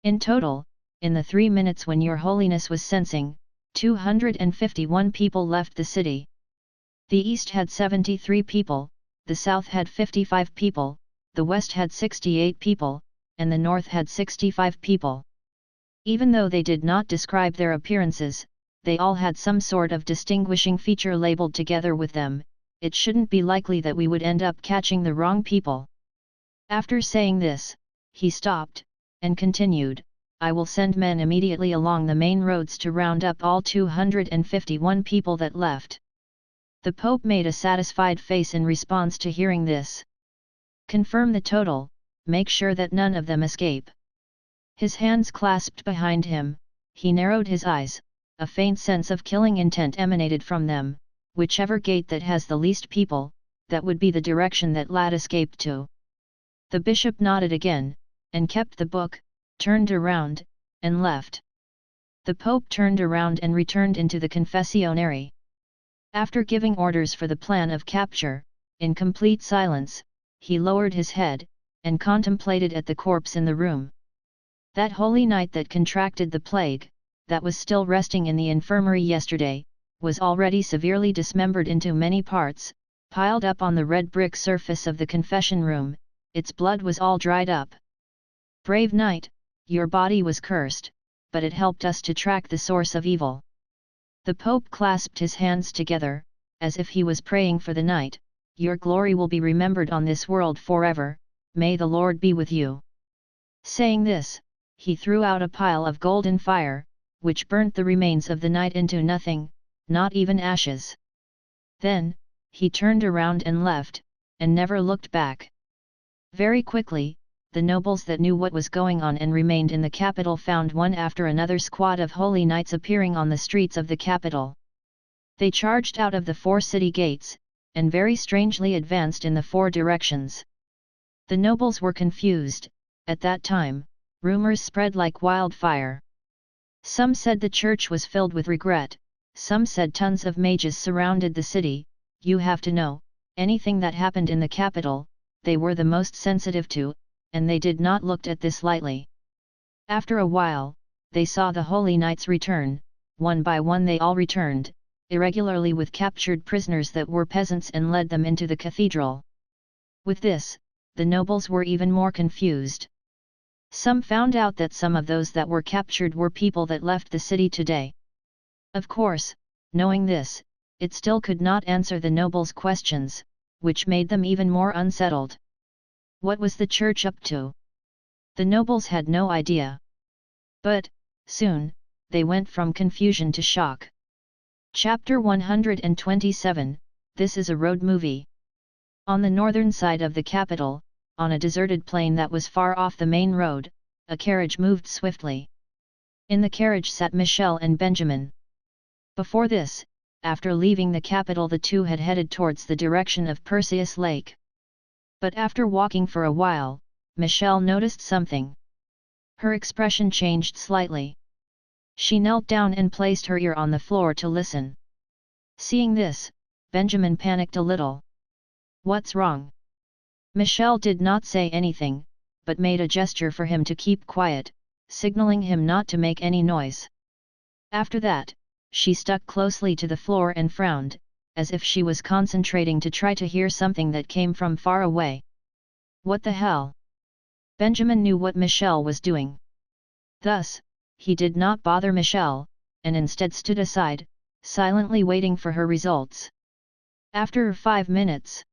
In total, in the 3 minutes when Your Holiness was sensing, 251 people left the city. The east had 73 people, the south had 55 people, the west had 68 people, and the north had 65 people. Even though they did not describe their appearances, they all had some sort of distinguishing feature labeled together with them. It shouldn't be likely that we would end up catching the wrong people. After saying this, he stopped, and continued, "I will send men immediately along the main roads to round up all 251 people that left." The Pope made a satisfied face in response to hearing this. "Confirm the total, make sure that none of them escape." His hands clasped behind him, he narrowed his eyes, a faint sense of killing intent emanated from them. Whichever gate that has the least people, that would be the direction that lad escaped to. The bishop nodded again, and kept the book, turned around, and left. The Pope turned around and returned into the confessionary. After giving orders for the plan of capture, in complete silence, he lowered his head, and contemplated at the corpse in the room. That holy knight that contracted the plague, that was still resting in the infirmary yesterday, was already severely dismembered into many parts, piled up on the red brick surface of the confession room. Its blood was all dried up. "Brave knight, your body was cursed, but it helped us to track the source of evil." The Pope clasped his hands together, as if he was praying for the knight. "Your glory will be remembered on this world forever, may the Lord be with you." Saying this, he threw out a pile of golden fire, which burnt the remains of the knight into nothing, not even ashes. Then, he turned around and left, and never looked back. Very quickly, the nobles that knew what was going on and remained in the capital found one after another squad of holy knights appearing on the streets of the capital. They charged out of the 4 city gates, and very strangely advanced in the 4 directions. The nobles were confused. At that time, rumors spread like wildfire. Some said the church was filled with regret, some said tons of mages surrounded the city. You have to know, anything that happened in the capital, they were the most sensitive to, and they did not look at this lightly. After a while, they saw the holy knights return. One by one they all returned, irregularly with captured prisoners that were peasants, and led them into the cathedral. With this, the nobles were even more confused. Some found out that some of those that were captured were people that left the city today. Of course, knowing this, it still could not answer the nobles' questions, which made them even more unsettled. What was the church up to? The nobles had no idea. But, soon, they went from confusion to shock. Chapter 127, This is a road movie. On the northern side of the capital, on a deserted plain that was far off the main road, a carriage moved swiftly. In the carriage sat Michel and Benjamin. Before this, after leaving the capital, the two had headed towards the direction of Perseus Lake. But after walking for a while, Michel noticed something. Her expression changed slightly. She knelt down and placed her ear on the floor to listen. Seeing this, Benjamin panicked a little. "What's wrong?" Michelle did not say anything, but made a gesture for him to keep quiet, signaling him not to make any noise. After that, she stuck closely to the floor and frowned, as if she was concentrating to try to hear something that came from far away. What the hell? Benjamin knew what Michelle was doing. Thus, he did not bother Michelle, and instead stood aside, silently waiting for her results. After 5 minutes.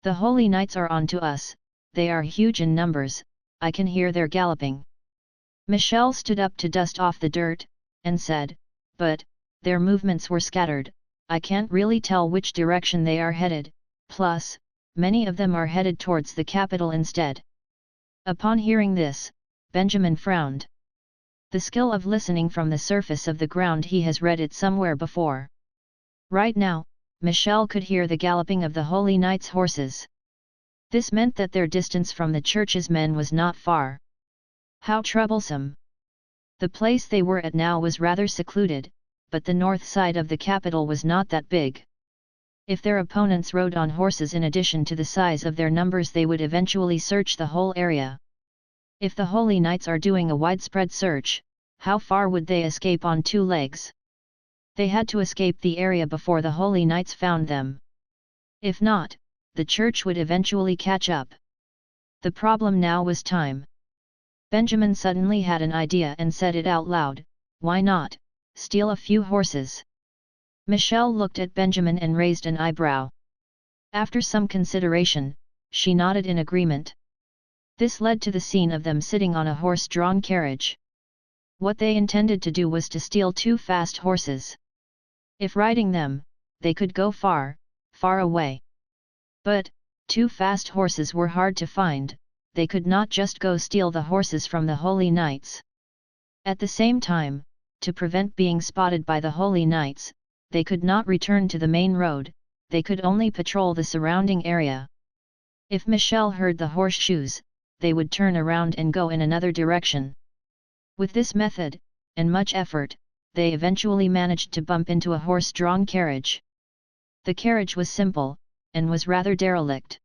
"The Holy Knights are on to us, they are huge in numbers, I can hear their galloping." Michelle stood up to dust off the dirt, and said, "But, their movements were scattered, I can't really tell which direction they are headed, plus, many of them are headed towards the capital instead." Upon hearing this, Benjamin frowned. The skill of listening from the surface of the ground, he has read it somewhere before. Right now, Michelle could hear the galloping of the Holy Knights' horses. This meant that their distance from the church's men was not far. How troublesome! The place they were at now was rather secluded, but the north side of the capital was not that big. If their opponents rode on horses in addition to the size of their numbers, they would eventually search the whole area. If the Holy Knights are doing a widespread search, how far would they escape on 2 legs? They had to escape the area before the Holy Knights found them. If not, the church would eventually catch up. The problem now was time. Benjamin suddenly had an idea and said it out loud, "Why not steal a few horses?" Michelle looked at Benjamin and raised an eyebrow. After some consideration, she nodded in agreement. This led to the scene of them sitting on a horse-drawn carriage. What they intended to do was to steal 2 fast horses. If riding them, they could go far, far away. But, 2 fast horses were hard to find, they could not just go steal the horses from the Holy Knights. At the same time, to prevent being spotted by the Holy Knights, they could not return to the main road, they could only patrol the surrounding area. If Michelle heard the horseshoes, they would turn around and go in another direction. With this method, and much effort, they eventually managed to bump into a horse-drawn carriage. The carriage was simple, and was rather derelict.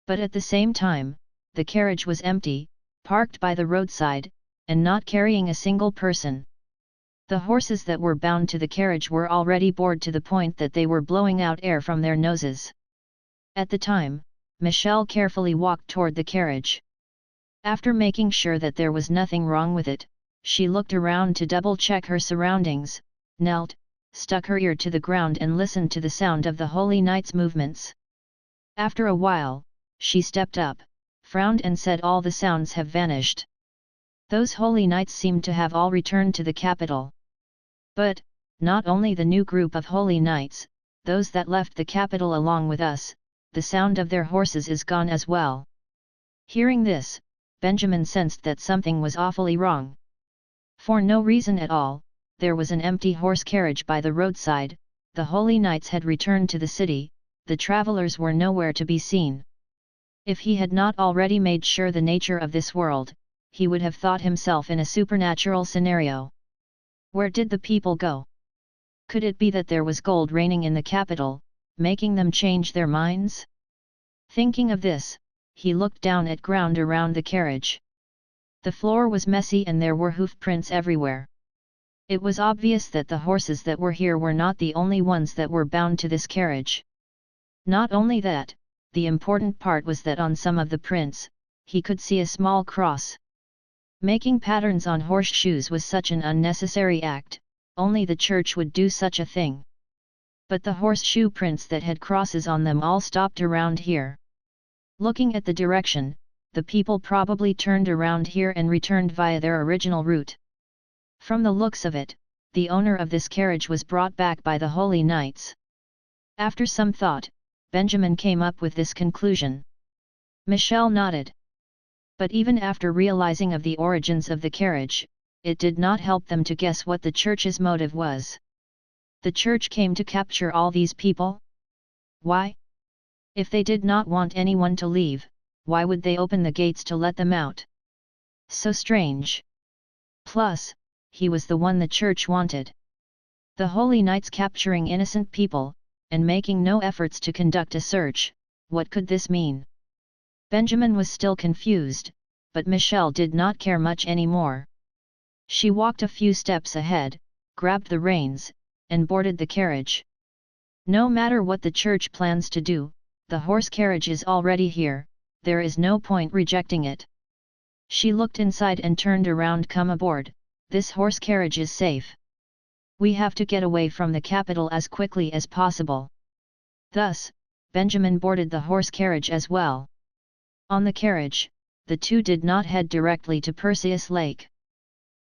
But at the same time, the carriage was empty, parked by the roadside, and not carrying a single person. The horses that were bound to the carriage were already bored to the point that they were blowing out air from their noses. At the time, Michelle carefully walked toward the carriage. After making sure that there was nothing wrong with it, she looked around to double-check her surroundings, knelt, stuck her ear to the ground and listened to the sound of the Holy Knights' movements. After a while, she stepped up, frowned and said, "All the sounds have vanished. Those Holy Knights seem to have all returned to the capital. But, not only the new group of Holy Knights, those that left the capital along with us, the sound of their horses is gone as well." Hearing this, Benjamin sensed that something was awfully wrong. For no reason at all, there was an empty horse carriage by the roadside, the Holy Knights had returned to the city, the travelers were nowhere to be seen. If he had not already made sure the nature of this world, he would have thought himself in a supernatural scenario. Where did the people go? Could it be that there was gold raining in the capital, making them change their minds? Thinking of this, he looked down at ground around the carriage. The floor was messy and there were hoof prints everywhere. It was obvious that the horses that were here were not the only ones that were bound to this carriage. Not only that, the important part was that on some of the prints, he could see a small cross. Making patterns on horseshoes was such an unnecessary act, only the church would do such a thing. But the horseshoe prints that had crosses on them all stopped around here. Looking at the direction, the people probably turned around here and returned via their original route. From the looks of it, the owner of this carriage was brought back by the Holy Knights. After some thought, Benjamin came up with this conclusion. Michelle nodded. But even after realizing of the origins of the carriage, it did not help them to guess what the church's motive was. The church came to capture all these people? Why? If they did not want anyone to leave, why would they open the gates to let them out? So strange. Plus, he was the one the church wanted. The holy knights capturing innocent people, and making no efforts to conduct a search, what could this mean? Benjamin was still confused, but Michelle did not care much anymore. She walked a few steps ahead, grabbed the reins, and boarded the carriage. No matter what the church plans to do, the horse carriage is already here, there is no point rejecting it. She looked inside and turned around. Come aboard, this horse carriage is safe. We have to get away from the capital as quickly as possible. Thus, Benjamin boarded the horse carriage as well. On the carriage, the two did not head directly to Perseus Lake.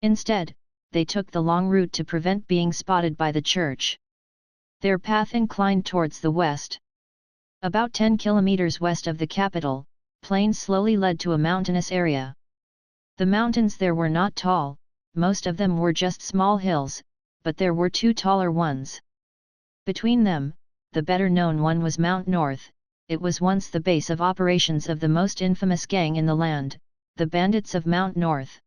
Instead, they took the long route to prevent being spotted by the church. Their path inclined towards the west. About 10 kilometers west of the capital, plains slowly led to a mountainous area. The mountains there were not tall, most of them were just small hills, but there were two taller ones. Between them, the better-known one was Mount North. It was once the base of operations of the most infamous gang in the land, the bandits of Mount North.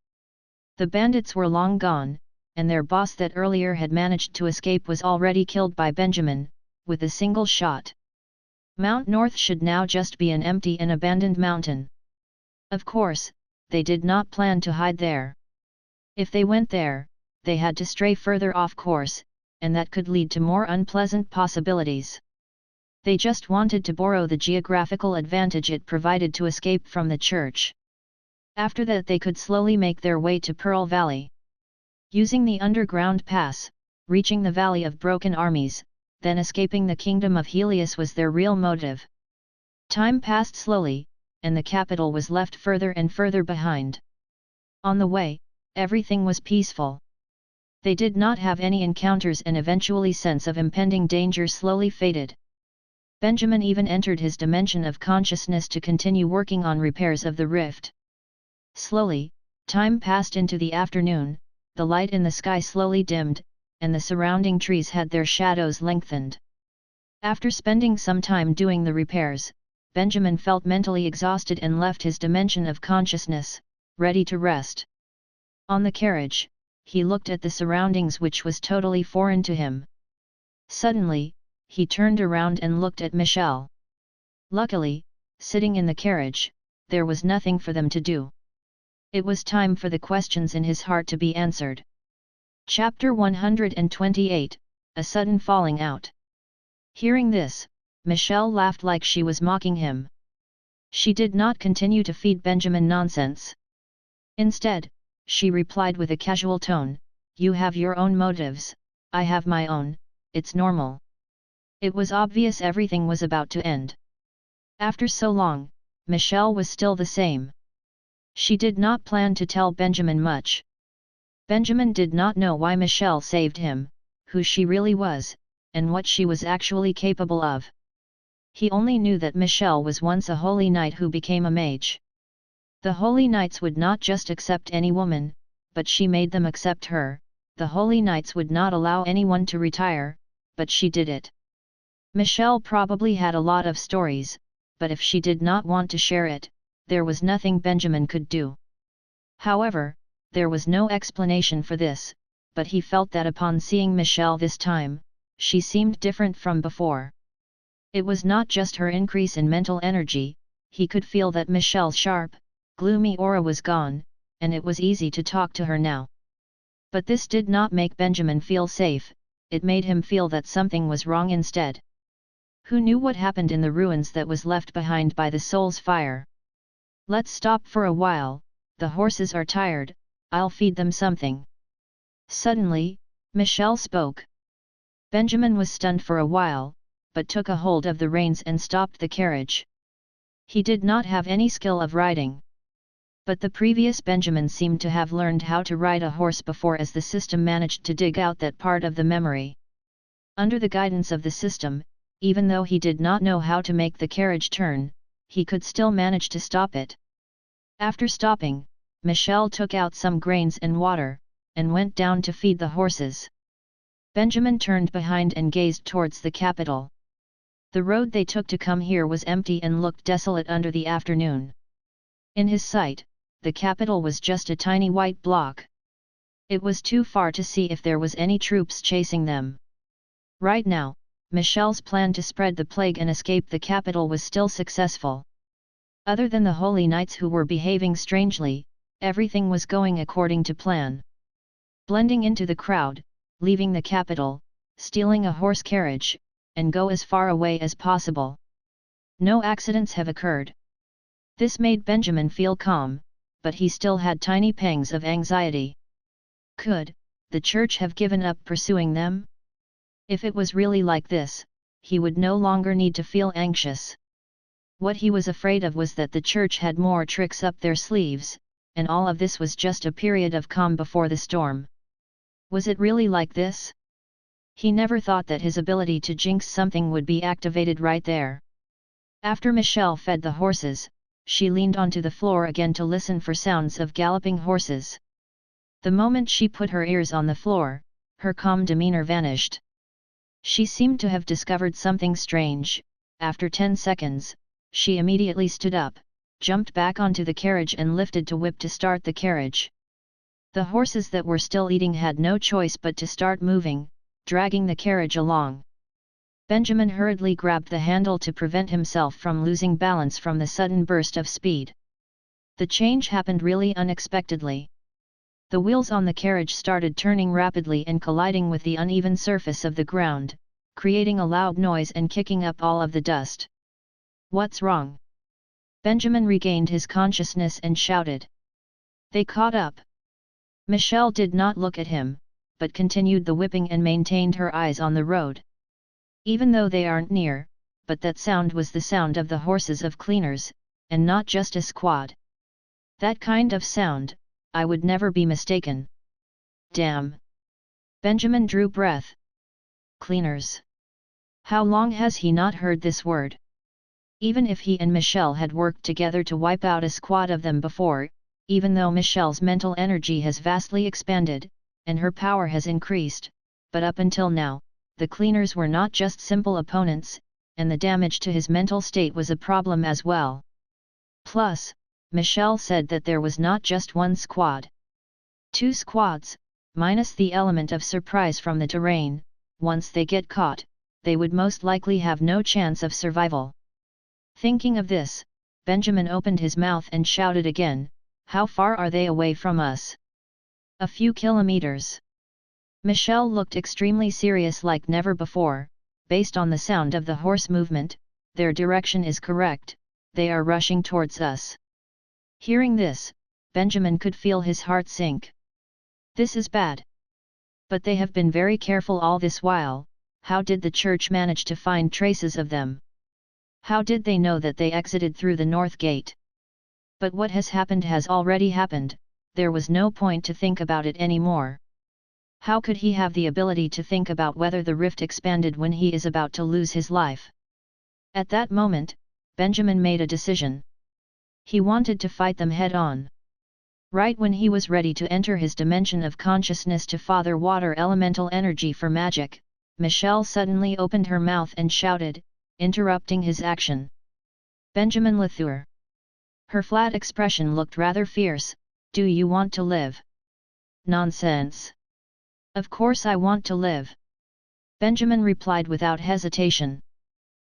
The bandits were long gone, and their boss that earlier had managed to escape was already killed by Benjamin, with a single shot. Mount North should now just be an empty and abandoned mountain. Of course, they did not plan to hide there. If they went there, they had to stray further off course, and that could lead to more unpleasant possibilities. They just wanted to borrow the geographical advantage it provided to escape from the church. After that they could slowly make their way to Pearl Valley. Using the underground pass, reaching the Valley of Broken Armies, then escaping the Kingdom of Helius was their real motive. Time passed slowly, and the capital was left further and further behind. On the way, everything was peaceful. They did not have any encounters and eventually sense of impending danger slowly faded. Benjamin even entered his dimension of consciousness to continue working on repairs of the rift. Slowly, time passed into the afternoon, the light in the sky slowly dimmed, and the surrounding trees had their shadows lengthened. After spending some time doing the repairs, Benjamin felt mentally exhausted and left his dimension of consciousness, ready to rest. On the carriage, he looked at the surroundings which was totally foreign to him. Suddenly, he turned around and looked at Michelle. Luckily, sitting in the carriage, there was nothing for them to do. It was time for the questions in his heart to be answered. Chapter 128, A Sudden Falling Out. Hearing this, Michelle laughed like she was mocking him. She did not continue to feed Benjamin nonsense. Instead, she replied with a casual tone, "You have your own motives, I have my own, it's normal." It was obvious everything was about to end. After so long, Michelle was still the same. She did not plan to tell Benjamin much. Benjamin did not know why Michelle saved him, who she really was, and what she was actually capable of. He only knew that Michelle was once a holy knight who became a mage. The holy knights would not just accept any woman, but she made them accept her. The holy knights would not allow anyone to retire, but she did it. Michelle probably had a lot of stories, but if she did not want to share it, there was nothing Benjamin could do. However, there was no explanation for this, but he felt that upon seeing Michelle this time, she seemed different from before. It was not just her increase in mental energy, he could feel that Michelle's sharp, gloomy aura was gone, and it was easy to talk to her now. But this did not make Benjamin feel safe, it made him feel that something was wrong instead. Who knew what happened in the ruins that was left behind by the soul's fire? Let's stop for a while, the horses are tired, I'll feed them something. Suddenly, Michelle spoke. Benjamin was stunned for a while, but took a hold of the reins and stopped the carriage. He did not have any skill of riding. But the previous Benjamin seemed to have learned how to ride a horse before, as the system managed to dig out that part of the memory. Under the guidance of the system, even though he did not know how to make the carriage turn, he could still manage to stop it. After stopping, Michelle took out some grains and water, and went down to feed the horses. Benjamin turned behind and gazed towards the capital. The road they took to come here was empty and looked desolate under the afternoon. In his sight, the capital was just a tiny white block. It was too far to see if there was any troops chasing them. Right now, Michelle's plan to spread the plague and escape the capital was still successful. Other than the holy knights who were behaving strangely, everything was going according to plan. Blending into the crowd, leaving the capital, stealing a horse carriage, and go as far away as possible. No accidents have occurred. This made Benjamin feel calm, but he still had tiny pangs of anxiety. Could the church have given up pursuing them? If it was really like this, he would no longer need to feel anxious. What he was afraid of was that the church had more tricks up their sleeves, and all of this was just a period of calm before the storm. Was it really like this? He never thought that his ability to jinx something would be activated right there. After Michelle fed the horses, she leaned onto the floor again to listen for sounds of galloping horses. The moment she put her ears on the floor, her calm demeanor vanished. She seemed to have discovered something strange. After 10 seconds, she immediately stood up, jumped back onto the carriage and lifted to whip to start the carriage. The horses that were still eating had no choice but to start moving, dragging the carriage along. Benjamin hurriedly grabbed the handle to prevent himself from losing balance from the sudden burst of speed. The change happened really unexpectedly. The wheels on the carriage started turning rapidly and colliding with the uneven surface of the ground, creating a loud noise and kicking up all of the dust. "What's wrong?" Benjamin regained his consciousness and shouted. They caught up. Michelle did not look at him, but continued the whipping and maintained her eyes on the road. Even though they aren't near, but that sound was the sound of the horses of cleaners, and not just a squad. That kind of sound, I would never be mistaken. Damn! Benjamin drew breath. Cleaners. How long has he not heard this word? Even if he and Michelle had worked together to wipe out a squad of them before, even though Michelle's mental energy has vastly expanded, and her power has increased, but up until now, the cleaners were not just simple opponents, and the damage to his mental state was a problem as well. Plus, Michelle said that there was not just one squad. 2 squads, minus the element of surprise from the terrain. Once they get caught, they would most likely have no chance of survival. Thinking of this, Benjamin opened his mouth and shouted again, "How far are they away from us?" "A few kilometers." Michelle looked extremely serious like never before. "Based on the sound of the horse movement, their direction is correct, they are rushing towards us." Hearing this, Benjamin could feel his heart sink. This is bad. But they have been very careful all this while. How did the church manage to find traces of them? How did they know that they exited through the north gate? But what has happened has already happened, there was no point to think about it anymore. How could he have the ability to think about whether the rift expanded when he is about to lose his life? At that moment, Benjamin made a decision. He wanted to fight them head-on. Right when he was ready to enter his dimension of consciousness to father water elemental energy for magic, Michelle suddenly opened her mouth and shouted, interrupting his action. "Benjamin Latour." Her flat expression looked rather fierce. "Do you want to live?" "Nonsense. Of course I want to live," Benjamin replied without hesitation.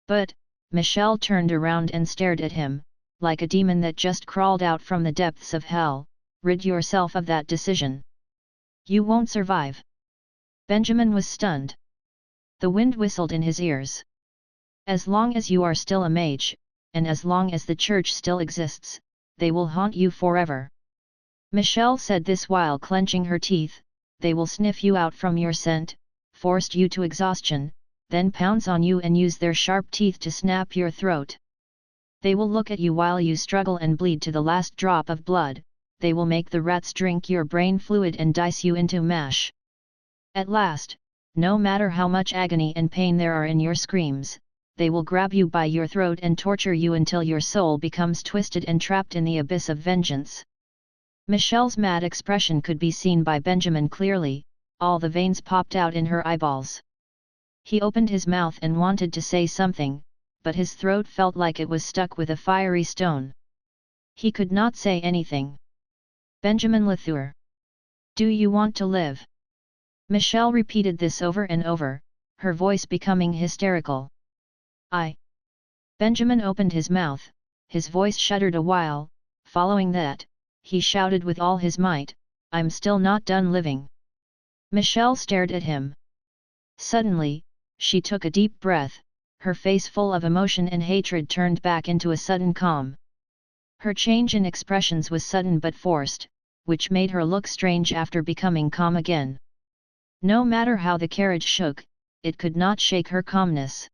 "But," Michelle turned around and stared at him, like a demon that just crawled out from the depths of hell, "rid yourself of that decision. You won't survive." Benjamin was stunned. The wind whistled in his ears. "As long as you are still a mage, and as long as the church still exists, they will haunt you forever." Michelle said this while clenching her teeth. "They will sniff you out from your scent, force you to exhaustion, then pounce on you and use their sharp teeth to snap your throat. They will look at you while you struggle and bleed to the last drop of blood. They will make the rats drink your brain fluid and dice you into mash. At last, no matter how much agony and pain there are in your screams, they will grab you by your throat and torture you until your soul becomes twisted and trapped in the abyss of vengeance." Michelle's mad expression could be seen by Benjamin clearly. All the veins popped out in her eyeballs. He opened his mouth and wanted to say something, but his throat felt like it was stuck with a fiery stone. He could not say anything. "Benjamin Latour." Do you want to live? Michelle repeated this over and over, her voice becoming hysterical. Benjamin opened his mouth, his voice shuddered a while, following that, he shouted with all his might, I'm still not done living. Michelle stared at him. Suddenly, she took a deep breath, her face full of emotion and hatred turned back into a sudden calm. Her change in expressions was sudden but forced, which made her look strange after becoming calm again. No matter how the carriage shook, it could not shake her calmness.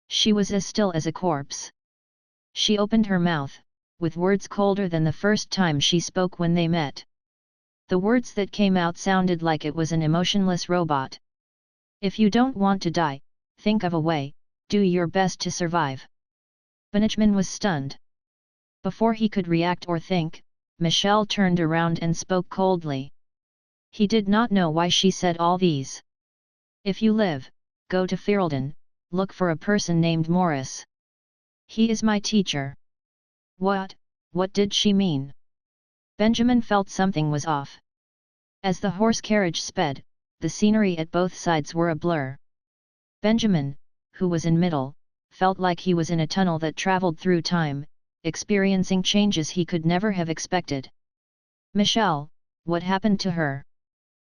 She was as still as a corpse. She opened her mouth, with words colder than the first time she spoke when they met. The words that came out sounded like it was an emotionless robot. If you don't want to die, think of a way, do your best to survive. Benjamin was stunned. Before he could react or think, Michelle turned around and spoke coldly. He did not know why she said all these. If you live, go to Ferelden, look for a person named Morris. He is my teacher. What did she mean? Benjamin felt something was off. As the horse carriage sped, the scenery at both sides were a blur. Benjamin, who was in middle, felt like he was in a tunnel that traveled through time, experiencing changes he could never have expected. Michelle, what happened to her?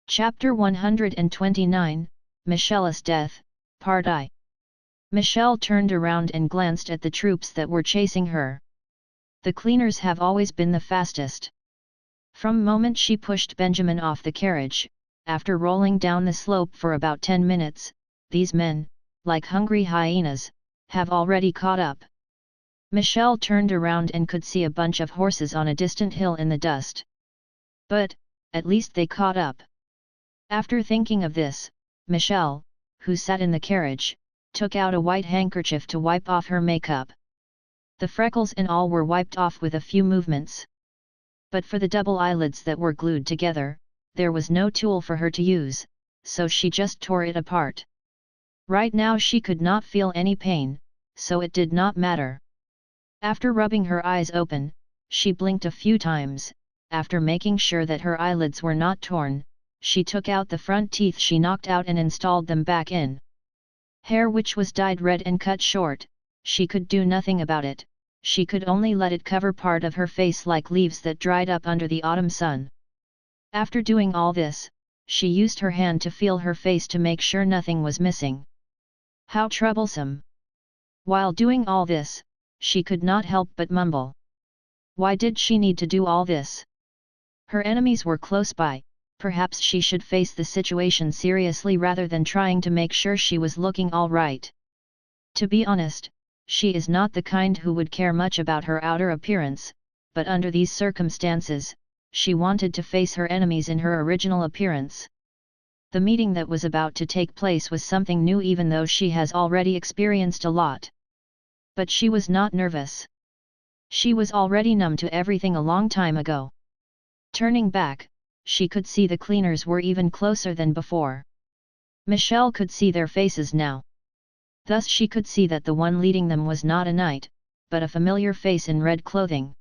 Chapter 129, Michelle's Death, Part I. Michelle turned around and glanced at the troops that were chasing her. The cleaners have always been the fastest. From the moment she pushed Benjamin off the carriage, after rolling down the slope for about 10 minutes, these men, like hungry hyenas, have already caught up. Michelle turned around and could see a bunch of horses on a distant hill in the dust. But, at least they caught up. After thinking of this, Michelle, who sat in the carriage, took out a white handkerchief to wipe off her makeup. The freckles and all were wiped off with a few movements. But for the double eyelids that were glued together, there was no tool for her to use, so she just tore it apart. Right now she could not feel any pain, so it did not matter. After rubbing her eyes open, she blinked a few times. After making sure that her eyelids were not torn, she took out the front teeth she knocked out and installed them back in. Hair which was dyed red and cut short, she could do nothing about it, she could only let it cover part of her face like leaves that dried up under the autumn sun. After doing all this, she used her hand to feel her face to make sure nothing was missing. How troublesome! While doing all this, she could not help but mumble. Why did she need to do all this? Her enemies were close by. Perhaps she should face the situation seriously rather than trying to make sure she was looking all right. To be honest, she is not the kind who would care much about her outer appearance, but under these circumstances, she wanted to face her enemies in her original appearance. The meeting that was about to take place was something new even though she has already experienced a lot. But she was not nervous. She was already numb to everything a long time ago. Turning back, she could see the cleaners were even closer than before. Michelle could see their faces now. Thus she could see that the one leading them was not a knight, but a familiar face in red clothing.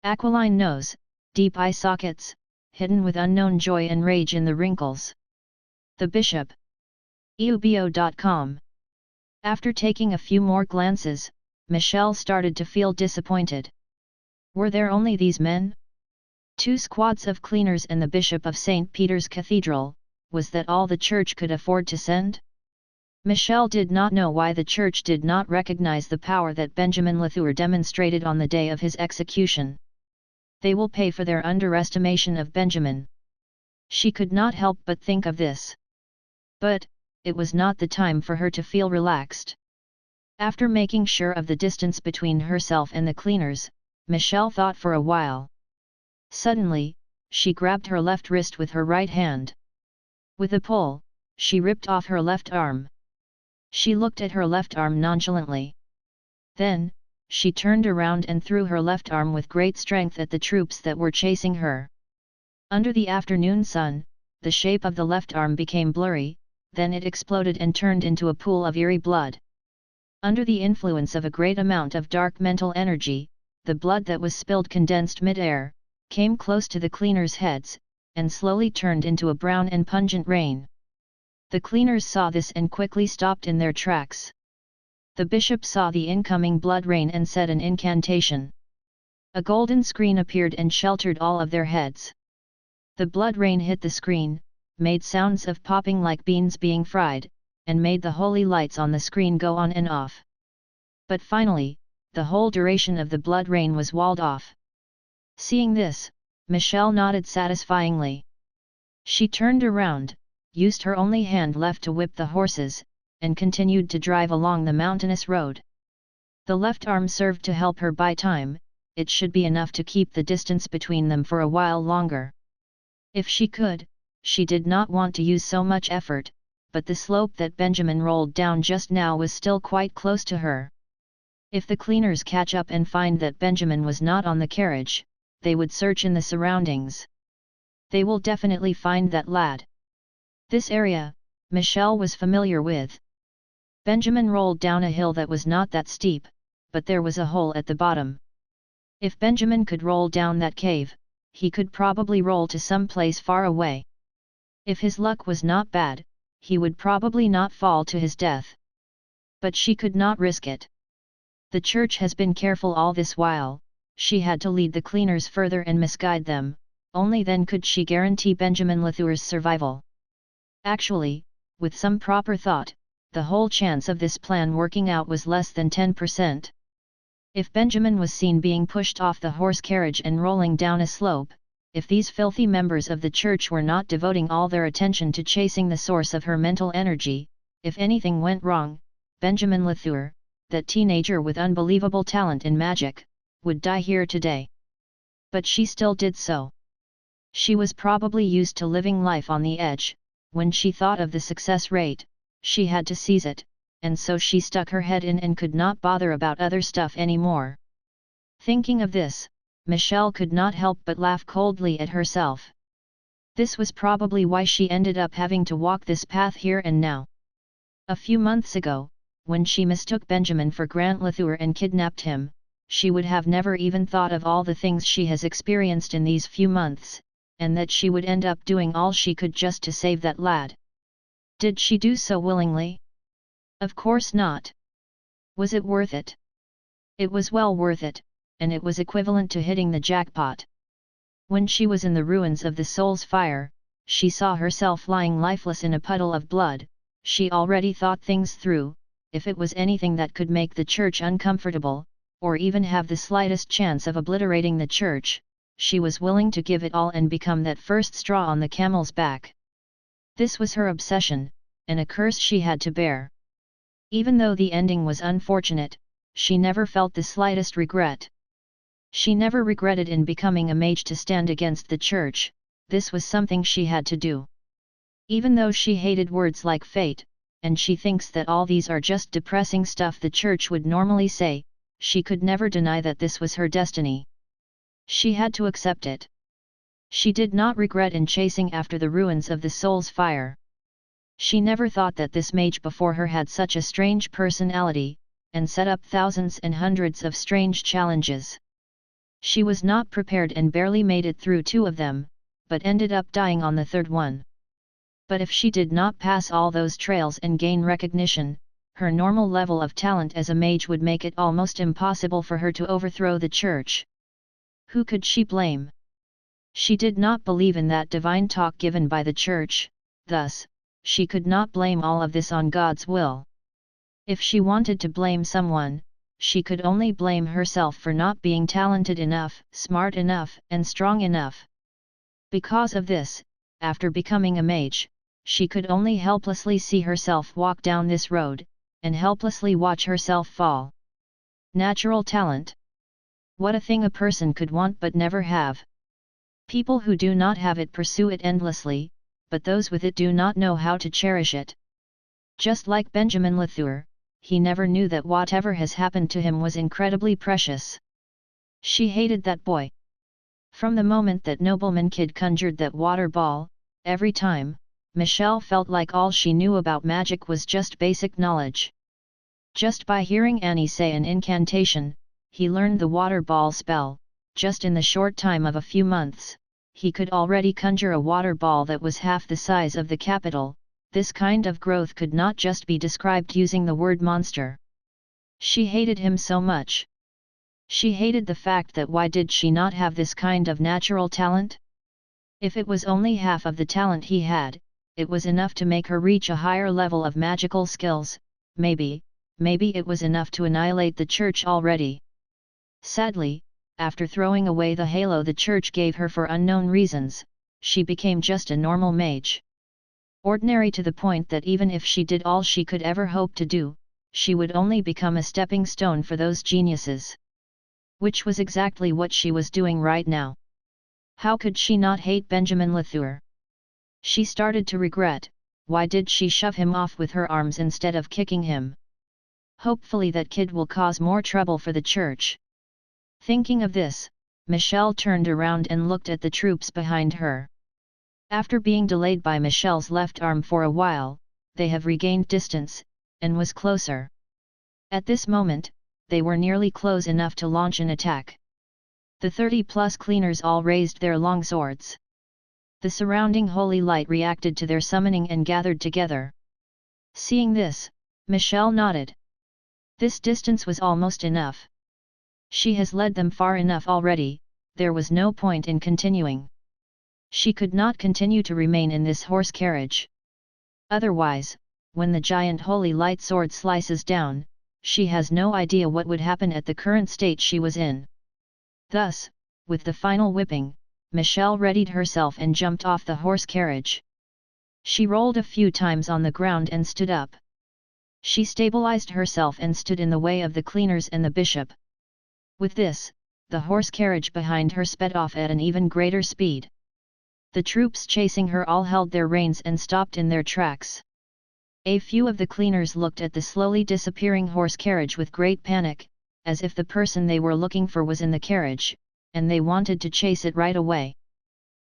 Aquiline nose, deep eye sockets, hidden with unknown joy and rage in the wrinkles. The bishop. Eubo.com. After taking a few more glances, Michelle started to feel disappointed. Were there only these men? 2 squads of cleaners and the Bishop of St. Peter's Cathedral, was that all the church could afford to send? Michelle did not know why the church did not recognize the power that Benjamin Latour demonstrated on the day of his execution. They will pay for their underestimation of Benjamin. She could not help but think of this. But, it was not the time for her to feel relaxed. After making sure of the distance between herself and the cleaners, Michelle thought for a while. Suddenly, she grabbed her left wrist with her right hand. With a pull, she ripped off her left arm. She looked at her left arm nonchalantly. Then, she turned around and threw her left arm with great strength at the troops that were chasing her. Under the afternoon sun, the shape of the left arm became blurry, then it exploded and turned into a pool of eerie blood. Under the influence of a great amount of dark mental energy, the blood that was spilled condensed mid-air, came close to the cleaners' heads, and slowly turned into a brown and pungent rain. The cleaners saw this and quickly stopped in their tracks. The bishop saw the incoming blood rain and said an incantation. A golden screen appeared and sheltered all of their heads. The blood rain hit the screen, made sounds of popping like beans being fried, and made the holy lights on the screen go on and off. But finally, the whole duration of the blood rain was walled off. Seeing this, Michelle nodded satisfyingly. She turned around, used her only hand left to whip the horses, and continued to drive along the mountainous road. The left arm served to help her buy time. It should be enough to keep the distance between them for a while longer. If she could, she did not want to use so much effort, but the slope that Benjamin rolled down just now was still quite close to her. If the cleaners catch up and find that Benjamin was not on the carriage, they would search in the surroundings. They will definitely find that lad. This area, Michelle was familiar with. Benjamin rolled down a hill that was not that steep, but there was a hole at the bottom. If Benjamin could roll down that cave, he could probably roll to some place far away. If his luck was not bad, he would probably not fall to his death. But she could not risk it. The church has been careful all this while. She had to lead the cleaners further and misguide them, only then could she guarantee Benjamin Lathure's survival. Actually, with some proper thought, the whole chance of this plan working out was less than 10%. If Benjamin was seen being pushed off the horse carriage and rolling down a slope, if these filthy members of the church were not devoting all their attention to chasing the source of her mental energy, if anything went wrong, Benjamin Lathure, that teenager with unbelievable talent in magic, would die here today. But she still did so. She was probably used to living life on the edge. When she thought of the success rate, she had to seize it, and so she stuck her head in and could not bother about other stuff anymore. Thinking of this, Michelle could not help but laugh coldly at herself. This was probably why she ended up having to walk this path here and now. A few months ago, when she mistook Benjamin for Grant Lathure and kidnapped him, she would have never even thought of all the things she has experienced in these few months, and that she would end up doing all she could just to save that lad. Did she do so willingly? Of course not. Was it worth it? It was well worth it, and it was equivalent to hitting the jackpot. When she was in the ruins of the Soul's Fire, she saw herself lying lifeless in a puddle of blood. She already thought things through. If it was anything that could make the church uncomfortable, or even have the slightest chance of obliterating the church, she was willing to give it all and become that first straw on the camel's back. This was her obsession, and a curse she had to bear. Even though the ending was unfortunate, she never felt the slightest regret. She never regretted in becoming a mage to stand against the church. This was something she had to do. Even though she hated words like fate, and she thinks that all these are just depressing stuff the church would normally say, she could never deny that this was her destiny. She had to accept it. She did not regret in chasing after the ruins of the Soul's Fire. She never thought that this mage before her had such a strange personality, and set up thousands and hundreds of strange challenges. She was not prepared and barely made it through 2 of them, but ended up dying on the 3rd one. But if she did not pass all those trails and gain recognition, her normal level of talent as a mage would make it almost impossible for her to overthrow the church. Who could she blame? She did not believe in that divine talk given by the church, thus, she could not blame all of this on God's will. If she wanted to blame someone, she could only blame herself for not being talented enough, smart enough, and strong enough. Because of this, after becoming a mage, she could only helplessly see herself walk down this road, and helplessly watch herself fall. Natural talent. What a thing a person could want but never have. People who do not have it pursue it endlessly, but those with it do not know how to cherish it. Just like Benjamin Lathure, he never knew that whatever has happened to him was incredibly precious. She hated that boy. From the moment that nobleman kid conjured that water ball, every time, Michelle felt like all she knew about magic was just basic knowledge. Just by hearing Annie say an incantation, he learned the water ball spell. Just in the short time of a few months, he could already conjure a water ball that was half the size of the capital. This kind of growth could not just be described using the word monster. She hated him so much. She hated the fact that why did she not have this kind of natural talent? If it was only half of the talent he had, it was enough to make her reach a higher level of magical skills. Maybe it was enough to annihilate the church already. Sadly, after throwing away the halo the church gave her for unknown reasons, she became just a normal mage. Ordinary to the point that even if she did all she could ever hope to do, she would only become a stepping stone for those geniuses. Which was exactly what she was doing right now. How could she not hate Benjamin Latour? She started to regret, why did she shove him off with her arms instead of kicking him? Hopefully that kid will cause more trouble for the church. Thinking of this, Michelle turned around and looked at the troops behind her. After being delayed by Michelle's left arm for a while, they have regained distance, and was closer. At this moment, they were nearly close enough to launch an attack. The 30+ cleaners all raised their long swords. The surrounding holy light reacted to their summoning and gathered together. Seeing this, Michelle nodded. This distance was almost enough. She has led them far enough already, there was no point in continuing. She could not continue to remain in this horse carriage. Otherwise, when the giant holy light sword slices down, she has no idea what would happen at the current state she was in. Thus, with the final whipping, Michelle readied herself and jumped off the horse carriage. She rolled a few times on the ground and stood up. She stabilized herself and stood in the way of the cleaners and the bishop. With this, the horse carriage behind her sped off at an even greater speed. The troops chasing her all held their reins and stopped in their tracks. A few of the cleaners looked at the slowly disappearing horse carriage with great panic, as if the person they were looking for was in the carriage, and they wanted to chase it right away.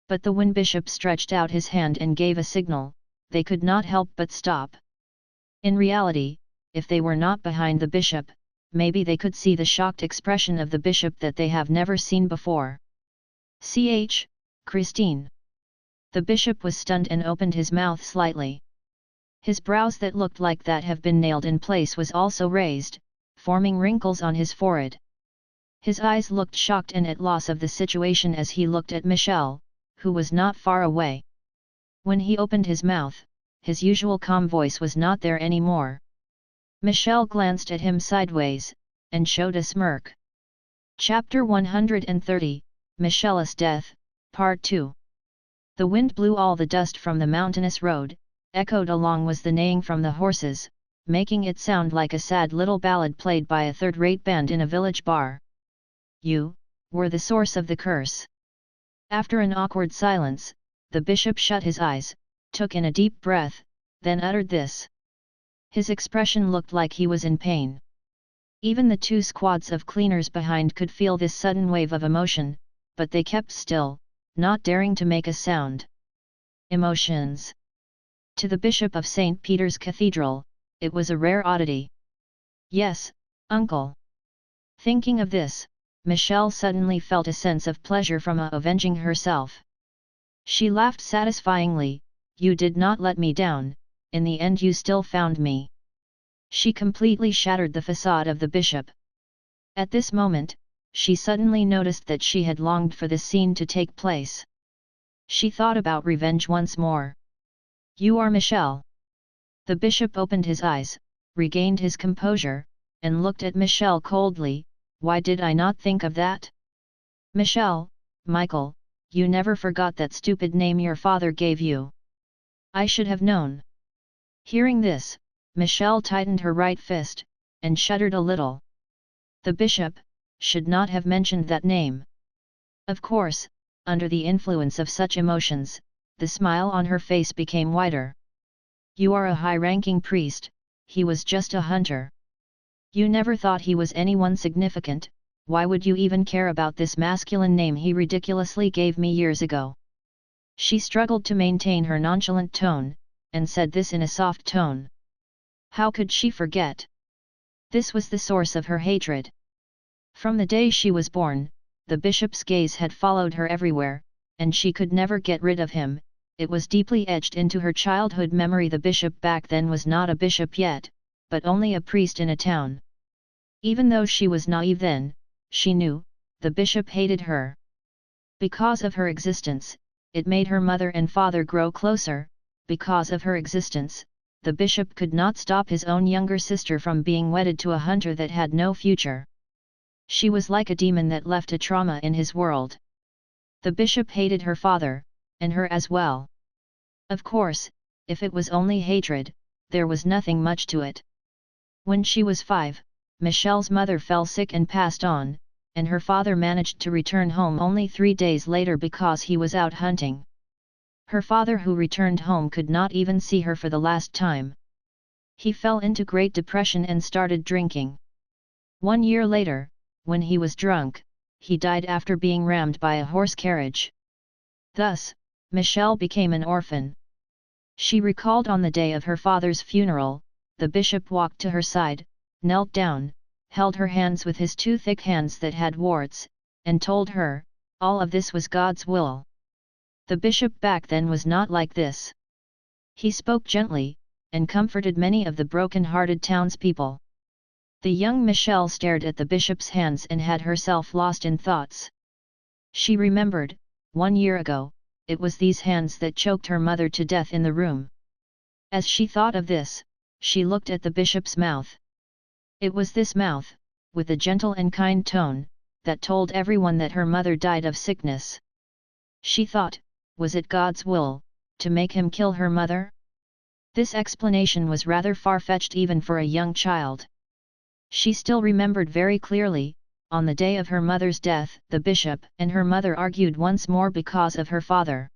But the Wind Bishop stretched out his hand and gave a signal, they could not help but stop. In reality, if they were not behind the bishop, maybe they could see the shocked expression of the bishop that they have never seen before. Christine. The bishop was stunned and opened his mouth slightly. His brows that looked like that have been nailed in place was also raised, forming wrinkles on his forehead. His eyes looked shocked and at loss of the situation as he looked at Michelle, who was not far away. When he opened his mouth, his usual calm voice was not there anymore. Michelle glanced at him sideways, and showed a smirk. Chapter 130, Michelle's Death, Part 2. The wind blew all the dust from the mountainous road, echoed along was the neighing from the horses, making it sound like a sad little ballad played by a third-rate band in a village bar. You were the source of the curse. After an awkward silence, the bishop shut his eyes, took in a deep breath, then uttered this. His expression looked like he was in pain. Even the two squads of cleaners behind could feel this sudden wave of emotion, but they kept still, not daring to make a sound. Emotions. To the Bishop of St. Peter's Cathedral, it was a rare oddity. Yes, uncle. Thinking of this, Michelle suddenly felt a sense of pleasure from avenging herself. She laughed satisfyingly, you did not let me down, in the end you still found me. She completely shattered the facade of the bishop. At this moment, she suddenly noticed that she had longed for this scene to take place. She thought about revenge once more. You are Michelle. The bishop opened his eyes, regained his composure, and looked at Michelle coldly. Why did I not think of that? Michelle, Michael, you never forgot that stupid name your father gave you. I should have known. Hearing this, Michelle tightened her right fist, and shuddered a little. The bishop should not have mentioned that name. Of course, under the influence of such emotions, the smile on her face became wider. You are a high-ranking priest, he was just a hunter. You never thought he was anyone significant, why would you even care about this masculine name he ridiculously gave me years ago? She struggled to maintain her nonchalant tone, and said this in a soft tone. How could she forget? This was the source of her hatred. From the day she was born, the bishop's gaze had followed her everywhere, and she could never get rid of him. It was deeply etched into her childhood memory. The bishop back then was not a bishop yet, but only a priest in a town. Even though she was naive then, she knew, the bishop hated her. Because of her existence, it made her mother and father grow closer. Because of her existence, the bishop could not stop his own younger sister from being wedded to a hunter that had no future. She was like a demon that left a trauma in his world. The bishop hated her father, and her as well. Of course, if it was only hatred, there was nothing much to it. When she was 5, Michelle's mother fell sick and passed on, and her father managed to return home only 3 days later because he was out hunting. Her father, who returned home, could not even see her for the last time. He fell into great depression and started drinking. 1 year later, when he was drunk, he died after being rammed by a horse carriage. Thus, Michelle became an orphan. She recalled on the day of her father's funeral, the bishop walked to her side, knelt down, held her hands with his 2 thick hands that had warts, and told her, all of this was God's will. The bishop back then was not like this. He spoke gently, and comforted many of the broken-hearted townspeople. The young Michelle stared at the bishop's hands and had herself lost in thoughts. She remembered, 1 year ago, it was these hands that choked her mother to death in the room. As she thought of this, she looked at the bishop's mouth. It was this mouth, with a gentle and kind tone, that told everyone that her mother died of sickness. She thought, was it God's will, to make him kill her mother? This explanation was rather far-fetched even for a young child. She still remembered very clearly, on the day of her mother's death, the bishop and her mother argued once more because of her father.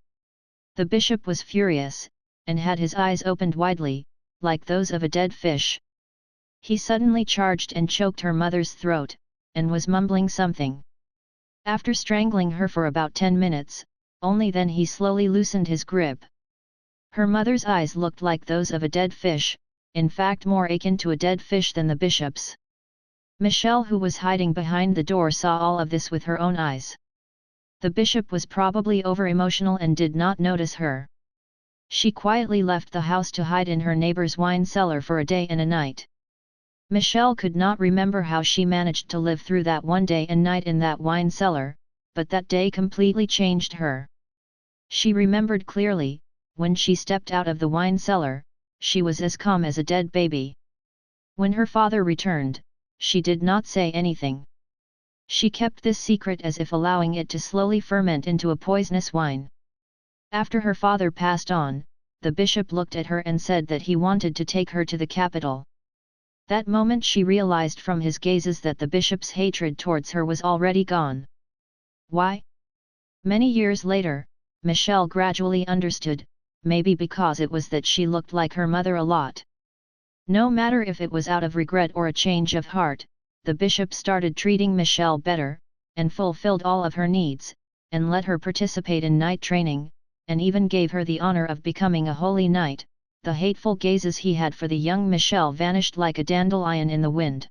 The bishop was furious, and had his eyes opened widely, like those of a dead fish. He suddenly charged and choked her mother's throat, and was mumbling something. After strangling her for about 10 minutes, only then he slowly loosened his grip. Her mother's eyes looked like those of a dead fish, in fact more akin to a dead fish than the bishop's. Michelle, who was hiding behind the door, saw all of this with her own eyes. The bishop was probably over-emotional and did not notice her. She quietly left the house to hide in her neighbor's wine cellar for a day and a night. Michelle could not remember how she managed to live through that 1 day and night in that wine cellar, but that day completely changed her. She remembered clearly, when she stepped out of the wine cellar, she was as calm as a dead baby. When her father returned, she did not say anything. She kept this secret as if allowing it to slowly ferment into a poisonous wine. After her father passed on, the bishop looked at her and said that he wanted to take her to the capital. That moment she realized from his gazes that the bishop's hatred towards her was already gone. Why? Many years later, Michelle gradually understood, maybe because it was that she looked like her mother a lot. No matter if it was out of regret or a change of heart, the bishop started treating Michelle better, and fulfilled all of her needs, and let her participate in night training, and even gave her the honor of becoming a holy knight. The hateful gazes he had for the young Michelle vanished like a dandelion in the wind.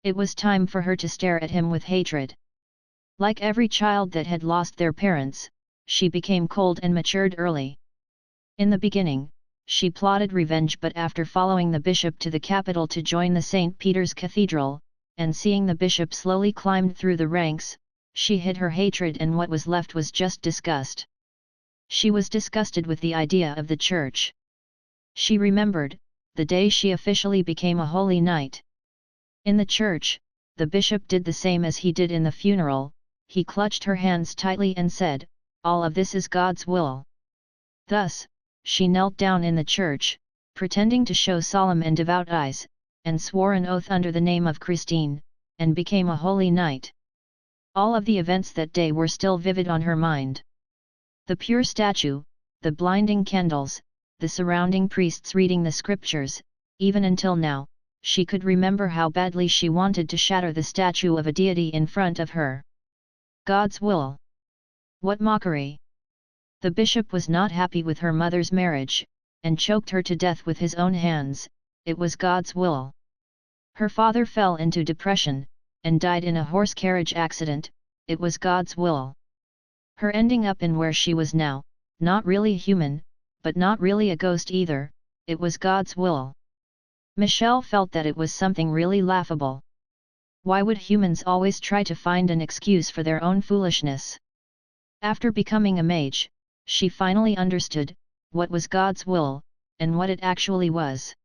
It was time for her to stare at him with hatred. Like every child that had lost their parents, she became cold and matured early. In the beginning, she plotted revenge, but after following the bishop to the capital to join the St. Peter's Cathedral, and seeing the bishop slowly climb through the ranks, she hid her hatred and what was left was just disgust. She was disgusted with the idea of the church. She remembered, the day she officially became a holy knight. In the church, the bishop did the same as he did in the funeral. He clutched her hands tightly and said, "All of this is God's will." Thus, she knelt down in the church, pretending to show solemn and devout eyes, and swore an oath under the name of Christine, and became a holy knight. All of the events that day were still vivid on her mind. The pure statue, the blinding candles, the surrounding priests reading the scriptures, even until now, she could remember how badly she wanted to shatter the statue of a deity in front of her. God's will. What mockery! The bishop was not happy with her mother's marriage, and choked her to death with his own hands. It was God's will. Her father fell into depression, and died in a horse carriage accident. It was God's will. Her ending up in where she was now, not really human, but not really a ghost either, it was God's will. Michelle felt that it was something really laughable. Why would humans always try to find an excuse for their own foolishness? After becoming a mage, she finally understood what was God's will, and what it actually was.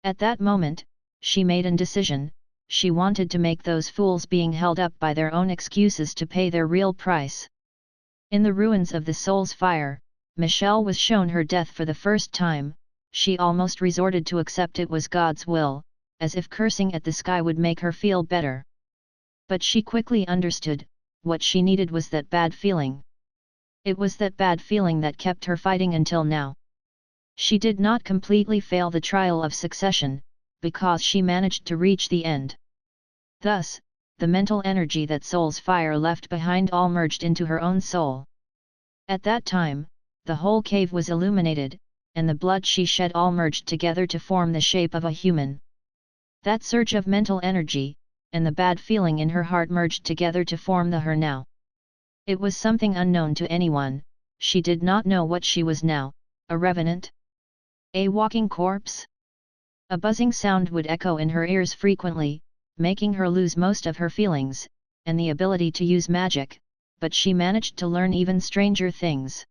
At that moment, she made an decision. She wanted to make those fools being held up by their own excuses to pay their real price. In the ruins of the soul's fire, Michelle was shown her death for the first time. She almost resorted to accept it was God's will, as if cursing at the sky would make her feel better. But she quickly understood, what she needed was that bad feeling. It was that bad feeling that kept her fighting until now. She did not completely fail the trial of succession, because she managed to reach the end. Thus, the mental energy that soul's fire left behind all merged into her own soul. At that time, the whole cave was illuminated, and the blood she shed all merged together to form the shape of a human. That surge of mental energy, and the bad feeling in her heart merged together to form the her now. It was something unknown to anyone. She did not know what she was now, a revenant? A walking corpse? A buzzing sound would echo in her ears frequently, making her lose most of her feelings, and the ability to use magic, but she managed to learn even stranger things.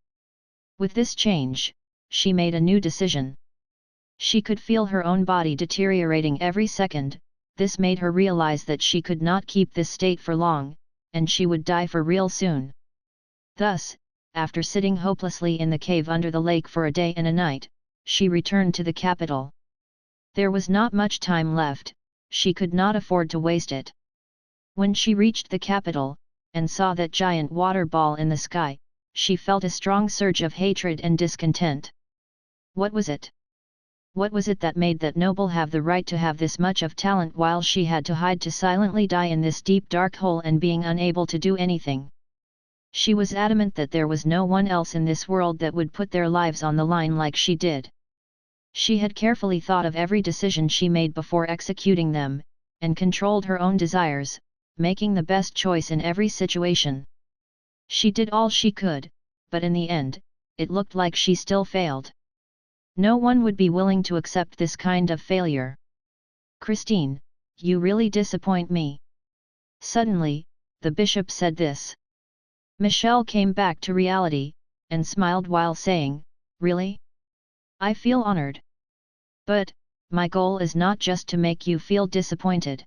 With this change, she made a new decision. She could feel her own body deteriorating every second. This made her realize that she could not keep this state for long, and she would die for real soon. Thus, after sitting hopelessly in the cave under the lake for a day and a night, she returned to the capital. There was not much time left, she could not afford to waste it. When she reached the capital, and saw that giant water ball in the sky, she felt a strong surge of hatred and discontent. What was it? What was it that made that noble have the right to have this much of talent while she had to hide to silently die in this deep dark hole and being unable to do anything? She was adamant that there was no one else in this world that would put their lives on the line like she did. She had carefully thought of every decision she made before executing them, and controlled her own desires, making the best choice in every situation. She did all she could, but in the end, it looked like she still failed. No one would be willing to accept this kind of failure. Christine, you really disappoint me. Suddenly, the bishop said this. Michelle came back to reality, and smiled while saying, Really? I feel honored. But, my goal is not just to make you feel disappointed.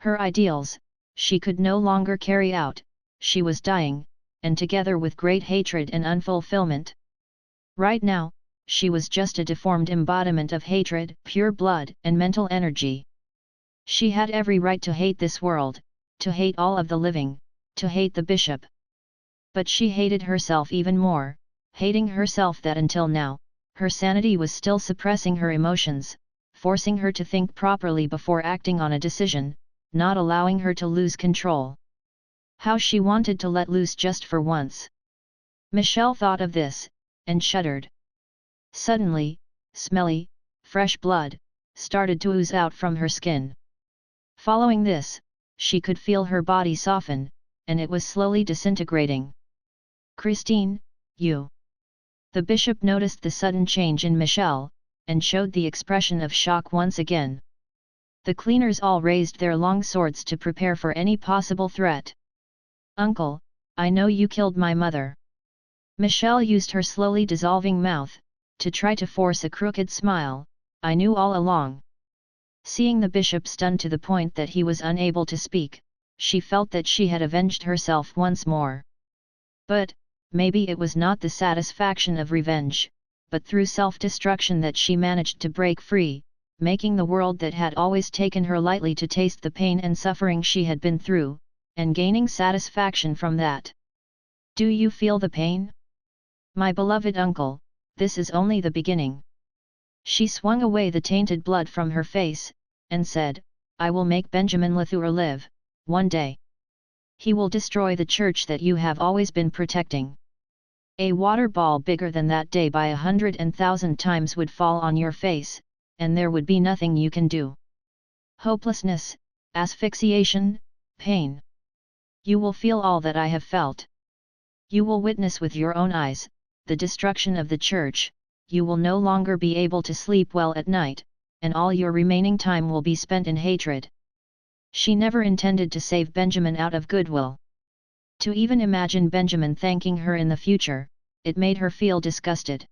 Her ideals, she could no longer carry out, she was dying, and together with great hatred and unfulfillment. Right now, she was just a deformed embodiment of hatred, pure blood and mental energy. She had every right to hate this world, to hate all of the living, to hate the bishop. But she hated herself even more, hating herself that until now, her sanity was still suppressing her emotions, forcing her to think properly before acting on a decision, not allowing her to lose control. How she wanted to let loose just for once. Michelle thought of this, and shuddered. Suddenly, smelly, fresh blood started to ooze out from her skin. Following this, she could feel her body soften, and it was slowly disintegrating. Christine, you. The bishop noticed the sudden change in Michelle, and showed the expression of shock once again. The cleaners all raised their long swords to prepare for any possible threat. Uncle, I know you killed my mother. Michelle used her slowly dissolving mouth, to try to force a crooked smile. I knew all along. Seeing the bishop stunned to the point that he was unable to speak, she felt that she had avenged herself once more. But, maybe it was not the satisfaction of revenge, but through self-destruction that she managed to break free, making the world that had always taken her lightly to taste the pain and suffering she had been through, and gaining satisfaction from that. Do you feel the pain? My beloved uncle, this is only the beginning. She swung away the tainted blood from her face, and said, I will make Benjamin Latour live, one day. He will destroy the church that you have always been protecting. A water ball bigger than that day by 100,000 times would fall on your face, and there would be nothing you can do. Hopelessness, asphyxiation, pain. You will feel all that I have felt. You will witness with your own eyes the destruction of the church. You will no longer be able to sleep well at night, and all your remaining time will be spent in hatred. She never intended to save Benjamin out of goodwill. To even imagine Benjamin thanking her in the future, it made her feel disgusted.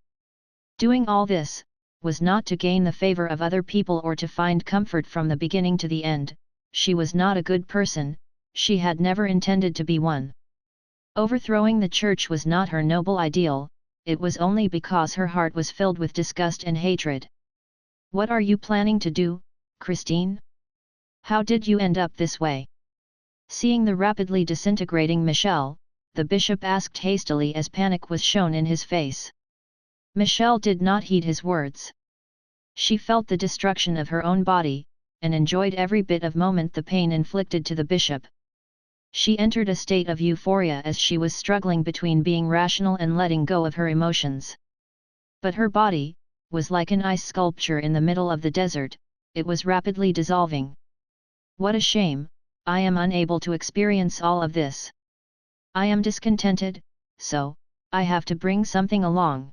Doing all this was not to gain the favor of other people or to find comfort from the beginning to the end. She was not a good person, she had never intended to be one. Overthrowing the church was not her noble ideal, it was only because her heart was filled with disgust and hatred. What are you planning to do, Christine? How did you end up this way? Seeing the rapidly disintegrating Michel, the bishop asked hastily as panic was shown in his face. Michel did not heed his words. She felt the destruction of her own body, and enjoyed every bit of moment the pain inflicted to the bishop. She entered a state of euphoria as she was struggling between being rational and letting go of her emotions. But her body was like an ice sculpture in the middle of the desert, it was rapidly dissolving. What a shame, I am unable to experience all of this. I am discontented, so I have to bring something along.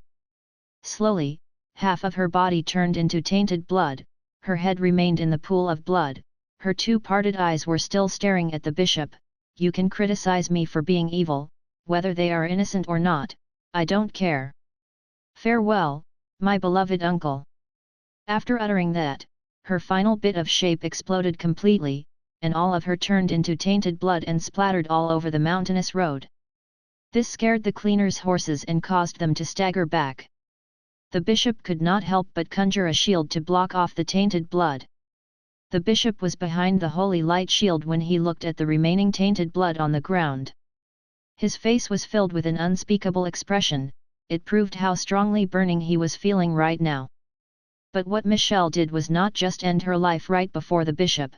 Slowly, half of her body turned into tainted blood, her head remained in the pool of blood, her two parted eyes were still staring at the bishop. You can criticize me for being evil, whether they are innocent or not, I don't care. Farewell, my beloved uncle. After uttering that, her final bit of shape exploded completely, and all of her turned into tainted blood and splattered all over the mountainous road. This scared the cleaners' horses and caused them to stagger back. The bishop could not help but conjure a shield to block off the tainted blood. The bishop was behind the holy light shield when he looked at the remaining tainted blood on the ground. His face was filled with an unspeakable expression, it proved how strongly burning he was feeling right now. But what Michelle did was not just end her life right before the bishop.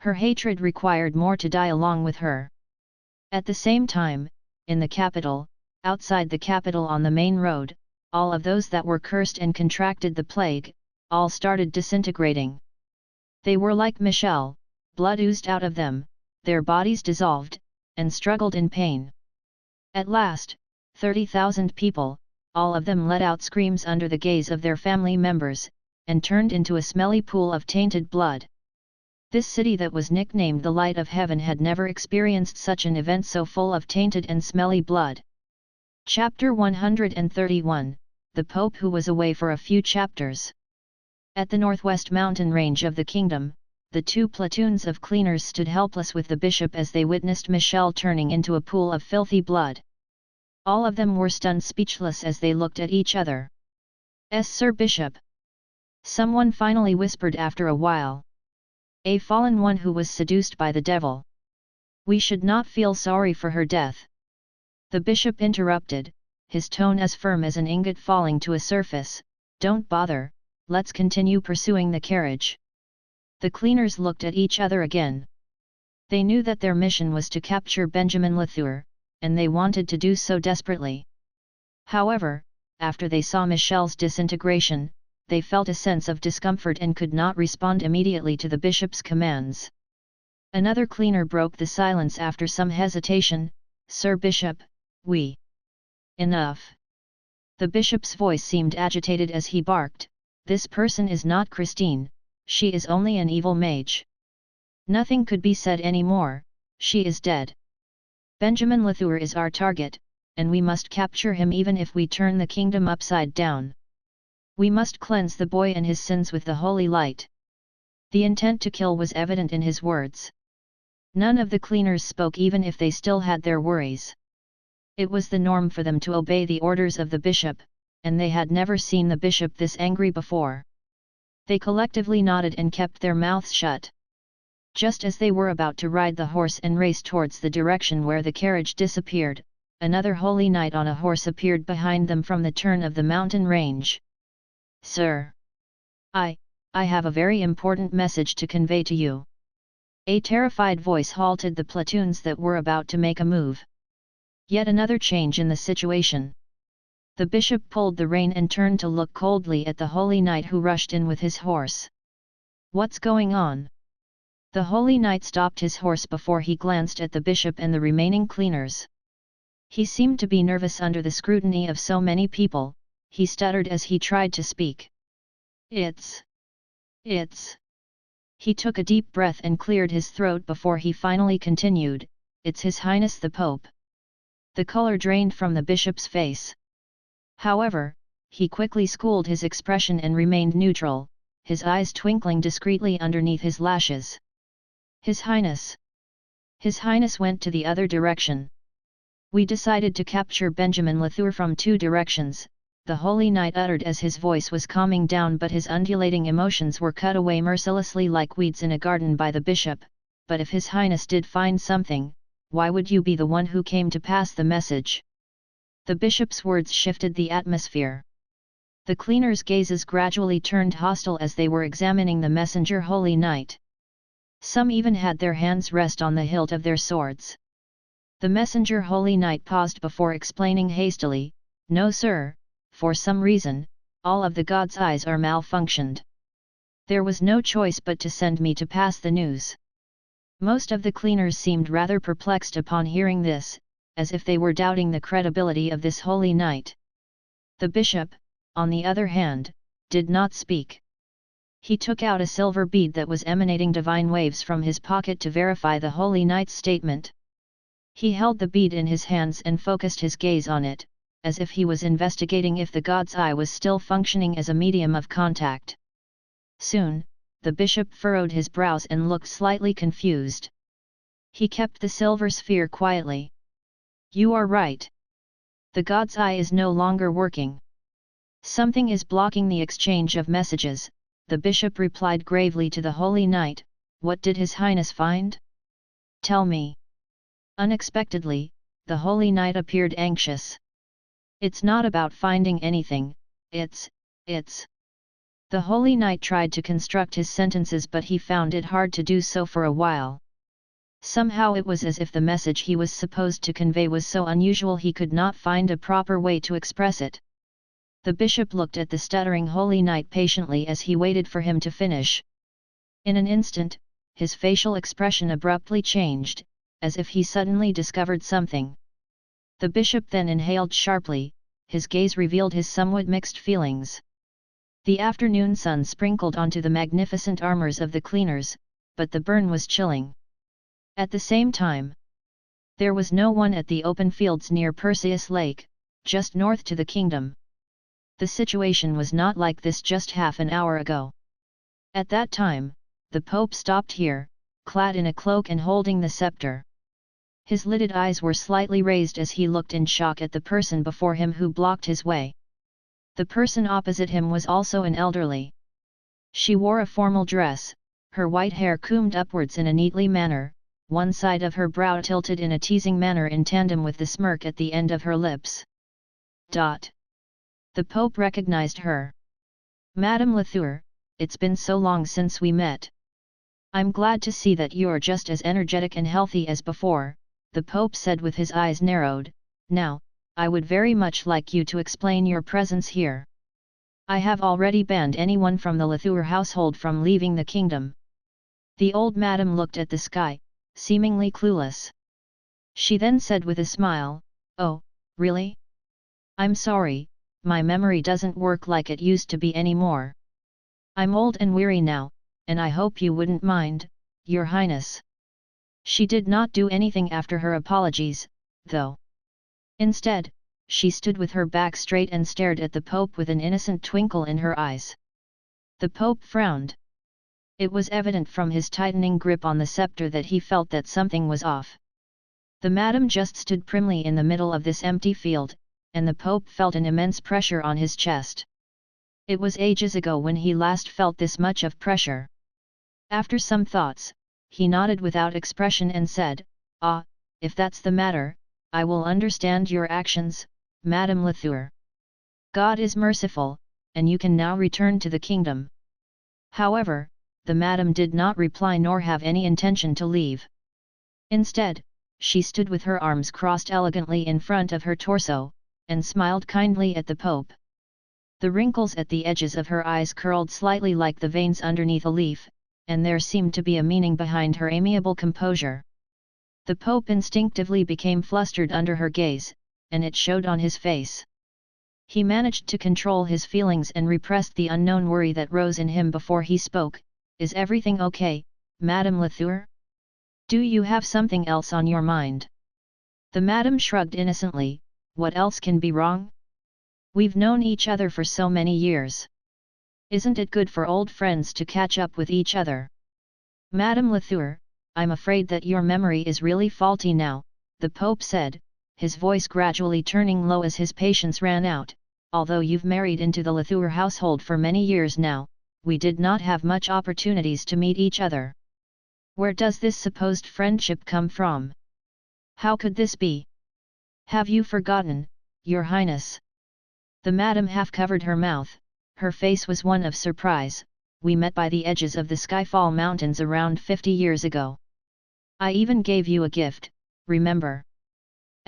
Her hatred required more to die along with her. At the same time, in the capital, outside the capital on the main road, all of those that were cursed and contracted the plague, all started disintegrating. They were like Michelle, blood oozed out of them, their bodies dissolved, and struggled in pain. At last, 30,000 people, all of them let out screams under the gaze of their family members, and turned into a smelly pool of tainted blood. This city that was nicknamed the Light of Heaven had never experienced such an event so full of tainted and smelly blood. Chapter 131, The Pope who was away for a few chapters. At the northwest mountain range of the kingdom, the two platoons of cleaners stood helpless with the bishop as they witnessed Michelle turning into a pool of filthy blood. All of them were stunned speechless as they looked at each other. Sir Bishop. Someone finally whispered after a while. A fallen one who was seduced by the devil. We should not feel sorry for her death. The bishop interrupted, his tone as firm as an ingot falling to a surface. Don't bother, let's continue pursuing the carriage. The cleaners looked at each other again. They knew that their mission was to capture Benjamin Latour, and they wanted to do so desperately. However, after they saw Michelle's disintegration, they felt a sense of discomfort and could not respond immediately to the bishop's commands. Another cleaner broke the silence after some hesitation. Sir Bishop, we. Enough. The bishop's voice seemed agitated as he barked, this person is not Christine, she is only an evil mage. Nothing could be said anymore, she is dead. Benjamin Latour is our target, and we must capture him even if we turn the kingdom upside down. We must cleanse the boy and his sins with the holy light. The intent to kill was evident in his words. None of the cleaners spoke even if they still had their worries. It was the norm for them to obey the orders of the bishop, and they had never seen the bishop this angry before. They collectively nodded and kept their mouths shut. Just as they were about to ride the horse and race towards the direction where the carriage disappeared, another holy knight on a horse appeared behind them from the turn of the mountain range. Sir! I have a very important message to convey to you. A terrified voice halted the platoons that were about to make a move. Yet another change in the situation. The bishop pulled the rein and turned to look coldly at the holy knight who rushed in with his horse. What's going on? The holy knight stopped his horse before he glanced at the bishop and the remaining cleaners. He seemed to be nervous under the scrutiny of so many people. He stuttered as he tried to speak. It's... He took a deep breath and cleared his throat before he finally continued, "It's His Highness the Pope." The color drained from the bishop's face. However, he quickly schooled his expression and remained neutral, his eyes twinkling discreetly underneath his lashes. "His Highness." His Highness went to the other direction. "We decided to capture Benjamin Latour from two directions," the Holy Knight uttered as his voice was calming down, but his undulating emotions were cut away mercilessly like weeds in a garden by the bishop. "But if His Highness did find something, why would you be the one who came to pass the message?" The bishop's words shifted the atmosphere. The cleaners' gazes gradually turned hostile as they were examining the messenger Holy Knight. Some even had their hands rest on the hilt of their swords. The messenger Holy Knight paused before explaining hastily, "No sir, for some reason, all of the gods' eyes are malfunctioned. There was no choice but to send me to pass the news." Most of the cleaners seemed rather perplexed upon hearing this, as if they were doubting the credibility of this Holy Knight. The bishop, on the other hand, did not speak. He took out a silver bead that was emanating divine waves from his pocket to verify the Holy Knight's statement. He held the bead in his hands and focused his gaze on it, as if he was investigating if the god's eye was still functioning as a medium of contact. Soon, the bishop furrowed his brows and looked slightly confused. He kept the silver sphere quietly. "You are right. The god's eye is no longer working. Something is blocking the exchange of messages," the bishop replied gravely to the Holy Knight. "What did His Highness find? Tell me." Unexpectedly, the Holy Knight appeared anxious. "It's not about finding anything, it's... The Holy Knight tried to construct his sentences, but he found it hard to do so for a while. Somehow it was as if the message he was supposed to convey was so unusual he could not find a proper way to express it. The bishop looked at the stuttering Holy Knight patiently as he waited for him to finish. In an instant, his facial expression abruptly changed, as if he suddenly discovered something. The bishop then inhaled sharply, his gaze revealed his somewhat mixed feelings. The afternoon sun sprinkled onto the magnificent armors of the cleaners, but the burn was chilling. At the same time, there was no one at the open fields near Perseus Lake, just north to the kingdom. The situation was not like this just half an hour ago. At that time, the Pope stopped here, clad in a cloak and holding the scepter. His lidded eyes were slightly raised as he looked in shock at the person before him who blocked his way. The person opposite him was also an elderly. She wore a formal dress, her white hair combed upwards in a neatly manner, one side of her brow tilted in a teasing manner in tandem with the smirk at the end of her lips. The Pope recognized her. "Madame Latour, it's been so long since we met. I'm glad to see that you're just as energetic and healthy as before," the Pope said with his eyes narrowed. "Now, I would very much like you to explain your presence here. I have already banned anyone from the Latour household from leaving the kingdom." The old madam looked at the sky, seemingly clueless. She then said with a smile, "Oh, really? I'm sorry, my memory doesn't work like it used to be anymore. I'm old and weary now, and I hope you wouldn't mind, Your Highness." She did not do anything after her apologies, though. Instead, she stood with her back straight and stared at the Pope with an innocent twinkle in her eyes. The Pope frowned. It was evident from his tightening grip on the scepter that he felt that something was off. The madam just stood primly in the middle of this empty field, and the Pope felt an immense pressure on his chest. It was ages ago when he last felt this much of pressure. After some thoughts, he nodded without expression and said, "Ah, if that's the matter, I will understand your actions, Madame Latour. God is merciful, and you can now return to the kingdom." However, the madam did not reply nor have any intention to leave. Instead, she stood with her arms crossed elegantly in front of her torso, and smiled kindly at the Pope. The wrinkles at the edges of her eyes curled slightly like the veins underneath a leaf, and there seemed to be a meaning behind her amiable composure. The Pope instinctively became flustered under her gaze, and it showed on his face. He managed to control his feelings and repressed the unknown worry that rose in him before he spoke. Is everything okay, Madame Latour? Do you have something else on your mind? The madam shrugged innocently. What else can be wrong? We've known each other for so many years. Isn't it good for old friends to catch up with each other? Madame Latour, I'm afraid that your memory is really faulty now, the Pope said, his voice gradually turning low as his patience ran out. Although you've married into the Latour household for many years now, we did not have much opportunities to meet each other. Where does this supposed friendship come from? How could this be? Have you forgotten, Your Highness? The madam half covered her mouth, her face was one of surprise. We met by the edges of the Skyfall Mountains around 50 years ago. I even gave you a gift, remember?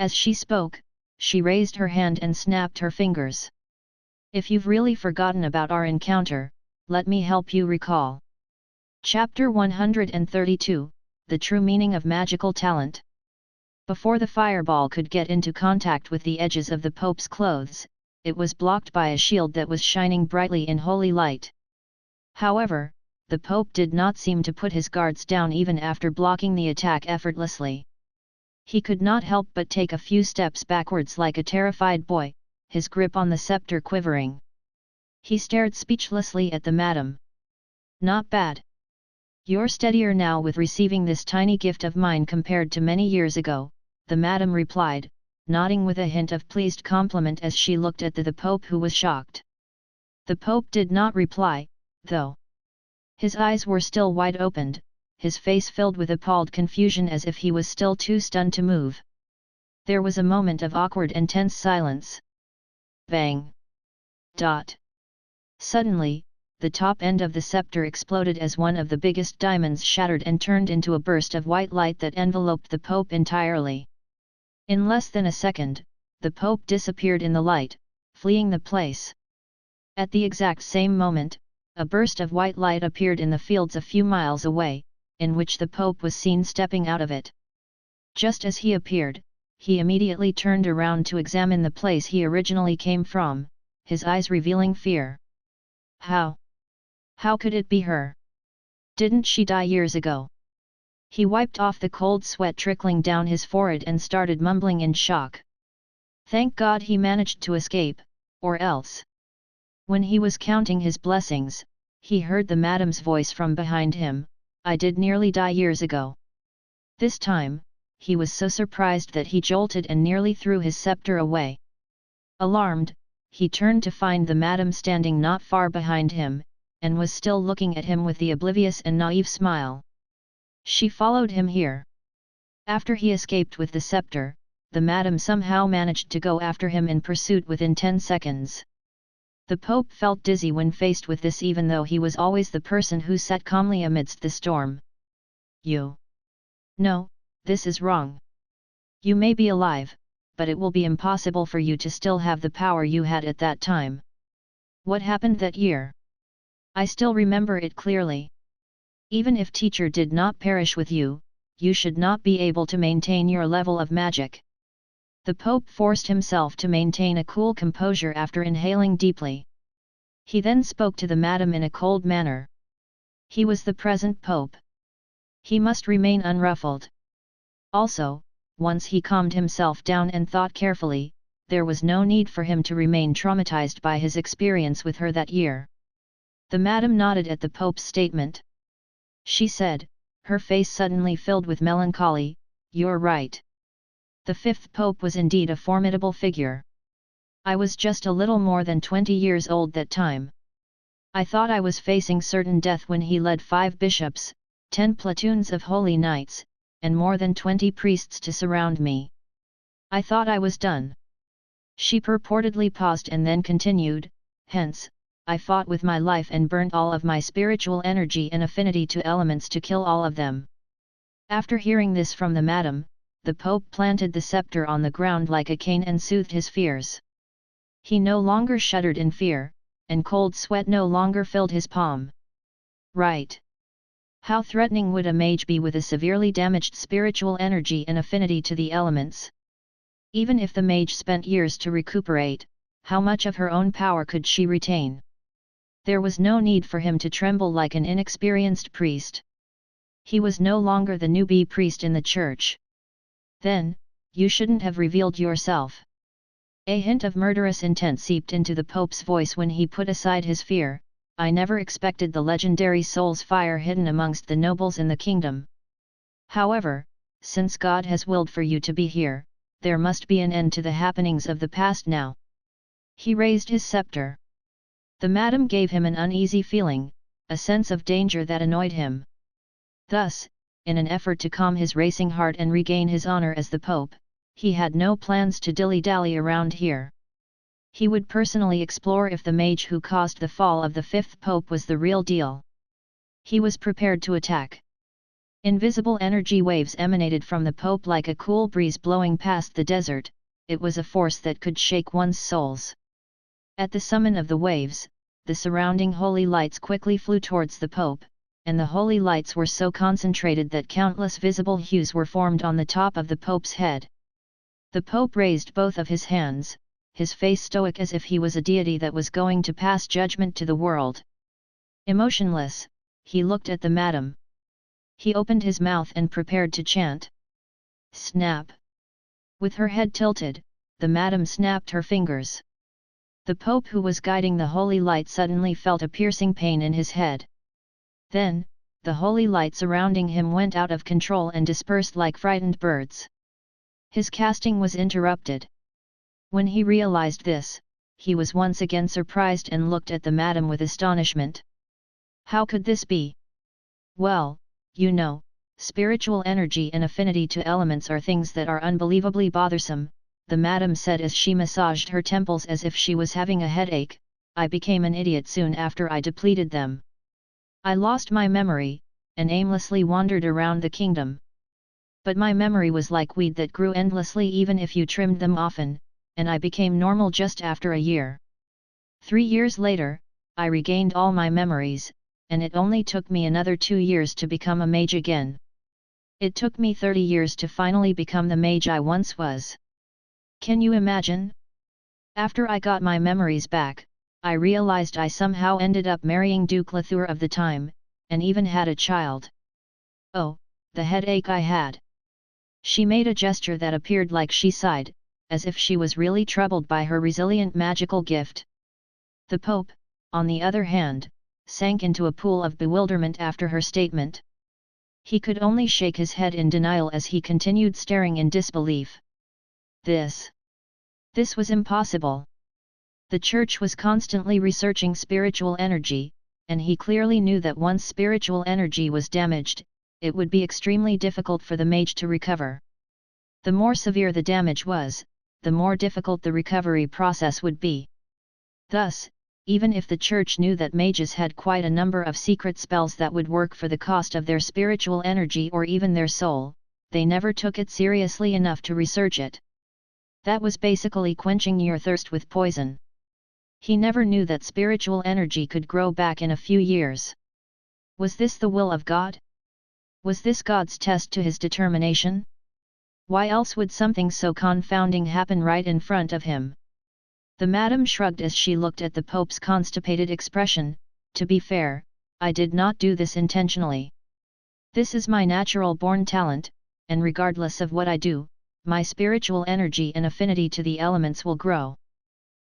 As she spoke, she raised her hand and snapped her fingers. If you've really forgotten about our encounter, let me help you recall. Chapter 132, The True Meaning of Magical Talent. Before the fireball could get into contact with the edges of the Pope's clothes, it was blocked by a shield that was shining brightly in holy light. However, the Pope did not seem to put his guards down even after blocking the attack effortlessly. He could not help but take a few steps backwards like a terrified boy, his grip on the scepter quivering. He stared speechlessly at the madam. Not bad. You're steadier now with receiving this tiny gift of mine compared to many years ago, the madam replied, nodding with a hint of pleased compliment as she looked at the Pope, who was shocked. The Pope did not reply, though. His eyes were still wide opened, his face filled with appalled confusion as if he was still too stunned to move. There was a moment of awkward and tense silence. Bang! Dot! Suddenly, the top end of the scepter exploded as one of the biggest diamonds shattered and turned into a burst of white light that enveloped the Pope entirely. In less than a second, the Pope disappeared in the light, fleeing the place. At the exact same moment, a burst of white light appeared in the fields a few miles away, in which the Pope was seen stepping out of it. Just as he appeared, he immediately turned around to examine the place he originally came from, his eyes revealing fear. How? How could it be her? Didn't she die years ago? He wiped off the cold sweat trickling down his forehead and started mumbling in shock. Thank God he managed to escape, or else. When he was counting his blessings, he heard the madam's voice from behind him, I did nearly die years ago. This time, he was so surprised that he jolted and nearly threw his scepter away. Alarmed, he turned to find the madam standing not far behind him, and was still looking at him with the oblivious and naive smile. She followed him here. After he escaped with the scepter, the madam somehow managed to go after him in pursuit within 10 seconds. The Pope felt dizzy when faced with this, even though he was always the person who sat calmly amidst the storm. You. No, this is wrong. You may be alive, but it will be impossible for you to still have the power you had at that time. What happened that year? I still remember it clearly. Even if teacher did not perish with you, you should not be able to maintain your level of magic. The Pope forced himself to maintain a cool composure after inhaling deeply. He then spoke to the madam in a cold manner. He was the present Pope. He must remain unruffled. Also, once he calmed himself down and thought carefully, there was no need for him to remain traumatized by his experience with her that year. The madam nodded at the Pope's statement. She said, her face suddenly filled with melancholy, You're right. The fifth Pope was indeed a formidable figure. I was just a little more than 20 years old that time. I thought I was facing certain death when he led 5 bishops, 10 platoons of holy knights, and more than 20 priests to surround me. I thought I was done. She purportedly paused and then continued, hence, I fought with my life and burnt all of my spiritual energy and affinity to elements to kill all of them. After hearing this from the madam, the Pope planted the scepter on the ground like a cane and soothed his fears. He no longer shuddered in fear, and cold sweat no longer filled his palm. Right. How threatening would a mage be with a severely damaged spiritual energy and affinity to the elements? Even if the mage spent years to recuperate, how much of her own power could she retain? There was no need for him to tremble like an inexperienced priest. He was no longer the newbie priest in the church. Then, you shouldn't have revealed yourself. A hint of murderous intent seeped into the Pope's voice when he put aside his fear. I never expected the legendary soul's fire hidden amongst the nobles in the kingdom. However, since God has willed for you to be here, there must be an end to the happenings of the past now. He raised his scepter. The madam gave him an uneasy feeling, a sense of danger that annoyed him. Thus, in an effort to calm his racing heart and regain his honor as the Pope, he had no plans to dilly-dally around here. He would personally explore if the mage who caused the fall of the fifth Pope was the real deal. He was prepared to attack. Invisible energy waves emanated from the Pope like a cool breeze blowing past the desert. It was a force that could shake one's souls. At the summon of the waves, the surrounding holy lights quickly flew towards the Pope, and the holy lights were so concentrated that countless visible hues were formed on the top of the Pope's head. The Pope raised both of his hands, his face stoic as if he was a deity that was going to pass judgment to the world. Emotionless, he looked at the madam. He opened his mouth and prepared to chant. Snap! With her head tilted, the madam snapped her fingers. The Pope who was guiding the holy light suddenly felt a piercing pain in his head. Then, the holy light surrounding him went out of control and dispersed like frightened birds. His casting was interrupted. When he realized this, he was once again surprised and looked at the madam with astonishment. How could this be? Well, you know, spiritual energy and affinity to elements are things that are unbelievably bothersome, the madam said as she massaged her temples as if she was having a headache. I became an idiot soon after I depleted them. I lost my memory, and aimlessly wandered around the kingdom. But my memory was like weed that grew endlessly even if you trimmed them often, and I became normal just after a year. 3 years later, I regained all my memories, and it only took me another 2 years to become a mage again. It took me 30 years to finally become the mage I once was. Can you imagine? After I got my memories back, I realized I somehow ended up marrying Duke Lethur of the time, and even had a child. Oh, the headache I had! She made a gesture that appeared like she sighed, as if she was really troubled by her resilient magical gift. The Pope, on the other hand, sank into a pool of bewilderment after her statement. He could only shake his head in denial as he continued staring in disbelief. This was impossible. The church was constantly researching spiritual energy, and he clearly knew that once spiritual energy was damaged, it would be extremely difficult for the mage to recover. The more severe the damage was, the more difficult the recovery process would be. Thus, even if the church knew that mages had quite a number of secret spells that would work for the cost of their spiritual energy or even their soul, they never took it seriously enough to research it. That was basically quenching your thirst with poison. He never knew that spiritual energy could grow back in a few years. Was this the will of God? Was this God's test to his determination? Why else would something so confounding happen right in front of him? The madam shrugged as she looked at the Pope's constipated expression. To be fair, I did not do this intentionally. This is my natural-born talent, and regardless of what I do, my spiritual energy and affinity to the elements will grow.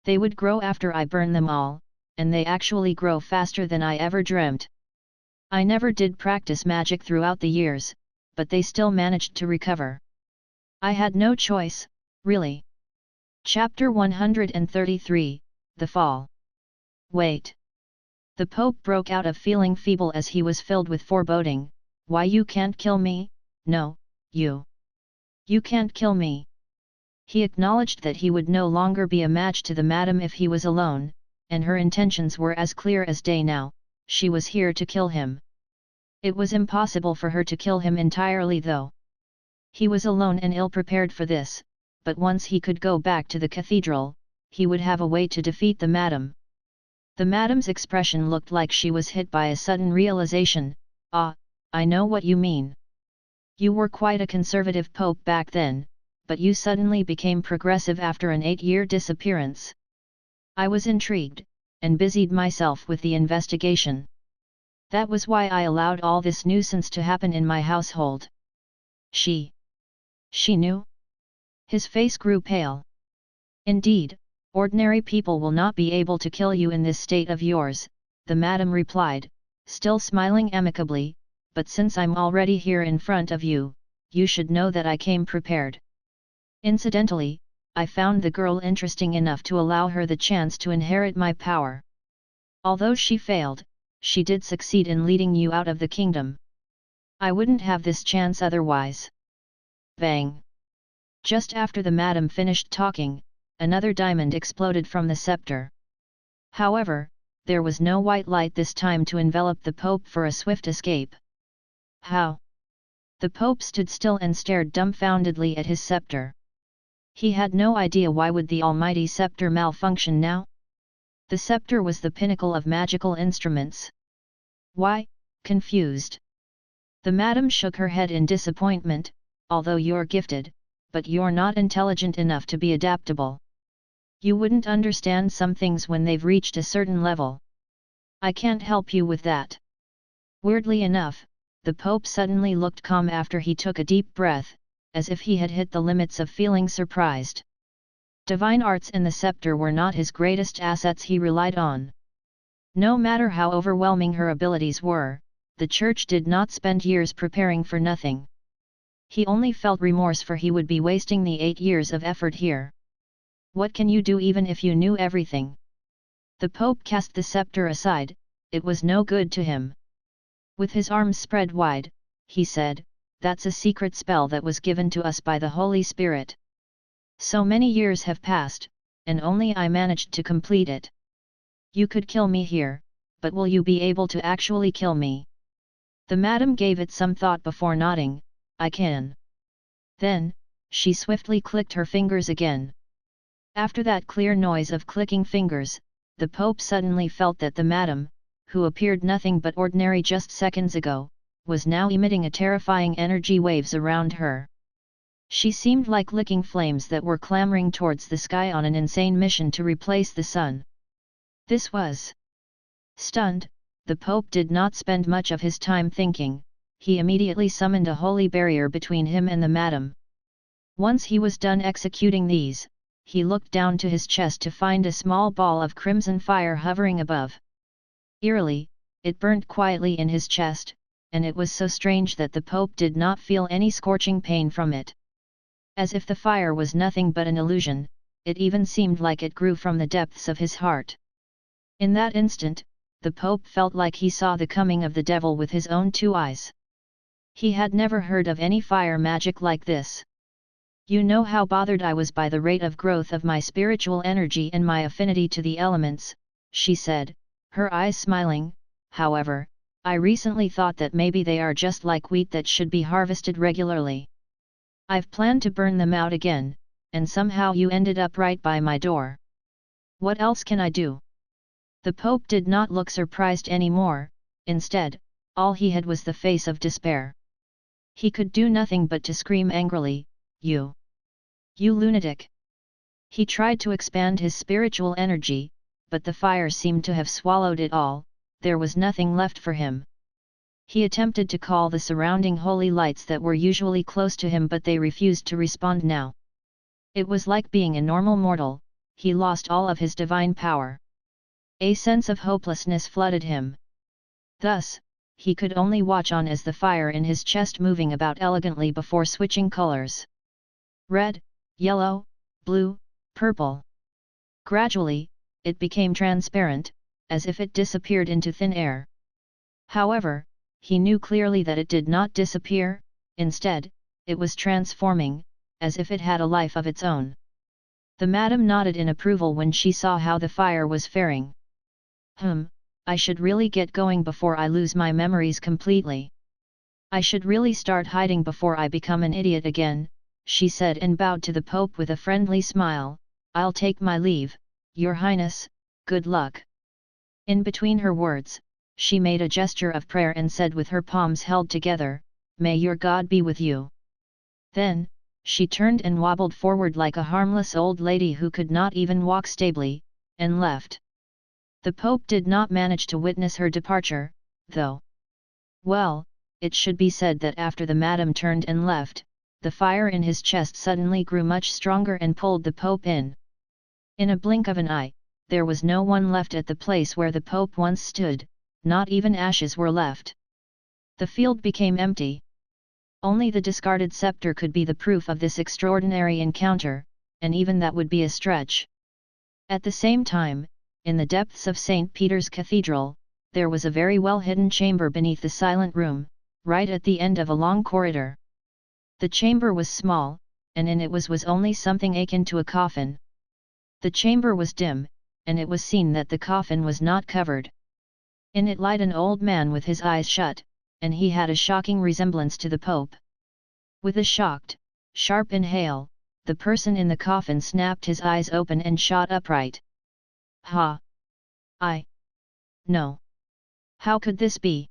They would grow after I burn them all, and they actually grow faster than I ever dreamt. I never did practice magic throughout the years, but they still managed to recover. I had no choice, really. Chapter 133, The Fall. Wait. The Pope broke out of feeling feeble as he was filled with foreboding. Why, you can't kill me? No, you can't kill me. He acknowledged that he would no longer be a match to the madam if he was alone, and her intentions were as clear as day now. She was here to kill him. It was impossible for her to kill him entirely though. He was alone and ill-prepared for this, but once he could go back to the cathedral, he would have a way to defeat the madam. The madam's expression looked like she was hit by a sudden realization. Ah, I know what you mean. You were quite a conservative pope back then, but you suddenly became progressive after an 8-year disappearance. I was intrigued, and busied myself with the investigation. That was why I allowed all this nuisance to happen in my household. She knew? His face grew pale. Indeed, ordinary people will not be able to kill you in this state of yours, the madam replied, still smiling amicably, but since I'm already here in front of you, you should know that I came prepared. Incidentally, I found the girl interesting enough to allow her the chance to inherit my power. Although she failed, she did succeed in leading you out of the kingdom. I wouldn't have this chance otherwise. Bang! Just after the madam finished talking, another diamond exploded from the scepter. However, there was no white light this time to envelop the Pope for a swift escape. How? The Pope stood still and stared dumbfoundedly at his scepter. He had no idea why would the almighty scepter malfunction now? The scepter was the pinnacle of magical instruments. Why? Confused. The madam shook her head in disappointment, although you're gifted, but you're not intelligent enough to be adaptable. You wouldn't understand some things when they've reached a certain level. I can't help you with that. Weirdly enough, the Pope suddenly looked calm after he took a deep breath, as if he had hit the limits of feeling surprised. Divine arts and the scepter were not his greatest assets he relied on. No matter how overwhelming her abilities were, the Church did not spend years preparing for nothing. He only felt remorse for he would be wasting the 8 years of effort here. What can you do even if you knew everything? The Pope cast the scepter aside, it was no good to him. With his arms spread wide, he said, "That's a secret spell that was given to us by the Holy Spirit. So many years have passed, and only I managed to complete it. You could kill me here, but will you be able to actually kill me?" The madam gave it some thought before nodding, "I can." Then, she swiftly clicked her fingers again. After that clear noise of clicking fingers, the Pope suddenly felt that the madam, who appeared nothing but ordinary just seconds ago, was now emitting a terrifying energy waves around her. She seemed like licking flames that were clamoring towards the sky on an insane mission to replace the sun. This was... Stunned, the Pope did not spend much of his time thinking, he immediately summoned a holy barrier between him and the madam. Once he was done executing these, he looked down to his chest to find a small ball of crimson fire hovering above. Eerily, it burnt quietly in his chest, and it was so strange that the Pope did not feel any scorching pain from it. As if the fire was nothing but an illusion, it even seemed like it grew from the depths of his heart. In that instant, the Pope felt like he saw the coming of the devil with his own 2 eyes. He had never heard of any fire magic like this. You know how bothered I was by the rate of growth of my spiritual energy and my affinity to the elements, she said, her eyes smiling. However, I recently thought that maybe they are just like wheat that should be harvested regularly. I've planned to burn them out again, and somehow you ended up right by my door. What else can I do? The Pope did not look surprised anymore, instead, all he had was the face of despair. He could do nothing but to scream angrily, You lunatic! He tried to expand his spiritual energy, but the fire seemed to have swallowed it all, there was nothing left for him. He attempted to call the surrounding holy lights that were usually close to him, but they refused to respond now. It was like being a normal mortal, he lost all of his divine power. A sense of hopelessness flooded him. Thus, he could only watch on as the fire in his chest moving about elegantly before switching colors. Red, yellow, blue, purple. Gradually, it became transparent, as if it disappeared into thin air. However, he knew clearly that it did not disappear, instead, it was transforming, as if it had a life of its own. The madam nodded in approval when she saw how the fire was faring. I should really get going before I lose my memories completely. I should really start hiding before I become an idiot again, she said and bowed to the Pope with a friendly smile. I'll take my leave, Your Highness, good luck. In between her words, she made a gesture of prayer and said with her palms held together, May your God be with you. Then, She turned and wobbled forward like a harmless old lady who could not even walk stably, and left. The Pope did not manage to witness her departure, though. Well, it should be said that after the madam turned and left, the fire in his chest suddenly grew much stronger and pulled the Pope in. In a blink of an eye, there was no one left at the place where the Pope once stood, not even ashes were left. The field became empty. Only the discarded scepter could be the proof of this extraordinary encounter, and even that would be a stretch. At the same time, in the depths of St. Peter's Cathedral, there was a very well-hidden chamber beneath the silent room, right at the end of a long corridor. The chamber was small, and in it was only something akin to a coffin. The chamber was dim, and it was seen that the coffin was not covered. In it lied an old man with his eyes shut, and he had a shocking resemblance to the Pope. With a shocked, sharp inhale, the person in the coffin snapped his eyes open and shot upright. Ha! No! How could this be?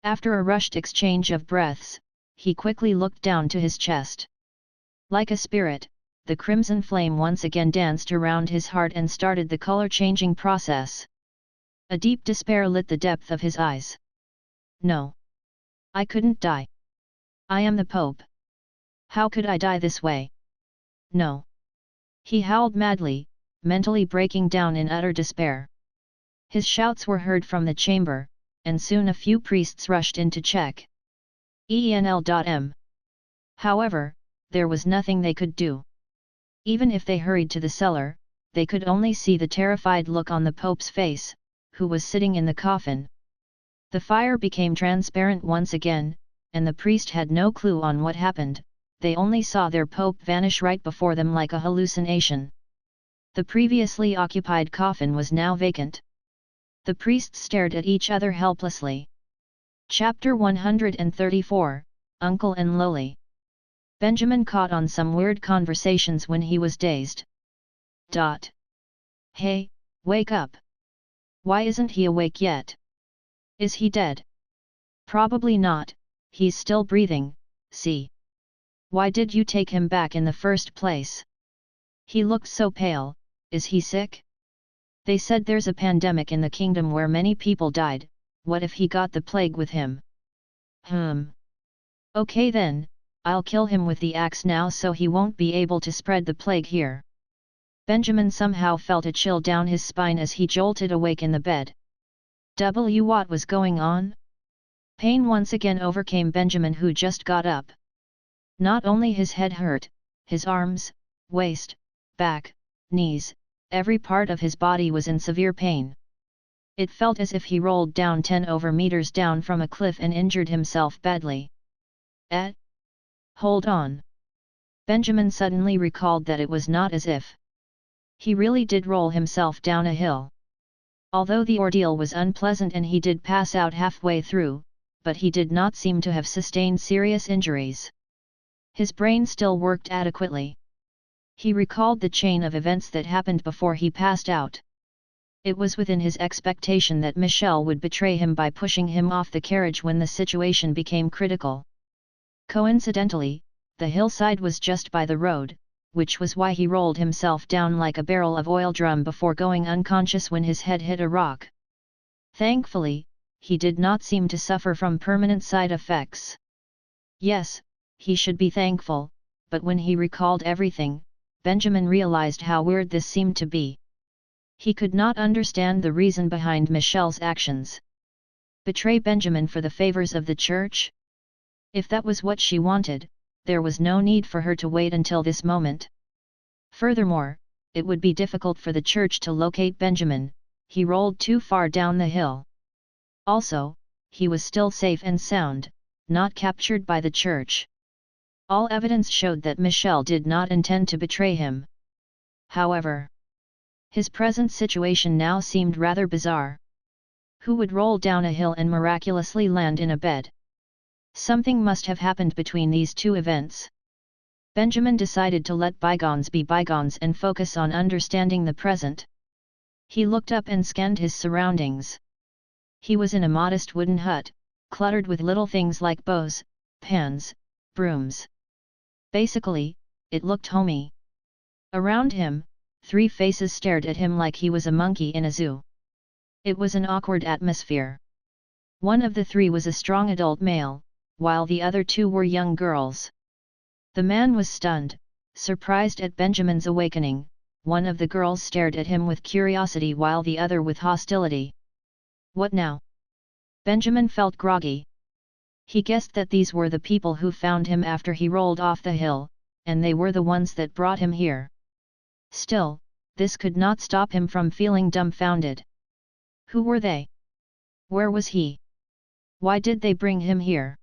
After a rushed exchange of breaths, he quickly looked down to his chest. Like a spirit, the crimson flame once again danced around his heart and started the color-changing process. A deep despair lit the depth of his eyes. No! I couldn't die. I am the Pope. How could I die this way? No! He howled madly, mentally breaking down in utter despair. His shouts were heard from the chamber, and soon a few priests rushed in to check. ENL.M. However, there was nothing they could do. Even if they hurried to the cellar, they could only see the terrified look on the Pope's face, who was sitting in the coffin. The fire became transparent once again, and the priest had no clue on what happened, they only saw their Pope vanish right before them like a hallucination. The previously occupied coffin was now vacant. The priests stared at each other helplessly. Chapter 134, Uncle and Loli. Benjamin caught on some weird conversations when he was dazed. Hey, wake up! Why isn't he awake yet? Is he dead? Probably not, he's still breathing, see. Why did you take him back in the first place? He looked so pale, is he sick? They said there's a pandemic in the kingdom where many people died, what if he got the plague with him? Okay then, I'll kill him with the axe now so he won't be able to spread the plague here. Benjamin somehow felt a chill down his spine as he jolted awake in the bed. What was going on? Pain once again overcame Benjamin, who just got up. Not only his head hurt, his arms, waist, back, knees, every part of his body was in severe pain. It felt as if he rolled down 10 meters down from a cliff and injured himself badly. Hold on. Benjamin suddenly recalled that it was not as if he really did roll himself down a hill. Although the ordeal was unpleasant and he did pass out halfway through, but he did not seem to have sustained serious injuries. His brain still worked adequately. He recalled the chain of events that happened before he passed out. It was within his expectation that Michelle would betray him by pushing him off the carriage when the situation became critical. Coincidentally, the hillside was just by the road, which was why he rolled himself down like a barrel of oil drum before going unconscious when his head hit a rock. Thankfully, he did not seem to suffer from permanent side effects. Yes, he should be thankful, but when he recalled everything, Benjamin realized how weird this seemed to be. He could not understand the reason behind Michelle's actions. Betray Benjamin for the favors of the church? If that was what she wanted, there was no need for her to wait until this moment. Furthermore, it would be difficult for the church to locate Benjamin, he rolled too far down the hill. Also, he was still safe and sound, not captured by the church. All evidence showed that Michelle did not intend to betray him. However, his present situation now seemed rather bizarre. Who would roll down a hill and miraculously land in a bed? Something must have happened between these two events. Benjamin decided to let bygones be bygones and focus on understanding the present. He looked up and scanned his surroundings. He was in a modest wooden hut, cluttered with little things like bows, pans, brooms. Basically, it looked homey. Around him, 3 faces stared at him like he was a monkey in a zoo. It was an awkward atmosphere. One of the 3 was a strong adult male, while the other 2 were young girls. The man was stunned, surprised at Benjamin's awakening. One of the girls stared at him with curiosity while the other with hostility. What now? Benjamin felt groggy. He guessed that these were the people who found him after he rolled off the hill, and they were the ones that brought him here. Still, this could not stop him from feeling dumbfounded. Who were they? Where was he? Why did they bring him here?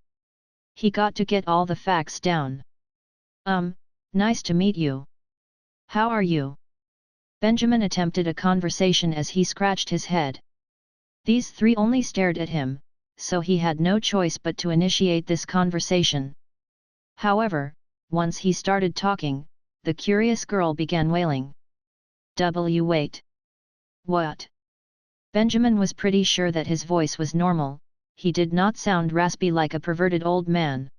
He got to get all the facts down. Nice to meet you. How are you? Benjamin attempted a conversation as he scratched his head. These 3 only stared at him, so he had no choice but to initiate this conversation. However, once he started talking, the curious girl began wailing. Wait. What? Benjamin was pretty sure that his voice was normal. He did not sound raspy like a perverted old man.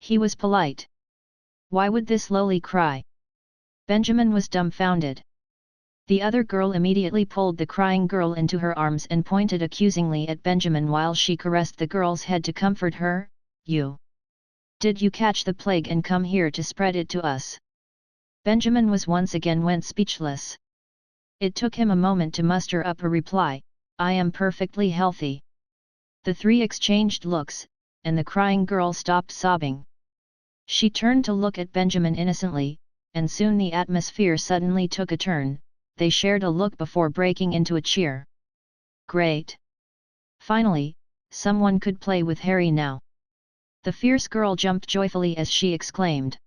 He was polite. Why would this lowly cry? Benjamin was dumbfounded. The other girl immediately pulled the crying girl into her arms and pointed accusingly at Benjamin while she caressed the girl's head to comfort her. You! Did you catch the plague and come here to spread it to us? Benjamin was once again went speechless. It took him a moment to muster up a reply. I am perfectly healthy. The 3 exchanged looks, and the crying girl stopped sobbing. She turned to look at Benjamin innocently, and soon the atmosphere suddenly took a turn. They shared a look before breaking into a cheer. Great! Finally, someone could play with Harry now. The fierce girl jumped joyfully as she exclaimed.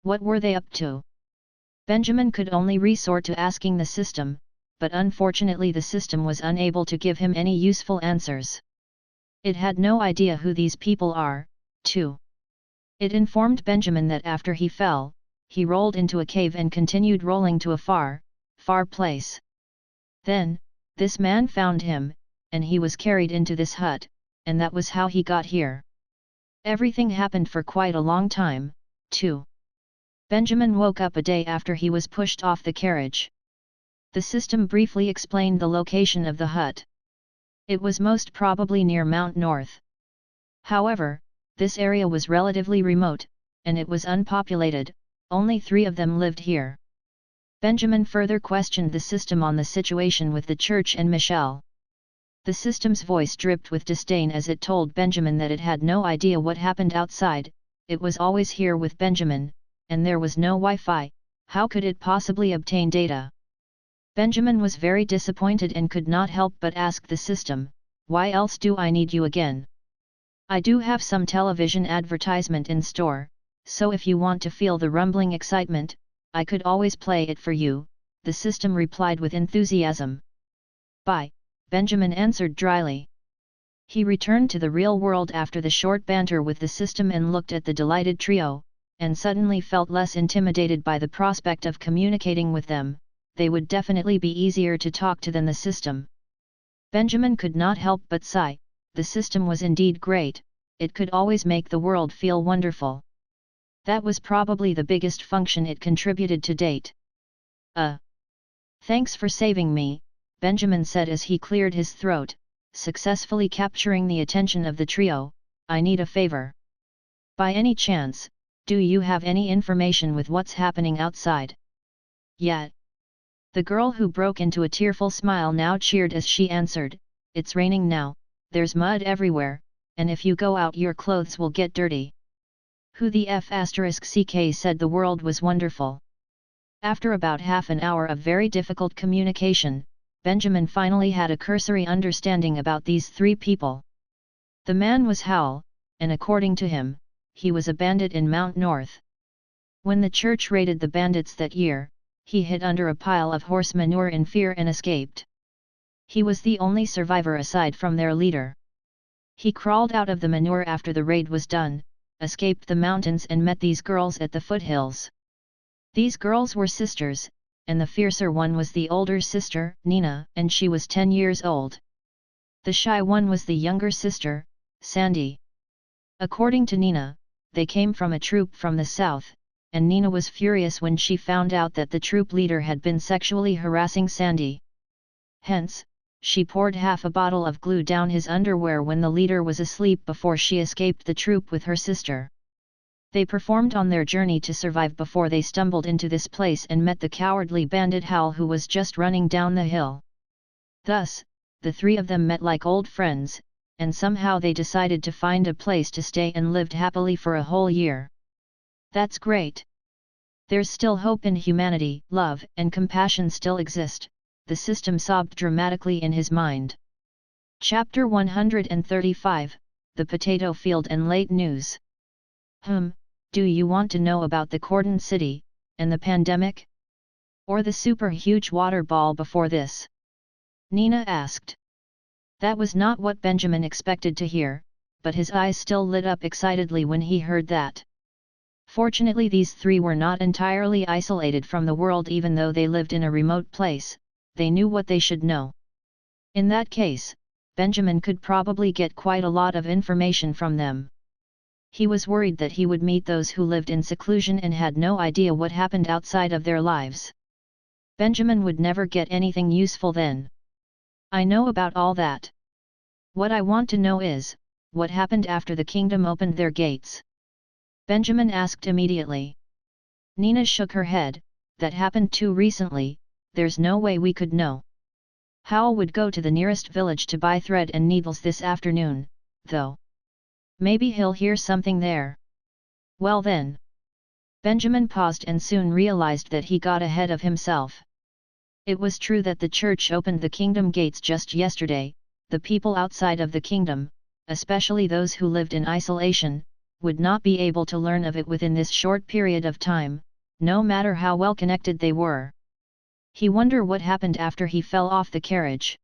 What were they up to? Benjamin could only resort to asking the system, but unfortunately the system was unable to give him any useful answers. It had no idea who these people are, too. It informed Benjamin that after he fell, he rolled into a cave and continued rolling to a far place. Then, this man found him, and he was carried into this hut, and that was how he got here. Everything happened for quite a long time, too. Benjamin woke up a day after he was pushed off the carriage. The system briefly explained the location of the hut. It was most probably near Mount North. However, this area was relatively remote, and it was unpopulated. Only 3 of them lived here. Benjamin further questioned the system on the situation with the church and Michelle. The system's voice dripped with disdain as it told Benjamin that it had no idea what happened outside. It was always here with Benjamin, and there was no Wi-Fi. How could it possibly obtain data? Benjamin was very disappointed and could not help but ask the system, why else do I need you again? I do have some television advertisement in store, so if you want to feel the rumbling excitement, I could always play it for you, the system replied with enthusiasm. Bye, Benjamin answered dryly. He returned to the real world after the short banter with the system and looked at the delighted trio, and suddenly felt less intimidated by the prospect of communicating with them. They would definitely be easier to talk to than the system. Benjamin could not help but sigh. The system was indeed great. It could always make the world feel wonderful. That was probably the biggest function it contributed to date. Thanks for saving me, Benjamin said as he cleared his throat, successfully capturing the attention of the trio. I need a favor. By any chance, do you have any information with what's happening outside? Yet. The girl who broke into a tearful smile now cheered as she answered, it's raining now, there's mud everywhere, and if you go out your clothes will get dirty. Who the F***ck said the world was wonderful. After about half an hour of very difficult communication, Benjamin finally had a cursory understanding about these 3 people. The man was Howl, and according to him, he was a bandit in Mount North. When the church raided the bandits that year, he hid under a pile of horse manure in fear and escaped. He was the only survivor aside from their leader. He crawled out of the manure after the raid was done, escaped the mountains and met these girls at the foothills. These girls were sisters, and the fiercer one was the older sister, Nina, and she was 10 years old. The shy one was the younger sister, Sandy. According to Nina, they came from a troop from the south, and Nina was furious when she found out that the troop leader had been sexually harassing Sandy. Hence, she poured half a bottle of glue down his underwear when the leader was asleep before she escaped the troop with her sister. They performed on their journey to survive before they stumbled into this place and met the cowardly bandit Hal, who was just running down the hill. Thus, the three of them met like old friends, and somehow they decided to find a place to stay and lived happily for a whole year. That's great. There's still hope in humanity, love and compassion still exist, the system sobbed dramatically in his mind. Chapter 135, The Potato Field and Late News. Do you want to know about the Cordon City, and the pandemic? Or the super huge water ball before this? Nina asked. That was not what Benjamin expected to hear, but his eyes still lit up excitedly when he heard that. Fortunately, these three were not entirely isolated from the world. Even though they lived in a remote place, they knew what they should know. In that case, Benjamin could probably get quite a lot of information from them. He was worried that he would meet those who lived in seclusion and had no idea what happened outside of their lives. Benjamin would never get anything useful then. I know about all that. What I want to know is, what happened after the kingdom opened their gates? Benjamin asked immediately. Nina shook her head. That happened too recently, there's no way we could know. Hal would go to the nearest village to buy thread and needles this afternoon, though. Maybe he'll hear something there. Well then. Benjamin paused and soon realized that he got ahead of himself. It was true that the church opened the kingdom gates just yesterday. The people outside of the kingdom, especially those who lived in isolation, would not be able to learn of it within this short period of time, no matter how well connected they were. He wondered what happened after he fell off the carriage.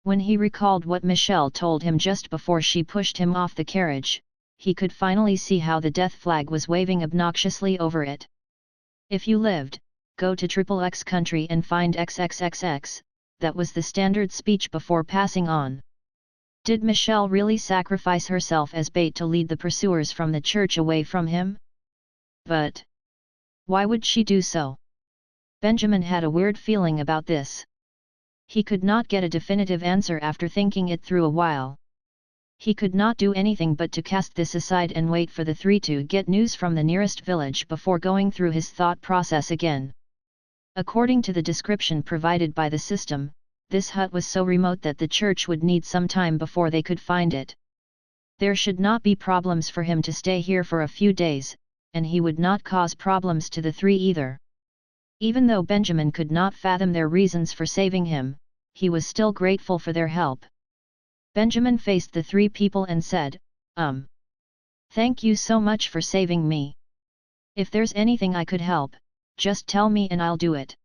When he recalled what Michelle told him just before she pushed him off the carriage, he could finally see how the death flag was waving obnoxiously over it. If you lived, go to XXX country and find XXXX, that was the standard speech before passing on. Did Michelle really sacrifice herself as bait to lead the pursuers from the church away from him? But why would she do so? Benjamin had a weird feeling about this. He could not get a definitive answer after thinking it through a while. He could not do anything but to cast this aside and wait for the three to get news from the nearest village before going through his thought process again. According to the description provided by the system, this hut was so remote that the church would need some time before they could find it. There should not be problems for him to stay here for a few days, and he would not cause problems to the three either. Even though Benjamin could not fathom their reasons for saving him, he was still grateful for their help. Benjamin faced the three people and said, Thank you so much for saving me. If there's anything I could help, just tell me and I'll do it.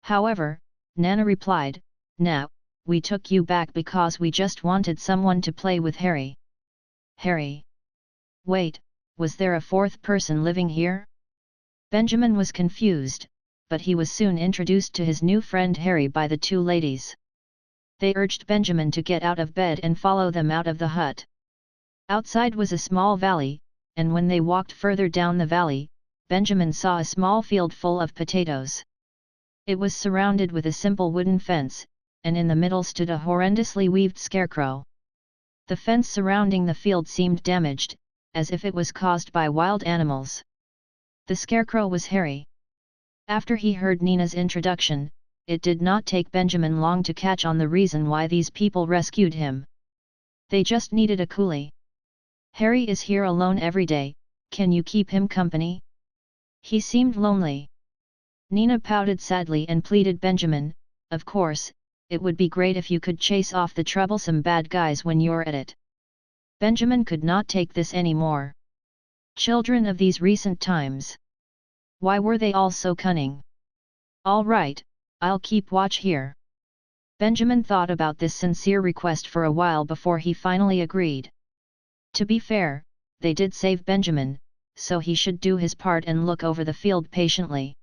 However, Nana replied, Nah, we took you back because we just wanted someone to play with Harry. Harry? Wait, was there a fourth person living here? Benjamin was confused, but he was soon introduced to his new friend Harry by the two ladies. They urged Benjamin to get out of bed and follow them out of the hut. Outside was a small valley, and when they walked further down the valley, Benjamin saw a small field full of potatoes. It was surrounded with a simple wooden fence, and in the middle stood a horrendously weaved scarecrow. The fence surrounding the field seemed damaged, as if it was caused by wild animals. The scarecrow was Harry. After he heard Nina's introduction, it did not take Benjamin long to catch on the reason why these people rescued him. They just needed a coolie. Harry is here alone every day, can you keep him company? He seemed lonely. Nina pouted sadly and pleaded Benjamin, of course, it would be great if you could chase off the troublesome bad guys when you're at it. Benjamin could not take this anymore. Children of these recent times. Why were they all so cunning? All right, I'll keep watch here. Benjamin thought about this sincere request for a while before he finally agreed. To be fair, they did save Benjamin, so he should do his part and look over the field patiently.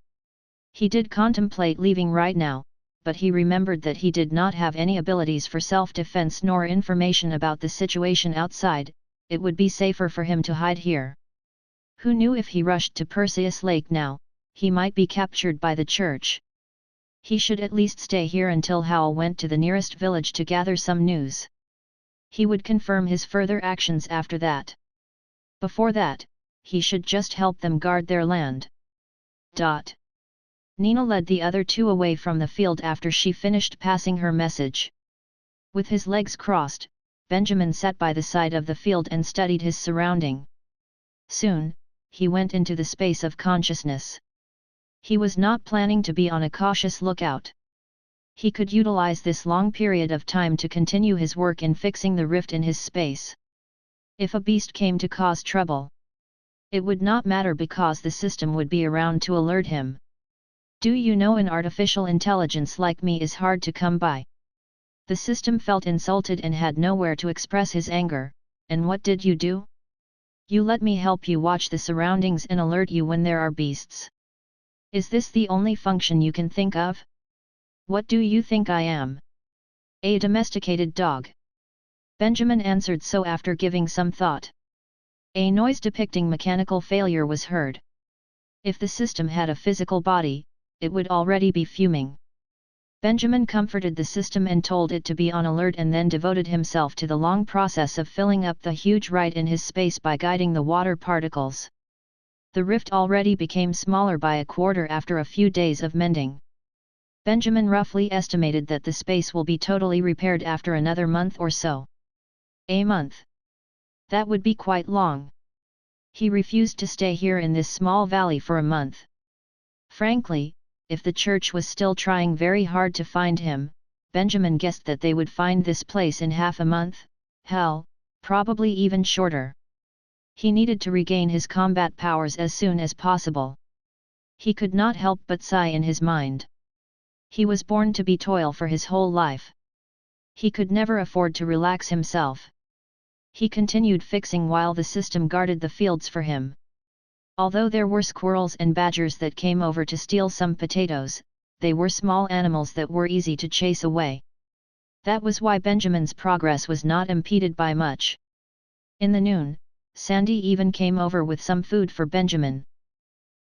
He did contemplate leaving right now, but he remembered that he did not have any abilities for self-defense nor information about the situation outside. It would be safer for him to hide here. Who knew if he rushed to Perseus Lake now, he might be captured by the church. He should at least stay here until Howl went to the nearest village to gather some news. He would confirm his further actions after that. Before that, he should just help them guard their land. Nina led the other two away from the field after she finished passing her message. With his legs crossed, Benjamin sat by the side of the field and studied his surrounding. Soon, he went into the space of consciousness. He was not planning to be on a cautious lookout. He could utilize this long period of time to continue his work in fixing the rift in his space. If a beast came to cause trouble, it would not matter because the system would be around to alert him. Do you know, an artificial intelligence like me is hard to come by? The system felt insulted and had nowhere to express his anger. And what did you do? You let me help you watch the surroundings and alert you when there are beasts. Is this the only function you can think of? What do you think I am? A domesticated dog. Benjamin answered so after giving some thought. A noise depicting mechanical failure was heard. If the system had a physical body, it would already be fuming. Benjamin comforted the system and told it to be on alert, and then devoted himself to the long process of filling up the huge rite in his space by guiding the water particles. The rift already became smaller by a quarter after a few days of mending. Benjamin roughly estimated that the space will be totally repaired after another month or so. A month? That would be quite long. He refused to stay here in this small valley for a month. Frankly, if the church was still trying very hard to find him, Benjamin guessed that they would find this place in half a month, hell, probably even shorter. He needed to regain his combat powers as soon as possible. He could not help but sigh in his mind. He was born to be toil for his whole life. He could never afford to relax himself. He continued fixing while the system guarded the fields for him. Although there were squirrels and badgers that came over to steal some potatoes, they were small animals that were easy to chase away. That was why Benjamin's progress was not impeded by much. In the noon, Sandy even came over with some food for Benjamin.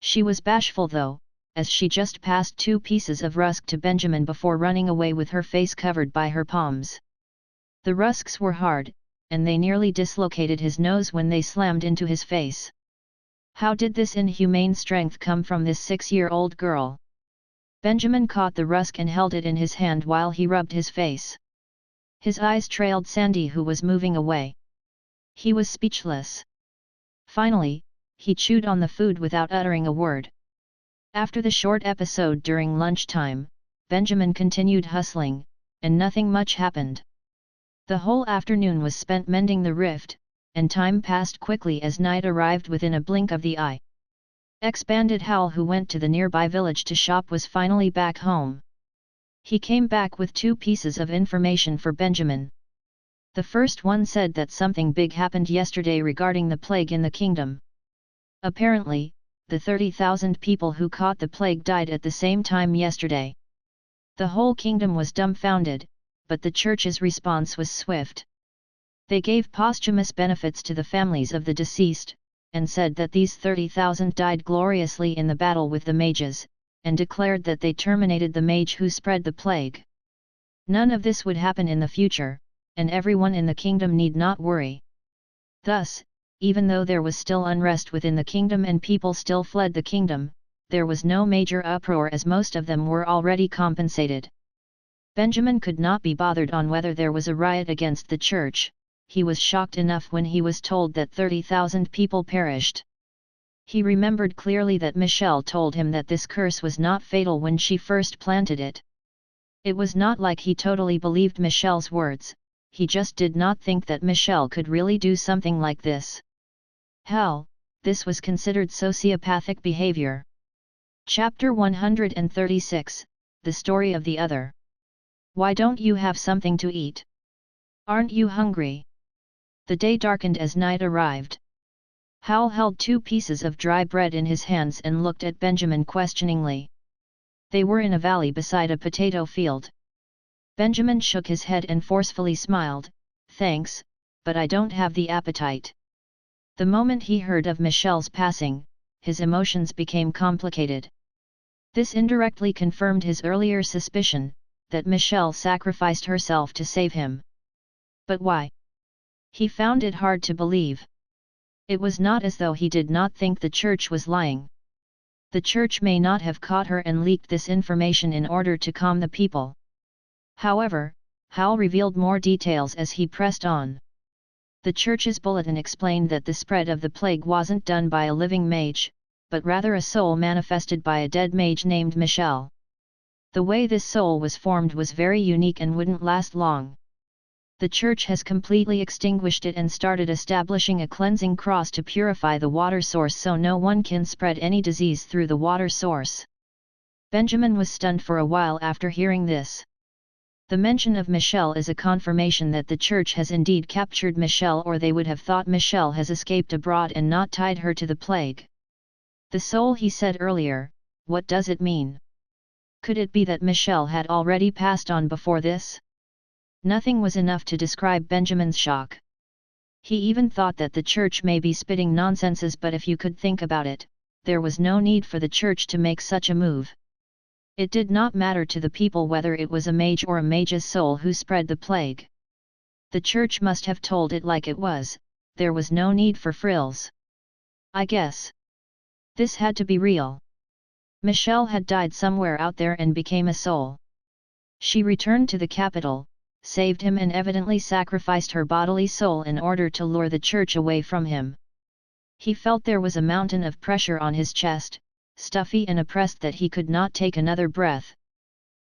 She was bashful though, as she just passed 2 pieces of rusk to Benjamin before running away with her face covered by her palms. The rusks were hard, and they nearly dislocated his nose when they slammed into his face. How did this inhumane strength come from this 6-year-old girl? Benjamin caught the rusk and held it in his hand while he rubbed his face. His eyes trailed Sandy, who was moving away. He was speechless. Finally, he chewed on the food without uttering a word. After the short episode during lunchtime, Benjamin continued hustling, and nothing much happened. The whole afternoon was spent mending the rift, and time passed quickly as night arrived within a blink of the eye. Ex-bandit Howl, who went to the nearby village to shop, was finally back home. He came back with 2 pieces of information for Benjamin. The first one said that something big happened yesterday regarding the plague in the kingdom. Apparently, the 30,000 people who caught the plague died at the same time yesterday. The whole kingdom was dumbfounded, but the church's response was swift. They gave posthumous benefits to the families of the deceased, and said that these 30,000 died gloriously in the battle with the mages, and declared that they terminated the mage who spread the plague. None of this would happen in the future, and everyone in the kingdom need not worry. Thus, even though there was still unrest within the kingdom and people still fled the kingdom, there was no major uproar as most of them were already compensated. Benjamin could not be bothered on whether there was a riot against the church. He was shocked enough when he was told that 30,000 people perished. He remembered clearly that Michelle told him that this curse was not fatal when she first planted it. It was not like he totally believed Michelle's words, he just did not think that Michelle could really do something like this. Hell, this was considered sociopathic behavior. Chapter 136, The Story of the Other. Why don't you have something to eat? Aren't you hungry? The day darkened as night arrived. Howl held 2 pieces of dry bread in his hands and looked at Benjamin questioningly. They were in a valley beside a potato field. Benjamin shook his head and forcefully smiled, "Thanks, but I don't have the appetite." The moment he heard of Michelle's passing, his emotions became complicated. This indirectly confirmed his earlier suspicion, that Michelle sacrificed herself to save him. But why? He found it hard to believe. It was not as though he did not think the church was lying. The church may not have caught her and leaked this information in order to calm the people. However, Hal revealed more details as he pressed on. The church's bulletin explained that the spread of the plague wasn't done by a living mage, but rather a soul manifested by a dead mage named Michelle. The way this soul was formed was very unique and wouldn't last long. The church has completely extinguished it and started establishing a cleansing cross to purify the water source so no one can spread any disease through the water source. Benjamin was stunned for a while after hearing this. The mention of Michelle is a confirmation that the church has indeed captured Michelle, or they would have thought Michelle has escaped abroad and not tied her to the plague. The soul, he said earlier, what does it mean? Could it be that Michelle had already passed on before this? Nothing was enough to describe Benjamin's shock. He even thought that the church may be spitting nonsenses, but if you could think about it, there was no need for the church to make such a move. It did not matter to the people whether it was a mage or a mage's soul who spread the plague. The church must have told it like it was, there was no need for frills. I guess this had to be real. Michelle had died somewhere out there and became a soul. She returned to the capital, saved him and evidently sacrificed her bodily soul in order to lure the church away from him. He felt there was a mountain of pressure on his chest, stuffy and oppressed that he could not take another breath.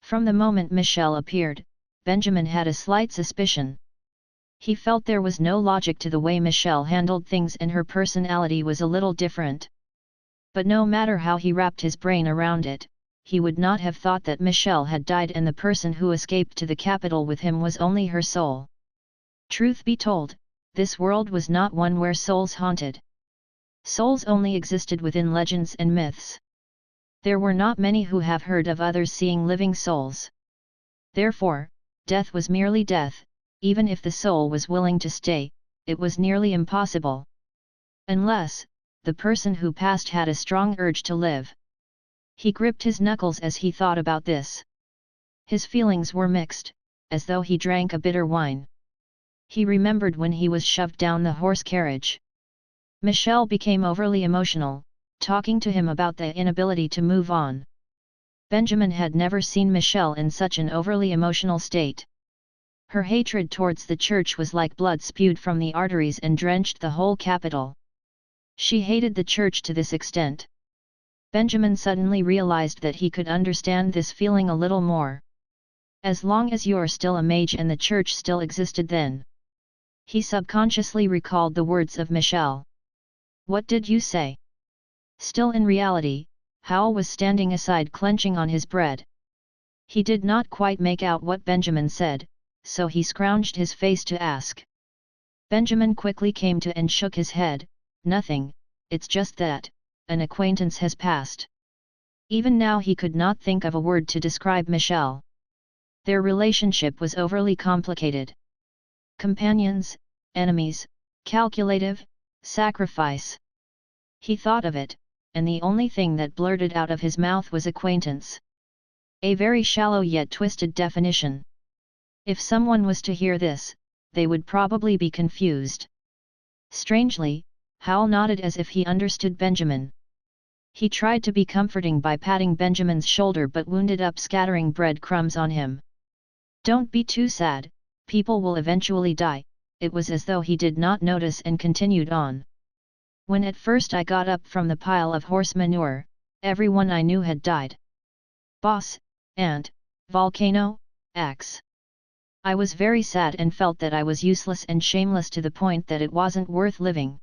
From the moment Michelle appeared, Benjamin had a slight suspicion. He felt there was no logic to the way Michelle handled things and her personality was a little different. But no matter how he wrapped his brain around it, he would not have thought that Michelle had died and the person who escaped to the capital with him was only her soul. Truth be told, this world was not one where souls haunted. Souls only existed within legends and myths. There were not many who have heard of others seeing living souls. Therefore, death was merely death, even if the soul was willing to stay, it was nearly impossible. Unless, the person who passed had a strong urge to live. He gripped his knuckles as he thought about this. His feelings were mixed, as though he drank a bitter wine. He remembered when he was shoved down the horse carriage. Michelle became overly emotional, talking to him about the inability to move on. Benjamin had never seen Michelle in such an overly emotional state. Her hatred towards the church was like blood spewed from the arteries and drenched the whole capital. She hated the church to this extent. Benjamin suddenly realized that he could understand this feeling a little more. As long as you're still a mage and the church still existed then. He subconsciously recalled the words of Michelle. What did you say? Still in reality, Hal was standing aside clenching on his bread. He did not quite make out what Benjamin said, so he scrounged his face to ask. Benjamin quickly came to and shook his head, nothing, it's just that, an acquaintance has passed. Even now he could not think of a word to describe Michelle. Their relationship was overly complicated. Companions, enemies, calculative, sacrifice. He thought of it, and the only thing that blurted out of his mouth was acquaintance. A very shallow yet twisted definition. If someone was to hear this, they would probably be confused. Strangely, Hal nodded as if he understood Benjamin. He tried to be comforting by patting Benjamin's shoulder but wounded up scattering breadcrumbs on him. Don't be too sad, people will eventually die. It was as though he did not notice and continued on. When at first I got up from the pile of horse manure, everyone I knew had died. Boss, ant, volcano, axe. I was very sad and felt that I was useless and shameless to the point that it wasn't worth living.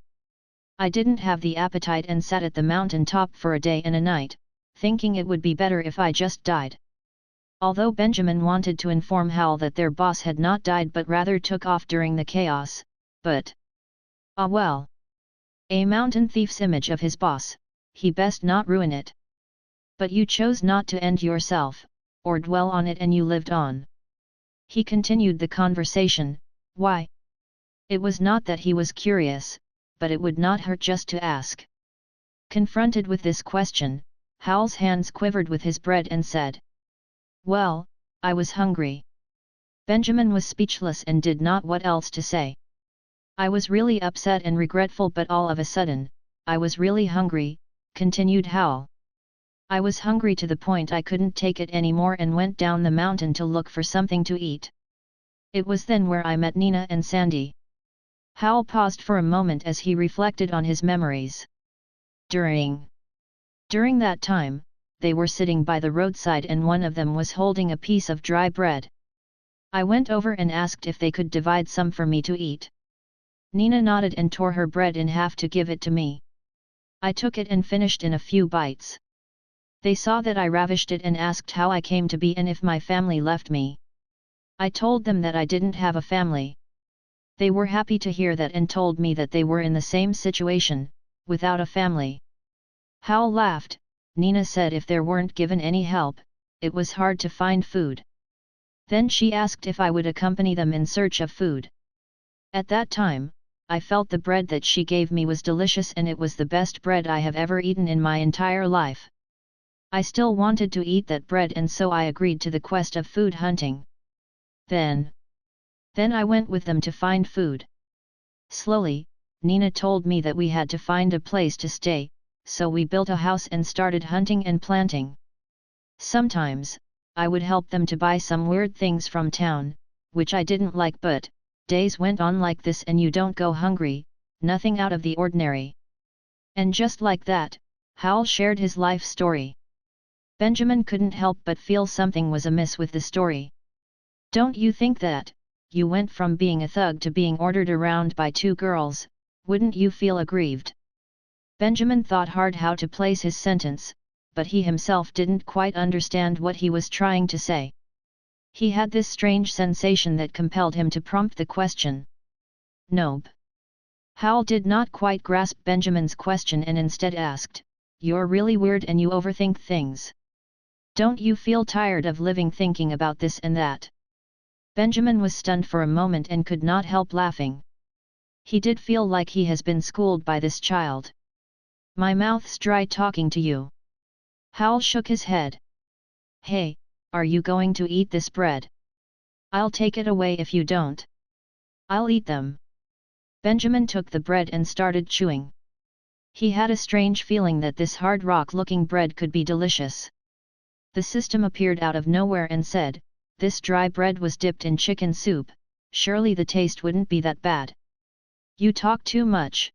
I didn't have the appetite and sat at the mountain top for a day and a night, thinking it would be better if I just died. Although Benjamin wanted to inform Hal that their boss had not died but rather took off during the chaos, but... ah well. A mountain thief's image of his boss, he best not ruin it. But you chose not to end yourself, or dwell on it and you lived on. He continued the conversation, why? It was not that he was curious, but it would not hurt just to ask. Confronted with this question, Howl's hands quivered with his bread and said, "Well, I was hungry." Benjamin was speechless and did not know what else to say. "I was really upset and regretful, but all of a sudden, I was really hungry," continued Howl. "I was hungry to the point I couldn't take it anymore and went down the mountain to look for something to eat. It was then where I met Nina and Sandy." Howl paused for a moment as he reflected on his memories. During that time, they were sitting by the roadside and one of them was holding a piece of dry bread. "I went over and asked if they could divide some for me to eat. Nina nodded and tore her bread in half to give it to me. I took it and finished in a few bites. They saw that I ravished it and asked how I came to be and if my family left me. I told them that I didn't have a family. They were happy to hear that and told me that they were in the same situation, without a family." Howl laughed. "Nina said if there weren't given any help, it was hard to find food. Then she asked if I would accompany them in search of food. At that time, I felt the bread that she gave me was delicious and it was the best bread I have ever eaten in my entire life. I still wanted to eat that bread and so I agreed to the quest of food hunting. Then I went with them to find food. Slowly, Nina told me that we had to find a place to stay, so we built a house and started hunting and planting. Sometimes, I would help them to buy some weird things from town, which I didn't like, but days went on like this and you don't go hungry, nothing out of the ordinary." And just like that, Howl shared his life story. Benjamin couldn't help but feel something was amiss with the story. "Don't you think that, you went from being a thug to being ordered around by two girls, wouldn't you feel aggrieved?" Benjamin thought hard how to place his sentence, but he himself didn't quite understand what he was trying to say. He had this strange sensation that compelled him to prompt the question. "Nope." Howl did not quite grasp Benjamin's question and instead asked, "You're really weird and you overthink things. Don't you feel tired of living thinking about this and that?" Benjamin was stunned for a moment and could not help laughing. He did feel like he has been schooled by this child. "My mouth's dry talking to you." Howl shook his head. "Hey, are you going to eat this bread? I'll take it away if you don't." "I'll eat them." Benjamin took the bread and started chewing. He had a strange feeling that this hard rock-looking bread could be delicious. The system appeared out of nowhere and said, "This dry bread was dipped in chicken soup, surely the taste wouldn't be that bad." "You talk too much."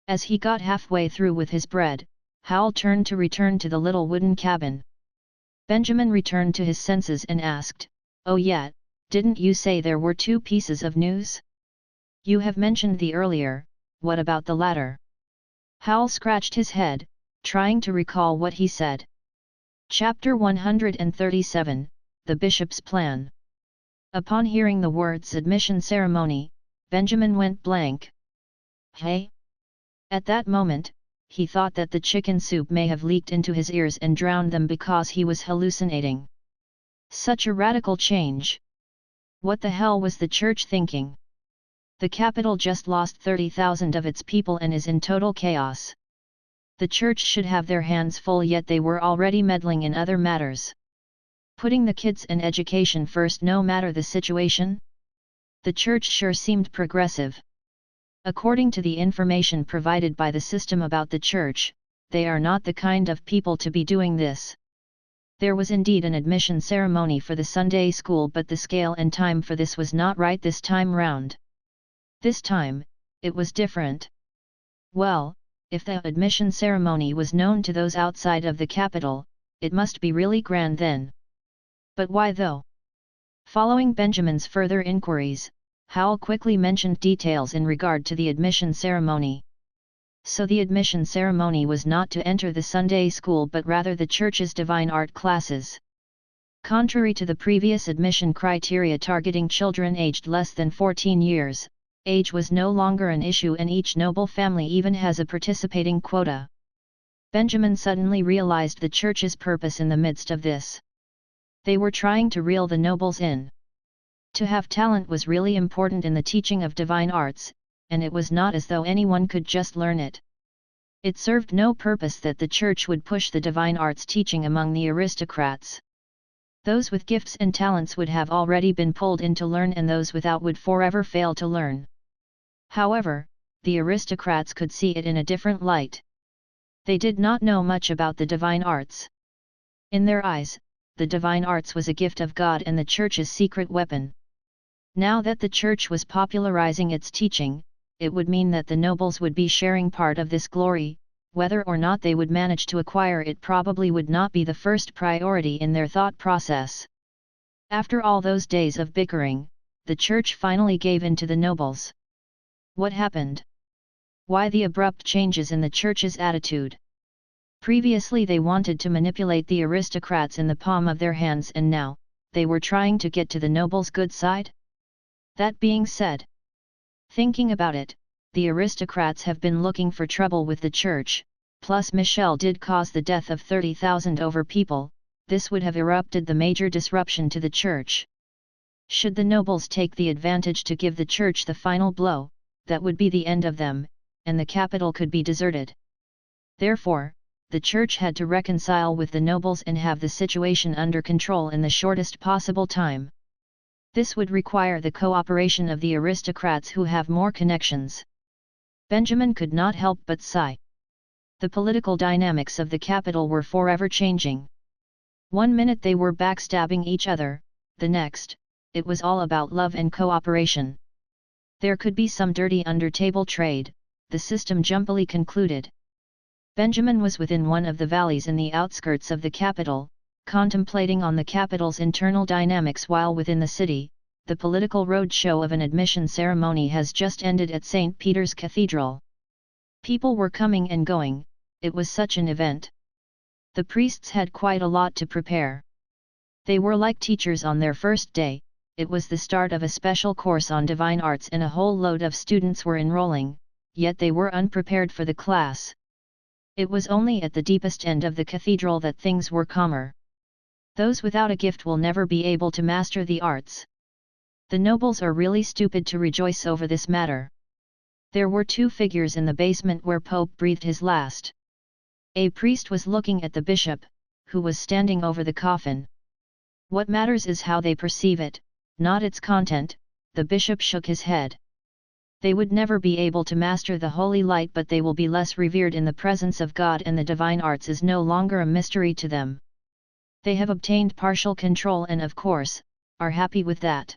As he got halfway through with his bread, Howl turned to return to the little wooden cabin. Benjamin returned to his senses and asked, "Oh yeah, didn't you say there were two pieces of news? You have mentioned the earlier, what about the latter?" Howl scratched his head, trying to recall what he said. Chapter 137, The Bishop's Plan. Upon hearing the words admission ceremony, Benjamin went blank. "Hey?" At that moment, he thought that the chicken soup may have leaked into his ears and drowned them because he was hallucinating. Such a radical change! What the hell was the church thinking? The capital just lost 30,000 of its people and is in total chaos. The church should have their hands full, yet they were already meddling in other matters. Putting the kids and education first no matter the situation? The church sure seemed progressive. According to the information provided by the system about the church, they are not the kind of people to be doing this. There was indeed an admission ceremony for the Sunday school, but the scale and time for this was not right this time round. This time, it was different. Well, if the admission ceremony was known to those outside of the capital, it must be really grand then. But why though? Following Benjamin's further inquiries, Howl quickly mentioned details in regard to the admission ceremony. So the admission ceremony was not to enter the Sunday school but rather the church's divine art classes. Contrary to the previous admission criteria targeting children aged less than 14 years, age was no longer an issue and each noble family even has a participating quota. Benjamin suddenly realized the church's purpose in the midst of this. They were trying to reel the nobles in. To have talent was really important in the teaching of divine arts, and it was not as though anyone could just learn it. It served no purpose that the church would push the divine arts teaching among the aristocrats. Those with gifts and talents would have already been pulled in to learn, and those without would forever fail to learn. However, the aristocrats could see it in a different light. They did not know much about the divine arts. In their eyes, the divine arts was a gift of God and the church's secret weapon. Now that the church was popularizing its teaching, it would mean that the nobles would be sharing part of this glory. Whether or not they would manage to acquire it probably would not be the first priority in their thought process. After all those days of bickering, the church finally gave in to the nobles. What happened? Why the abrupt changes in the church's attitude? Previously they wanted to manipulate the aristocrats in the palm of their hands, and now, they were trying to get to the nobles' good side? That being said, thinking about it, the aristocrats have been looking for trouble with the church, plus Michelle did cause the death of 30,000 over people. This would have erupted the major disruption to the church. Should the nobles take the advantage to give the church the final blow, that would be the end of them, and the capital could be deserted. Therefore, the church had to reconcile with the nobles and have the situation under control in the shortest possible time. This would require the cooperation of the aristocrats who have more connections. Benjamin could not help but sigh. The political dynamics of the capital were forever changing. One minute they were backstabbing each other, the next, it was all about love and cooperation. There could be some dirty under-table trade, the system jumpily concluded. Benjamin was within one of the valleys in the outskirts of the capital, contemplating on the capital's internal dynamics while within the city. The political roadshow of an admission ceremony has just ended at St. Peter's Cathedral. People were coming and going, it was such an event. The priests had quite a lot to prepare. They were like teachers on their first day. It was the start of a special course on divine arts and a whole load of students were enrolling, yet they were unprepared for the class. It was only at the deepest end of the cathedral that things were calmer. Those without a gift will never be able to master the arts. The nobles are really stupid to rejoice over this matter. There were two figures in the basement where Pope breathed his last. A priest was looking at the bishop, who was standing over the coffin. What matters is how they perceive it, not its content. The bishop shook his head. They would never be able to master the holy light, but they will be less revered in the presence of God, and the divine arts is no longer a mystery to them. They have obtained partial control and of course, are happy with that.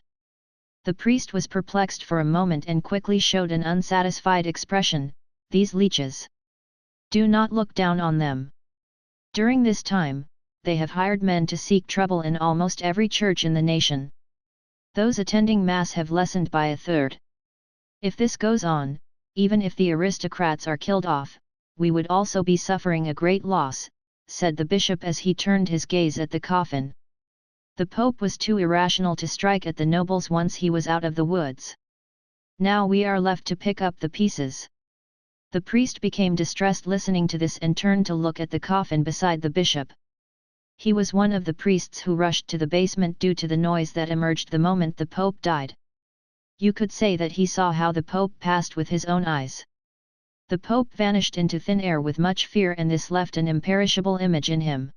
The priest was perplexed for a moment and quickly showed an unsatisfied expression. These leeches. Do not look down on them. During this time, they have hired men to seek trouble in almost every church in the nation. Those attending Mass have lessened by a third. If this goes on, even if the aristocrats are killed off, we would also be suffering a great loss, said the bishop as he turned his gaze at the coffin. The Pope was too irrational to strike at the nobles once he was out of the woods. Now we are left to pick up the pieces. The priest became distressed listening to this and turned to look at the coffin beside the bishop. He was one of the priests who rushed to the basement due to the noise that emerged the moment the Pope died. You could say that he saw how the Pope passed with his own eyes. The Pope vanished into thin air with much fear, and this left an imperishable image in him.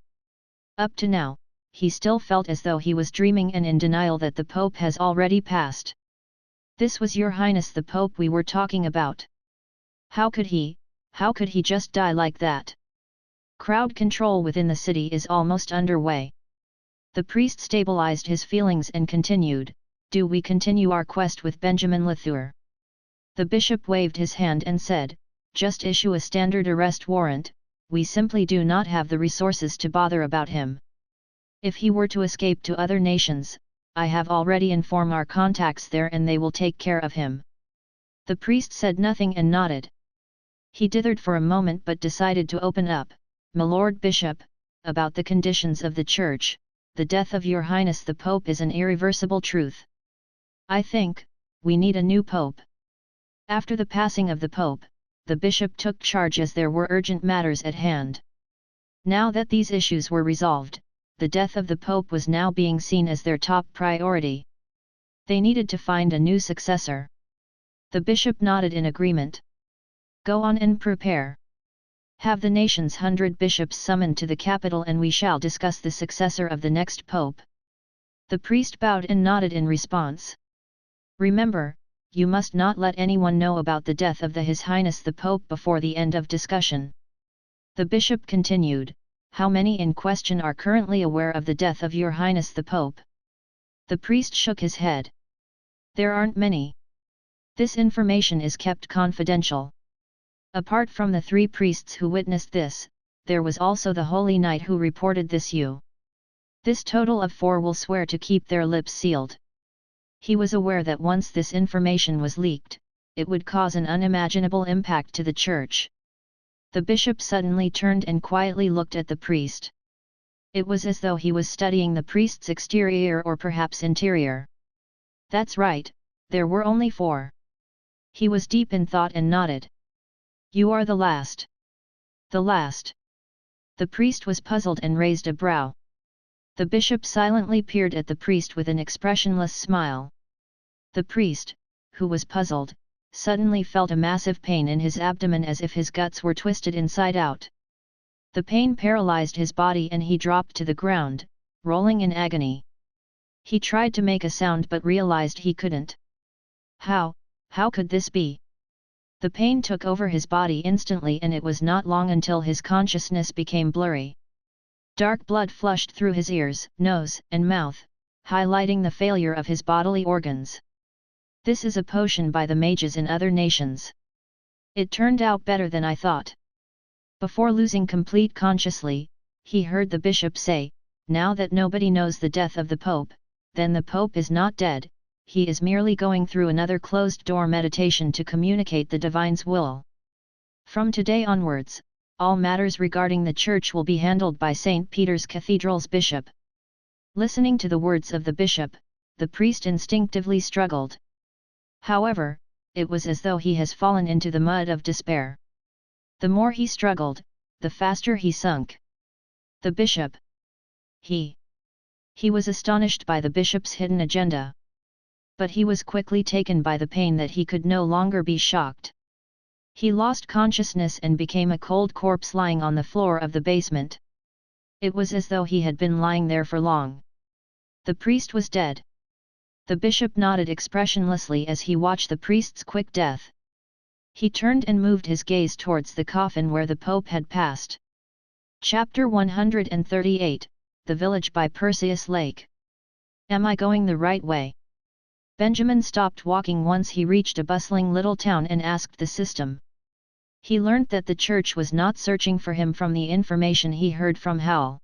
Up to now, he still felt as though he was dreaming and in denial that the Pope has already passed. This was Your Highness the Pope we were talking about. How could he just die like that? Crowd control within the city is almost underway. The priest stabilized his feelings and continued, do we continue our quest with Benjamin Latour? The bishop waved his hand and said, just issue a standard arrest warrant, we simply do not have the resources to bother about him. If he were to escape to other nations, I have already informed our contacts there and they will take care of him. The priest said nothing and nodded. He dithered for a moment but decided to open up, My Lord Bishop, about the conditions of the Church. The death of Your Highness the Pope is an irreversible truth. I think, we need a new Pope. After the passing of the Pope, the bishop took charge as there were urgent matters at hand. Now that these issues were resolved, the death of the Pope was now being seen as their top priority. They needed to find a new successor. The bishop nodded in agreement. Go on and prepare. Have the nation's 100 bishops summoned to the capital and we shall discuss the successor of the next pope. The priest bowed and nodded in response. Remember, you must not let anyone know about the death of His Highness the Pope before the end of discussion. The bishop continued, how many in question are currently aware of the death of Your Highness the Pope? The priest shook his head. There aren't many. This information is kept confidential. Apart from the 3 priests who witnessed this, there was also the Holy Knight who reported this. This total of 4 will swear to keep their lips sealed. He was aware that once this information was leaked, it would cause an unimaginable impact to the church. The bishop suddenly turned and quietly looked at the priest. It was as though he was studying the priest's exterior or perhaps interior. That's right, there were only 4. He was deep in thought and nodded. You are the last. The last. The priest was puzzled and raised a brow. The bishop silently peered at the priest with an expressionless smile. The priest, who was puzzled, suddenly felt a massive pain in his abdomen as if his guts were twisted inside out. The pain paralyzed his body and he dropped to the ground, rolling in agony. He tried to make a sound but realized he couldn't. How could this be? The pain took over his body instantly and it was not long until his consciousness became blurry. Dark blood flushed through his ears, nose, and mouth, highlighting the failure of his bodily organs. This is a potion by the mages in other nations. It turned out better than I thought. Before losing complete consciousness, he heard the bishop say, now that nobody knows the death of the Pope, then the Pope is not dead, he is merely going through another closed-door meditation to communicate the divine's will. From today onwards, all matters regarding the Church will be handled by St. Peter's Cathedral's bishop. Listening to the words of the bishop, the priest instinctively struggled. However, it was as though he has fallen into the mud of despair. The more he struggled, the faster he sunk. The bishop. He was astonished by the bishop's hidden agenda. But he was quickly taken by the pain that he could no longer be shocked. He lost consciousness and became a cold corpse lying on the floor of the basement. It was as though he had been lying there for long. The priest was dead. The bishop nodded expressionlessly as he watched the priest's quick death. He turned and moved his gaze towards the coffin where the Pope had passed. Chapter 138, The Village by Perseus Lake. Am I going the right way? Benjamin stopped walking once he reached a bustling little town and asked the system. He learnt that the church was not searching for him from the information he heard from Howl.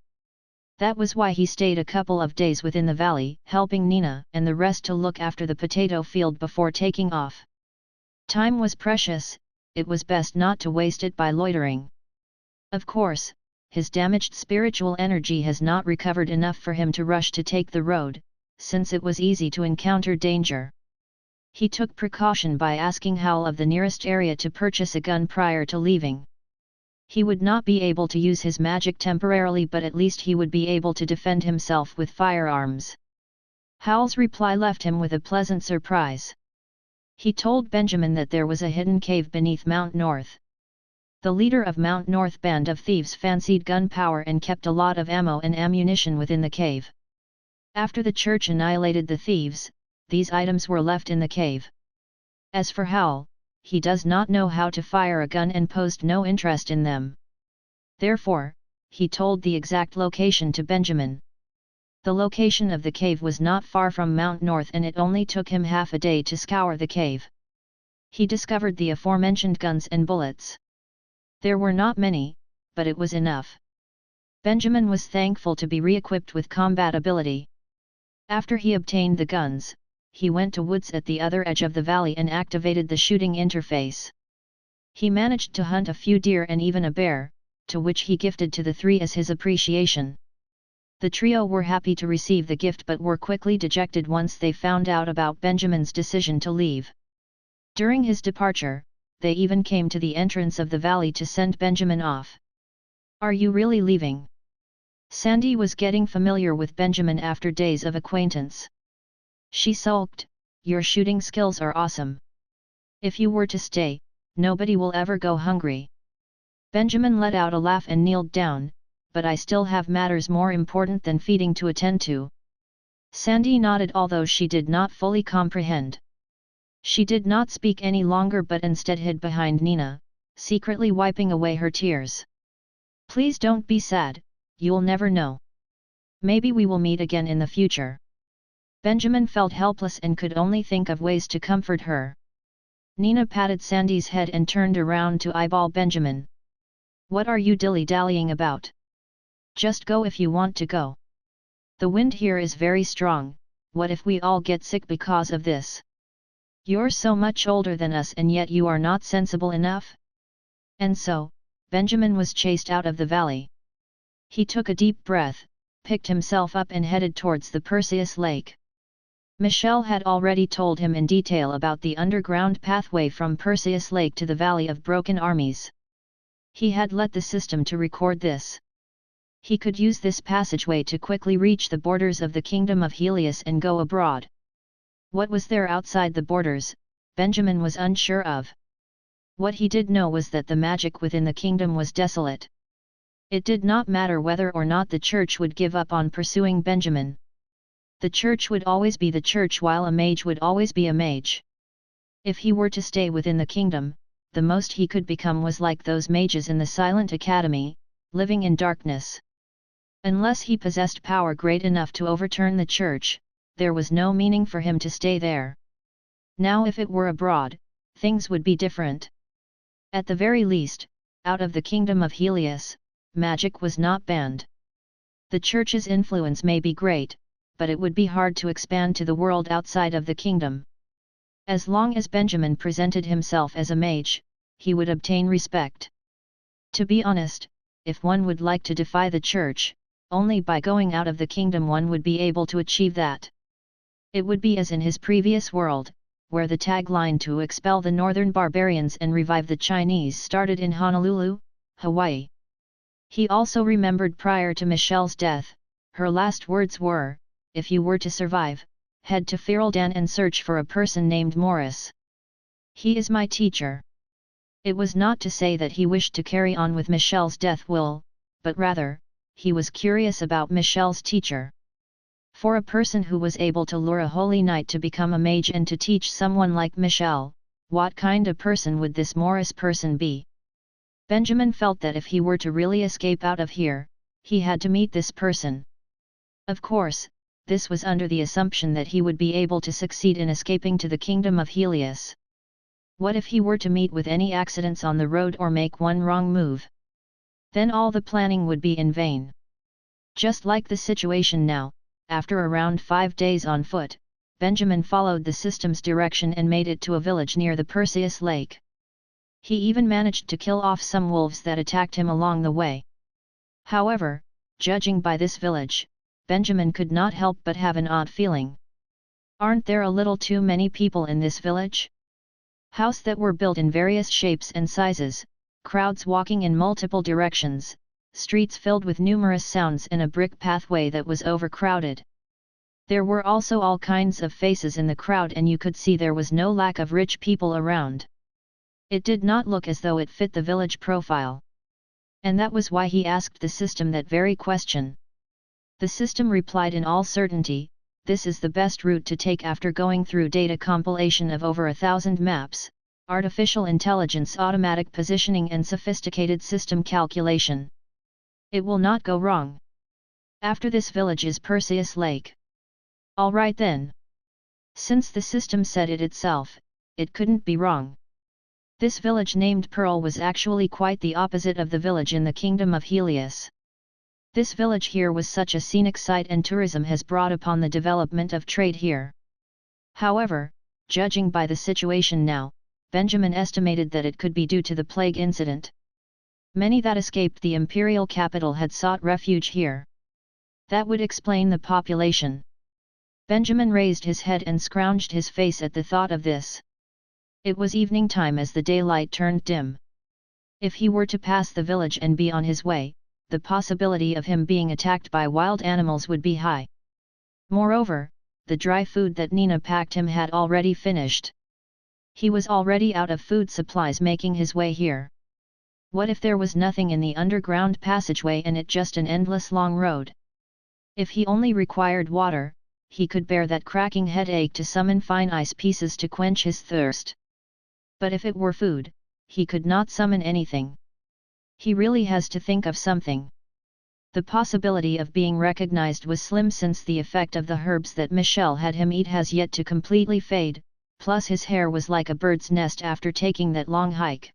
That was why he stayed a couple of days within the valley, helping Nina and the rest to look after the potato field before taking off. Time was precious, it was best not to waste it by loitering. Of course, his damaged spiritual energy has not recovered enough for him to rush to take the road, since it was easy to encounter danger. He took precaution by asking Howl of the nearest area to purchase a gun prior to leaving. He would not be able to use his magic temporarily, but at least he would be able to defend himself with firearms. Howl's reply left him with a pleasant surprise. He told Benjamin that there was a hidden cave beneath Mount North. The leader of Mount North band of thieves fancied gunpowder and kept a lot of ammo and ammunition within the cave. After the church annihilated the thieves, these items were left in the cave. As for Howl, he does not know how to fire a gun and posed no interest in them. Therefore, he told the exact location to Benjamin. The location of the cave was not far from Mount North and it only took him half a day to scour the cave. He discovered the aforementioned guns and bullets. There were not many, but it was enough. Benjamin was thankful to be re-equipped with combat ability. After he obtained the guns, he went to woods at the other edge of the valley and activated the shooting interface. He managed to hunt a few deer and even a bear, to which he gifted to the 3 as his appreciation. The trio were happy to receive the gift but were quickly dejected once they found out about Benjamin's decision to leave. During his departure, they even came to the entrance of the valley to send Benjamin off. Are you really leaving? Sandy was getting familiar with Benjamin after days of acquaintance. She sulked, your shooting skills are awesome. If you were to stay, nobody will ever go hungry. Benjamin let out a laugh and kneeled down, but I still have matters more important than feeding to attend to. Sandy nodded, although she did not fully comprehend. She did not speak any longer but instead hid behind Nina, secretly wiping away her tears. Please don't be sad, you'll never know. Maybe we will meet again in the future. Benjamin felt helpless and could only think of ways to comfort her. Nina patted Sandy's head and turned around to eyeball Benjamin. What are you dilly-dallying about? Just go if you want to go. The wind here is very strong, what if we all get sick because of this? You're so much older than us and yet you are not sensible enough? And so, Benjamin was chased out of the valley. He took a deep breath, picked himself up and headed towards the Perseus Lake. Michelle had already told him in detail about the underground pathway from Perseus Lake to the Valley of Broken Armies. He had let the system to record this. He could use this passageway to quickly reach the borders of the Kingdom of Helius and go abroad. What was there outside the borders, Benjamin was unsure of. What he did know was that the magic within the kingdom was desolate. It did not matter whether or not the church would give up on pursuing Benjamin. The church would always be the church, while a mage would always be a mage. If he were to stay within the kingdom, the most he could become was like those mages in the Silent Academy, living in darkness. Unless he possessed power great enough to overturn the church, there was no meaning for him to stay there. Now if it were abroad, things would be different. At the very least, out of the Kingdom of Helius, magic was not banned. The church's influence may be great, but it would be hard to expand to the world outside of the kingdom. As long as Benjamin presented himself as a mage, he would obtain respect. To be honest, if one would like to defy the church, only by going out of the kingdom one would be able to achieve that. It would be as in his previous world, where the tagline to expel the northern barbarians and revive the Chinese started in Honolulu, Hawaii. He also remembered prior to Michelle's death, her last words were, "If you were to survive, head to Feraldan and search for a person named Morris. He is my teacher." It was not to say that he wished to carry on with Michelle's death will, but rather, he was curious about Michelle's teacher. For a person who was able to lure a holy knight to become a mage and to teach someone like Michelle, what kind of person would this Morris person be? Benjamin felt that if he were to really escape out of here, he had to meet this person. Of course, this was under the assumption that he would be able to succeed in escaping to the Kingdom of Helius. What if he were to meet with any accidents on the road or make one wrong move? Then all the planning would be in vain. Just like the situation now, after around 5 days on foot, Benjamin followed the system's direction and made it to a village near the Perseus Lake. He even managed to kill off some wolves that attacked him along the way. However, judging by this village, Benjamin could not help but have an odd feeling. Aren't there a little too many people in this village? Houses that were built in various shapes and sizes, crowds walking in multiple directions, streets filled with numerous sounds and a brick pathway that was overcrowded. There were also all kinds of faces in the crowd and you could see there was no lack of rich people around. It did not look as though it fit the village profile. And that was why he asked the system that very question. The system replied in all certainty, "This is the best route to take after going through data compilation of over 1,000 maps, artificial intelligence, automatic positioning and sophisticated system calculation. It will not go wrong. After this village is Perseus Lake." All right then. Since the system said it itself, it couldn't be wrong. This village named Pearl was actually quite the opposite of the village in the Kingdom of Helius. This village here was such a scenic sight and tourism has brought upon the development of trade here. However, judging by the situation now, Benjamin estimated that it could be due to the plague incident. Many that escaped the imperial capital had sought refuge here. That would explain the population. Benjamin raised his head and scrounged his face at the thought of this. It was evening time as the daylight turned dim. If he were to pass the village and be on his way, the possibility of him being attacked by wild animals would be high. Moreover, the dry food that Nina packed him had already finished. He was already out of food supplies making his way here. What if there was nothing in the underground passageway and it just an endless long road? If he only required water, he could bear that cracking headache to summon fine ice pieces to quench his thirst. But if it were food, he could not summon anything. He really has to think of something. The possibility of being recognized was slim since the effect of the herbs that Michelle had him eat has yet to completely fade, plus his hair was like a bird's nest after taking that long hike.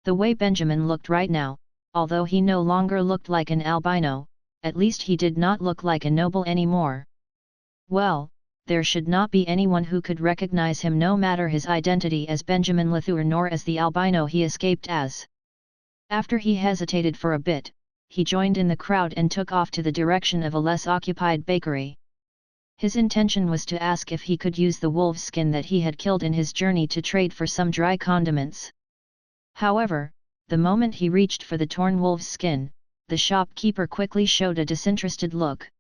The way Benjamin looked right now, although he no longer looked like an albino, at least he did not look like a noble anymore. Well, there should not be anyone who could recognize him no matter his identity as Benjamin Latour nor as the albino he escaped as. After he hesitated for a bit, he joined in the crowd and took off to the direction of a less occupied bakery. His intention was to ask if he could use the wolf's skin that he had killed in his journey to trade for some dry condiments. However, the moment he reached for the torn wolf's skin, the shopkeeper quickly showed a disinterested look.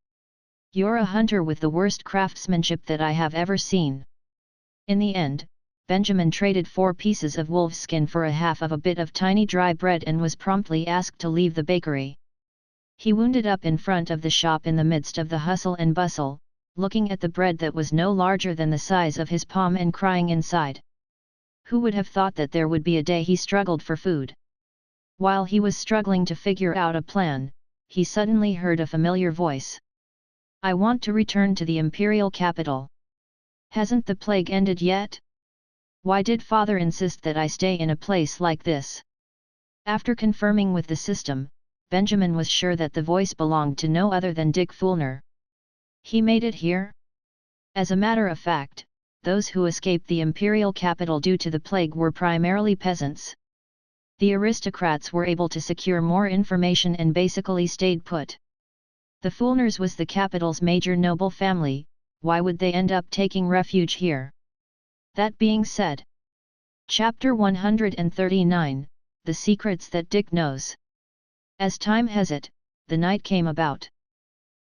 "You're a hunter with the worst craftsmanship that I have ever seen." In the end, Benjamin traded 4 pieces of wolf's skin for a half of a bit of tiny dry bread and was promptly asked to leave the bakery. He wounded up in front of the shop in the midst of the hustle and bustle, looking at the bread that was no larger than the size of his palm and crying inside. Who would have thought that there would be a day he struggled for food? While he was struggling to figure out a plan, he suddenly heard a familiar voice. "I want to return to the imperial capital. Hasn't the plague ended yet? Why did father insist that I stay in a place like this?" After confirming with the system, Benjamin was sure that the voice belonged to no other than Dick Fulner. He made it here? As a matter of fact, those who escaped the imperial capital due to the plague were primarily peasants. The aristocrats were able to secure more information and basically stayed put. The Fulners was the capital's major noble family, why would they end up taking refuge here? That being said. Chapter 139, The Secrets That Dick Knows. As time has it, the night came about.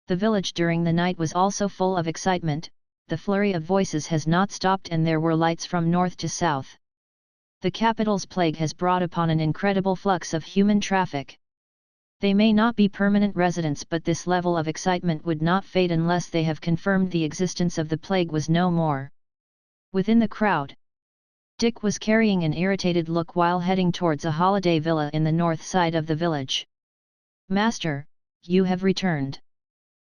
The village during the night was also full of excitement, the flurry of voices has not stopped and there were lights from north to south. The capital's plague has brought upon an incredible flux of human traffic. They may not be permanent residents, but this level of excitement would not fade unless they have confirmed the existence of the plague was no more. Within the crowd, Dick was carrying an irritated look while heading towards a holiday villa in the north side of the village. "Master, you have returned."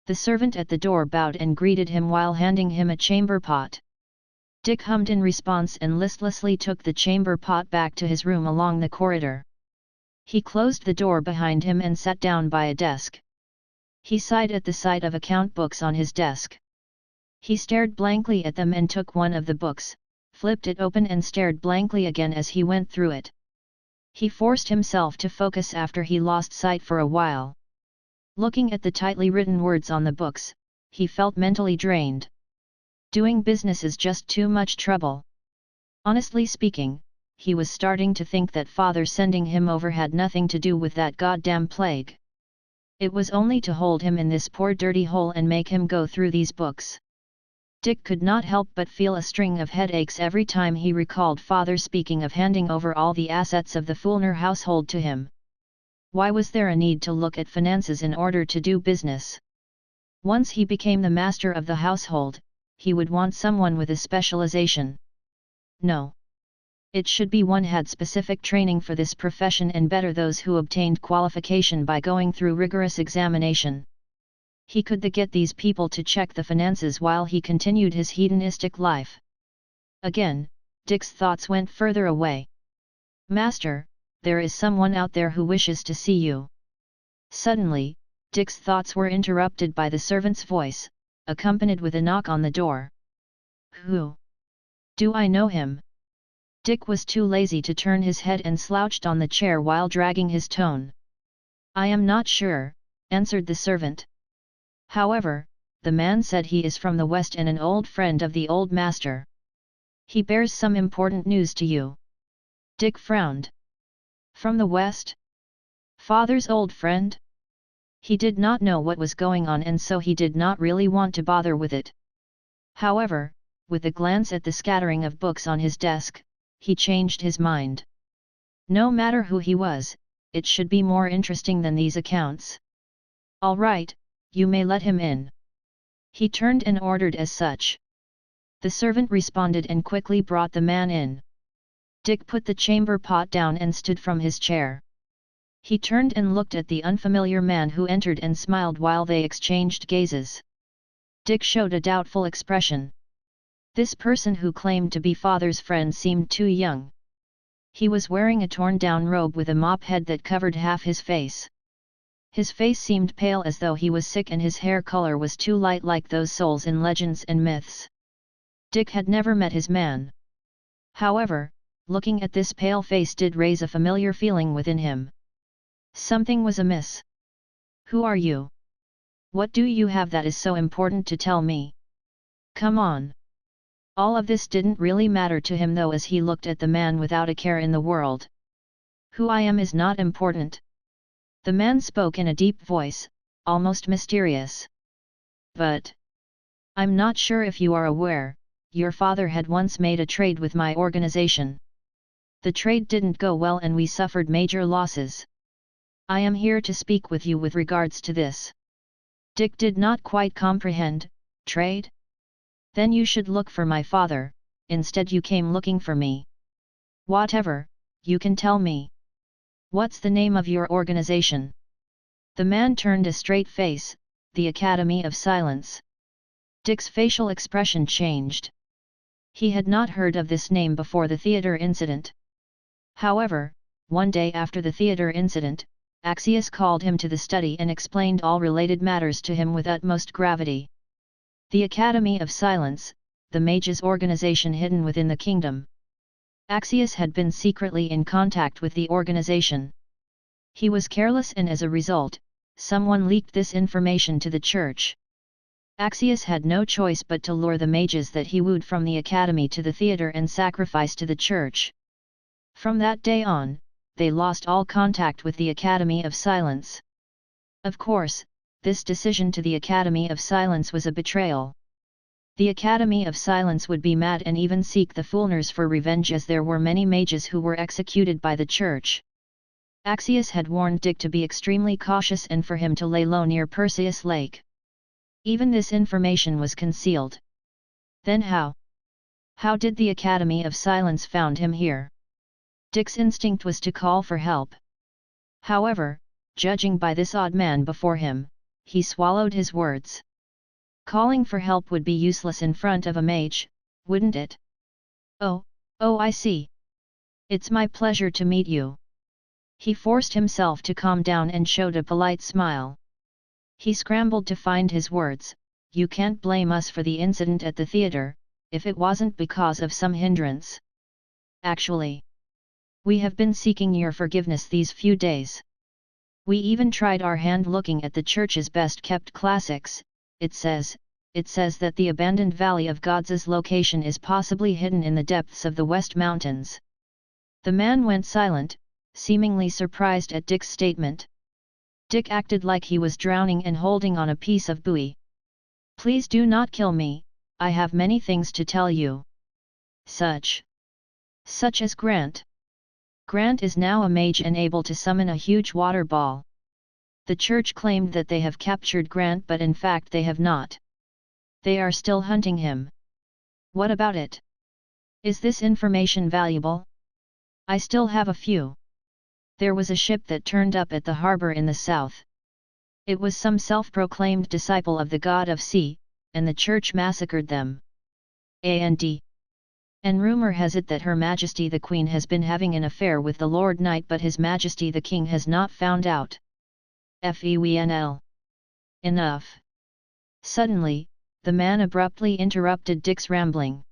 The servant at the door bowed and greeted him while handing him a chamber pot. Dick hummed in response and listlessly took the chamber pot back to his room along the corridor. He closed the door behind him and sat down by a desk. He sighed at the sight of account books on his desk. He stared blankly at them and took one of the books, flipped it open and stared blankly again as he went through it. He forced himself to focus after he lost sight for a while. Looking at the tightly written words on the books, he felt mentally drained. Doing business is just too much trouble. Honestly speaking, he was starting to think that father sending him over had nothing to do with that goddamn plague. It was only to hold him in this poor dirty hole and make him go through these books. Dick could not help but feel a string of headaches every time he recalled father speaking of handing over all the assets of the Fulner household to him. Why was there a need to look at finances in order to do business? Once he became the master of the household, he would want someone with a specialization. No. It should be one had specific training for this profession, and better those who obtained qualification by going through rigorous examination. He could get these people to check the finances while he continued his hedonistic life. Again, Dick's thoughts went further away. "Master, there is someone out there who wishes to see you." Suddenly, Dick's thoughts were interrupted by the servant's voice, accompanied with a knock on the door. "Who? Do I know him?" Dick was too lazy to turn his head and slouched on the chair while dragging his tone. "I am not sure," answered the servant. "However, the man said he is from the West and an old friend of the old master. He bears some important news to you." Dick frowned. "From the West? Father's old friend?" He did not know what was going on and so he did not really want to bother with it. However, with a glance at the scattering of books on his desk, he changed his mind. No matter who he was, it should be more interesting than these accounts. All right, you may let him in. He turned and ordered as such. The servant responded and quickly brought the man in. Dick put the chamber pot down and stood from his chair. He turned and looked at the unfamiliar man who entered and smiled while they exchanged gazes. Dick showed a doubtful expression. This person who claimed to be father's friend seemed too young. He was wearing a torn-down robe with a mop head that covered half his face. His face seemed pale as though he was sick and his hair color was too light like those souls in legends and myths. Dick had never met his man. However, looking at this pale face did raise a familiar feeling within him. Something was amiss. Who are you? What do you have that is so important to tell me? Come on. All of this didn't really matter to him though as he looked at the man without a care in the world. Who I am is not important. The man spoke in a deep voice, almost mysterious. But I'm not sure if you are aware, your father had once made a trade with my organization. The trade didn't go well and we suffered major losses. I am here to speak with you with regards to this. Dick did not quite comprehend. Trade? Then you should look for my father, instead you came looking for me. Whatever, you can tell me. What's the name of your organization? The man turned a straight face, the Academy of Silence. Dick's facial expression changed. He had not heard of this name before the theater incident. However, one day after the theater incident, Axius called him to the study and explained all related matters to him with utmost gravity. The Academy of Silence, the mages' organization hidden within the kingdom. Axius had been secretly in contact with the organization. He was careless and as a result, someone leaked this information to the church. Axius had no choice but to lure the mages that he wooed from the academy to the theater and sacrifice to the church. From that day on, they lost all contact with the Academy of Silence. Of course, this decision to the Academy of Silence was a betrayal. The Academy of Silence would be mad and even seek the Fulners for revenge as there were many mages who were executed by the church. Axius had warned Dick to be extremely cautious and for him to lay low near Perseus Lake. Even this information was concealed. Then how? How did the Academy of Silence found him here? Dick's instinct was to call for help. However, judging by this odd man before him, he swallowed his words. Calling for help would be useless in front of a mage, wouldn't it? Oh, I see. It's my pleasure to meet you. He forced himself to calm down and showed a polite smile. He scrambled to find his words. You can't blame us for the incident at the theater, if it wasn't because of some hindrance. Actually, we have been seeking your forgiveness these few days. We even tried our hand looking at the church's best-kept classics. It says that the abandoned Valley of Gods' location is possibly hidden in the depths of the West Mountains. The man went silent, seemingly surprised at Dick's statement. Dick acted like he was drowning and holding on a piece of buoy. Please do not kill me, I have many things to tell you. Such as Grant. Grant is now a mage and able to summon a huge water ball. The church claimed that they have captured Grant but in fact they have not. They are still hunting him. What about it? Is this information valuable? I still have a few. There was a ship that turned up at the harbor in the south. It was some self-proclaimed disciple of the god of sea, and the church massacred them. And rumor has it that Her Majesty the Queen has been having an affair with the Lord Knight but His Majesty the King has not found out. FEWNL. Enough. Suddenly, the man abruptly interrupted Dick's rambling.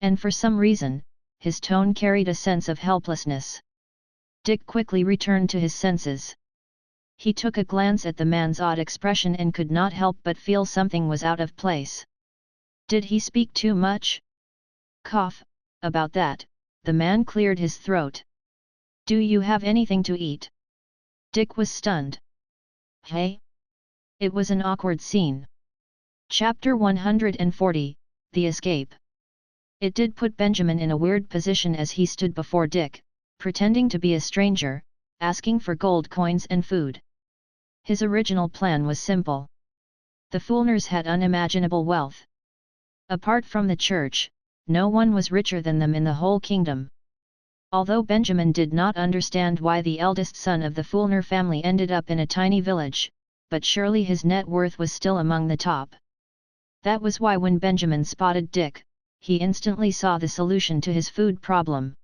And for some reason, his tone carried a sense of helplessness. Dick quickly returned to his senses. He took a glance at the man's odd expression and could not help but feel something was out of place. Did he speak too much? Cough, about that, the man cleared his throat. Do you have anything to eat? Dick was stunned. Hey? It was an awkward scene. Chapter 140, The Escape. It did put Benjamin in a weird position as he stood before Dick, pretending to be a stranger, asking for gold coins and food. His original plan was simple. The Fulners had unimaginable wealth. Apart from the church, no one was richer than them in the whole kingdom. Although Benjamin did not understand why the eldest son of the Fulner family ended up in a tiny village, but surely his net worth was still among the top. That was why when Benjamin spotted Dick, he instantly saw the solution to his food problem.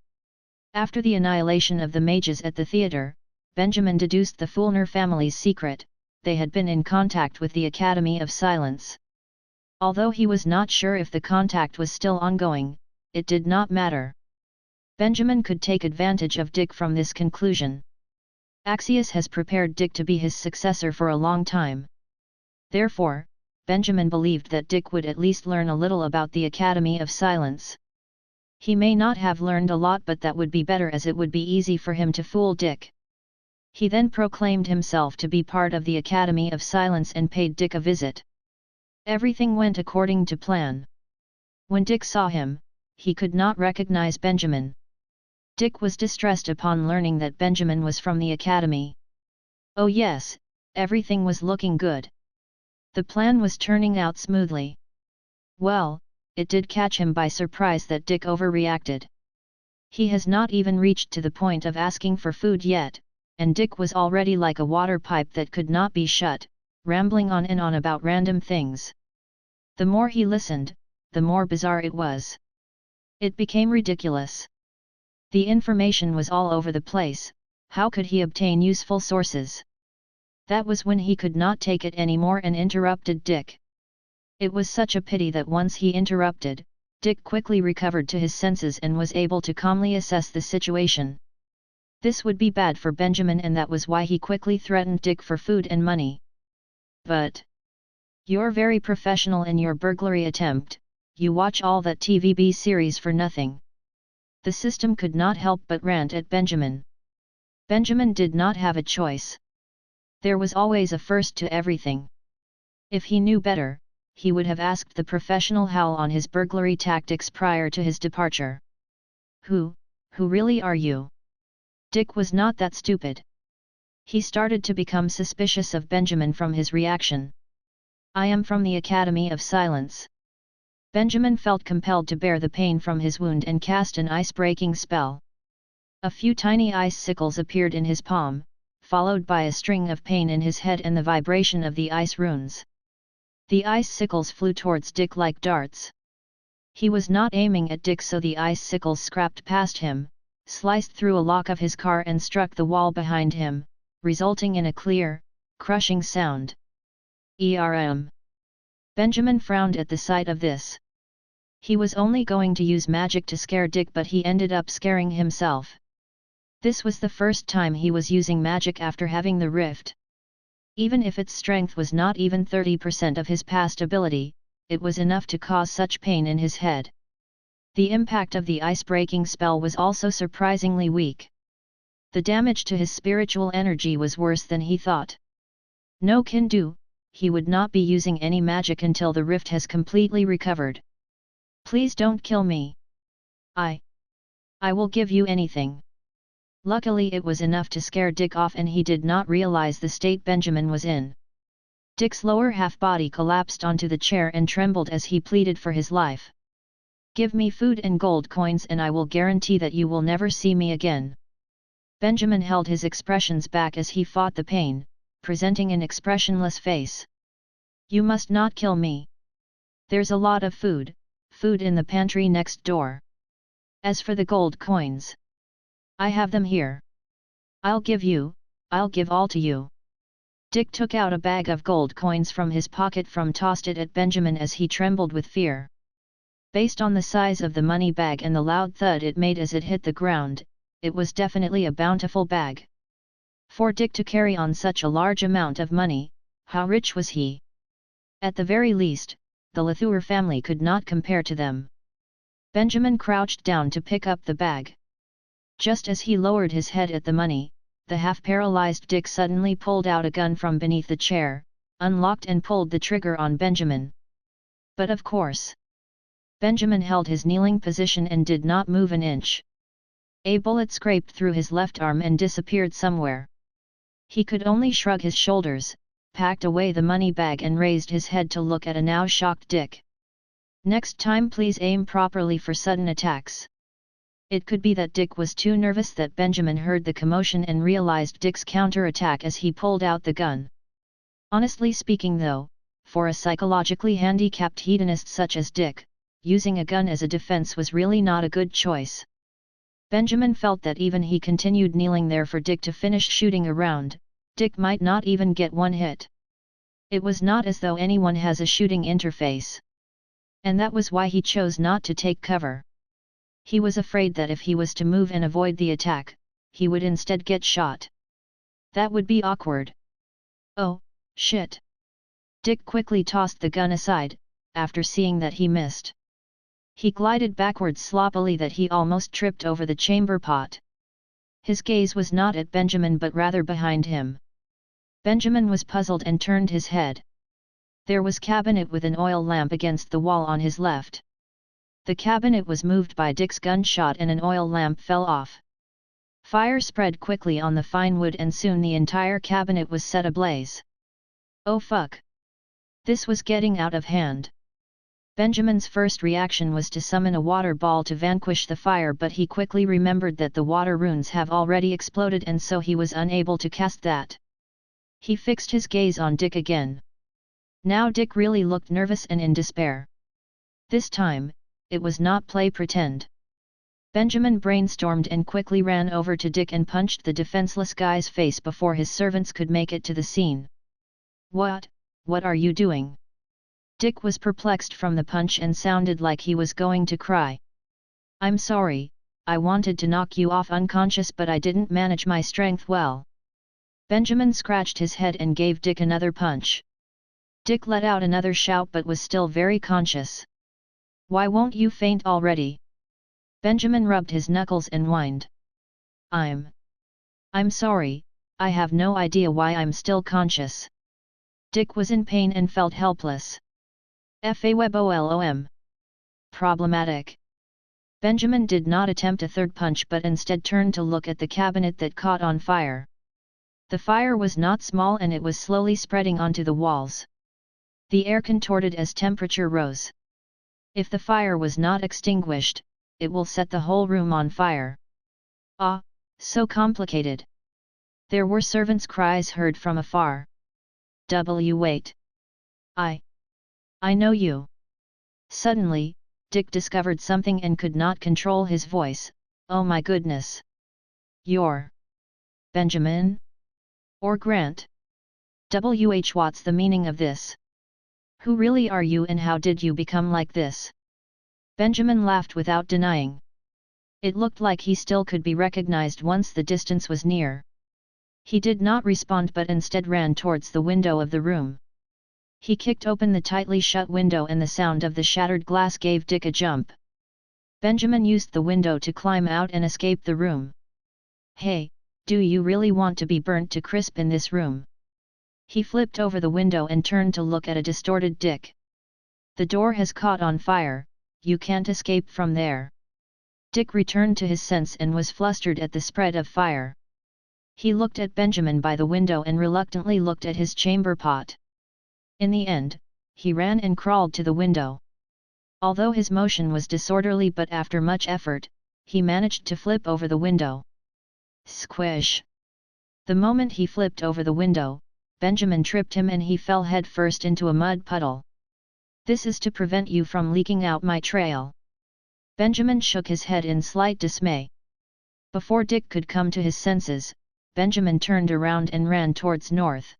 After the annihilation of the mages at the theater, Benjamin deduced the Fulner family's secret: they had been in contact with the Academy of Silence. Although he was not sure if the contact was still ongoing, it did not matter. Benjamin could take advantage of Dick from this conclusion. Axius has prepared Dick to be his successor for a long time. Therefore, Benjamin believed that Dick would at least learn a little about the Academy of Silence. He may not have learned a lot, but that would be better, as it would be easy for him to fool Dick. He then proclaimed himself to be part of the Academy of Silence and paid Dick a visit. Everything went according to plan. When Dick saw him, he could not recognize Benjamin. Dick was distressed upon learning that Benjamin was from the Academy. Oh yes, everything was looking good. The plan was turning out smoothly. Well, it did catch him by surprise that Dick overreacted. He has not even reached to the point of asking for food yet, and Dick was already like a water pipe that could not be shut, rambling on and on about random things. The more he listened, the more bizarre it was. It became ridiculous. The information was all over the place. How could he obtain useful sources? That was when he could not take it anymore and interrupted Dick. It was such a pity that once he interrupted, Dick quickly recovered to his senses and was able to calmly assess the situation. This would be bad for Benjamin, and that was why he quickly threatened Dick for food and money. But you're very professional in your burglary attempt. You watch all that TVB series for nothing. The system could not help but rant at Benjamin. Benjamin did not have a choice. There was always a first to everything. If he knew better, he would have asked the professional Howl on his burglary tactics prior to his departure. Who really are you? Dick was not that stupid. He started to become suspicious of Benjamin from his reaction. I am from the Academy of Silence. Benjamin felt compelled to bear the pain from his wound and cast an ice-breaking spell. A few tiny icicles appeared in his palm, followed by a string of pain in his head and the vibration of the ice runes. The icicles flew towards Dick like darts. He was not aiming at Dick, so the icicles scrapped past him, sliced through a lock of his car and struck the wall behind him, resulting in a clear, crushing sound. Benjamin frowned at the sight of this. He was only going to use magic to scare Dick, but he ended up scaring himself. This was the first time he was using magic after having the rift. Even if its strength was not even 30% of his past ability, it was enough to cause such pain in his head. The impact of the ice-breaking spell was also surprisingly weak. The damage to his spiritual energy was worse than he thought. No can do, he would not be using any magic until the rift has completely recovered. Please don't kill me. I will give you anything. Luckily it was enough to scare Dick off, and he did not realize the state Benjamin was in. Dick's lower half-body collapsed onto the chair and trembled as he pleaded for his life. Give me food and gold coins and I will guarantee that you will never see me again. Benjamin held his expressions back as he fought the pain, presenting an expressionless face. You must not kill me. There's a lot of food in the pantry next door. As for the gold coins, I have them here. I'll give all to you. Dick took out a bag of gold coins from his pocket and tossed it at Benjamin as he trembled with fear. Based on the size of the money bag and the loud thud it made as it hit the ground, it was definitely a bountiful bag. For Dick to carry on such a large amount of money, how rich was he? At the very least, the Latour family could not compare to them. Benjamin crouched down to pick up the bag. Just as he lowered his head at the money, the half-paralyzed Dick suddenly pulled out a gun from beneath the chair, unlocked and pulled the trigger on Benjamin. But of course, Benjamin held his kneeling position and did not move an inch. A bullet scraped through his left arm and disappeared somewhere. He could only shrug his shoulders, packed away the money bag and raised his head to look at a now shocked Dick. Next time please aim properly for sudden attacks. It could be that Dick was too nervous that Benjamin heard the commotion and realized Dick's counter-attack as he pulled out the gun. Honestly speaking though, for a psychologically handicapped hedonist such as Dick, using a gun as a defense was really not a good choice. Benjamin felt that even he continued kneeling there for Dick to finish shooting around, Dick might not even get one hit. It was not as though anyone has a shooting interface. And that was why he chose not to take cover. He was afraid that if he was to move and avoid the attack, he would instead get shot. That would be awkward. Oh, shit. Dick quickly tossed the gun aside, after seeing that he missed. He glided backwards sloppily that he almost tripped over the chamber pot. His gaze was not at Benjamin but rather behind him. Benjamin was puzzled and turned his head. There was a cabinet with an oil lamp against the wall on his left. The cabinet was moved by Dick's gunshot and an oil lamp fell off. Fire spread quickly on the fine wood and soon the entire cabinet was set ablaze. Oh fuck! This was getting out of hand. Benjamin's first reaction was to summon a water ball to vanquish the fire, but he quickly remembered that the water runes have already exploded and so he was unable to cast that. He fixed his gaze on Dick again. Now Dick really looked nervous and in despair. This time, it was not play pretend. Benjamin brainstormed and quickly ran over to Dick and punched the defenseless guy's face before his servants could make it to the scene. What are you doing? Dick was perplexed from the punch and sounded like he was going to cry. I'm sorry, I wanted to knock you off unconscious but I didn't manage my strength well. Benjamin scratched his head and gave Dick another punch. Dick let out another shout but was still very conscious. Why won't you faint already? Benjamin rubbed his knuckles and whined. I'm sorry, I have no idea why I'm still conscious. Dick was in pain and felt helpless. FAWBOLOM. Problematic. Benjamin did not attempt a third punch but instead turned to look at the cabinet that caught on fire. The fire was not small and it was slowly spreading onto the walls. The air contorted as temperature rose. If the fire was not extinguished, it will set the whole room on fire. Ah, so complicated. There were servants' cries heard from afar. Wait. I know you. Suddenly, Dick discovered something and could not control his voice. Oh my goodness. You're Benjamin? Or Grant? What's the meaning of this? Who really are you and how did you become like this? Benjamin laughed without denying. It looked like he still could be recognized once the distance was near. He did not respond but instead ran towards the window of the room. He kicked open the tightly shut window and the sound of the shattered glass gave Dick a jump. Benjamin used the window to climb out and escape the room. Hey, do you really want to be burnt to crisp in this room? He flipped over the window and turned to look at a distorted Dick. The door has caught on fire, you can't escape from there. Dick returned to his sense and was flustered at the spread of fire. He looked at Benjamin by the window and reluctantly looked at his chamber pot. In the end, he ran and crawled to the window. Although his motion was disorderly but after much effort, he managed to flip over the window. Squish! The moment he flipped over the window, Benjamin tripped him and he fell head first into a mud puddle. This is to prevent you from leaking out my trail. Benjamin shook his head in slight dismay. Before Dick could come to his senses, Benjamin turned around and ran towards north.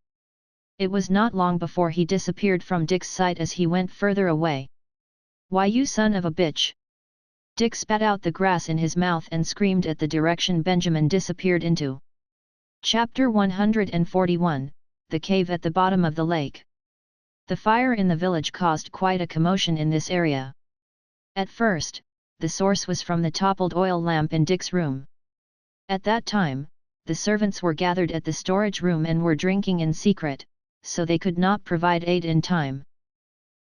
It was not long before he disappeared from Dick's sight as he went further away. Why you son of a bitch! Dick spat out the grass in his mouth and screamed at the direction Benjamin disappeared into. Chapter 141, The Cave at the Bottom of the Lake. The fire in the village caused quite a commotion in this area. At first, the source was from the toppled oil lamp in Dick's room. At that time, the servants were gathered at the storage room and were drinking in secret, so they could not provide aid in time.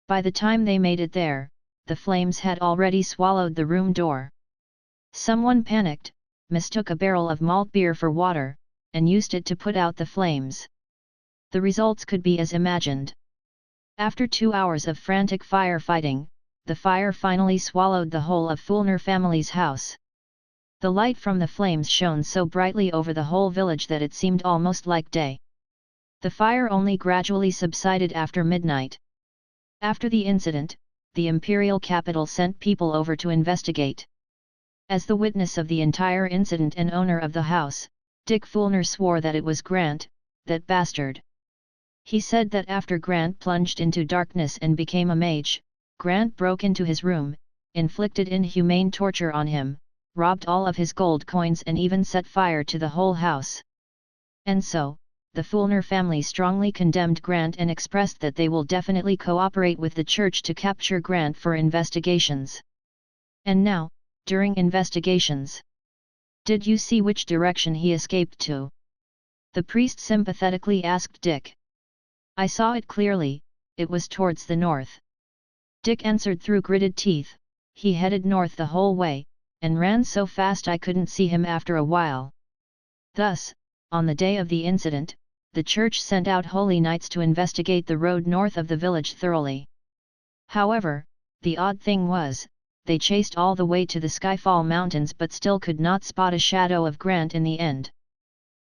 By the time they made it there, the flames had already swallowed the room door. Someone panicked, mistook a barrel of malt beer for water, and used it to put out the flames. The results could be as imagined. After 2 hours of frantic firefighting, the fire finally swallowed the whole of Fulner family's house. The light from the flames shone so brightly over the whole village that it seemed almost like day. The fire only gradually subsided after midnight. After the incident, the imperial capital sent people over to investigate. As the witness of the entire incident and owner of the house, Dick Fulner swore that it was Grant, that bastard. He said that after Grant plunged into darkness and became a mage, Grant broke into his room, inflicted inhumane torture on him, robbed all of his gold coins and even set fire to the whole house. And so, the Fulner family strongly condemned Grant and expressed that they will definitely cooperate with the church to capture Grant for investigations. And now, during investigations, did you see which direction he escaped to? The priest sympathetically asked Dick. I saw it clearly, it was towards the north. Dick answered through gritted teeth, he headed north the whole way, and ran so fast I couldn't see him after a while. Thus, on the day of the incident, the church sent out holy knights to investigate the road north of the village thoroughly. However, the odd thing was, they chased all the way to the Skyfall Mountains but still could not spot a shadow of Grant in the end.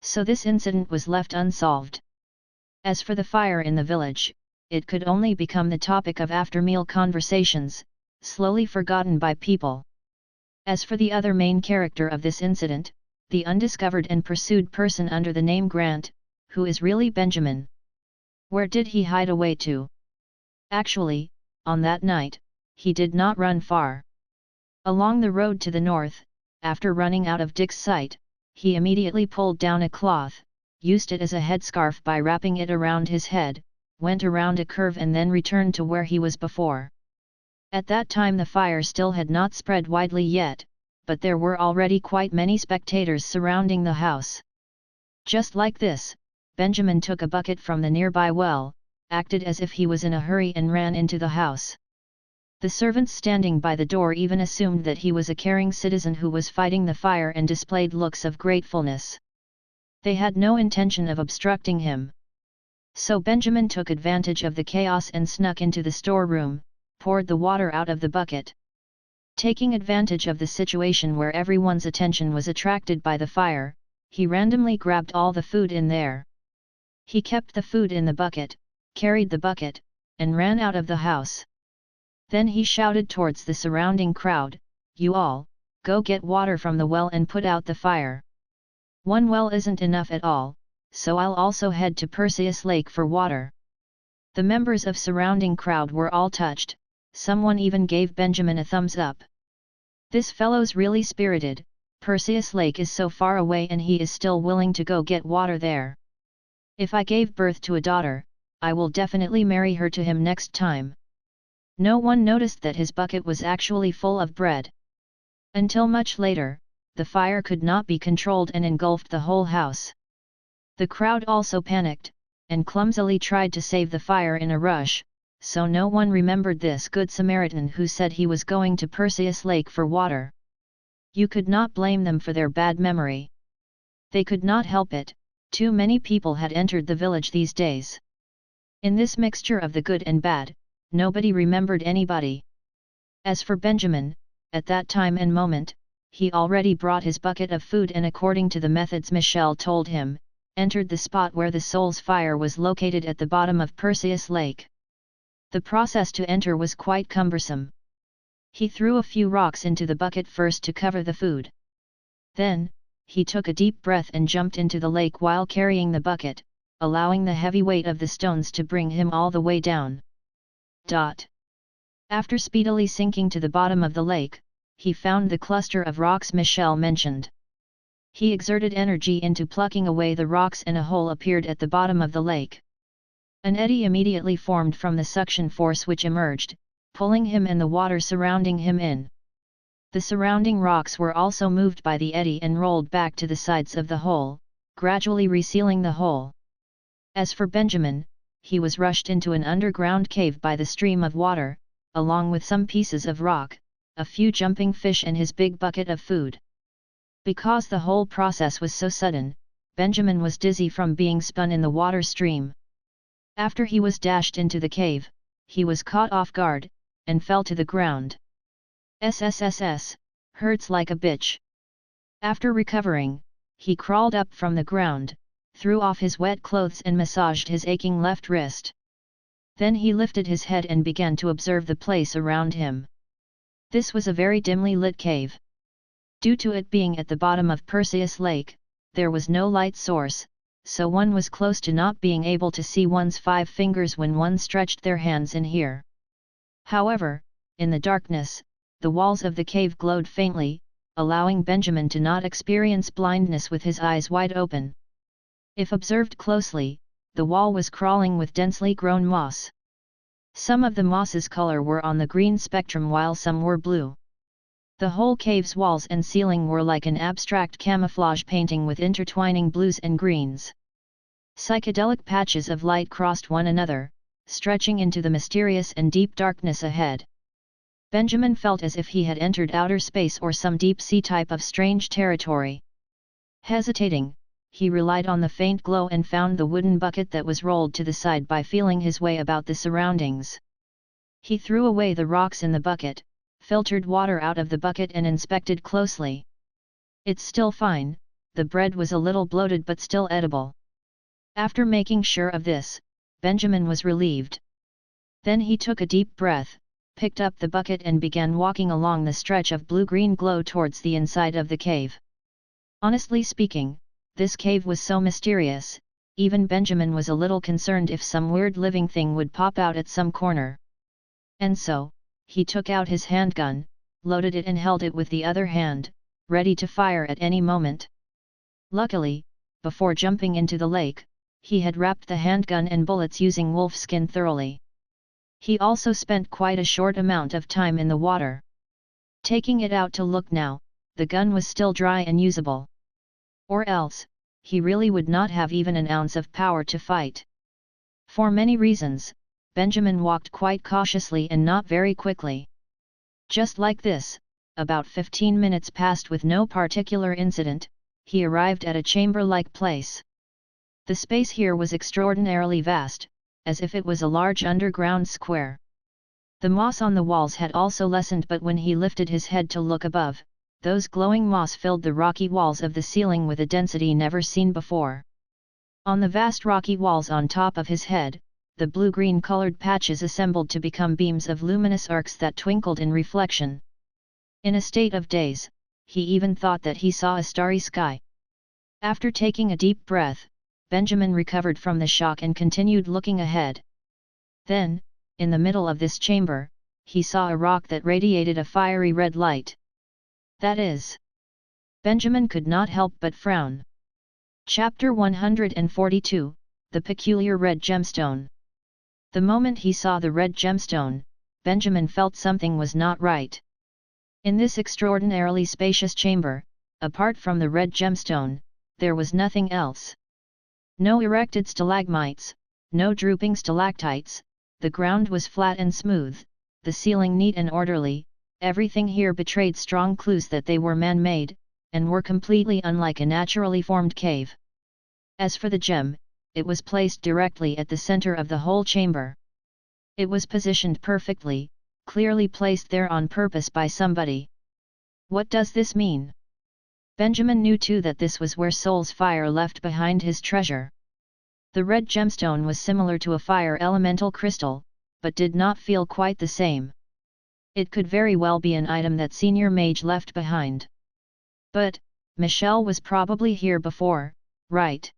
So this incident was left unsolved. As for the fire in the village, it could only become the topic of after-meal conversations, slowly forgotten by people. As for the other main character of this incident, the undiscovered and pursued person under the name Grant, who is really Benjamin. Where did he hide away to? Actually, on that night, he did not run far. Along the road to the north, after running out of Dick's sight, he immediately pulled down a cloth, used it as a headscarf by wrapping it around his head, went around a curve and then returned to where he was before. At that time the fire still had not spread widely yet, but there were already quite many spectators surrounding the house. Just like this, Benjamin took a bucket from the nearby well, acted as if he was in a hurry and ran into the house. The servants standing by the door even assumed that he was a caring citizen who was fighting the fire and displayed looks of gratefulness. They had no intention of obstructing him. So Benjamin took advantage of the chaos and snuck into the storeroom, poured the water out of the bucket. Taking advantage of the situation where everyone's attention was attracted by the fire, he randomly grabbed all the food in there. He kept the food in the bucket, carried the bucket, and ran out of the house. Then he shouted towards the surrounding crowd, "You all, go get water from the well and put out the fire. One well isn't enough at all, so I'll also head to Perseus Lake for water." The members of surrounding crowd were all touched, someone even gave Benjamin a thumbs up. This fellow's really spirited, Perseus Lake is so far away and he is still willing to go get water there. If I gave birth to a daughter, I will definitely marry her to him next time. No one noticed that his bucket was actually full of bread. Until much later, the fire could not be controlled and engulfed the whole house. The crowd also panicked, and clumsily tried to save the fire in a rush, so no one remembered this Good Samaritan who said he was going to Perseus Lake for water. You could not blame them for their bad memory. They could not help it, too many people had entered the village these days. In this mixture of the good and bad, nobody remembered anybody. As for Benjamin, at that time and moment, he already brought his bucket of food and according to the methods Michelle told him, entered the spot where the soul's fire was located at the bottom of Perseus Lake. The process to enter was quite cumbersome. He threw a few rocks into the bucket first to cover the food. Then, he took a deep breath and jumped into the lake while carrying the bucket, allowing the heavy weight of the stones to bring him all the way down. After speedily sinking to the bottom of the lake, he found the cluster of rocks Michelle mentioned. He exerted energy into plucking away the rocks and a hole appeared at the bottom of the lake. An eddy immediately formed from the suction force which emerged, pulling him and the water surrounding him in. The surrounding rocks were also moved by the eddy and rolled back to the sides of the hole, gradually resealing the hole. As for Benjamin, he was rushed into an underground cave by the stream of water, along with some pieces of rock, a few jumping fish and his big bucket of food. Because the whole process was so sudden, Benjamin was dizzy from being spun in the water stream. After he was dashed into the cave, he was caught off guard, and fell to the ground. SSSS, hurts like a bitch. After recovering, he crawled up from the ground, threw off his wet clothes and massaged his aching left wrist. Then he lifted his head and began to observe the place around him. This was a very dimly lit cave. Due to it being at the bottom of Perseus Lake, there was no light source, so one was close to not being able to see one's 5 fingers when one stretched their hands in here. However, in the darkness, the walls of the cave glowed faintly, allowing Benjamin to not experience blindness with his eyes wide open. If observed closely, the wall was crawling with densely grown moss. Some of the moss's color were on the green spectrum while some were blue. The whole cave's walls and ceiling were like an abstract camouflage painting with intertwining blues and greens. Psychedelic patches of light crossed one another, stretching into the mysterious and deep darkness ahead. Benjamin felt as if he had entered outer space or some deep-sea type of strange territory. Hesitating, he relied on the faint glow and found the wooden bucket that was rolled to the side by feeling his way about the surroundings. He threw away the rocks in the bucket, filtered water out of the bucket and inspected closely. It's still fine, the bread was a little bloated but still edible. After making sure of this, Benjamin was relieved. Then he took a deep breath, picked up the bucket and began walking along the stretch of blue-green glow towards the inside of the cave. Honestly speaking, this cave was so mysterious, even Benjamin was a little concerned if some weird living thing would pop out at some corner. And so, he took out his handgun, loaded it and held it with the other hand, ready to fire at any moment. Luckily, before jumping into the lake, he had wrapped the handgun and bullets using wolfskin thoroughly. He also spent quite a short amount of time in the water. Taking it out to look now, the gun was still dry and usable. Or else, he really would not have even an ounce of power to fight. For many reasons, Benjamin walked quite cautiously and not very quickly. Just like this, about 15 minutes passed with no particular incident, he arrived at a chamber-like place. The space here was extraordinarily vast, as if it was a large underground square. The moss on the walls had also lessened, but when he lifted his head to look above, those glowing moss filled the rocky walls of the ceiling with a density never seen before. On the vast rocky walls on top of his head, the blue-green colored patches assembled to become beams of luminous arcs that twinkled in reflection. In a state of daze, he even thought that he saw a starry sky. After taking a deep breath, Benjamin recovered from the shock and continued looking ahead. Then, in the middle of this chamber, he saw a rock that radiated a fiery red light. That is. Benjamin could not help but frown. Chapter 142, The Peculiar Red Gemstone. The moment he saw the red gemstone, Benjamin felt something was not right. In this extraordinarily spacious chamber, apart from the red gemstone, there was nothing else. No erected stalagmites, no drooping stalactites, the ground was flat and smooth, the ceiling neat and orderly, everything here betrayed strong clues that they were man-made, and were completely unlike a naturally formed cave. As for the gem, it was placed directly at the center of the whole chamber. It was positioned perfectly, clearly placed there on purpose by somebody. What does this mean? Benjamin knew too that this was where Soul's fire left behind his treasure. The red gemstone was similar to a fire elemental crystal, but did not feel quite the same. It could very well be an item that Senior Mage left behind. But, Michelle was probably here before, right?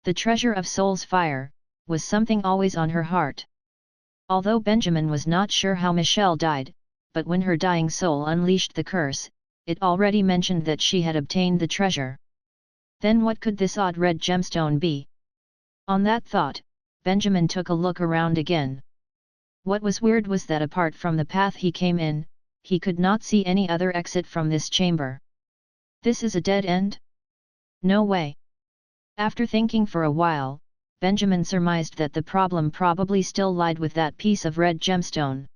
The treasure of Soul's fire was something always on her heart. Although Benjamin was not sure how Michelle died, but when her dying soul unleashed the curse, it already mentioned that she had obtained the treasure. Then what could this odd red gemstone be? On that thought, Benjamin took a look around again. What was weird was that apart from the path he came in, he could not see any other exit from this chamber. This is a dead end? No way. After thinking for a while, Benjamin surmised that the problem probably still lied with that piece of red gemstone.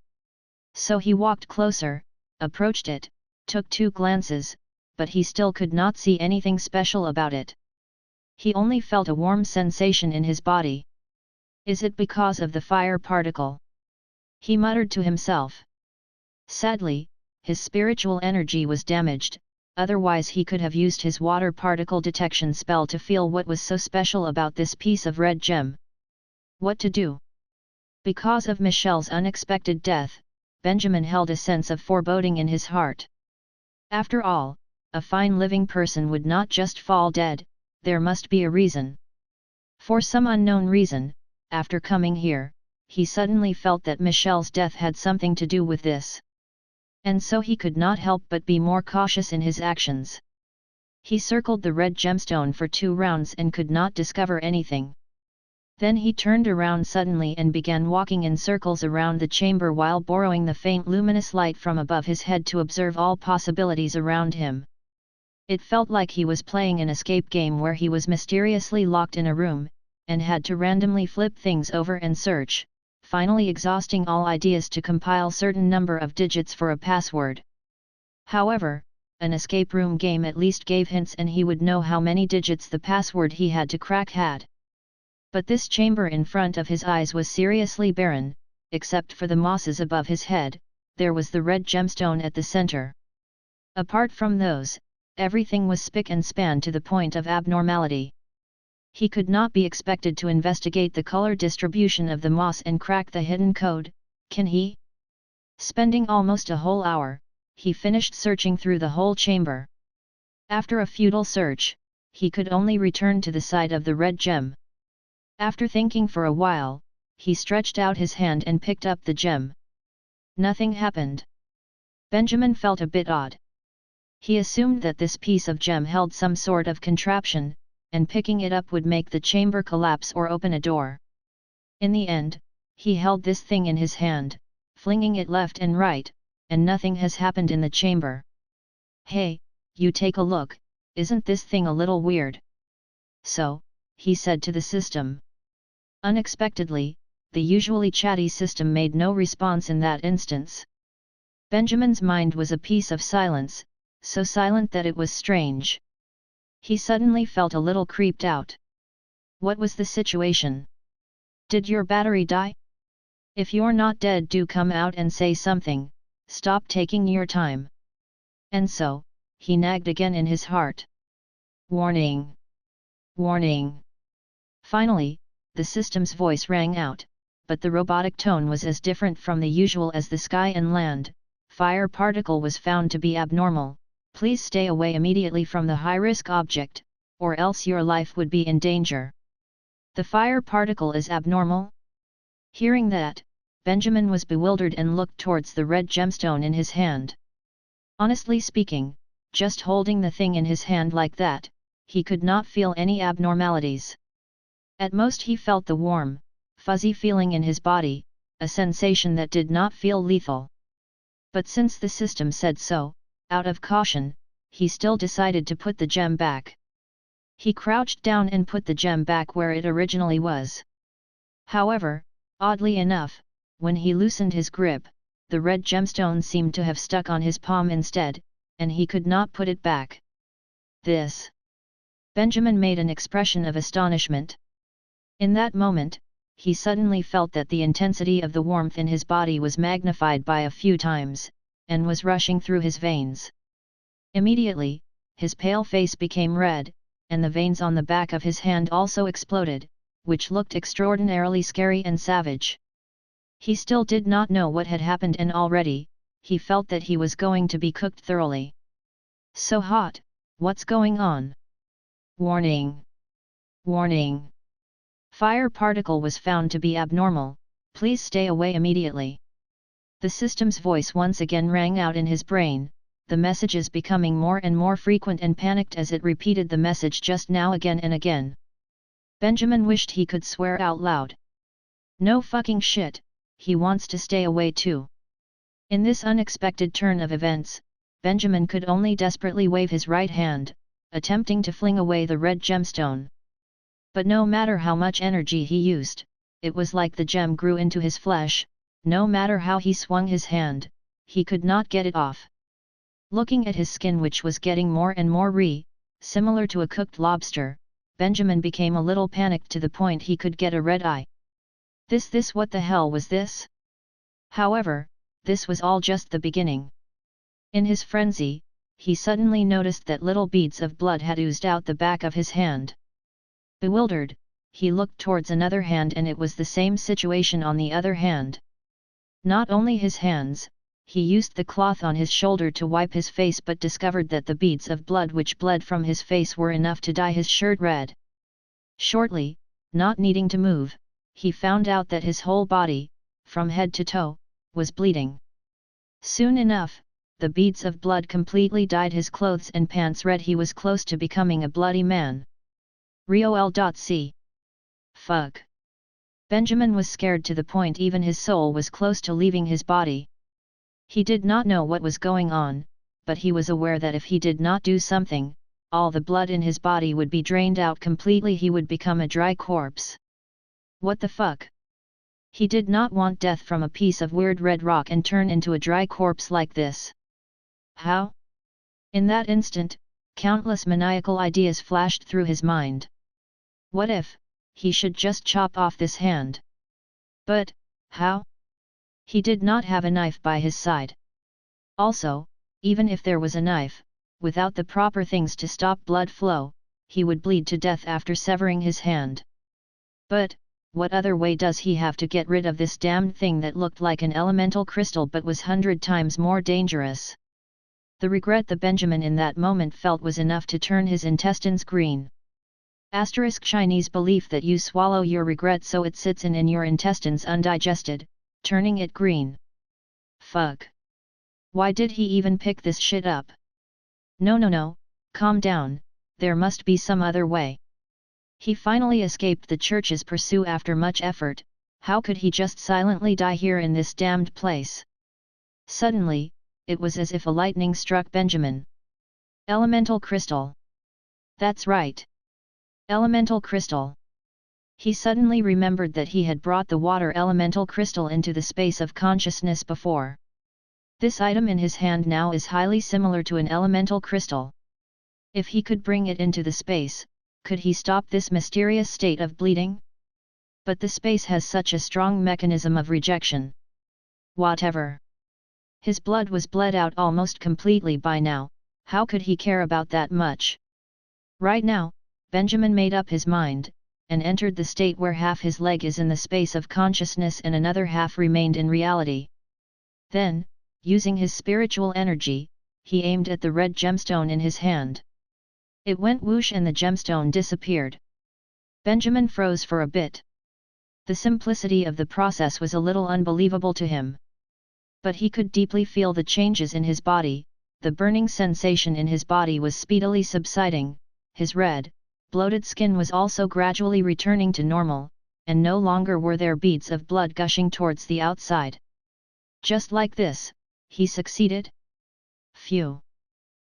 So he walked closer, approached it, took 2 glances, but he still could not see anything special about it. He only felt a warm sensation in his body. Is it because of the fire particle? He muttered to himself. Sadly, his spiritual energy was damaged, otherwise he could have used his water particle detection spell to feel what was so special about this piece of red gem. What to do? Because of Michelle's unexpected death, Benjamin held a sense of foreboding in his heart. After all, a fine living person would not just fall dead, there must be a reason. For some unknown reason, after coming here, he suddenly felt that Michelle's death had something to do with this. And so he could not help but be more cautious in his actions. He circled the red gemstone for 2 rounds and could not discover anything. Then he turned around suddenly and began walking in circles around the chamber while borrowing the faint luminous light from above his head to observe all possibilities around him. It felt like he was playing an escape game where he was mysteriously locked in a room, and had to randomly flip things over and search, finally exhausting all ideas to compile certain number of digits for a password. However, an escape room game at least gave hints and he would know how many digits the password he had to crack had. But this chamber in front of his eyes was seriously barren, except for the mosses above his head. There was the red gemstone at the center. Apart from those, everything was spick and span to the point of abnormality. He could not be expected to investigate the color distribution of the moss and crack the hidden code, can he? Spending almost a whole hour, he finished searching through the whole chamber. After a futile search, he could only return to the side of the red gem. After thinking for a while, he stretched out his hand and picked up the gem. Nothing happened. Benjamin felt a bit odd. He assumed that this piece of gem held some sort of contraption, and picking it up would make the chamber collapse or open a door. In the end, he held this thing in his hand, flinging it left and right, and nothing has happened in the chamber. Hey, you take a look, isn't this thing a little weird? So, he said to the system. Unexpectedly, the usually chatty system made no response in that instance. Benjamin's mind was a piece of silence, so silent that it was strange. He suddenly felt a little creeped out. What was the situation? Did your battery die? If you're not dead, do come out and say something, stop taking your time. And so, he nagged again in his heart. Warning! Warning! Finally, the system's voice rang out, but the robotic tone was as different from the usual as the sky and land. Fire particle was found to be abnormal. Please stay away immediately from the high-risk object, or else your life would be in danger. The fire particle is abnormal? Hearing that, Benjamin was bewildered and looked towards the red gemstone in his hand. Honestly speaking, just holding the thing in his hand like that, he could not feel any abnormalities. At most he felt the warm, fuzzy feeling in his body, a sensation that did not feel lethal. But since the system said so, out of caution, he still decided to put the gem back. He crouched down and put the gem back where it originally was. However, oddly enough, when he loosened his grip, the red gemstone seemed to have stuck on his palm instead, and he could not put it back. This. Benjamin made an expression of astonishment. In that moment, he suddenly felt that the intensity of the warmth in his body was magnified by a few times, and was rushing through his veins. Immediately, his pale face became red, and the veins on the back of his hand also exploded, which looked extraordinarily scary and savage. He still did not know what had happened, and already, he felt that he was going to be cooked thoroughly. So hot, what's going on? Warning! Warning! Fire particle was found to be abnormal, please stay away immediately. The system's voice once again rang out in his brain, the messages becoming more and more frequent, and panicked as it repeated the message just now again and again. Benjamin wished he could swear out loud. No fucking shit, he wants to stay away too. In this unexpected turn of events, Benjamin could only desperately wave his right hand, attempting to fling away the red gemstone. But no matter how much energy he used, it was like the gem grew into his flesh, no matter how he swung his hand, he could not get it off. Looking at his skin, which was getting more and more similar to a cooked lobster, Benjamin became a little panicked to the point he could get a red eye. This what the hell was this? However, this was all just the beginning. In his frenzy, he suddenly noticed that little beads of blood had oozed out the back of his hand. Bewildered, he looked towards another hand, and it was the same situation on the other hand. Not only his hands, he used the cloth on his shoulder to wipe his face, but discovered that the beads of blood which bled from his face were enough to dye his shirt red. Shortly, not needing to move, he found out that his whole body, from head to toe, was bleeding. Soon enough, the beads of blood completely dyed his clothes and pants red. He was close to becoming a bloody man. ROL.C. Fuck. Benjamin was scared to the point even his soul was close to leaving his body. He did not know what was going on, but he was aware that if he did not do something, all the blood in his body would be drained out completely. He would become a dry corpse. What the fuck? He did not want death from a piece of weird red rock and turn into a dry corpse like this. How? In that instant, countless maniacal ideas flashed through his mind. What if he should just chop off this hand? But how? He did not have a knife by his side. Also, even if there was a knife, without the proper things to stop blood flow, he would bleed to death after severing his hand. But what other way does he have to get rid of this damned thing that looked like an elemental crystal but was 100 times more dangerous? The regret the Benjamin in that moment felt was enough to turn his intestines green. Asterisk Chinese belief that you swallow your regret so it sits in your intestines undigested, turning it green. Fuck. Why did he even pick this shit up? No, calm down, there must be some other way. He finally escaped the church's pursuit after much effort. How could he just silently die here in this damned place? Suddenly, it was as if a lightning struck Benjamin. Elemental crystal. That's right. Elemental crystal. He suddenly remembered that he had brought the water elemental crystal into the space of consciousness before. This item in his hand now is highly similar to an elemental crystal. If he could bring it into the space, could he stop this mysterious state of bleeding? But the space has such a strong mechanism of rejection. Whatever. His blood was bled out almost completely by now. How could he care about that much? Right now, Benjamin made up his mind, and entered the state where half his leg is in the space of consciousness and another half remained in reality. Then, using his spiritual energy, he aimed at the red gemstone in his hand. It went whoosh and the gemstone disappeared. Benjamin froze for a bit. The simplicity of the process was a little unbelievable to him. But he could deeply feel the changes in his body. The burning sensation in his body was speedily subsiding, his red, bloated skin was also gradually returning to normal, and no longer were there beads of blood gushing towards the outside. Just like this, he succeeded? Phew!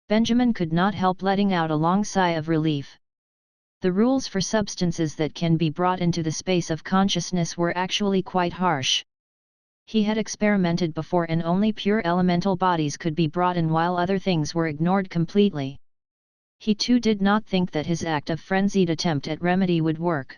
Benjamin could not help letting out a long sigh of relief. The rules for substances that can be brought into the space of consciousness were actually quite harsh. He had experimented before and only pure elemental bodies could be brought in while other things were ignored completely. He too did not think that his act of frenzied attempt at remedy would work.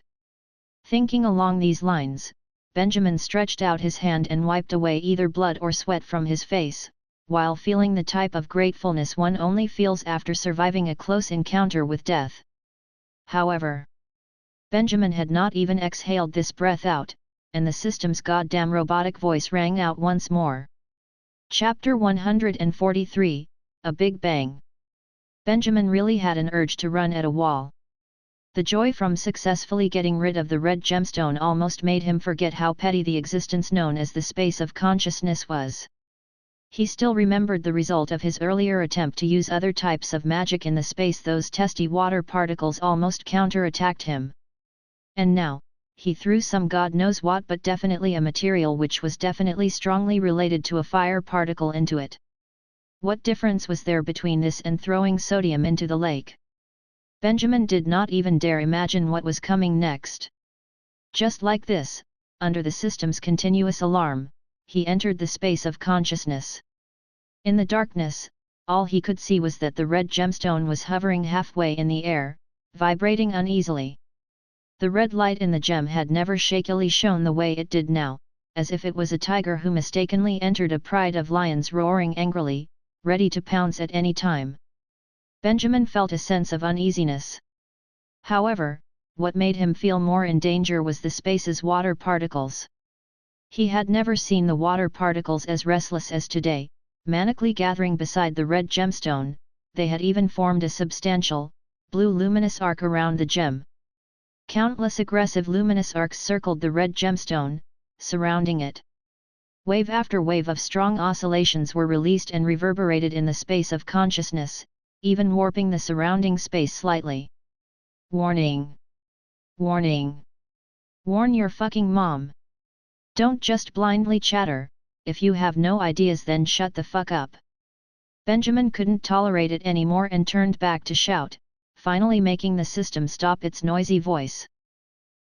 Thinking along these lines, Benjamin stretched out his hand and wiped away either blood or sweat from his face, while feeling the type of gratefulness one only feels after surviving a close encounter with death. However, Benjamin had not even exhaled this breath out, and the system's goddamn robotic voice rang out once more. Chapter 143, A Big Bang. Benjamin really had an urge to run at a wall. The joy from successfully getting rid of the red gemstone almost made him forget how petty the existence known as the space of consciousness was. He still remembered the result of his earlier attempt to use other types of magic in the space. Those testy water particles almost counter-attacked him. And now, he threw some god knows what but definitely a material which was definitely strongly related to a fire particle into it. What difference was there between this and throwing sodium into the lake? Benjamin did not even dare imagine what was coming next. Just like this, under the system's continuous alarm, he entered the space of consciousness. In the darkness, all he could see was that the red gemstone was hovering halfway in the air, vibrating uneasily. The red light in the gem had never shakily shone the way it did now, as if it was a tiger who mistakenly entered a pride of lions roaring angrily, ready to pounce at any time. Benjamin felt a sense of uneasiness. However, what made him feel more in danger was the space's water particles. He had never seen the water particles as restless as today, manically gathering beside the red gemstone. They had even formed a substantial, blue luminous arc around the gem. Countless aggressive luminous arcs circled the red gemstone, surrounding it. Wave after wave of strong oscillations were released and reverberated in the space of consciousness, even warping the surrounding space slightly. Warning! Warning! Warn your fucking mom! Don't just blindly chatter, if you have no ideas then shut the fuck up. Benjamin couldn't tolerate it anymore and turned back to shout, finally making the system stop its noisy voice.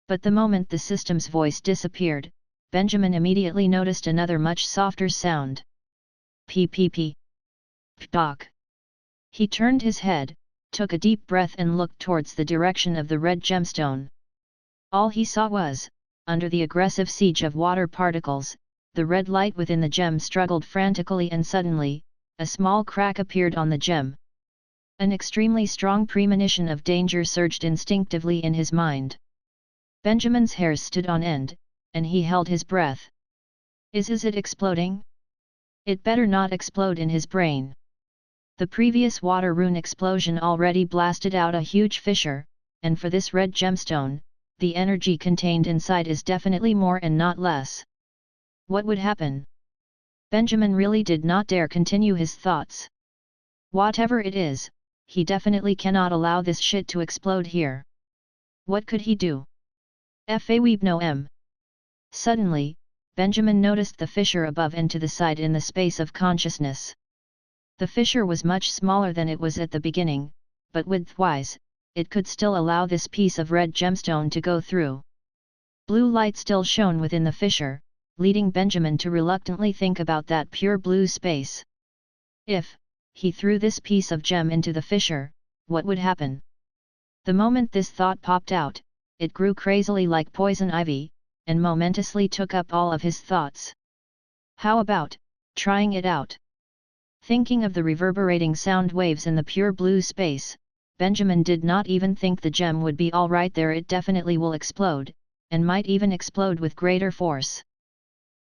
But the moment the system's voice disappeared, Benjamin immediately noticed another much softer sound. P. Doc. He turned his head, took a deep breath and looked towards the direction of the red gemstone. All he saw was, under the aggressive siege of water particles, the red light within the gem struggled frantically and suddenly, a small crack appeared on the gem. An extremely strong premonition of danger surged instinctively in his mind. Benjamin's hairs stood on end, and he held his breath. Is it exploding? It better not explode in his brain. The previous water rune explosion already blasted out a huge fissure, and for this red gemstone, the energy contained inside is definitely more and not less. What would happen? Benjamin really did not dare continue his thoughts. Whatever it is, he definitely cannot allow this shit to explode here. What could he do? Weeb no m. Suddenly, Benjamin noticed the fissure above and to the side in the space of consciousness. The fissure was much smaller than it was at the beginning, but width-wise, it could still allow this piece of red gemstone to go through. Blue light still shone within the fissure, leading Benjamin to reluctantly think about that pure blue space. If he threw this piece of gem into the fissure, what would happen? The moment this thought popped out, it grew crazily like poison ivy, and momentously took up all of his thoughts. How about trying it out? Thinking of the reverberating sound waves in the pure blue space, Benjamin did not even think the gem would be all right there. It definitely will explode, and might even explode with greater force.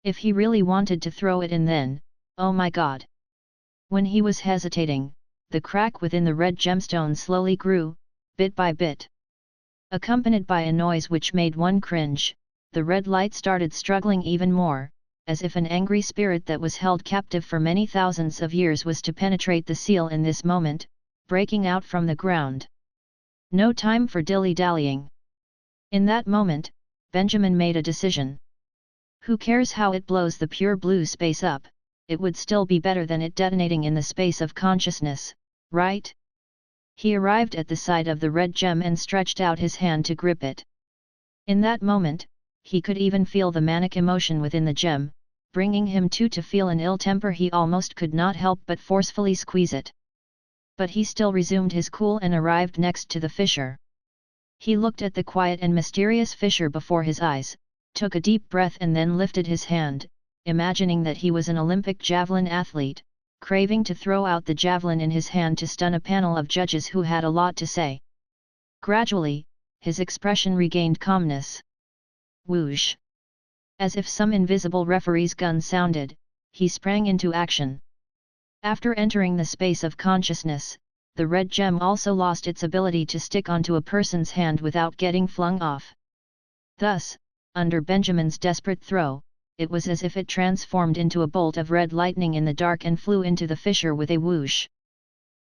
If he really wanted to throw it in then, oh my god. When he was hesitating, the crack within the red gemstone slowly grew, bit by bit. Accompanied by a noise which made one cringe, the red light started struggling even more, as if an angry spirit that was held captive for many thousands of years was to penetrate the seal in this moment, breaking out from the ground. No time for dilly-dallying. In that moment, Benjamin made a decision. Who cares how it blows the pure blue space up, it would still be better than it detonating in the space of consciousness, right? He arrived at the side of the red gem and stretched out his hand to grip it. In that moment, he could even feel the manic emotion within the gem, bringing him to feel an ill temper. He almost could not help but forcefully squeeze it. But he still resumed his cool and arrived next to the fissure. He looked at the quiet and mysterious fissure before his eyes, took a deep breath and then lifted his hand, imagining that he was an Olympic javelin athlete, craving to throw out the javelin in his hand to stun a panel of judges who had a lot to say. Gradually, his expression regained calmness. Whoosh! As if some invisible referee's gun sounded, he sprang into action. After entering the space of consciousness, the red gem also lost its ability to stick onto a person's hand without getting flung off. Thus, under Benjamin's desperate throw, it was as if it transformed into a bolt of red lightning in the dark and flew into the fissure with a whoosh.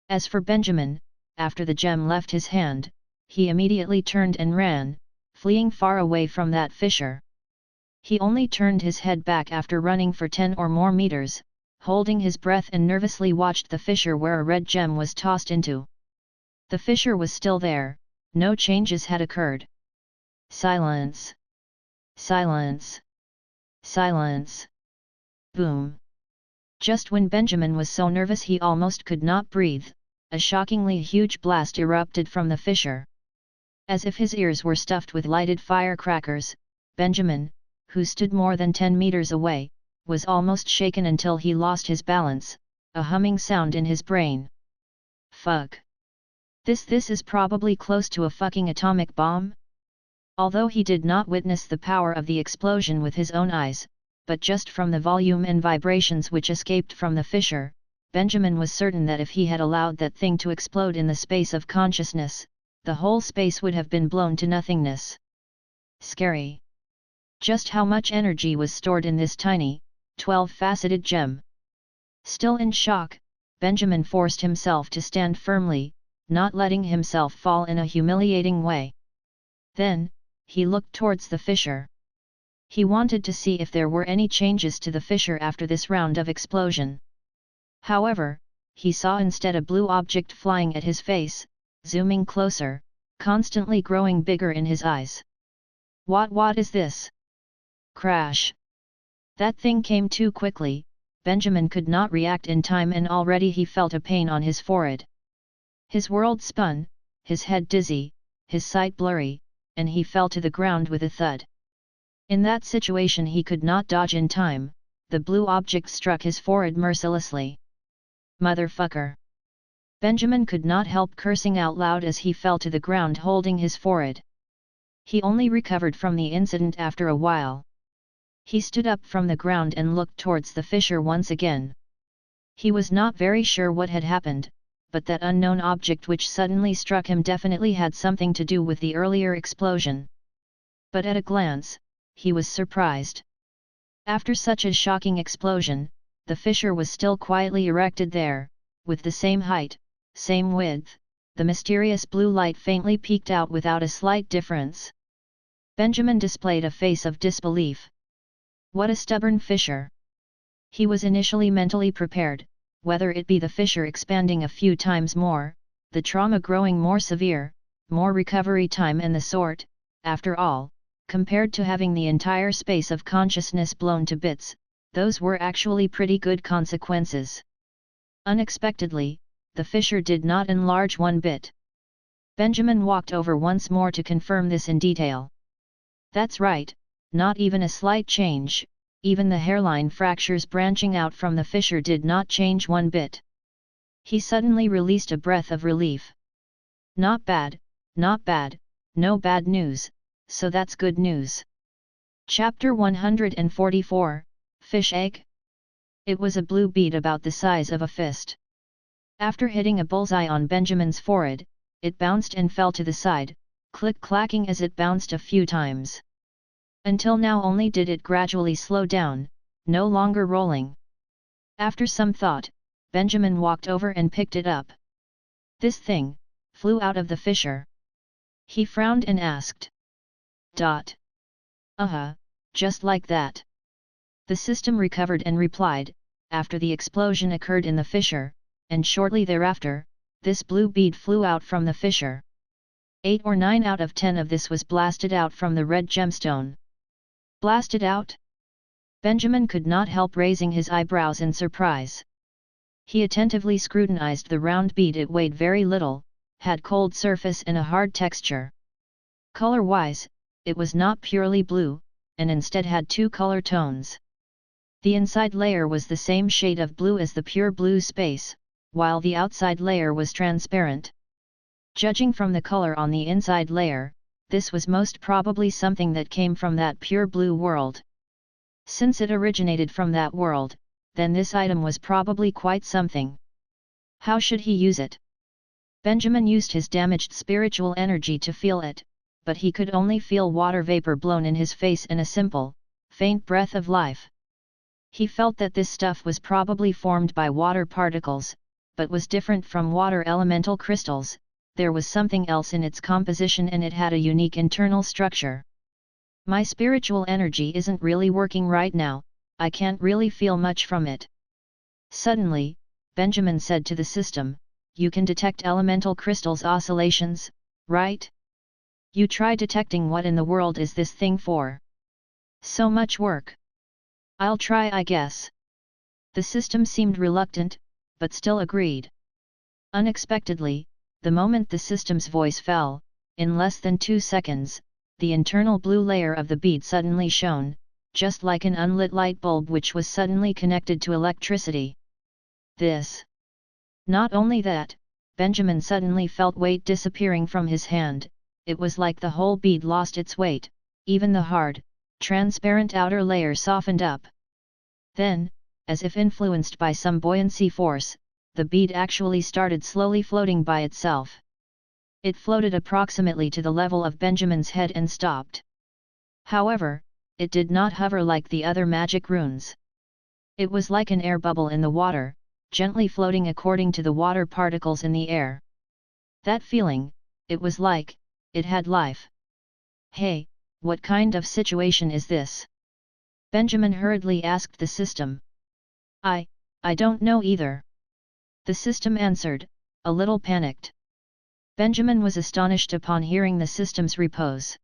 As for Benjamin, after the gem left his hand, he immediately turned and ran, fleeing far away from that fissure. He only turned his head back after running for 10 or more meters, holding his breath and nervously watched the fissure where a red gem was tossed into. The fissure was still there, no changes had occurred. Silence. Silence. Silence. Boom! Just when Benjamin was so nervous he almost could not breathe, a shockingly huge blast erupted from the fissure. As if his ears were stuffed with lighted firecrackers, Benjamin, who stood more than 10 meters away, was almost shaken until he lost his balance, a humming sound in his brain. Fuck! This is probably close to a fucking atomic bomb? Although he did not witness the power of the explosion with his own eyes, but just from the volume and vibrations which escaped from the fissure, Benjamin was certain that if he had allowed that thing to explode in the space of consciousness, the whole space would have been blown to nothingness. Scary. Just how much energy was stored in this tiny, 12-faceted gem? Still in shock, Benjamin forced himself to stand firmly, not letting himself fall in a humiliating way. Then, he looked towards the fissure. He wanted to see if there were any changes to the fissure after this round of explosion. However, he saw instead a blue object flying at his face, zooming closer, constantly growing bigger in his eyes. What is this? Crash! That thing came too quickly, Benjamin could not react in time and already he felt a pain on his forehead. His world spun, his head dizzy, his sight blurry, and he fell to the ground with a thud. In that situation he could not dodge in time, the blue object struck his forehead mercilessly. Motherfucker! Benjamin could not help cursing out loud as he fell to the ground holding his forehead. He only recovered from the incident after a while. He stood up from the ground and looked towards the fissure once again. He was not very sure what had happened, but that unknown object which suddenly struck him definitely had something to do with the earlier explosion. But at a glance, he was surprised. After such a shocking explosion, the fissure was still quietly erected there, with the same height, same width, the mysterious blue light faintly peeked out without a slight difference. Benjamin displayed a face of disbelief. What a stubborn fissure! He was initially mentally prepared, whether it be the fissure expanding a few times more, the trauma growing more severe, more recovery time and the sort. After all, compared to having the entire space of consciousness blown to bits, those were actually pretty good consequences. Unexpectedly, the fissure did not enlarge one bit. Benjamin walked over once more to confirm this in detail. That's right, not even a slight change, even the hairline fractures branching out from the fissure did not change one bit. He suddenly released a breath of relief. Not bad, no bad news, so that's good news. Chapter 144, Fish Egg? It was a blue bead about the size of a fist. After hitting a bullseye on Benjamin's forehead, it bounced and fell to the side, click-clacking as it bounced a few times. Until now only did it gradually slow down, no longer rolling. After some thought, Benjamin walked over and picked it up. This thing flew out of the fissure. He frowned and asked. Just like that. The system recovered and replied, after the explosion occurred in the fissure, and shortly thereafter, this blue bead flew out from the fissure. 8 or 9 out of 10 of this was blasted out from the red gemstone. Blasted out? Benjamin could not help raising his eyebrows in surprise. He attentively scrutinized the round bead. It weighed very little, had cold surface and a hard texture. Color-wise, it was not purely blue, and instead had 2 color tones. The inside layer was the same shade of blue as the pure blue space, while the outside layer was transparent. Judging from the color on the inside layer, this was most probably something that came from that pure blue world. Since it originated from that world, then this item was probably quite something. How should he use it? Benjamin used his damaged spiritual energy to feel it, but he could only feel water vapor blown in his face and a simple, faint breath of life. He felt that this stuff was probably formed by water particles, but was different from water elemental crystals. There was something else in its composition and it had a unique internal structure. My spiritual energy isn't really working right now, I can't really feel much from it. Suddenly, Benjamin said to the system, you can detect elemental crystals oscillations, right? You try detecting. What in the world is this thing for? So much work. I'll try, I guess. The system seemed reluctant, but still agreed. Unexpectedly, the moment the system's voice fell, in less than 2 seconds, the internal blue layer of the bead suddenly shone, just like an unlit light bulb which was suddenly connected to electricity. This. Not only that, Benjamin suddenly felt weight disappearing from his hand. It was like the whole bead lost its weight, even the hard, transparent outer layer softened up. Then, as if influenced by some buoyancy force, the bead actually started slowly floating by itself. It floated approximately to the level of Benjamin's head and stopped. However, it did not hover like the other magic runes. It was like an air bubble in the water, gently floating according to the water particles in the air. That feeling, it was like, it had life. Hey, what kind of situation is this? Benjamin hurriedly asked the system. I don't know either. The system answered, a little panicked. Benjamin was astonished upon hearing the system's repose.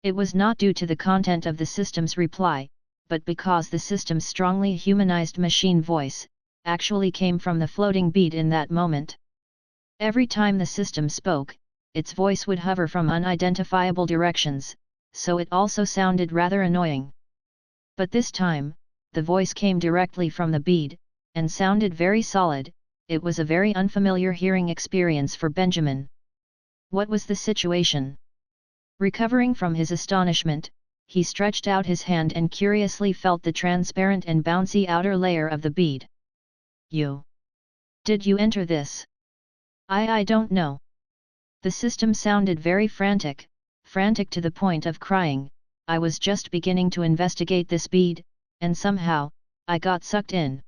It was not due to the content of the system's reply, but because the system's strongly humanized machine voice actually came from the floating bead in that moment. Every time the system spoke, its voice would hover from unidentifiable directions, so it also sounded rather annoying. But this time, the voice came directly from the bead, and sounded very solid. It was a very unfamiliar hearing experience for Benjamin. What was the situation? Recovering from his astonishment, he stretched out his hand and curiously felt the transparent and bouncy outer layer of the bead. Did you enter this? I don't know. The system sounded very frantic to the point of crying. I was just beginning to investigate this bead, and somehow, I got sucked in.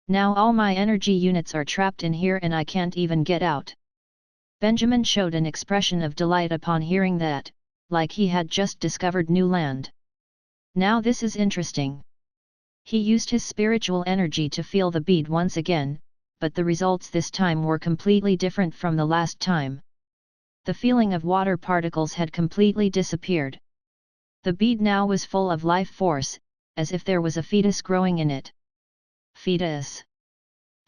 Now all my energy units are trapped in here and I can't even get out. Benjamin showed an expression of delight upon hearing that, like he had just discovered new land. Now this is interesting. He used his spiritual energy to feel the bead once again, but the results this time were completely different from the last time. The feeling of water particles had completely disappeared. The bead now was full of life force, as if there was a fetus growing in it. Fetus.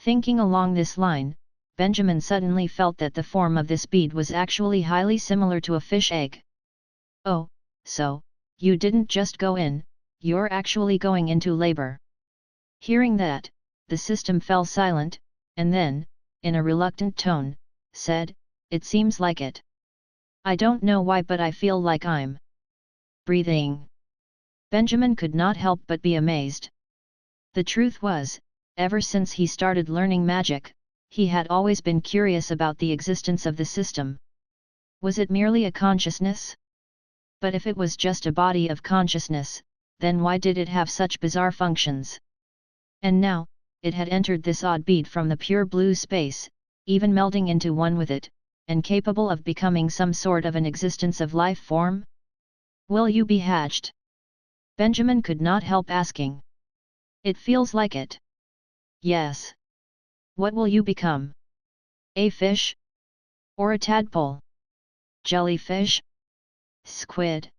Thinking along this line, Benjamin suddenly felt that the form of this bead was actually highly similar to a fish egg. Oh, so, you didn't just go in, you're actually going into labor. Hearing that, the system fell silent, and then, in a reluctant tone, said, it seems like it. I don't know why, but I feel like I'm breathing. Benjamin could not help but be amazed. The truth was, ever since he started learning magic, he had always been curious about the existence of the system. Was it merely a consciousness? But if it was just a body of consciousness, then why did it have such bizarre functions? And now, it had entered this odd bead from the pure blue space, even melding into one with it, and capable of becoming some sort of an existence of life form? Will you be hatched? Benjamin could not help asking. It feels like it. Yes. What will you become? A fish? Or a tadpole? Jellyfish? Squid?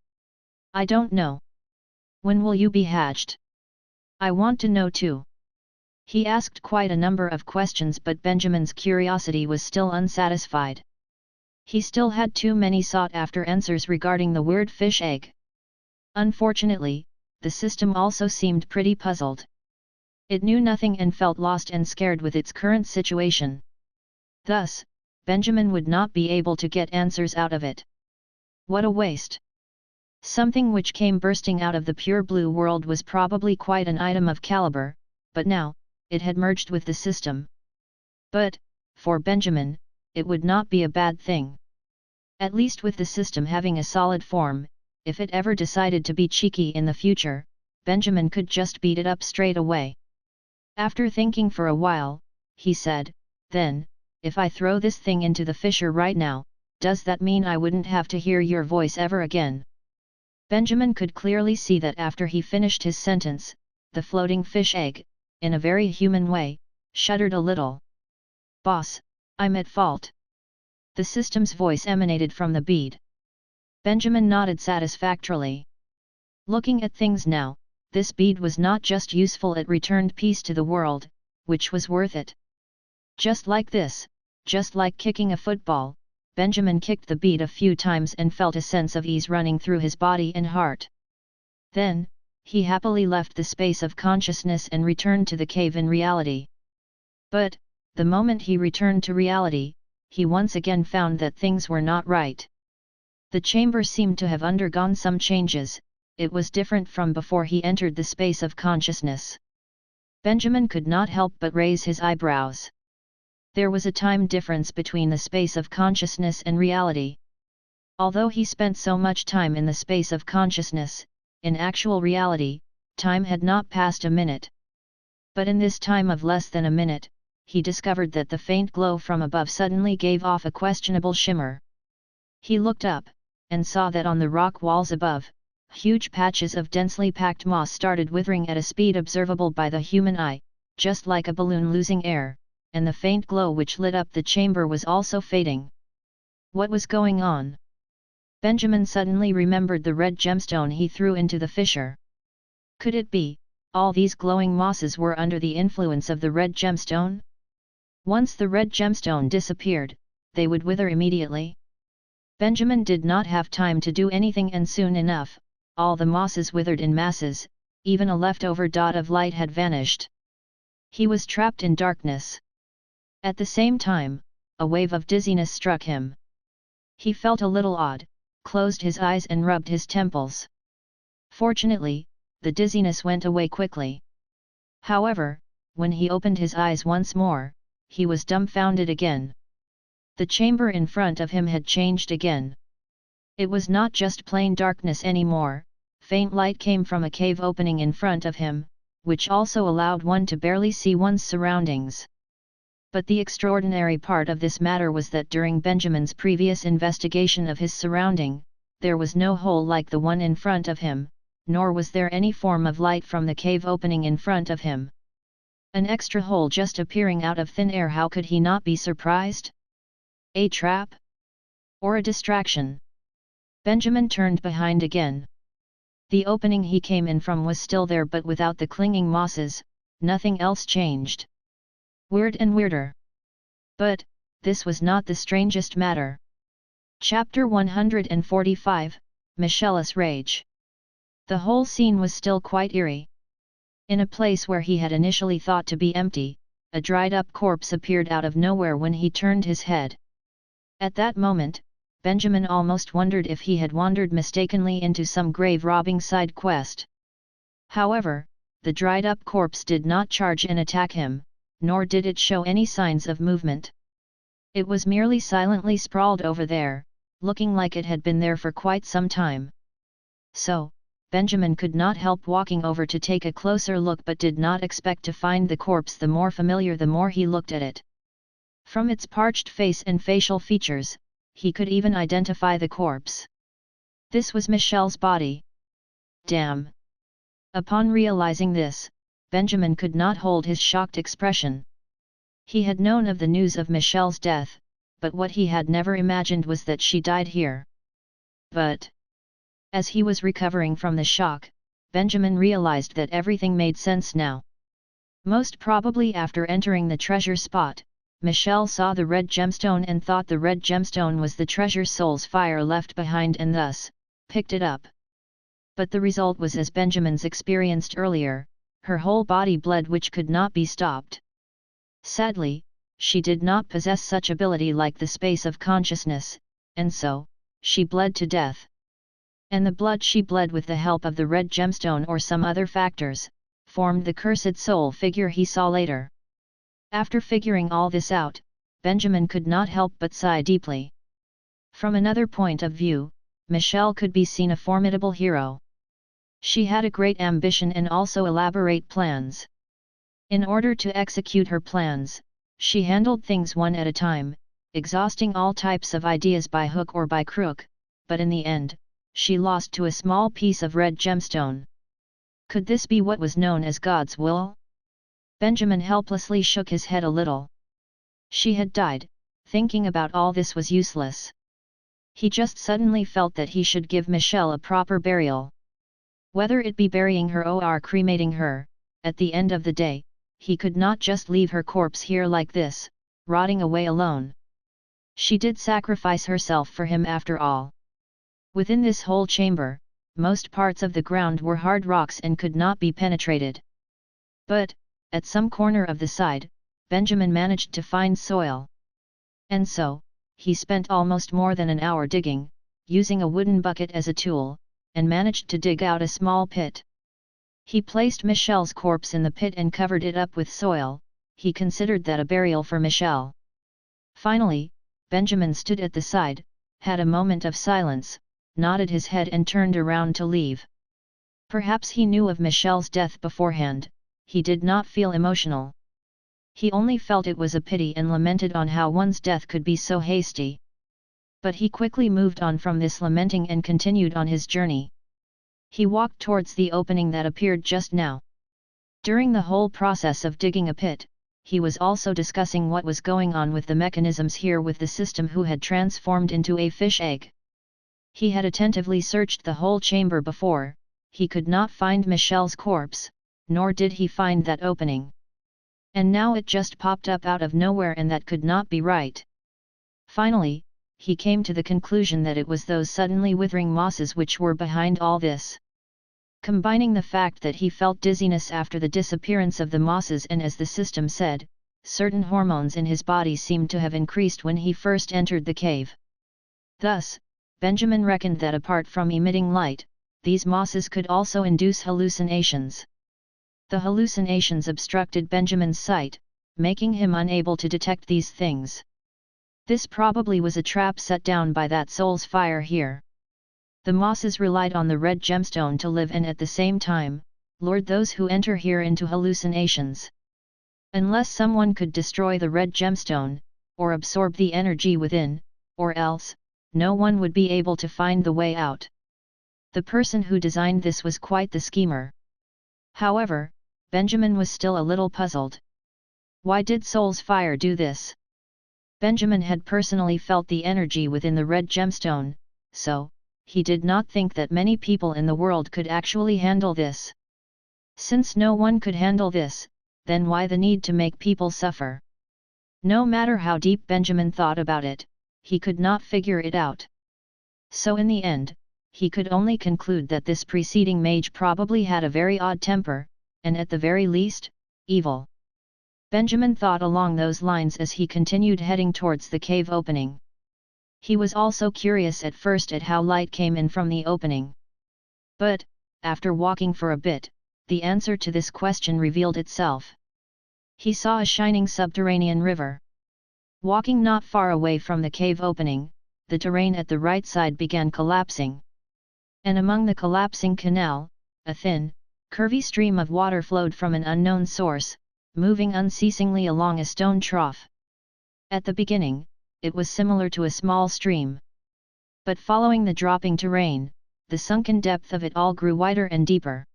I don't know. When will you be hatched? I want to know too. He asked quite a number of questions, but Benjamin's curiosity was still unsatisfied. He still had too many sought-after answers regarding the weird fish egg. Unfortunately, the system also seemed pretty puzzled. It knew nothing and felt lost and scared with its current situation. Thus, Benjamin would not be able to get answers out of it. What a waste! Something which came bursting out of the pure blue world was probably quite an item of caliber, but now, it had merged with the system. But, for Benjamin, it would not be a bad thing. At least with the system having a solid form, if it ever decided to be cheeky in the future, Benjamin could just beat it up straight away. After thinking for a while, he said, then, if I throw this thing into the fissure right now, does that mean I wouldn't have to hear your voice ever again? Benjamin could clearly see that after he finished his sentence, the floating fish egg, in a very human way, shuddered a little. Boss, I'm at fault. The system's voice emanated from the bead. Benjamin nodded satisfactorily. Looking at things now, this bead was not just useful, it returned peace to the world, which was worth it. Just like this, just like kicking a football, Benjamin kicked the bead a few times and felt a sense of ease running through his body and heart. Then, he happily left the space of consciousness and returned to the cave in reality. But, the moment he returned to reality, he once again found that things were not right. The chamber seemed to have undergone some changes, it was different from before he entered the space of consciousness. Benjamin could not help but raise his eyebrows. There was a time difference between the space of consciousness and reality. Although he spent so much time in the space of consciousness, in actual reality, time had not passed a minute. But in this time of less than a minute, he discovered that the faint glow from above suddenly gave off a questionable shimmer. He looked up, and saw that on the rock walls above, huge patches of densely packed moss started withering at a speed observable by the human eye, just like a balloon losing air, and the faint glow which lit up the chamber was also fading. What was going on? Benjamin suddenly remembered the red gemstone he threw into the fissure. Could it be, all these glowing mosses were under the influence of the red gemstone? Once the red gemstone disappeared, they would wither immediately. Benjamin did not have time to do anything, and soon enough, all the mosses withered in masses, even a leftover dot of light had vanished. He was trapped in darkness. At the same time, a wave of dizziness struck him. He felt a little odd, closed his eyes and rubbed his temples. Fortunately, the dizziness went away quickly. However, when he opened his eyes once more, he was dumbfounded again. The chamber in front of him had changed again. It was not just plain darkness anymore, faint light came from a cave opening in front of him, which also allowed one to barely see one's surroundings. But the extraordinary part of this matter was that during Benjamin's previous investigation of his surrounding, there was no hole like the one in front of him, nor was there any form of light from the cave opening in front of him. An extra hole just appearing out of thin air, how could he not be surprised? A trap? Or a distraction? Benjamin turned behind again. The opening he came in from was still there, but without the clinging mosses, nothing else changed. Weird and weirder. But, this was not the strangest matter. Chapter 145, Michelle's Rage. The whole scene was still quite eerie. In a place where he had initially thought to be empty, a dried-up corpse appeared out of nowhere when he turned his head. At that moment, Benjamin almost wondered if he had wandered mistakenly into some grave-robbing side quest. However, the dried-up corpse did not charge and attack him, nor did it show any signs of movement. It was merely silently sprawled over there, looking like it had been there for quite some time. So, Benjamin could not help walking over to take a closer look, but did not expect to find the corpse the more familiar the more he looked at it. From its parched face and facial features, he could even identify the corpse. This was Michelle's body. Damn! Upon realizing this, Benjamin could not hold his shocked expression. He had known of the news of Michelle's death, but what he had never imagined was that she died here. But, as he was recovering from the shock, Benjamin realized that everything made sense now. Most probably after entering the treasure spot, Michelle saw the red gemstone and thought the red gemstone was the treasure soul's fire left behind and thus, picked it up. But the result was as Benjamin's experienced earlier, her whole body bled, which could not be stopped. Sadly, she did not possess such ability like the space of consciousness, and so, she bled to death. And the blood she bled with the help of the red gemstone or some other factors, formed the cursed soul figure he saw later. After figuring all this out, Benjamin could not help but sigh deeply. From another point of view, Michelle could be seen a formidable hero. She had a great ambition and also elaborate plans. In order to execute her plans, she handled things one at a time, exhausting all types of ideas by hook or by crook, but in the end, she lost to a small piece of red gemstone. Could this be what was known as God's will? Benjamin helplessly shook his head a little. She had died, thinking about all this was useless. He just suddenly felt that he should give Michelle a proper burial. Whether it be burying her or cremating her, at the end of the day, he could not just leave her corpse here like this, rotting away alone. She did sacrifice herself for him after all. Within this whole chamber, most parts of the ground were hard rocks and could not be penetrated. But, at some corner of the side, Benjamin managed to find soil. And so, he spent almost more than an hour digging, using a wooden bucket as a tool, and managed to dig out a small pit. He placed Michelle's corpse in the pit and covered it up with soil. He considered that a burial for Michelle. Finally, Benjamin stood at the side, had a moment of silence, nodded his head and turned around to leave. Perhaps he knew of Michelle's death beforehand. He did not feel emotional. He only felt it was a pity and lamented on how one's death could be so hasty. But he quickly moved on from this lamenting and continued on his journey. He walked towards the opening that appeared just now. During the whole process of digging a pit, he was also discussing what was going on with the mechanisms here with the system who had transformed into a fish egg. He had attentively searched the whole chamber before. He could not find Michelle's corpse, nor did he find that opening. And now it just popped up out of nowhere, and that could not be right. Finally, he came to the conclusion that it was those suddenly withering mosses which were behind all this. Combining the fact that he felt dizziness after the disappearance of the mosses, and as the system said, certain hormones in his body seemed to have increased when he first entered the cave. Thus, Benjamin reckoned that apart from emitting light, these mosses could also induce hallucinations. The hallucinations obstructed Benjamin's sight, making him unable to detect these things. This probably was a trap set down by that soul's fire here. The mosses relied on the red gemstone to live and at the same time, lured those who enter here into hallucinations. Unless someone could destroy the red gemstone, or absorb the energy within, or else, no one would be able to find the way out. The person who designed this was quite the schemer. However, Benjamin was still a little puzzled. Why did Soul's Fire do this? Benjamin had personally felt the energy within the red gemstone, so, he did not think that many people in the world could actually handle this. Since no one could handle this, then why the need to make people suffer? No matter how deep Benjamin thought about it, he could not figure it out. So in the end, he could only conclude that this preceding mage probably had a very odd temper, and at the very least, evil. Benjamin thought along those lines as he continued heading towards the cave opening. He was also curious at first at how light came in from the opening. But, after walking for a bit, the answer to this question revealed itself. He saw a shining subterranean river. Walking not far away from the cave opening, the terrain at the right side began collapsing. And among the collapsing canal, a thin, curvy stream of water flowed from an unknown source, moving unceasingly along a stone trough. At the beginning, it was similar to a small stream. But following the dropping terrain, the sunken depth of it all grew wider and deeper.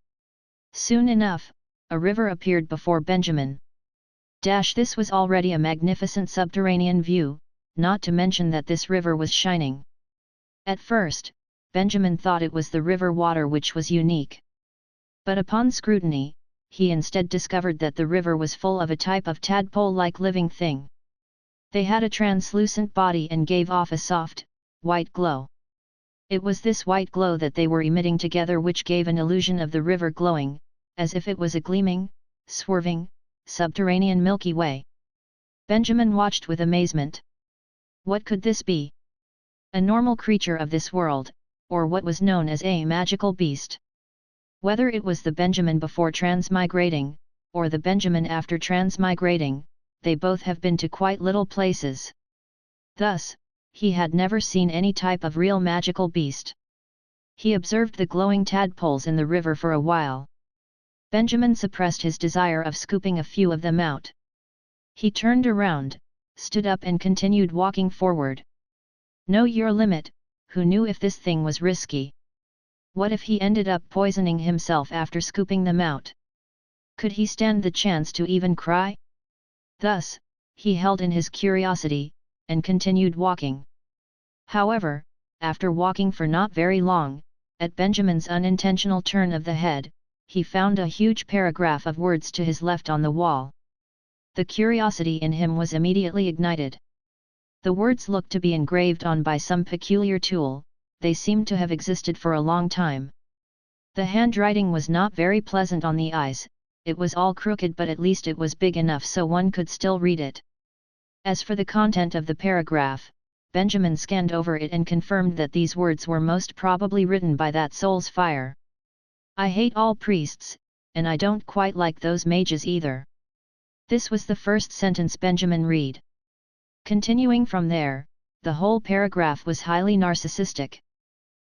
Soon enough, a river appeared before Benjamin. This was already a magnificent subterranean view, not to mention that this river was shining. At first, Benjamin thought it was the river water which was unique. But upon scrutiny, he instead discovered that the river was full of a type of tadpole-like living thing. They had a translucent body and gave off a soft, white glow. It was this white glow that they were emitting together which gave an illusion of the river glowing, as if it was a gleaming, swerving, subterranean Milky Way. Benjamin watched with amazement. What could this be? A normal creature of this world, or what was known as a magical beast? Whether it was the Benjamin before transmigrating, or the Benjamin after transmigrating, they both have been to quite little places. Thus, he had never seen any type of real magical beast. He observed the glowing tadpoles in the river for a while. Benjamin suppressed his desire of scooping a few of them out. He turned around, stood up and continued walking forward. Know your limit, who knew if this thing was risky? What if he ended up poisoning himself after scooping them out? Could he stand the chance to even cry? Thus, he held in his curiosity, and continued walking. However, after walking for not very long, at Benjamin's unintentional turn of the head, he found a huge paragraph of words to his left on the wall. The curiosity in him was immediately ignited. The words looked to be engraved on by some peculiar tool, they seemed to have existed for a long time. The handwriting was not very pleasant on the eyes, it was all crooked, but at least it was big enough so one could still read it. As for the content of the paragraph, Benjamin scanned over it and confirmed that these words were most probably written by that soul's fire. I hate all priests, and I don't quite like those mages either. This was the first sentence Benjamin read. Continuing from there, the whole paragraph was highly narcissistic.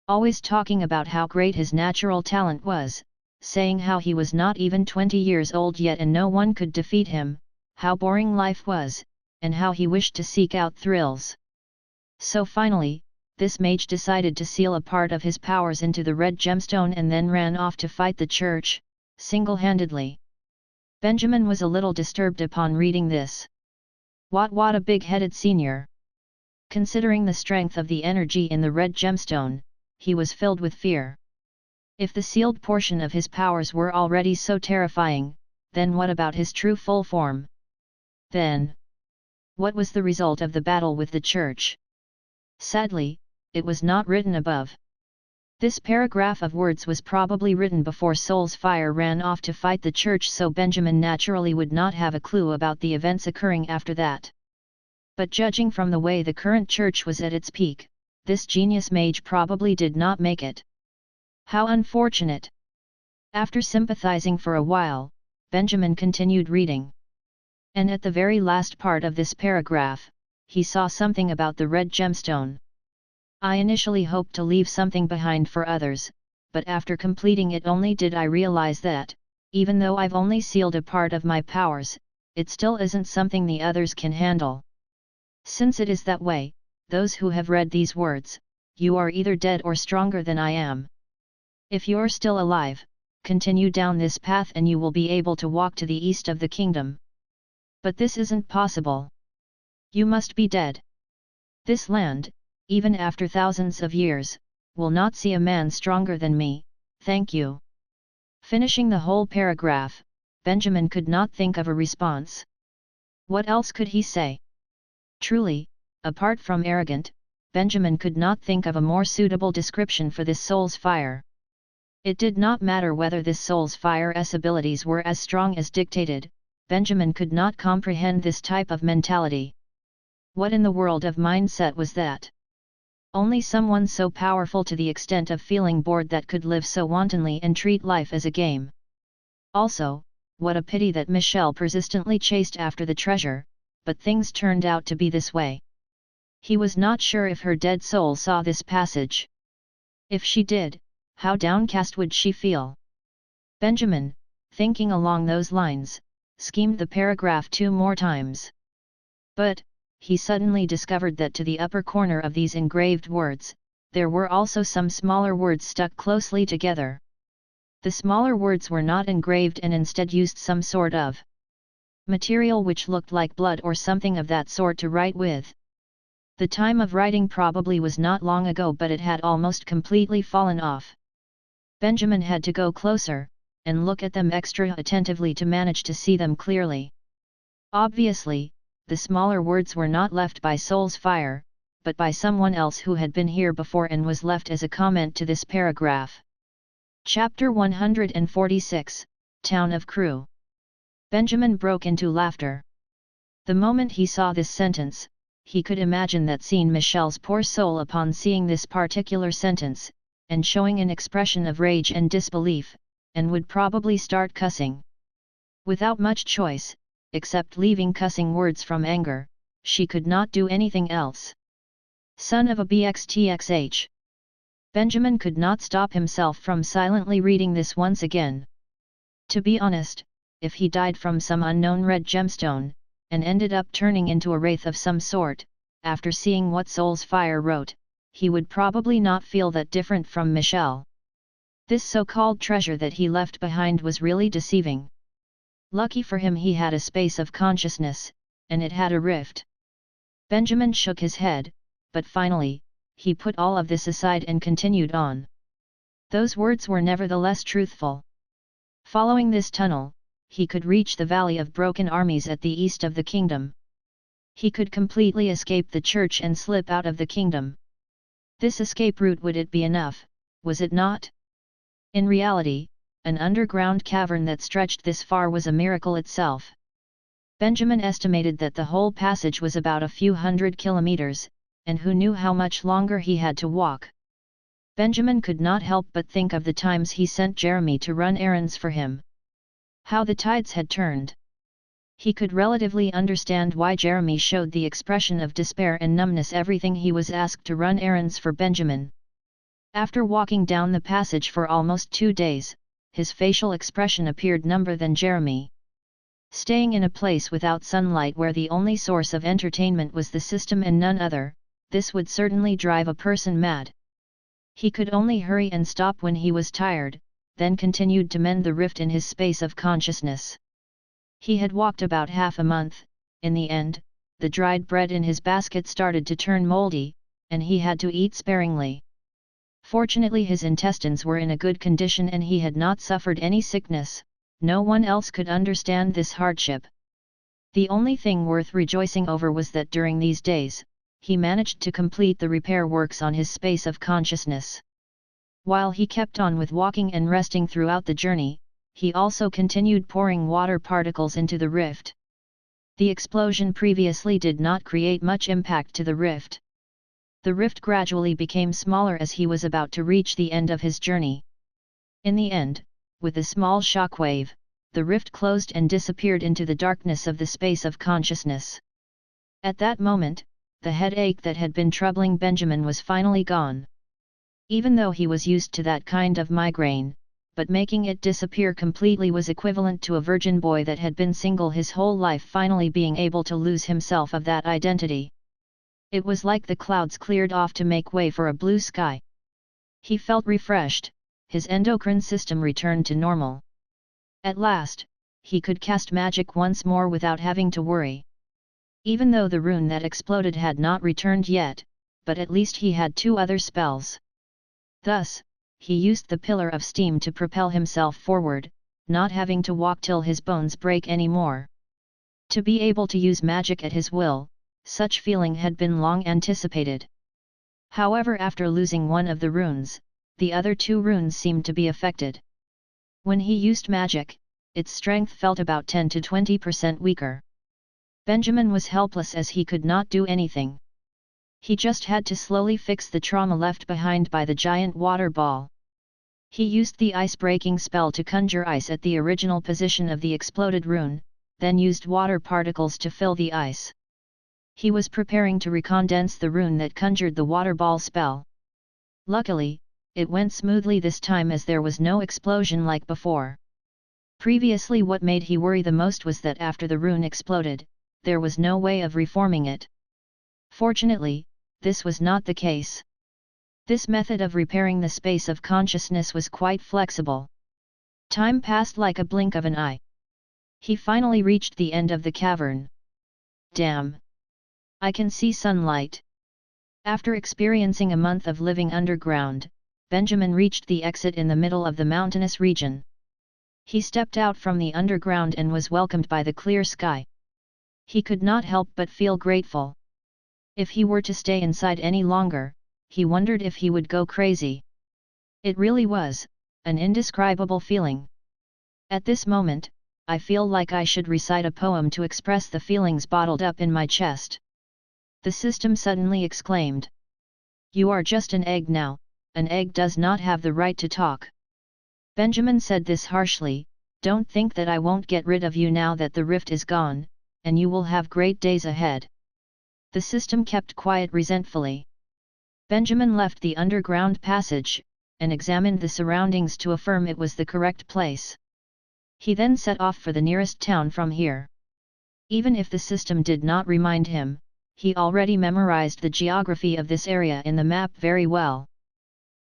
Always talking about how great his natural talent was, saying how he was not even 20 years old yet and no one could defeat him, how boring life was, and how he wished to seek out thrills. So finally, this mage decided to seal a part of his powers into the red gemstone and then ran off to fight the church, single-handedly. Benjamin was a little disturbed upon reading this. What a big-headed senior! Considering the strength of the energy in the red gemstone, he was filled with fear. If the sealed portion of his powers were already so terrifying, then what about his true full form? Then, what was the result of the battle with the church? Sadly, it was not written above. This paragraph of words was probably written before Soul's Fire ran off to fight the church, so Benjamin naturally would not have a clue about the events occurring after that. But judging from the way the current church was at its peak, this genius mage probably did not make it. How unfortunate! After sympathizing for a while, Benjamin continued reading. And at the very last part of this paragraph, he saw something about the red gemstone. I initially hoped to leave something behind for others, but after completing it only did I realize that, even though I've only sealed a part of my powers, it still isn't something the others can handle. Since it is that way, those who have read these words, you are either dead or stronger than I am. If you're still alive, continue down this path and you will be able to walk to the east of the kingdom. But this isn't possible. You must be dead. This land, even after thousands of years, will not see a man stronger than me, thank you. Finishing the whole paragraph, Benjamin could not think of a response. What else could he say? Truly, apart from arrogant, Benjamin could not think of a more suitable description for this soul's fire. It did not matter whether this soul's fire's abilities were as strong as dictated, Benjamin could not comprehend this type of mentality. What in the world of mindset was that? Only someone so powerful to the extent of feeling bored that could live so wantonly and treat life as a game. Also, what a pity that Michelle persistently chased after the treasure, but things turned out to be this way. He was not sure if her dead soul saw this passage. If she did, how downcast would she feel? Benjamin, thinking along those lines, schemed the paragraph 2 more times. But, he suddenly discovered that to the upper corner of these engraved words, there were also some smaller words stuck closely together. The smaller words were not engraved and instead used some sort of material which looked like blood or something of that sort to write with. The time of writing probably was not long ago, but it had almost completely fallen off. Benjamin had to go closer, and look at them extra attentively to manage to see them clearly. Obviously, the smaller words were not left by Soul's Fire, but by someone else who had been here before and was left as a comment to this paragraph. Chapter 146, Town of Crew. Benjamin broke into laughter. The moment he saw this sentence, he could imagine that scene, Michelle's poor soul upon seeing this particular sentence, and showing an expression of rage and disbelief, and would probably start cussing. Without much choice, except leaving cussing words from anger, she could not do anything else. Son of a bxtxh. Benjamin could not stop himself from silently reading this once again. To be honest, if he died from some unknown red gemstone, and ended up turning into a wraith of some sort, after seeing what Soul's Fire wrote, he would probably not feel that different from Michelle. This so-called treasure that he left behind was really deceiving. Lucky for him he had a space of consciousness, and it had a rift. Benjamin shook his head, but finally, he put all of this aside and continued on. Those words were nevertheless truthful. Following this tunnel, he could reach the Valley of Broken Armies at the east of the kingdom. He could completely escape the church and slip out of the kingdom. This escape route, would it be enough, was it not? In reality, an underground cavern that stretched this far was a miracle itself. Benjamin estimated that the whole passage was about a few hundred kilometers, and who knew how much longer he had to walk. Benjamin could not help but think of the times he sent Jeremy to run errands for him. How the tides had turned. He could relatively understand why Jeremy showed the expression of despair and numbness everything he was asked to run errands for Benjamin. After walking down the passage for almost 2 days, his facial expression appeared numbler than Jeremy. Staying in a place without sunlight where the only source of entertainment was the system and none other, this would certainly drive a person mad. He could only hurry and stop when he was tired, then continued to mend the rift in his space of consciousness. He had walked about half a month. In the end, the dried bread in his basket started to turn moldy, and he had to eat sparingly. Fortunately, his intestines were in a good condition and he had not suffered any sickness. No one else could understand this hardship. The only thing worth rejoicing over was that during these days, he managed to complete the repair works on his space of consciousness. While he kept on with walking and resting throughout the journey, he also continued pouring water particles into the rift. The explosion previously did not create much impact to the rift. The rift gradually became smaller as he was about to reach the end of his journey. In the end, with a small shockwave, the rift closed and disappeared into the darkness of the space of consciousness. At that moment, the headache that had been troubling Benjamin was finally gone. Even though he was used to that kind of migraine, but making it disappear completely was equivalent to a virgin boy that had been single his whole life finally being able to lose himself of that identity. It was like the clouds cleared off to make way for a blue sky. He felt refreshed, his endocrine system returned to normal. At last, he could cast magic once more without having to worry. Even though the rune that exploded had not returned yet, but at least he had 2 other spells. Thus, he used the pillar of steam to propel himself forward, not having to walk till his bones break anymore. To be able to use magic at his will, such feeling had been long anticipated. However, after losing one of the runes, the other 2 runes seemed to be affected. When he used magic, its strength felt about 10 to 20% weaker. Benjamin was helpless as he could not do anything. He just had to slowly fix the trauma left behind by the giant water ball. He used the ice-breaking spell to conjure ice at the original position of the exploded rune, then used water particles to fill the ice. He was preparing to recondense the rune that conjured the water ball spell. Luckily, it went smoothly this time as there was no explosion like before. Previously, what made he worry the most was that after the rune exploded, there was no way of reforming it. Fortunately, this was not the case. This method of repairing the space of consciousness was quite flexible. Time passed like a blink of an eye. He finally reached the end of the cavern. Damn! I can see sunlight. After experiencing a month of living underground, Benjamin reached the exit in the middle of the mountainous region. He stepped out from the underground and was welcomed by the clear sky. He could not help but feel grateful. If he were to stay inside any longer, he wondered if he would go crazy. It really was an indescribable feeling. At this moment, I feel like I should recite a poem to express the feelings bottled up in my chest. The system suddenly exclaimed. You are just an egg now, an egg does not have the right to talk. Benjamin said this harshly, don't think that I won't get rid of you now that the rift is gone, and you will have great days ahead. The system kept quiet resentfully. Benjamin left the underground passage, and examined the surroundings to affirm it was the correct place. He then set off for the nearest town from here. Even if the system did not remind him, he already memorized the geography of this area in the map very well.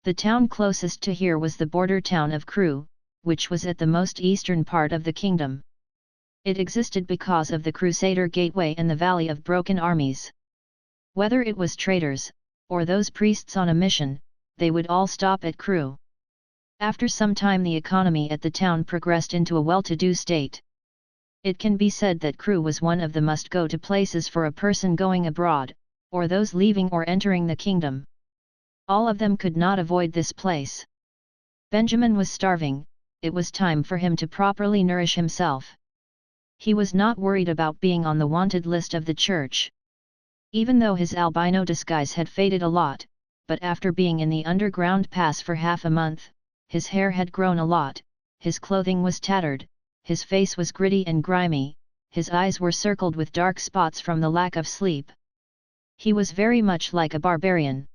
The town closest to here was the border town of Kru, which was at the most eastern part of the kingdom. It existed because of the Crusader Gateway and the Valley of Broken Armies. Whether it was traders, or those priests on a mission, they would all stop at Kru. After some time the economy at the town progressed into a well-to-do state. It can be said that Crew was one of the must-go-to places for a person going abroad, or those leaving or entering the kingdom. All of them could not avoid this place. Benjamin was starving, it was time for him to properly nourish himself. He was not worried about being on the wanted list of the church. Even though his albino disguise had faded a lot, but after being in the underground pass for half a month, his hair had grown a lot, his clothing was tattered, his face was gritty and grimy, his eyes were circled with dark spots from the lack of sleep. He was very much like a barbarian.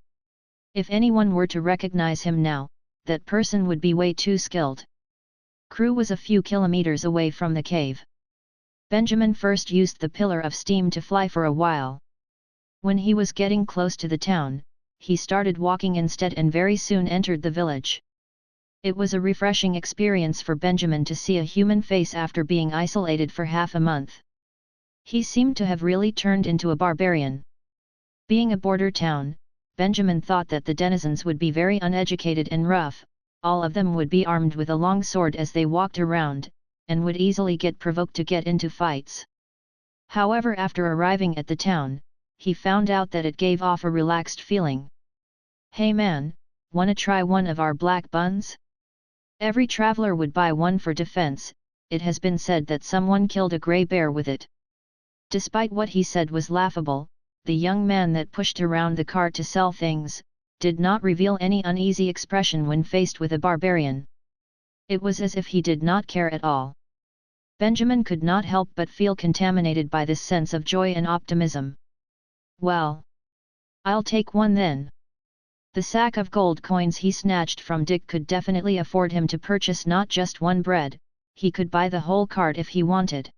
If anyone were to recognize him now, that person would be way too skilled. Crew was a few kilometers away from the cave. Benjamin first used the pillar of steam to fly for a while. When he was getting close to the town, he started walking instead and very soon entered the village. It was a refreshing experience for Benjamin to see a human face after being isolated for half a month. He seemed to have really turned into a barbarian. Being a border town, Benjamin thought that the denizens would be very uneducated and rough, all of them would be armed with a long sword as they walked around, and would easily get provoked to get into fights. However, after arriving at the town, he found out that it gave off a relaxed feeling. "Hey man, wanna try one of our black buns?" Every traveler would buy one for defense. It has been said that someone killed a grey bear with it. Despite what he said was laughable, the young man that pushed around the cart to sell things, did not reveal any uneasy expression when faced with a barbarian. It was as if he did not care at all. Benjamin could not help but feel contaminated by this sense of joy and optimism. "Well, I'll take one then." The sack of gold coins he snatched from Dick could definitely afford him to purchase not just one bread, he could buy the whole cart if he wanted.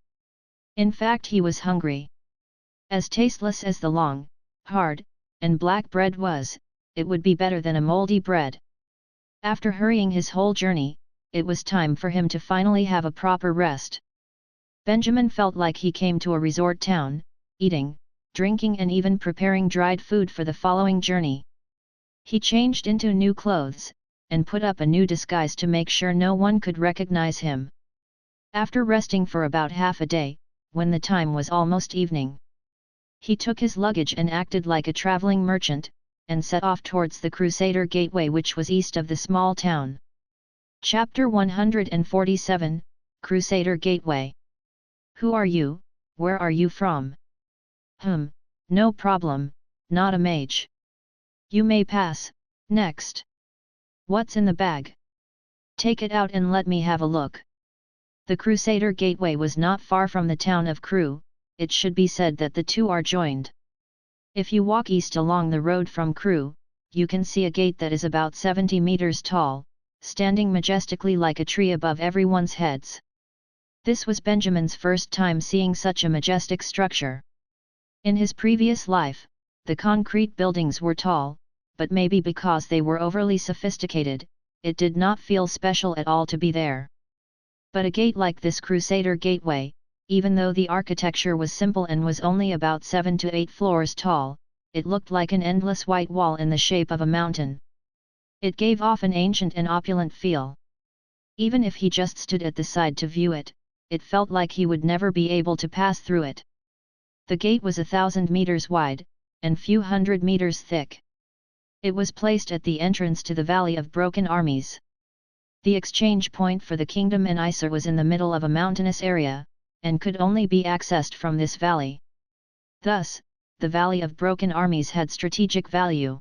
In fact, he was hungry. As tasteless as the long, hard, and black bread was, it would be better than a moldy bread. After hurrying his whole journey, it was time for him to finally have a proper rest. Benjamin felt like he came to a resort town, eating, drinking and even preparing dried food for the following journey. He changed into new clothes, and put up a new disguise to make sure no one could recognize him. After resting for about half a day, when the time was almost evening, he took his luggage and acted like a traveling merchant, and set off towards the Crusader Gateway, which was east of the small town. Chapter 147, Crusader Gateway. "Who are you? Where are you from?" No problem, not a mage. You may pass, next." "What's in the bag? Take it out and let me have a look." The Crusader Gateway was not far from the town of Crew. It should be said that the two are joined. If you walk east along the road from Crew, you can see a gate that is about 70 meters tall, standing majestically like a tree above everyone's heads. This was Benjamin's first time seeing such a majestic structure. In his previous life, the concrete buildings were tall, but maybe because they were overly sophisticated, it did not feel special at all to be there. But a gate like this Crusader Gateway, even though the architecture was simple and was only about 7 to 8 floors tall, it looked like an endless white wall in the shape of a mountain. It gave off an ancient and opulent feel. Even if he just stood at the side to view it, it felt like he would never be able to pass through it. The gate was 1,000 meters wide, and few hundred meters thick. It was placed at the entrance to the Valley of Broken Armies. The exchange point for the kingdom and Isar was in the middle of a mountainous area, and could only be accessed from this valley. Thus, the Valley of Broken Armies had strategic value.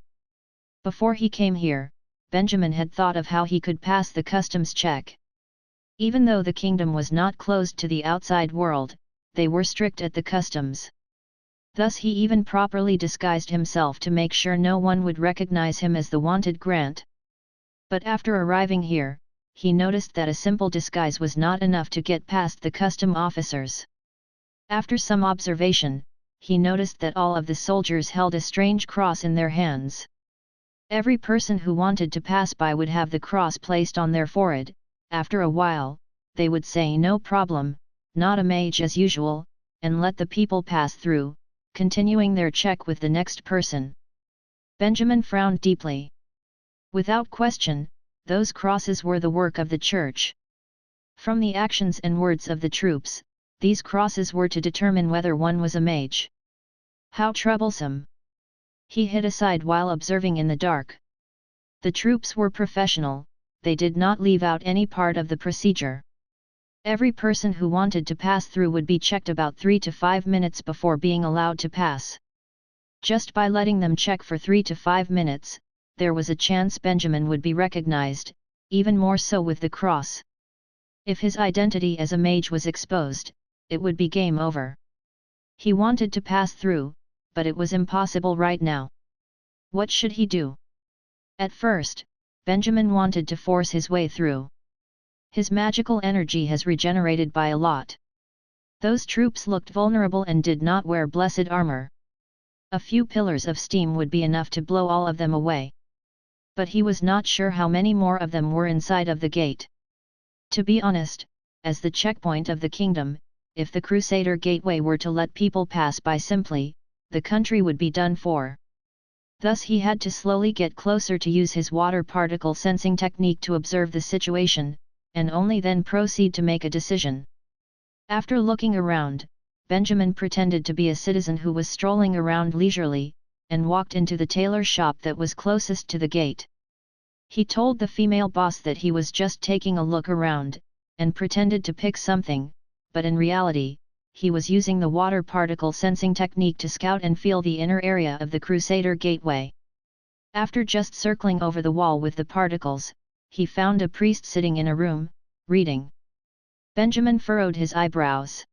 Before he came here, Benjamin had thought of how he could pass the customs check. Even though the kingdom was not closed to the outside world, they were strict at the customs. Thus he even properly disguised himself to make sure no one would recognize him as the wanted Grant. But after arriving here, he noticed that a simple disguise was not enough to get past the custom officers. After some observation, he noticed that all of the soldiers held a strange cross in their hands. Every person who wanted to pass by would have the cross placed on their forehead. After a while, they would say no problem, not a mage as usual, and let the people pass through, continuing their check with the next person. Benjamin frowned deeply. Without question, those crosses were the work of the church. From the actions and words of the troops, these crosses were to determine whether one was a mage. How troublesome! He hid aside while observing in the dark. The troops were professional, they did not leave out any part of the procedure. Every person who wanted to pass through would be checked about 3 to 5 minutes before being allowed to pass. Just by letting them check for 3 to 5 minutes, there was a chance Benjamin would be recognized, even more so with the cross. If his identity as a mage was exposed, it would be game over. He wanted to pass through, but it was impossible right now. What should he do? At first, Benjamin wanted to force his way through. His magical energy has regenerated by a lot. Those troops looked vulnerable and did not wear blessed armor. A few pillars of steam would be enough to blow all of them away. But he was not sure how many more of them were inside of the gate. To be honest, as the checkpoint of the kingdom, if the Crusader Gateway were to let people pass by simply, the country would be done for. Thus he had to slowly get closer to use his water particle sensing technique to observe the situation, and only then proceed to make a decision. After looking around, Benjamin pretended to be a citizen who was strolling around leisurely, and walked into the tailor shop that was closest to the gate. He told the female boss that he was just taking a look around, and pretended to pick something, but in reality, he was using the water particle sensing technique to scout and feel the inner area of the Crusader Gateway. After just circling over the wall with the particles, he found a priest sitting in a room, reading. Benjamin furrowed his eyebrows.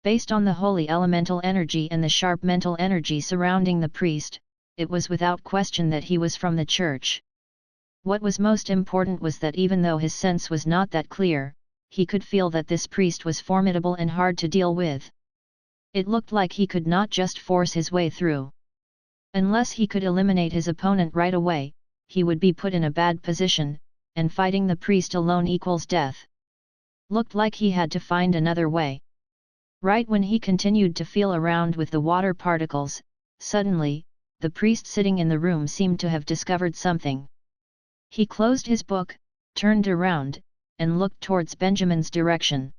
Based on the holy elemental energy and the sharp mental energy surrounding the priest, it was without question that he was from the church. What was most important was that even though his sense was not that clear, he could feel that this priest was formidable and hard to deal with. It looked like he could not just force his way through. Unless he could eliminate his opponent right away, he would be put in a bad position, and fighting the priest alone equals death. Looked like he had to find another way. Right when he continued to feel around with the water particles, suddenly, the priest sitting in the room seemed to have discovered something. He closed his book, turned around, and looked towards Benjamin's direction.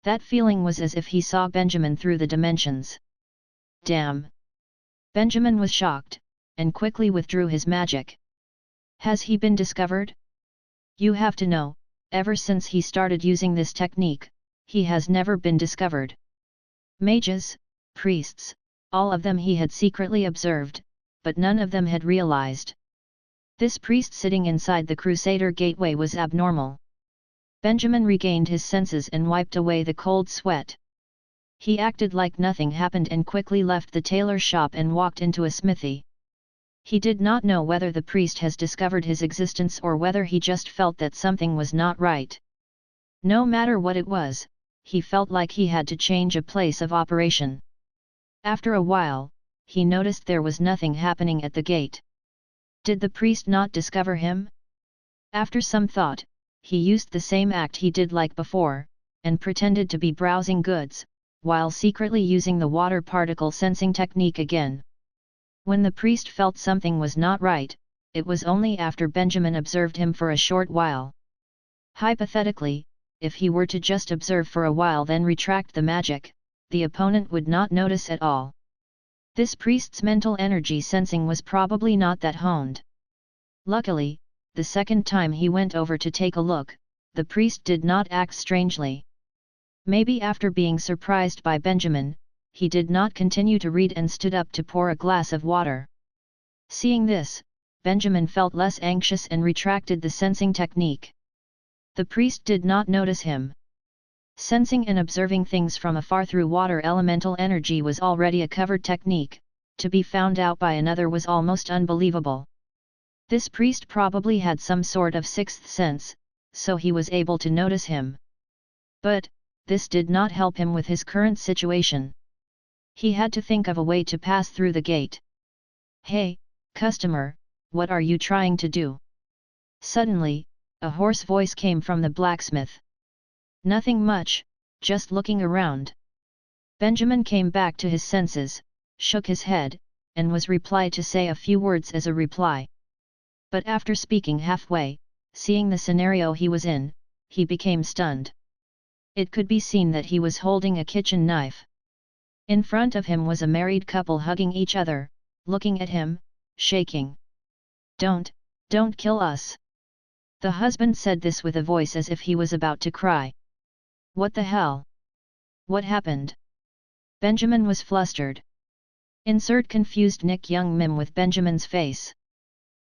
That feeling was as if he saw Benjamin through the dimensions. Damn! Benjamin was shocked, and quickly withdrew his magic. Has he been discovered? You have to know, ever since he started using this technique, he has never been discovered. Mages, priests, all of them he had secretly observed, but none of them had realized. This priest sitting inside the Crusader Gateway was abnormal. Benjamin regained his senses and wiped away the cold sweat. He acted like nothing happened and quickly left the tailor shop and walked into a smithy. He did not know whether the priest has discovered his existence or whether he just felt that something was not right. No matter what it was, he felt like he had to change a place of operation. After a while, he noticed there was nothing happening at the gate. Did the priest not discover him? After some thought, he used the same act he did like before, and pretended to be browsing goods, while secretly using the water particle sensing technique again. When the priest felt something was not right, it was only after Benjamin observed him for a short while. Hypothetically, if he were to just observe for a while then retract the magic, the opponent would not notice at all. This priest's mental energy sensing was probably not that honed. Luckily, the second time he went over to take a look, the priest did not act strangely. Maybe after being surprised by Benjamin, he did not continue to read and stood up to pour a glass of water. Seeing this, Benjamin felt less anxious and retracted the sensing technique. The priest did not notice him. Sensing and observing things from afar through water elemental energy was already a covered technique, to be found out by another was almost unbelievable. This priest probably had some sort of sixth sense, so he was able to notice him. But, this did not help him with his current situation. He had to think of a way to pass through the gate. Hey, customer, what are you trying to do? Suddenly, a hoarse voice came from the blacksmith. Nothing much, just looking around. Benjamin came back to his senses, shook his head, and was replied to say a few words as a reply. But after speaking halfway, seeing the scenario he was in, he became stunned. It could be seen that he was holding a kitchen knife. In front of him was a married couple hugging each other, looking at him, shaking. Don't kill us." The husband said this with a voice as if he was about to cry. "What the hell? What happened?" Benjamin was flustered. Insert confused Nick Young meme with Benjamin's face.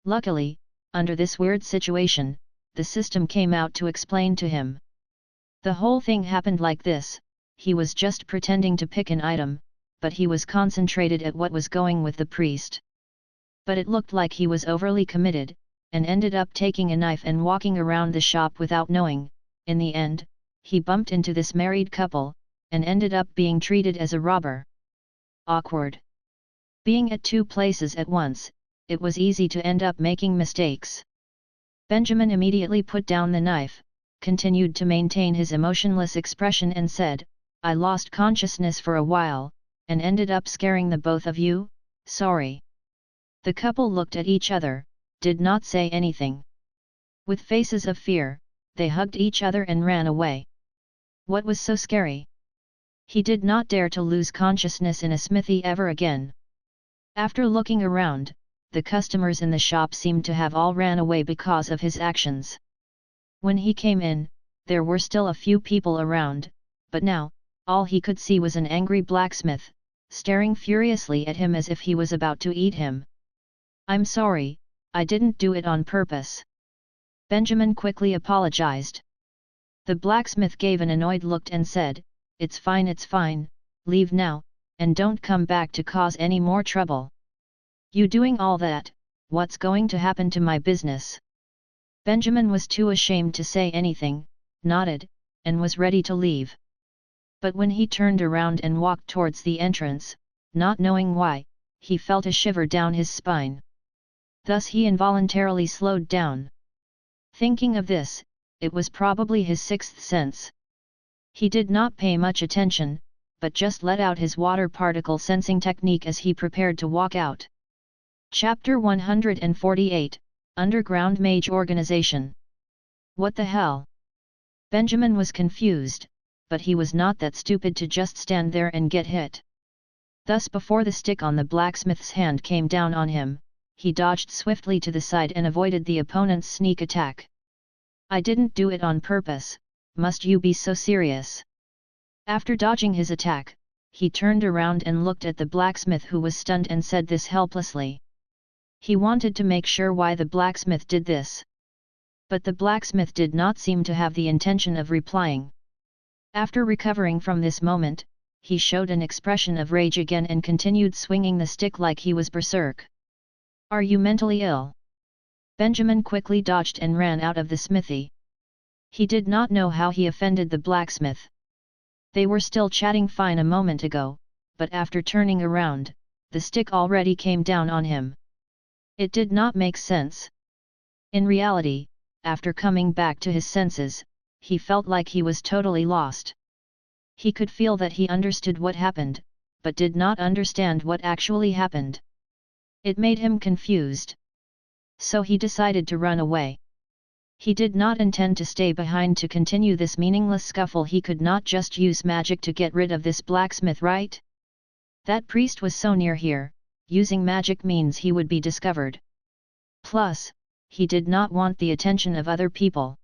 Luckily, under this weird situation, the system came out to explain to him. The whole thing happened like this: he was just pretending to pick an item, but he was concentrated at what was going with the priest. But it looked like he was overly committed, and ended up taking a knife and walking around the shop without knowing. In the end, he bumped into this married couple, and ended up being treated as a robber. Awkward. Being at two places at once, it was easy to end up making mistakes. Benjamin immediately put down the knife, continued to maintain his emotionless expression and said, "I lost consciousness for a while, and ended up scaring the both of you, sorry." The couple looked at each other, did not say anything. With faces of fear, they hugged each other and ran away. What was so scary? He did not dare to lose consciousness in a smithy ever again. After looking around, the customers in the shop seemed to have all ran away because of his actions. When he came in, there were still a few people around, but now, all he could see was an angry blacksmith, staring furiously at him as if he was about to eat him. "I'm sorry, I didn't do it on purpose." Benjamin quickly apologized. The blacksmith gave an annoyed look and said, it's fine, leave now, and don't come back to cause any more trouble." "You doing all that, what's going to happen to my business?" Benjamin was too ashamed to say anything, nodded, and was ready to leave. But when he turned around and walked towards the entrance, not knowing why, he felt a shiver down his spine. Thus he involuntarily slowed down. Thinking of this, it was probably his sixth sense. He did not pay much attention, but just let out his water particle sensing technique as he prepared to walk out. Chapter 148, Underground Mage Organization. What the hell? Benjamin was confused, but he was not that stupid to just stand there and get hit. Thus before the stick on the blacksmith's hand came down on him, he dodged swiftly to the side and avoided the opponent's sneak attack. "I didn't do it on purpose, must you be so serious?" After dodging his attack, he turned around and looked at the blacksmith who was stunned and said this helplessly. He wanted to make sure why the blacksmith did this. But the blacksmith did not seem to have the intention of replying. After recovering from this moment, he showed an expression of rage again and continued swinging the stick like he was berserk. "Are you mentally ill?" Benjamin quickly dodged and ran out of the smithy. He did not know how he offended the blacksmith. They were still chatting fine a moment ago, but after turning around, the stick already came down on him. It did not make sense. In reality, after coming back to his senses, he felt like he was totally lost. He could feel that he understood what happened, but did not understand what actually happened. It made him confused. So he decided to run away. He did not intend to stay behind to continue this meaningless scuffle. He could not just use magic to get rid of this blacksmith, right? That priest was so near here, using magic means he would be discovered. Plus, he did not want the attention of other people.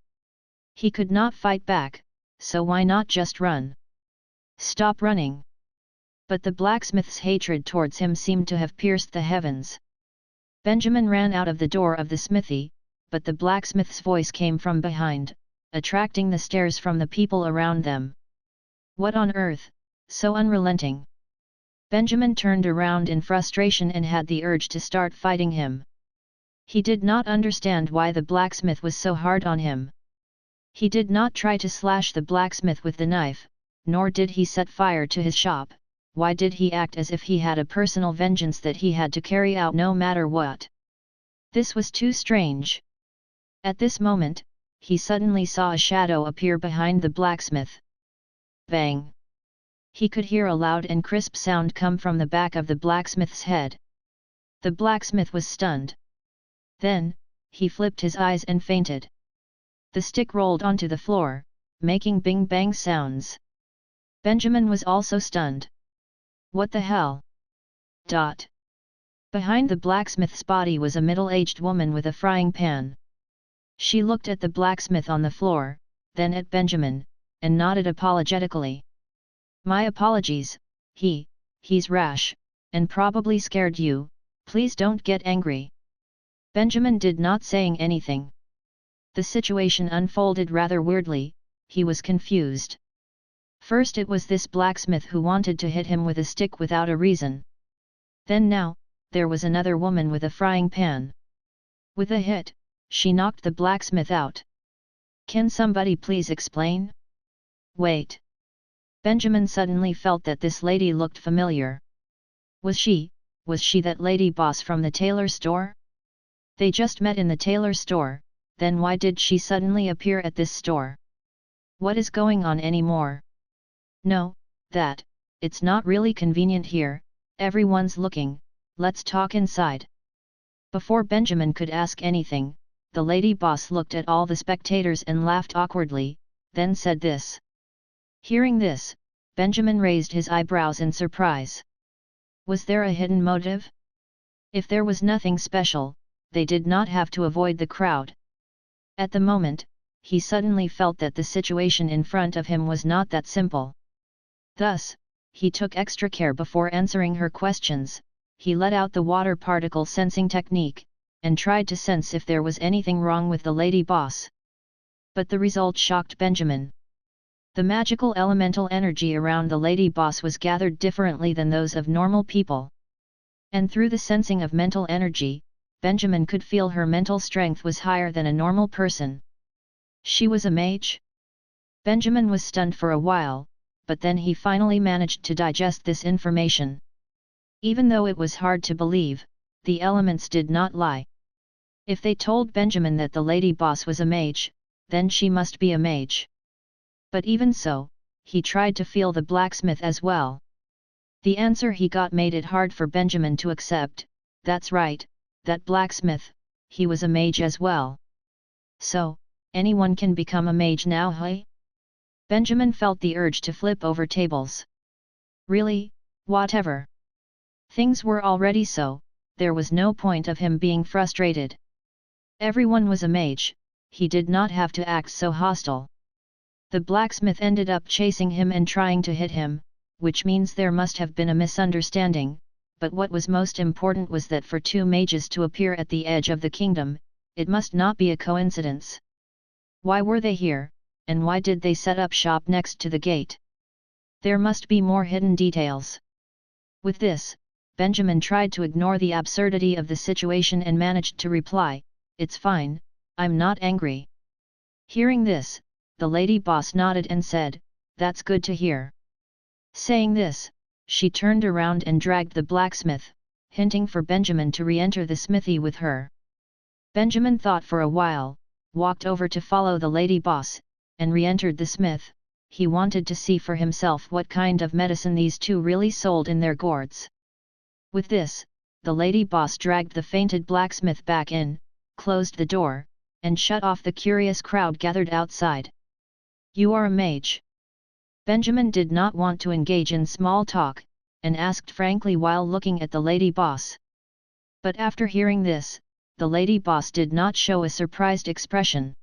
He could not fight back, so why not just run? Stop running! But the blacksmith's hatred towards him seemed to have pierced the heavens. Benjamin ran out of the door of the smithy, but the blacksmith's voice came from behind, attracting the stares from the people around them. What on earth, so unrelenting? Benjamin turned around in frustration and had the urge to start fighting him. He did not understand why the blacksmith was so hard on him. He did not try to slash the blacksmith with the knife, nor did he set fire to his shop. Why did he act as if he had a personal vengeance that he had to carry out no matter what? This was too strange. At this moment, he suddenly saw a shadow appear behind the blacksmith. Bang! He could hear a loud and crisp sound come from the back of the blacksmith's head. The blacksmith was stunned. Then, he flipped his eyes and fainted. The stick rolled onto the floor, making bing-bang sounds. Benjamin was also stunned. What the hell? Behind the blacksmith's body was a middle-aged woman with a frying pan. She looked at the blacksmith on the floor, then at Benjamin, and nodded apologetically. My apologies, he's rash, and probably scared you, please don't get angry. Benjamin did not saying anything. The situation unfolded rather weirdly, he was confused. First it was this blacksmith who wanted to hit him with a stick without a reason. Then now, there was another woman with a frying pan. With a hit, she knocked the blacksmith out. Can somebody please explain? Wait. Benjamin suddenly felt that this lady looked familiar. Was she that lady boss from the tailor store? They just met in the tailor store, then why did she suddenly appear at this store? What is going on anymore? No, it's not really convenient here, everyone's looking, let's talk inside. Before Benjamin could ask anything, the lady boss looked at all the spectators and laughed awkwardly, then said this. Hearing this, Benjamin raised his eyebrows in surprise. Was there a hidden motive? If there was nothing special, they did not have to avoid the crowd. At the moment, he suddenly felt that the situation in front of him was not that simple. Thus, he took extra care before answering her questions. He let out the water particle sensing technique, and tried to sense if there was anything wrong with the lady boss. But the result shocked Benjamin. The magical elemental energy around the lady boss was gathered differently than those of normal people. And through the sensing of mental energy, Benjamin could feel her mental strength was higher than a normal person. She was a mage? Benjamin was stunned for a while, but then he finally managed to digest this information. Even though it was hard to believe, the elements did not lie. If they told Benjamin that the lady boss was a mage, then she must be a mage. But even so, he tried to feel the blacksmith as well. The answer he got made it hard for Benjamin to accept. That's right, that blacksmith, he was a mage as well. So, anyone can become a mage now, hey? Benjamin felt the urge to flip over tables. Really, whatever. Things were already so, there was no point of him being frustrated. Everyone was a mage, he did not have to act so hostile. The blacksmith ended up chasing him and trying to hit him, which means there must have been a misunderstanding, but what was most important was that for two mages to appear at the edge of the kingdom, it must not be a coincidence. Why were they here, and why did they set up shop next to the gate? There must be more hidden details. With this, Benjamin tried to ignore the absurdity of the situation and managed to reply, "It's fine, I'm not angry." Hearing this, the lady boss nodded and said, "That's good to hear." Saying this, she turned around and dragged the blacksmith, hinting for Benjamin to re-enter the smithy with her. Benjamin thought for a while, walked over to follow the lady boss, and re-entered the smith. He wanted to see for himself what kind of medicine these two really sold in their gourds. With this, the lady boss dragged the fainted blacksmith back in, closed the door, and shut off the curious crowd gathered outside. "You are a mage?" Benjamin did not want to engage in small talk, and asked frankly while looking at the lady boss. But after hearing this, the lady boss did not show a surprised expression.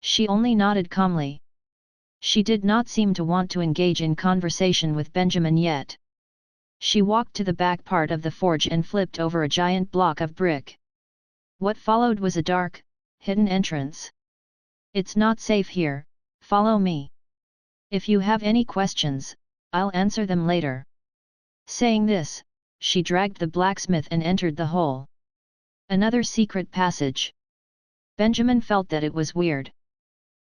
She only nodded calmly. She did not seem to want to engage in conversation with Benjamin yet. She walked to the back part of the forge and flipped over a giant block of brick. What followed was a dark, hidden entrance. "It's not safe here, follow me. If you have any questions, I'll answer them later." Saying this, she dragged the blacksmith and entered the hole. Another secret passage. Benjamin felt that it was weird.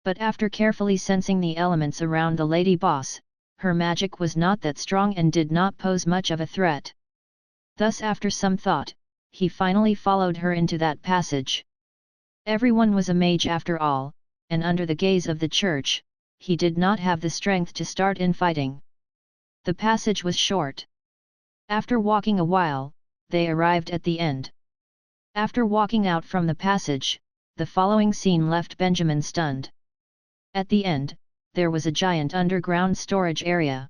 But after carefully sensing the elements around the lady boss, her magic was not that strong and did not pose much of a threat. Thus after some thought, he finally followed her into that passage. Everyone was a mage after all, and under the gaze of the church, he did not have the strength to start infighting. The passage was short. After walking a while, they arrived at the end. After walking out from the passage, the following scene left Benjamin stunned. At the end, there was a giant underground storage area.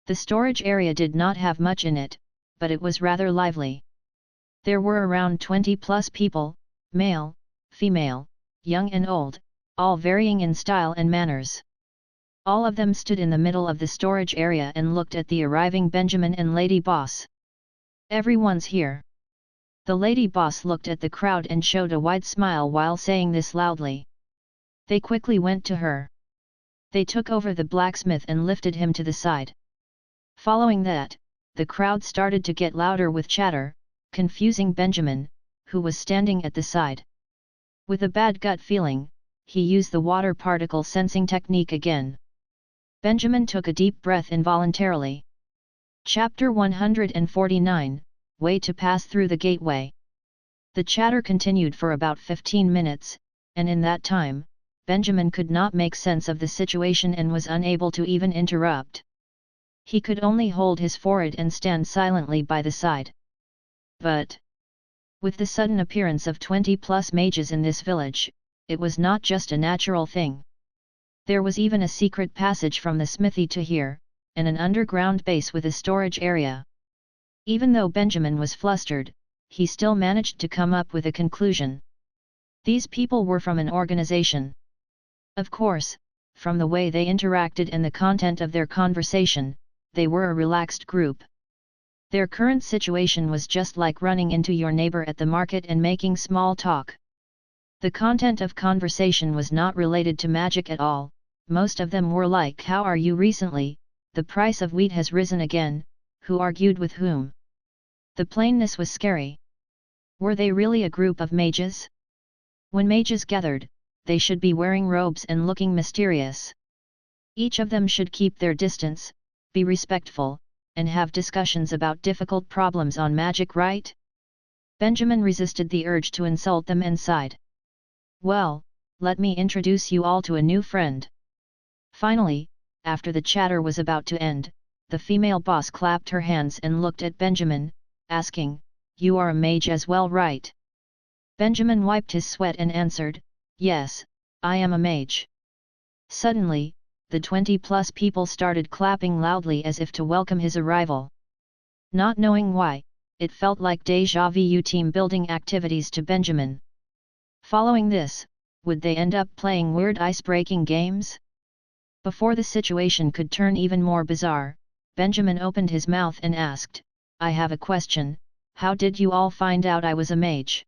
The storage area did not have much in it, but it was rather lively. There were around 20+ people, male, female, young and old, all varying in style and manners. All of them stood in the middle of the storage area and looked at the arriving Benjamin and Lady Boss. "Everyone's here." The Lady Boss looked at the crowd and showed a wide smile while saying this loudly. They quickly went to her. They took over the blacksmith and lifted him to the side. Following that, the crowd started to get louder with chatter, confusing Benjamin, who was standing at the side. With a bad gut feeling, he used the water particle sensing technique again. Benjamin took a deep breath involuntarily. Chapter 149, Way to Pass Through the Gateway. The chatter continued for about 15 minutes, and in that time, Benjamin could not make sense of the situation and was unable to even interrupt. He could only hold his forehead and stand silently by the side. But, with the sudden appearance of 20+ mages in this village, it was not just a natural thing. There was even a secret passage from the smithy to here, and an underground base with a storage area. Even though Benjamin was flustered, he still managed to come up with a conclusion. These people were from an organization. Of course, from the way they interacted and the content of their conversation, they were a relaxed group. Their current situation was just like running into your neighbor at the market and making small talk. The content of conversation was not related to magic at all. Most of them were like, "How are you recently? The price of wheat has risen again, who argued with whom?" The plainness was scary. Were they really a group of mages? When mages gathered, they should be wearing robes and looking mysterious. Each of them should keep their distance, be respectful, and have discussions about difficult problems on magic, right? Benjamin resisted the urge to insult them and sighed. "Well, let me introduce you all to a new friend." Finally, after the chatter was about to end, the female boss clapped her hands and looked at Benjamin, asking, "You are a mage as well, right?" Benjamin wiped his sweat and answered, "Yes, I am a mage." Suddenly, the 20+ people started clapping loudly as if to welcome his arrival. Not knowing why, it felt like déjà vu team building activities to Benjamin. Following this, would they end up playing weird ice-breaking games? Before the situation could turn even more bizarre, Benjamin opened his mouth and asked, "I have a question, how did you all find out I was a mage?"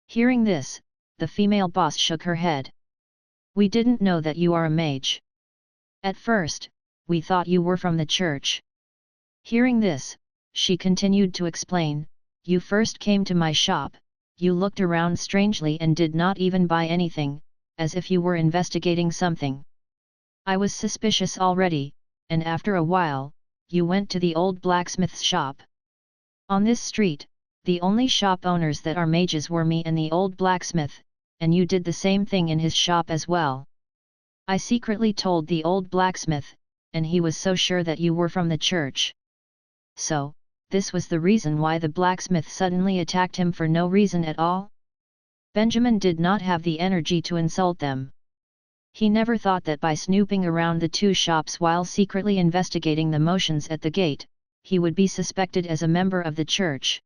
Hearing this, the female boss shook her head. "We didn't know that you are a mage. At first, we thought you were from the church." Hearing this, she continued to explain, "You first came to my shop, you looked around strangely and did not even buy anything, as if you were investigating something. I was suspicious already, and after a while, you went to the old blacksmith's shop. On this street, the only shop owners that are mages were me and the old blacksmith, and you did the same thing in his shop as well. I secretly told the old blacksmith, and he was so sure that you were from the church. So, this was the reason why the blacksmith suddenly attacked him for no reason at all?" Benjamin did not have the energy to insult them. He never thought that by snooping around the two shops while secretly investigating the motions at the gate, he would be suspected as a member of the church.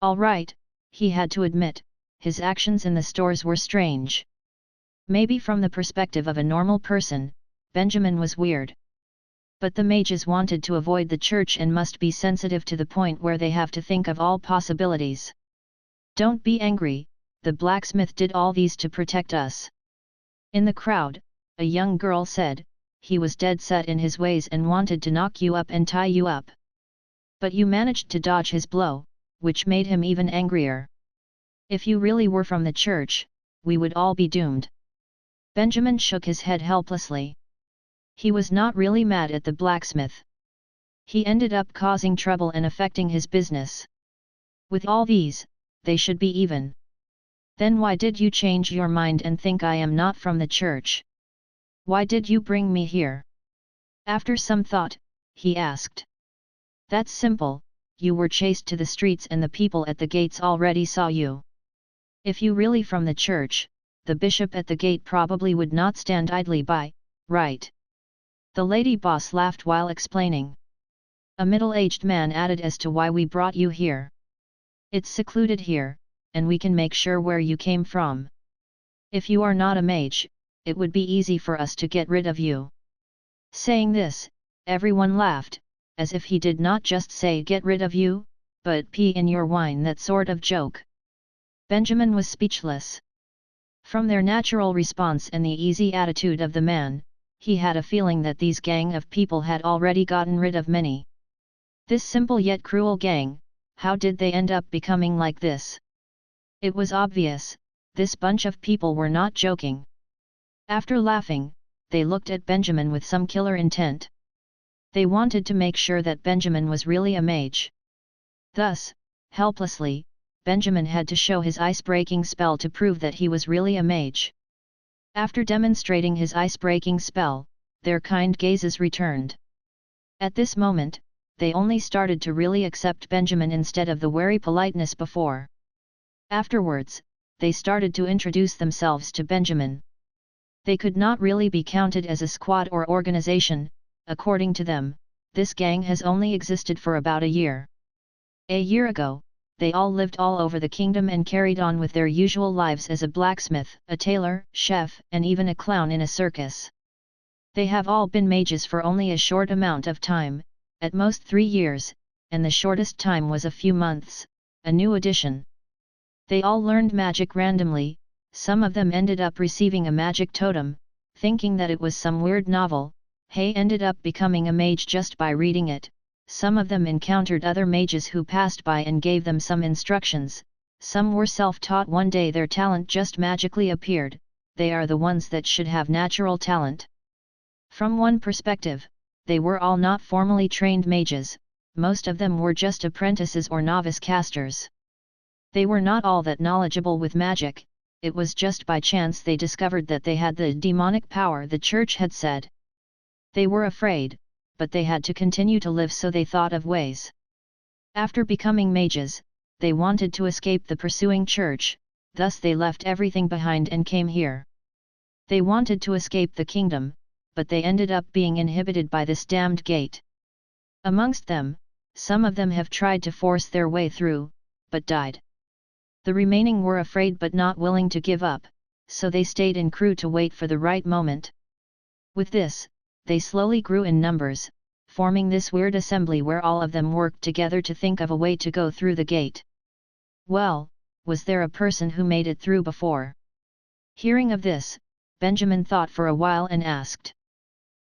All right, he had to admit, his actions in the stores were strange. Maybe from the perspective of a normal person, Benjamin was weird. But the mages wanted to avoid the church and must be sensitive to the point where they have to think of all possibilities. "Don't be angry, the blacksmith did all these to protect us." In the crowd, a young girl said, "He was dead set in his ways and wanted to knock you up and tie you up. But you managed to dodge his blow, which made him even angrier. If you really were from the church, we would all be doomed." Benjamin shook his head helplessly. He was not really mad at the blacksmith. He ended up causing trouble and affecting his business. With all these, they should be even. Then why did you change your mind and think I am not from the church? Why did you bring me here? After some thought, he asked. "That's simple, you were chased to the streets and the people at the gates already saw you. If you really from the church, the bishop at the gate probably would not stand idly by, right? The lady boss laughed while explaining. A middle-aged man added as to why we brought you here. It's secluded here, and we can make sure where you came from. If you are not a mage, it would be easy for us to get rid of you. Saying this, everyone laughed, as if he did not just say get rid of you, but pee in your wine, that sort of joke. Benjamin was speechless. From their natural response and the easy attitude of the man, he had a feeling that these gang of people had already gotten rid of many. This simple yet cruel gang, how did they end up becoming like this? It was obvious, this bunch of people were not joking. After laughing, they looked at Benjamin with some killer intent. They wanted to make sure that Benjamin was really a mage. Thus, helplessly, Benjamin had to show his ice-breaking spell to prove that he was really a mage. After demonstrating his ice-breaking spell, their kind gazes returned. At this moment, they only started to really accept Benjamin instead of the wary politeness before. Afterwards, they started to introduce themselves to Benjamin. They could not really be counted as a squad or organization. According to them, this gang has only existed for about a year. A year ago, they all lived all over the kingdom and carried on with their usual lives as a blacksmith, a tailor, chef, and even a clown in a circus. They have all been mages for only a short amount of time, at most 3 years, and the shortest time was a few months, a new addition. They all learned magic randomly. Some of them ended up receiving a magic totem, thinking that it was some weird novel. Hey ended up becoming a mage just by reading it. Some of them encountered other mages who passed by and gave them some instructions. Some were self-taught. One day their talent just magically appeared. They are the ones that should have natural talent. From one perspective, they were all not formally trained mages. Most of them were just apprentices or novice casters. They were not all that knowledgeable with magic. It was just by chance they discovered that they had the demonic power the church had said. They were afraid, but they had to continue to live, so they thought of ways. After becoming mages, they wanted to escape the pursuing church, thus they left everything behind and came here. They wanted to escape the kingdom, but they ended up being inhibited by this damned gate. Amongst them, some of them have tried to force their way through, but died. The remaining were afraid but not willing to give up, so they stayed in crew to wait for the right moment. With this, they slowly grew in numbers, forming this weird assembly where all of them worked together to think of a way to go through the gate. Well, was there a person who made it through before? Hearing of this, Benjamin thought for a while and asked.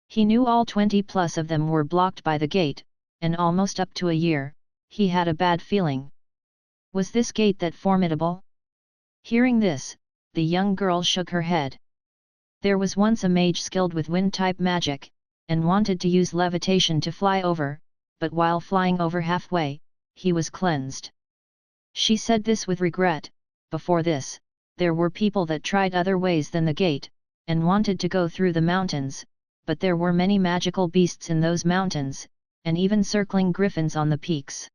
He knew all 20+ of them were blocked by the gate, and almost up to a year, he had a bad feeling. Was this gate that formidable? Hearing this, the young girl shook her head. There was once a mage skilled with wind-type magic, and wanted to use levitation to fly over, but while flying over halfway, he was cleansed. She said this with regret. Before this, there were people that tried other ways than the gate, and wanted to go through the mountains, but there were many magical beasts in those mountains, and even circling griffins on the peaks.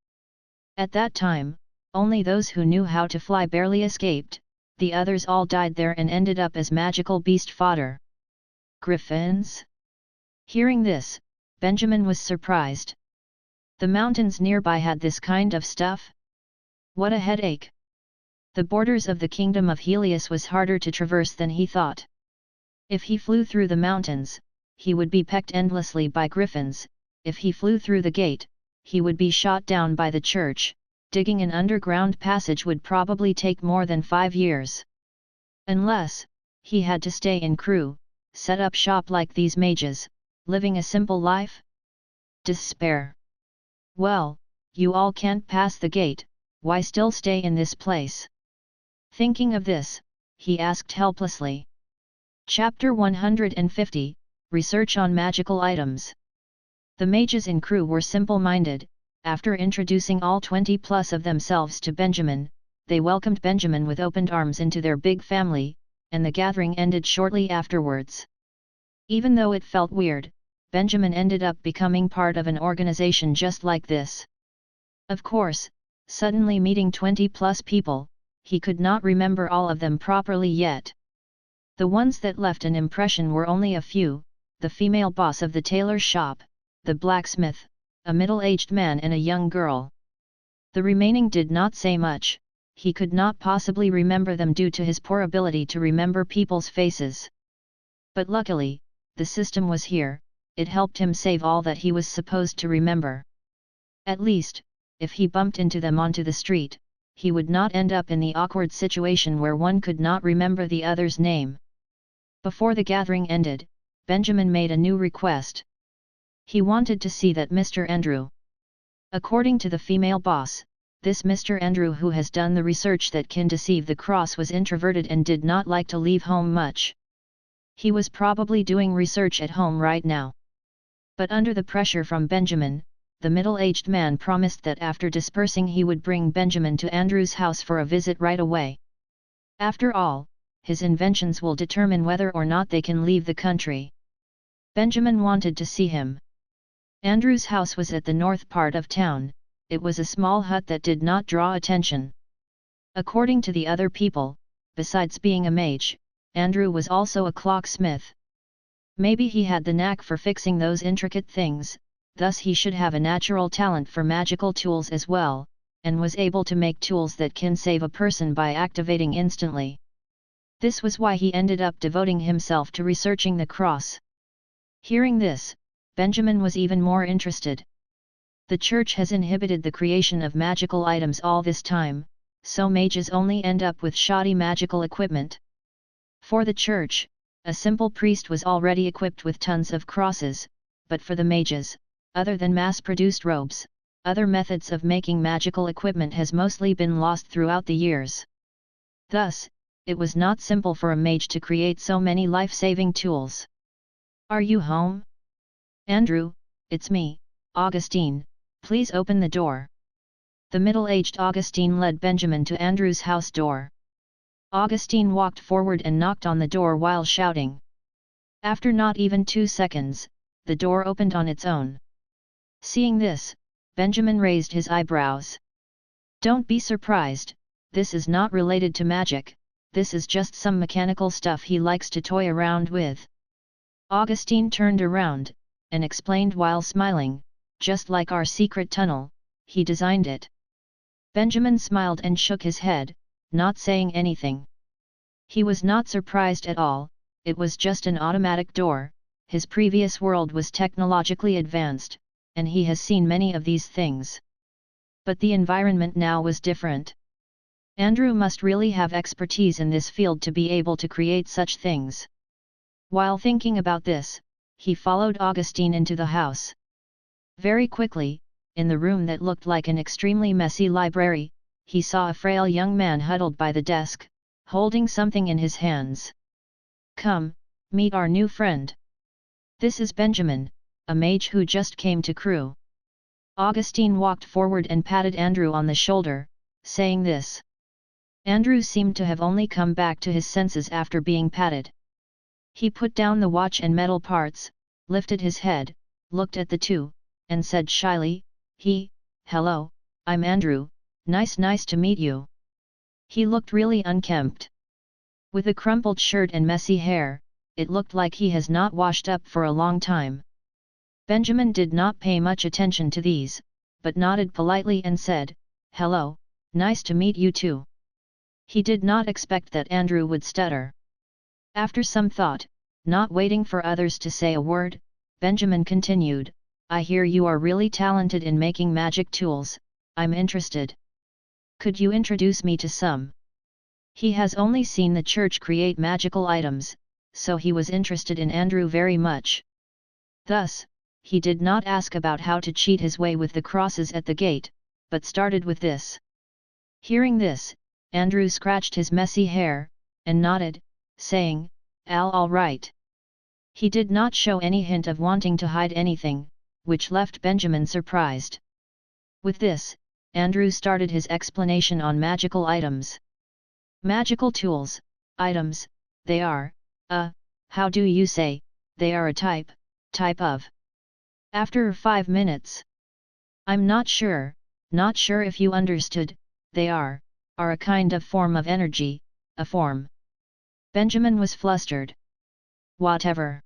At that time, only those who knew how to fly barely escaped. The others all died there and ended up as magical beast fodder. Griffins? Hearing this, Benjamin was surprised. The mountains nearby had this kind of stuff? What a headache! The borders of the Kingdom of Helius was harder to traverse than he thought. If he flew through the mountains, he would be pecked endlessly by griffins. If he flew through the gate, he would be shot down by the church. Digging an underground passage would probably take more than 5 years. Unless, he had to stay in crew, set up shop like these mages, living a simple life? Despair. Well, you all can't pass the gate, why still stay in this place? Thinking of this, he asked helplessly. Chapter 150, Research on Magical Items. The mages in crew were simple-minded. After introducing all 20+ of themselves to Benjamin, they welcomed Benjamin with open arms into their big family, and the gathering ended shortly afterwards. Even though it felt weird, Benjamin ended up becoming part of an organization just like this. Of course, suddenly meeting 20+ people, he could not remember all of them properly yet. The ones that left an impression were only a few: the female boss of the tailor shop, the blacksmith, a middle-aged man and a young girl. The remaining did not say much. He could not possibly remember them due to his poor ability to remember people's faces. But luckily, the system was here. It helped him save all that he was supposed to remember. At least, if he bumped into them onto the street, he would not end up in the awkward situation where one could not remember the other's name. Before the gathering ended, Benjamin made a new request. He wanted to see that Mr. Andrew. According to the female boss, this Mr. Andrew, who has done the research that can deceive the cross, was introverted and did not like to leave home much. He was probably doing research at home right now. But under the pressure from Benjamin, the middle-aged man promised that after dispersing he would bring Benjamin to Andrew's house for a visit right away. After all, his inventions will determine whether or not they can leave the country. Benjamin wanted to see him. Andrew's house was at the north part of town. It was a small hut that did not draw attention. According to the other people, besides being a mage, Andrew was also a clocksmith. Maybe he had the knack for fixing those intricate things, thus he should have a natural talent for magical tools as well, and was able to make tools that can save a person by activating instantly. This was why he ended up devoting himself to researching the cross. Hearing this, Benjamin was even more interested. The church has inhibited the creation of magical items all this time, so mages only end up with shoddy magical equipment. For the church, a simple priest was already equipped with tons of crosses, but for the mages, other than mass-produced robes, other methods of making magical equipment has mostly been lost throughout the years. Thus, it was not simple for a mage to create so many life-saving tools. "Are you home?" "Andrew, it's me, Augustine, please open the door." The middle-aged Augustine led Benjamin to Andrew's house door. Augustine walked forward and knocked on the door while shouting. After not even 2 seconds, the door opened on its own. Seeing this, Benjamin raised his eyebrows. "Don't be surprised, this is not related to magic, this is just some mechanical stuff he likes to toy around with." Augustine turned around, and explained while smiling, "Just like our secret tunnel, he designed it." Benjamin smiled and shook his head, not saying anything. He was not surprised at all. It was just an automatic door. His previous world was technologically advanced, and he has seen many of these things. But the environment now was different. Andrew must really have expertise in this field to be able to create such things. While thinking about this, he followed Augustine into the house. Very quickly, in the room that looked like an extremely messy library, he saw a frail young man huddled by the desk, holding something in his hands. "Come, meet our new friend. This is Benjamin, a mage who just came to crew." Augustine walked forward and patted Andrew on the shoulder, saying this. Andrew seemed to have only come back to his senses after being patted. He put down the watch and metal parts, lifted his head, looked at the two, and said shyly, "Hello, I'm Andrew, nice to meet you." He looked really unkempt. With a crumpled shirt and messy hair, it looked like he has not washed up for a long time. Benjamin did not pay much attention to these, but nodded politely and said, "Hello, nice to meet you too." He did not expect that Andrew would stutter. After some thought, not waiting for others to say a word, Benjamin continued, "I hear you are really talented in making magic tools, I'm interested. Could you introduce me to some?" He has only seen the church create magical items, so he was interested in Andrew very much. Thus, he did not ask about how to cheat his way with the crosses at the gate, but started with this. Hearing this, Andrew scratched his messy hair, and nodded, saying, All right." He did not show any hint of wanting to hide anything, which left Benjamin surprised. With this, Andrew started his explanation on magical items. Magical tools, items, they are, how do you say, they are a type of. After 5 minutes. I'm not sure, Not sure if you understood, they are a kind of form of energy, a form. Benjamin was flustered. Whatever.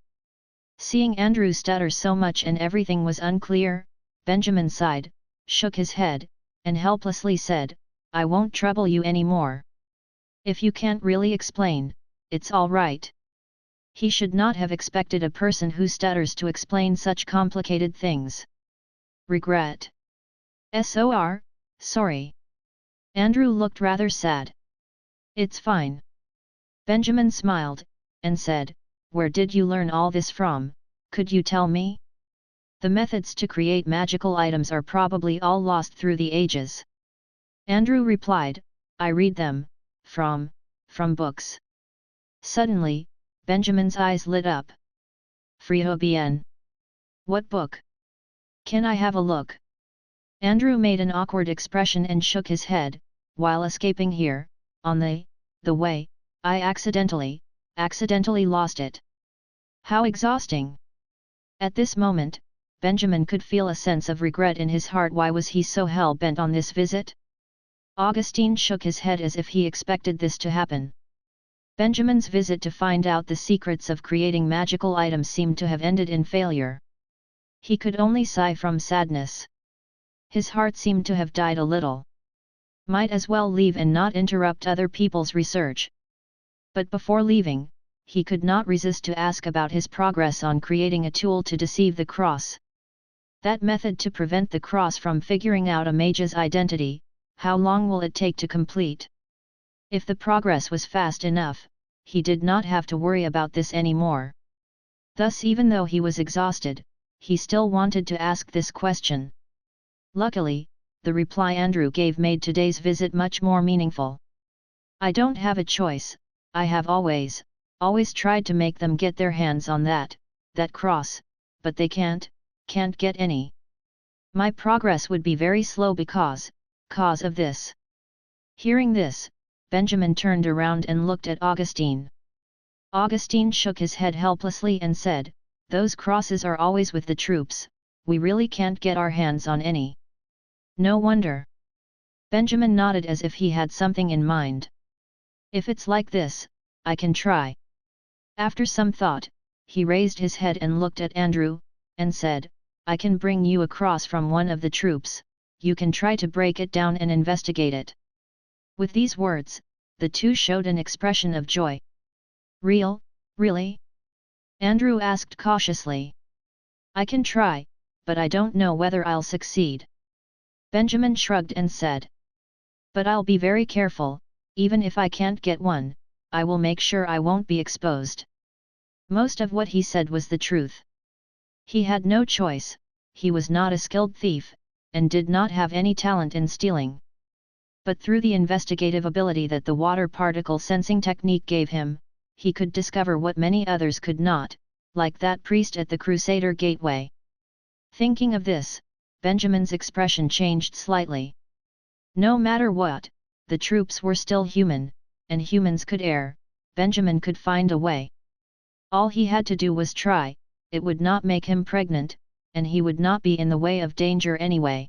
Seeing Andrew stutter so much and everything was unclear, Benjamin sighed, shook his head, and helplessly said, I won't trouble you any more. If you can't really explain, it's all right. He should not have expected a person who stutters to explain such complicated things. Regret. Sorry. Andrew looked rather sad. It's fine. Benjamin smiled, and said, Where did you learn all this from, could you tell me? The methods to create magical items are probably all lost through the ages. Andrew replied, I read them, from books. Suddenly, Benjamin's eyes lit up. Friho bien. What book? Can I have a look? Andrew made an awkward expression and shook his head, while escaping here, on the way, I accidentally lost it. How exhausting! At this moment, Benjamin could feel a sense of regret in his heart. Why was he so hell-bent on this visit? Augustine shook his head as if he expected this to happen. Benjamin's visit to find out the secrets of creating magical items seemed to have ended in failure. He could only sigh from sadness. His heart seemed to have died a little. Might as well leave and not interrupt other people's research. But before leaving, he could not resist to ask about his progress on creating a tool to deceive the cross. That method to prevent the cross from figuring out a mage's identity, how long will it take to complete? If the progress was fast enough, he did not have to worry about this anymore. Thus, even though he was exhausted, he still wanted to ask this question. Luckily, the reply Andrew gave made today's visit much more meaningful. I don't have a choice, I have always tried to make them get their hands on that cross, but they can't get any. My progress would be very slow because of this. Hearing this, Benjamin turned around and looked at Augustine. Augustine shook his head helplessly and said, Those crosses are always with the troops, we really can't get our hands on any. No wonder. Benjamin nodded as if he had something in mind. If it's like this, I can try. After some thought, he raised his head and looked at Andrew, and said, I can bring you a cross from one of the troops, you can try to break it down and investigate it. With these words, the two showed an expression of joy. Really? Andrew asked cautiously. I can try, but I don't know whether I'll succeed. Benjamin shrugged and said. But I'll be very careful, even if I can't get one, I will make sure I won't be exposed. Most of what he said was the truth. He had no choice, he was not a skilled thief, and did not have any talent in stealing. But through the investigative ability that the water particle sensing technique gave him, he could discover what many others could not, like that priest at the Crusader Gateway. Thinking of this, Benjamin's expression changed slightly. No matter what, the troops were still human, and humans could err, Benjamin could find a way. All he had to do was try, it would not make him pregnant, and he would not be in the way of danger anyway.